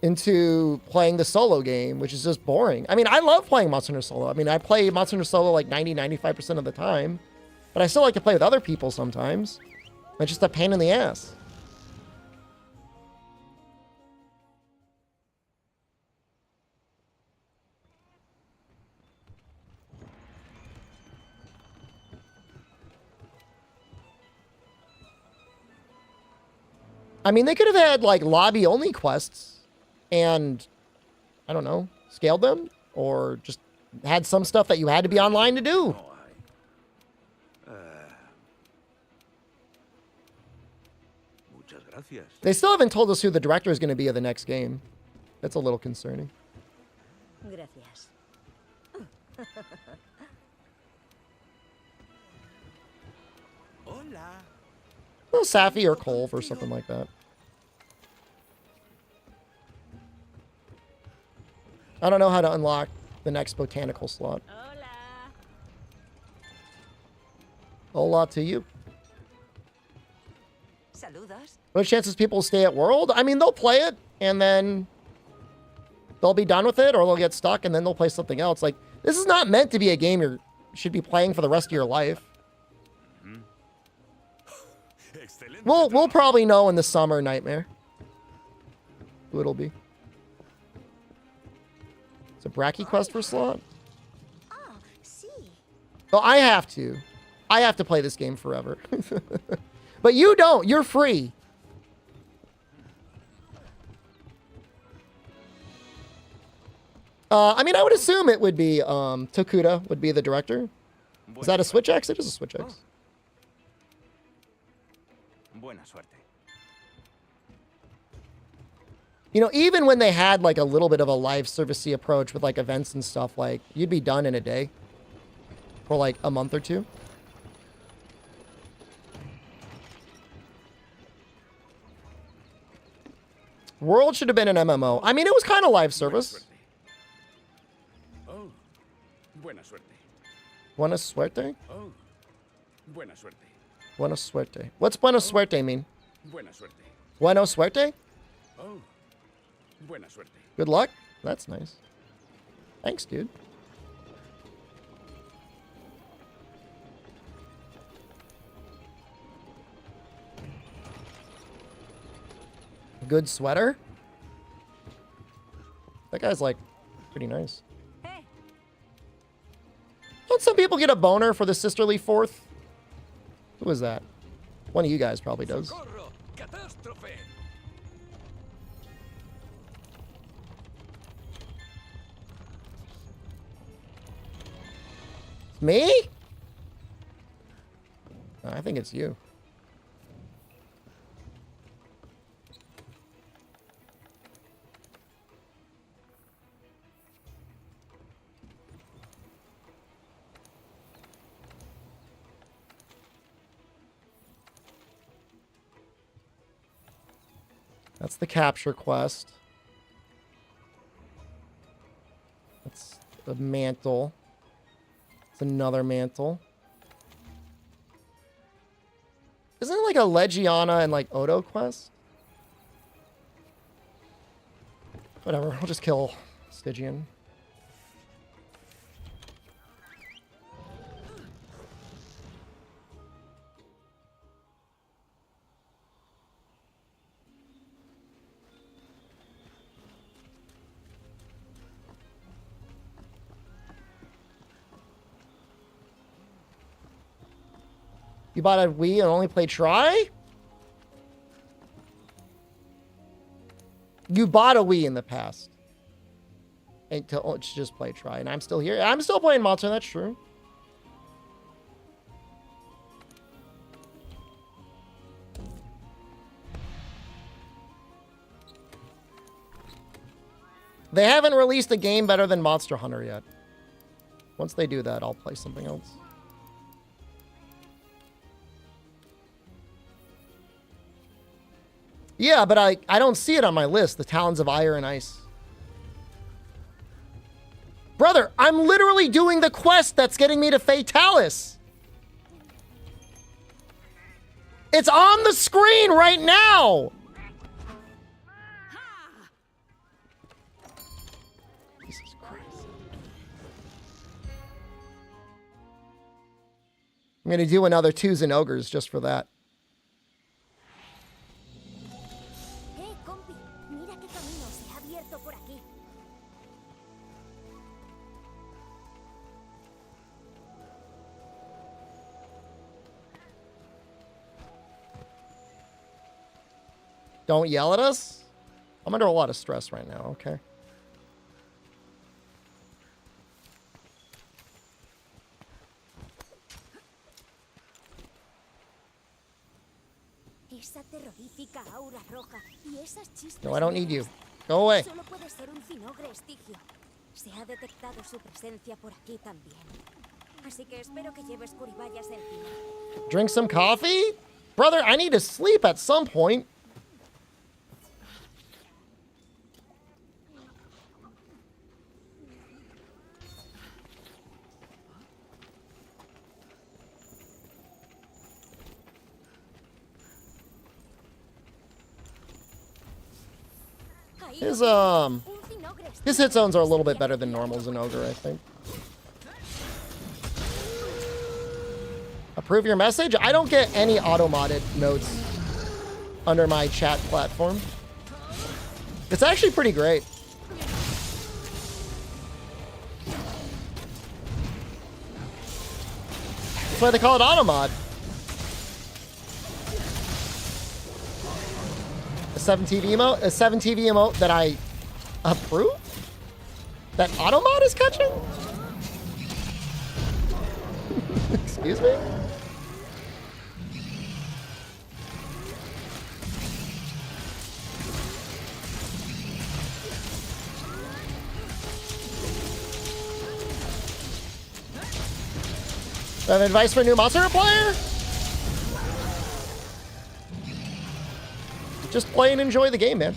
Speaker 1: into playing the solo game, which is just boring. I mean, I love playing Monster Hunter solo. I mean, I play Monster Hunter solo like 90-95% of the time, but I still like to play with other people sometimes. It's just a pain in the ass. I mean, they could have had like lobby only quests and I don't know, scaled them or just had some stuff that you had to be online to do.
Speaker 2: Muchas gracias.
Speaker 1: They still haven't told us who the director is going to be of the next game. That's a little concerning.
Speaker 5: Gracias.
Speaker 2: Hola.
Speaker 1: Well, Safi or Colv or something like that. I don't know how to unlock the next botanical slot.
Speaker 5: Hola.
Speaker 1: Hola to you.
Speaker 5: Saludos.
Speaker 1: What chances people stay at World? I mean, they'll play it and then they'll be done with it, or they'll get stuck and then they'll play something else. Like, this is not meant to be a game you should be playing for the rest of your life. We'll probably know in the summer, Nightmare, who it'll be. It's a Bracky quest for slot.
Speaker 5: Oh, sí.
Speaker 1: Oh, I have to. I have to play this game forever. But you don't. You're free. I mean, I would assume it would be Tokuda would be the director. Is that a Switchaxe? It is a Switchaxe.
Speaker 4: Buena suerte.
Speaker 1: You know, even when they had like a little bit of a live servicey approach with like events and stuff, like you'd be done in a day for like a month or two. World should have been an MMO. I mean, it was kind of live service.
Speaker 2: Oh, buena suerte.
Speaker 1: Buena suerte?
Speaker 2: Oh, buena suerte.
Speaker 1: Buena suerte. What's buena suerte mean?
Speaker 2: Buena suerte.
Speaker 1: Buena suerte?
Speaker 2: Oh, buena suerte.
Speaker 1: Good luck? That's nice. Thanks, dude. Good sweater? That guy's like pretty nice.
Speaker 5: Hey.
Speaker 1: Don't some people get a boner for the sisterly fourth? Who is that? One of you guys probably does.
Speaker 2: Socorro, catástrofe.
Speaker 1: Me? I think it's you. That's the capture quest. That's the mantle. It's another mantle. Isn't it like a Legiana and like Odo quest? Whatever, I'll just kill Stygian. You bought a Wii and only played Try? You bought a Wii in the past. And to just play Try. And I'm still here. I'm still playing Monster, that's true. They haven't released a game better than Monster Hunter yet. Once they do that, I'll play something else. Yeah, but I don't see it on my list. The Talons of Ire and Ice. Brother, I'm literally doing the quest that's getting me to Fatalis. It's on the screen right now. Jesus Christ. I'm gonna do another 2 Zinogres just for that.
Speaker 5: Hey, compi, mira qué camino se ha abierto por aquí.
Speaker 1: Don't yell at us. I'm under a lot of stress right now, okay?
Speaker 5: Esa terrorífica aura roja y esas chispas.
Speaker 1: No, I don't need you.
Speaker 5: negras.
Speaker 1: Go away.
Speaker 5: Solo puede ser un Zinogre estigio. Se ha detectado su presencia por aquí también. Así que espero que lleves curibayas encima.
Speaker 1: Drink some coffee? Brother, I need to sleep at some point.
Speaker 5: Ahí
Speaker 1: His,
Speaker 5: lo tienes, un Zinogre
Speaker 1: His hit zones are a little bit better than normal Zinogre, I think. Approve your message? I don't get any auto-modded notes under my chat platform. It's actually pretty great. That's why they call it auto-mod. A 7 TV emote that I approve? That auto-mod is catching? Excuse me? Have advice for a new Monster player? Just play and enjoy the game, man.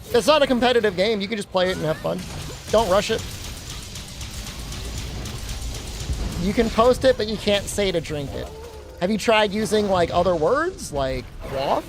Speaker 1: It's not a competitive game. You can just play it and have fun. Don't rush it. You can post it, but you can't say to drink it. Have you tried using, like, other words? Like, quaff?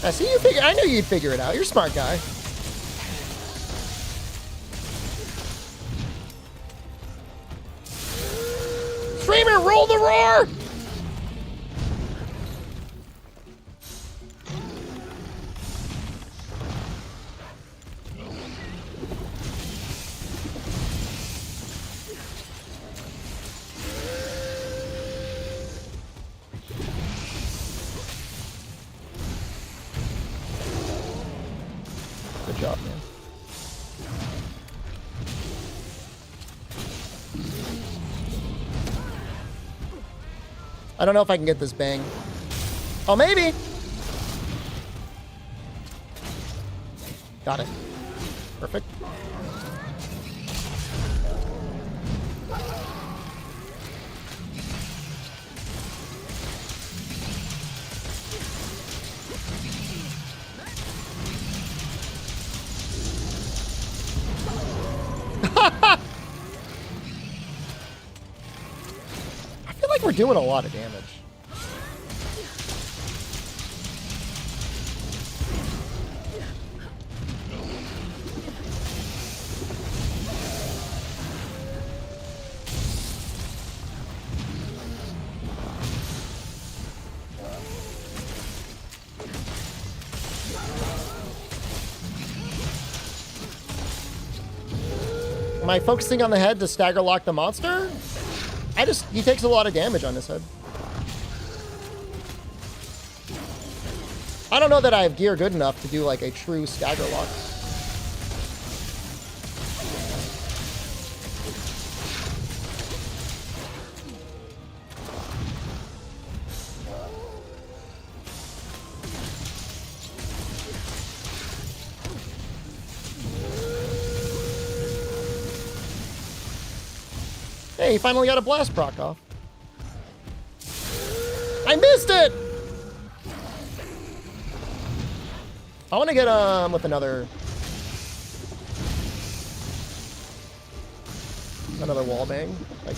Speaker 1: I see you figure. I knew you'd figure it out. You're a smart guy. Streamer, roll the roar! Good job, man. I don't know if I can get this bang. Oh, maybe. Got it. Perfect. I feel like we're doing a lot of damage. Am I focusing on the head to stagger lock the monster? He takes a lot of damage on his head. I don't know that I have gear good enough to do like a true stagger lock. Hey, he finally got a blast proc off. I missed it! I want to get with another wall bang if I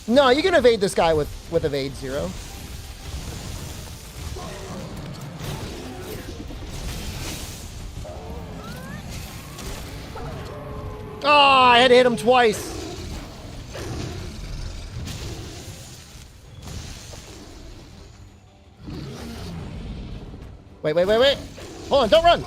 Speaker 1: can. No, you can evade this guy with evade 0. Oh, I had to hit him twice. Wait. Hold on, don't run.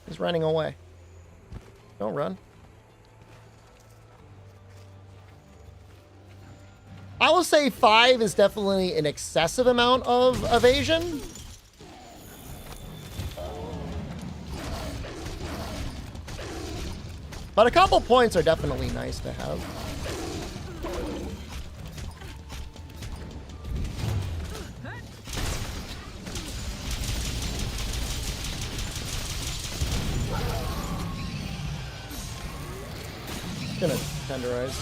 Speaker 1: He's running away. Don't run. I will say 5 is definitely an excessive amount of evasion. But a couple points are definitely nice to have. Gonna tenderize.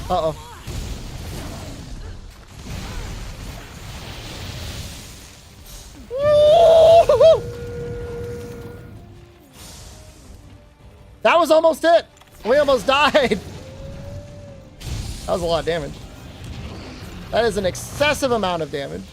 Speaker 1: Uh-oh. That was almost it. We almost died. That was a lot of damage. That is an excessive amount of damage.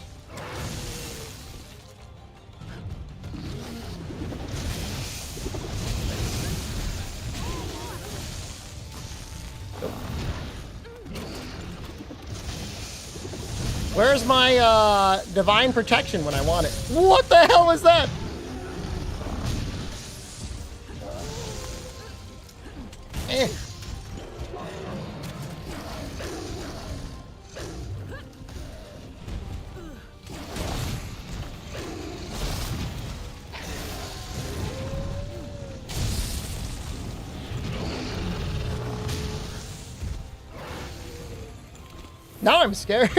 Speaker 1: Where's my divine protection when I want it? What the hell was that? Eh. Now I'm scared.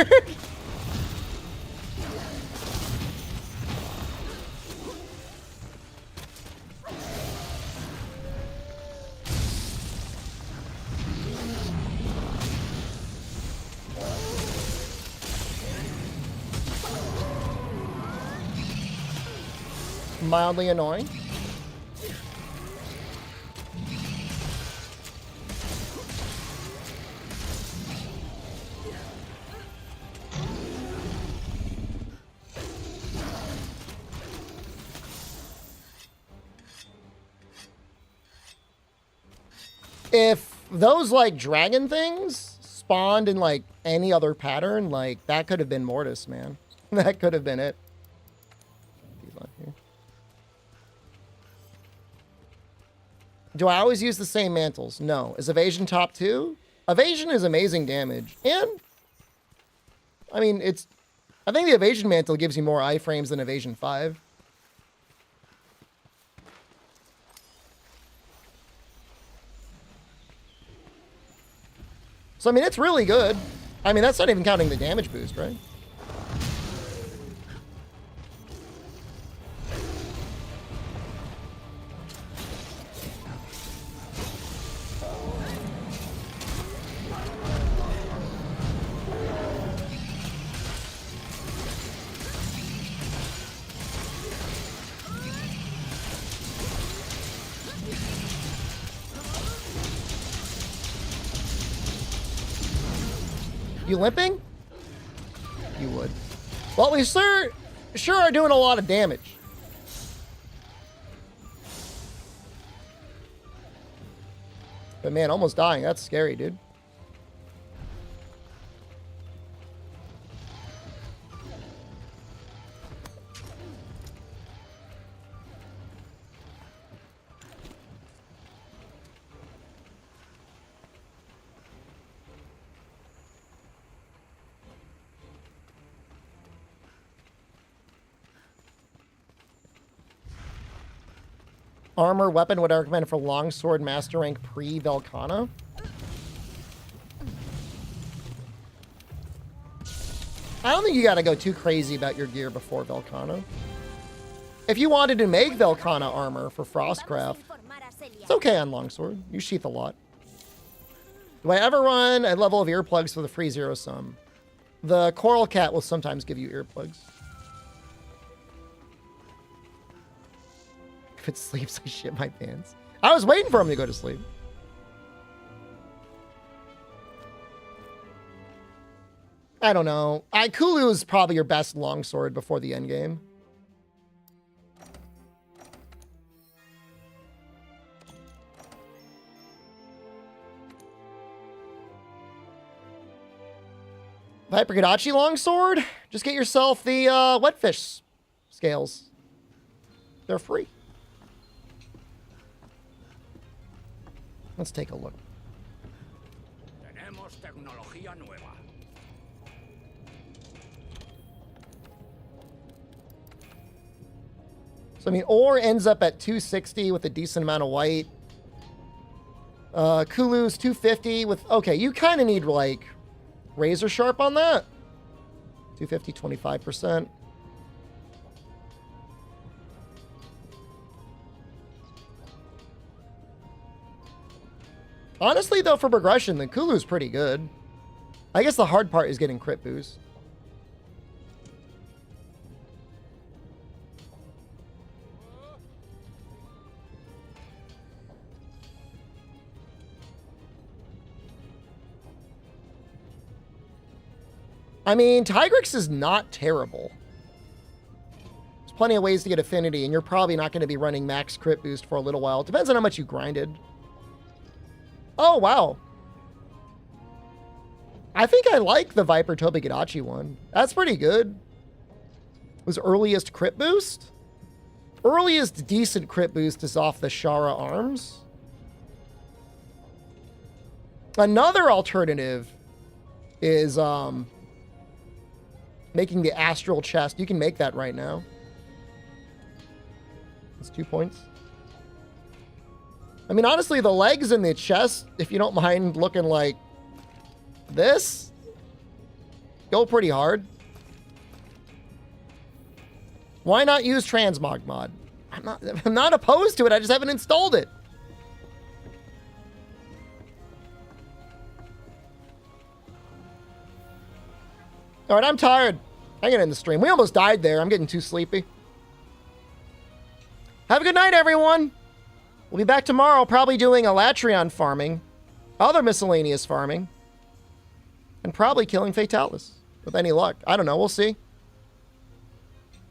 Speaker 1: Mildly annoying. If those like dragon things spawned in like any other pattern, like that could have been Mortis, man. That could have been it. Do I always use the same mantles? No. Is evasion top 2? Evasion is amazing damage. And I mean, I think the evasion mantle gives you more iframes than evasion 5. So, I mean, it's really good. I mean, that's not even counting the damage boost, right? You limping? You would. Well, we sure are doing a lot of damage. But man, almost dying. That's scary, dude. Armor weapon would I recommend for longsword master rank pre-Velkhana? I don't think you gotta go too crazy about your gear before Velkhana. If you wanted to make Velkhana armor for Frostcraft, it's okay on longsword. You sheath a lot. Do I ever run a level of earplugs for the free zero sum? The Coral Cat will sometimes give you earplugs. If it sleeps, I shit my pants. I was waiting for him to go to sleep. I don't know. Kulu is probably your best longsword before the endgame. Viper Gadachi longsword? Just get yourself the wetfish scales. They're free. Let's take a look.
Speaker 2: Tenemos tecnología nueva.
Speaker 1: So, I mean, ore ends up at 260 with a decent amount of white. Kulu's 250 with... Okay, you kind of need, like, razor sharp on that. 250, 25%. Honestly, though, for progression, the Kulu's pretty good. I guess the hard part is getting crit boost. I mean, Tigrex is not terrible. There's plenty of ways to get affinity, and you're probably not going to be running max crit boost for a little while. It depends on how much you grinded. Oh, wow. I think I like the Viper Tobigadachi one. That's pretty good. Was earliest crit boost? Earliest decent crit boost is off the Shara arms. Another alternative is making the astral chest. You can make that right now. That's 2 points. I mean, honestly, the legs and the chest, if you don't mind looking like this, go pretty hard. Why not use transmog mod? I'm not opposed to it. I just haven't installed it. All right, I'm tired. I'm gonna end the stream. We almost died there. I'm getting too sleepy. Have a good night, everyone. We'll be back tomorrow, probably doing Alatreon farming, other miscellaneous farming, and probably killing Fatalis with any luck. I don't know. We'll see.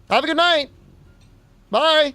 Speaker 1: Have a good night. Bye.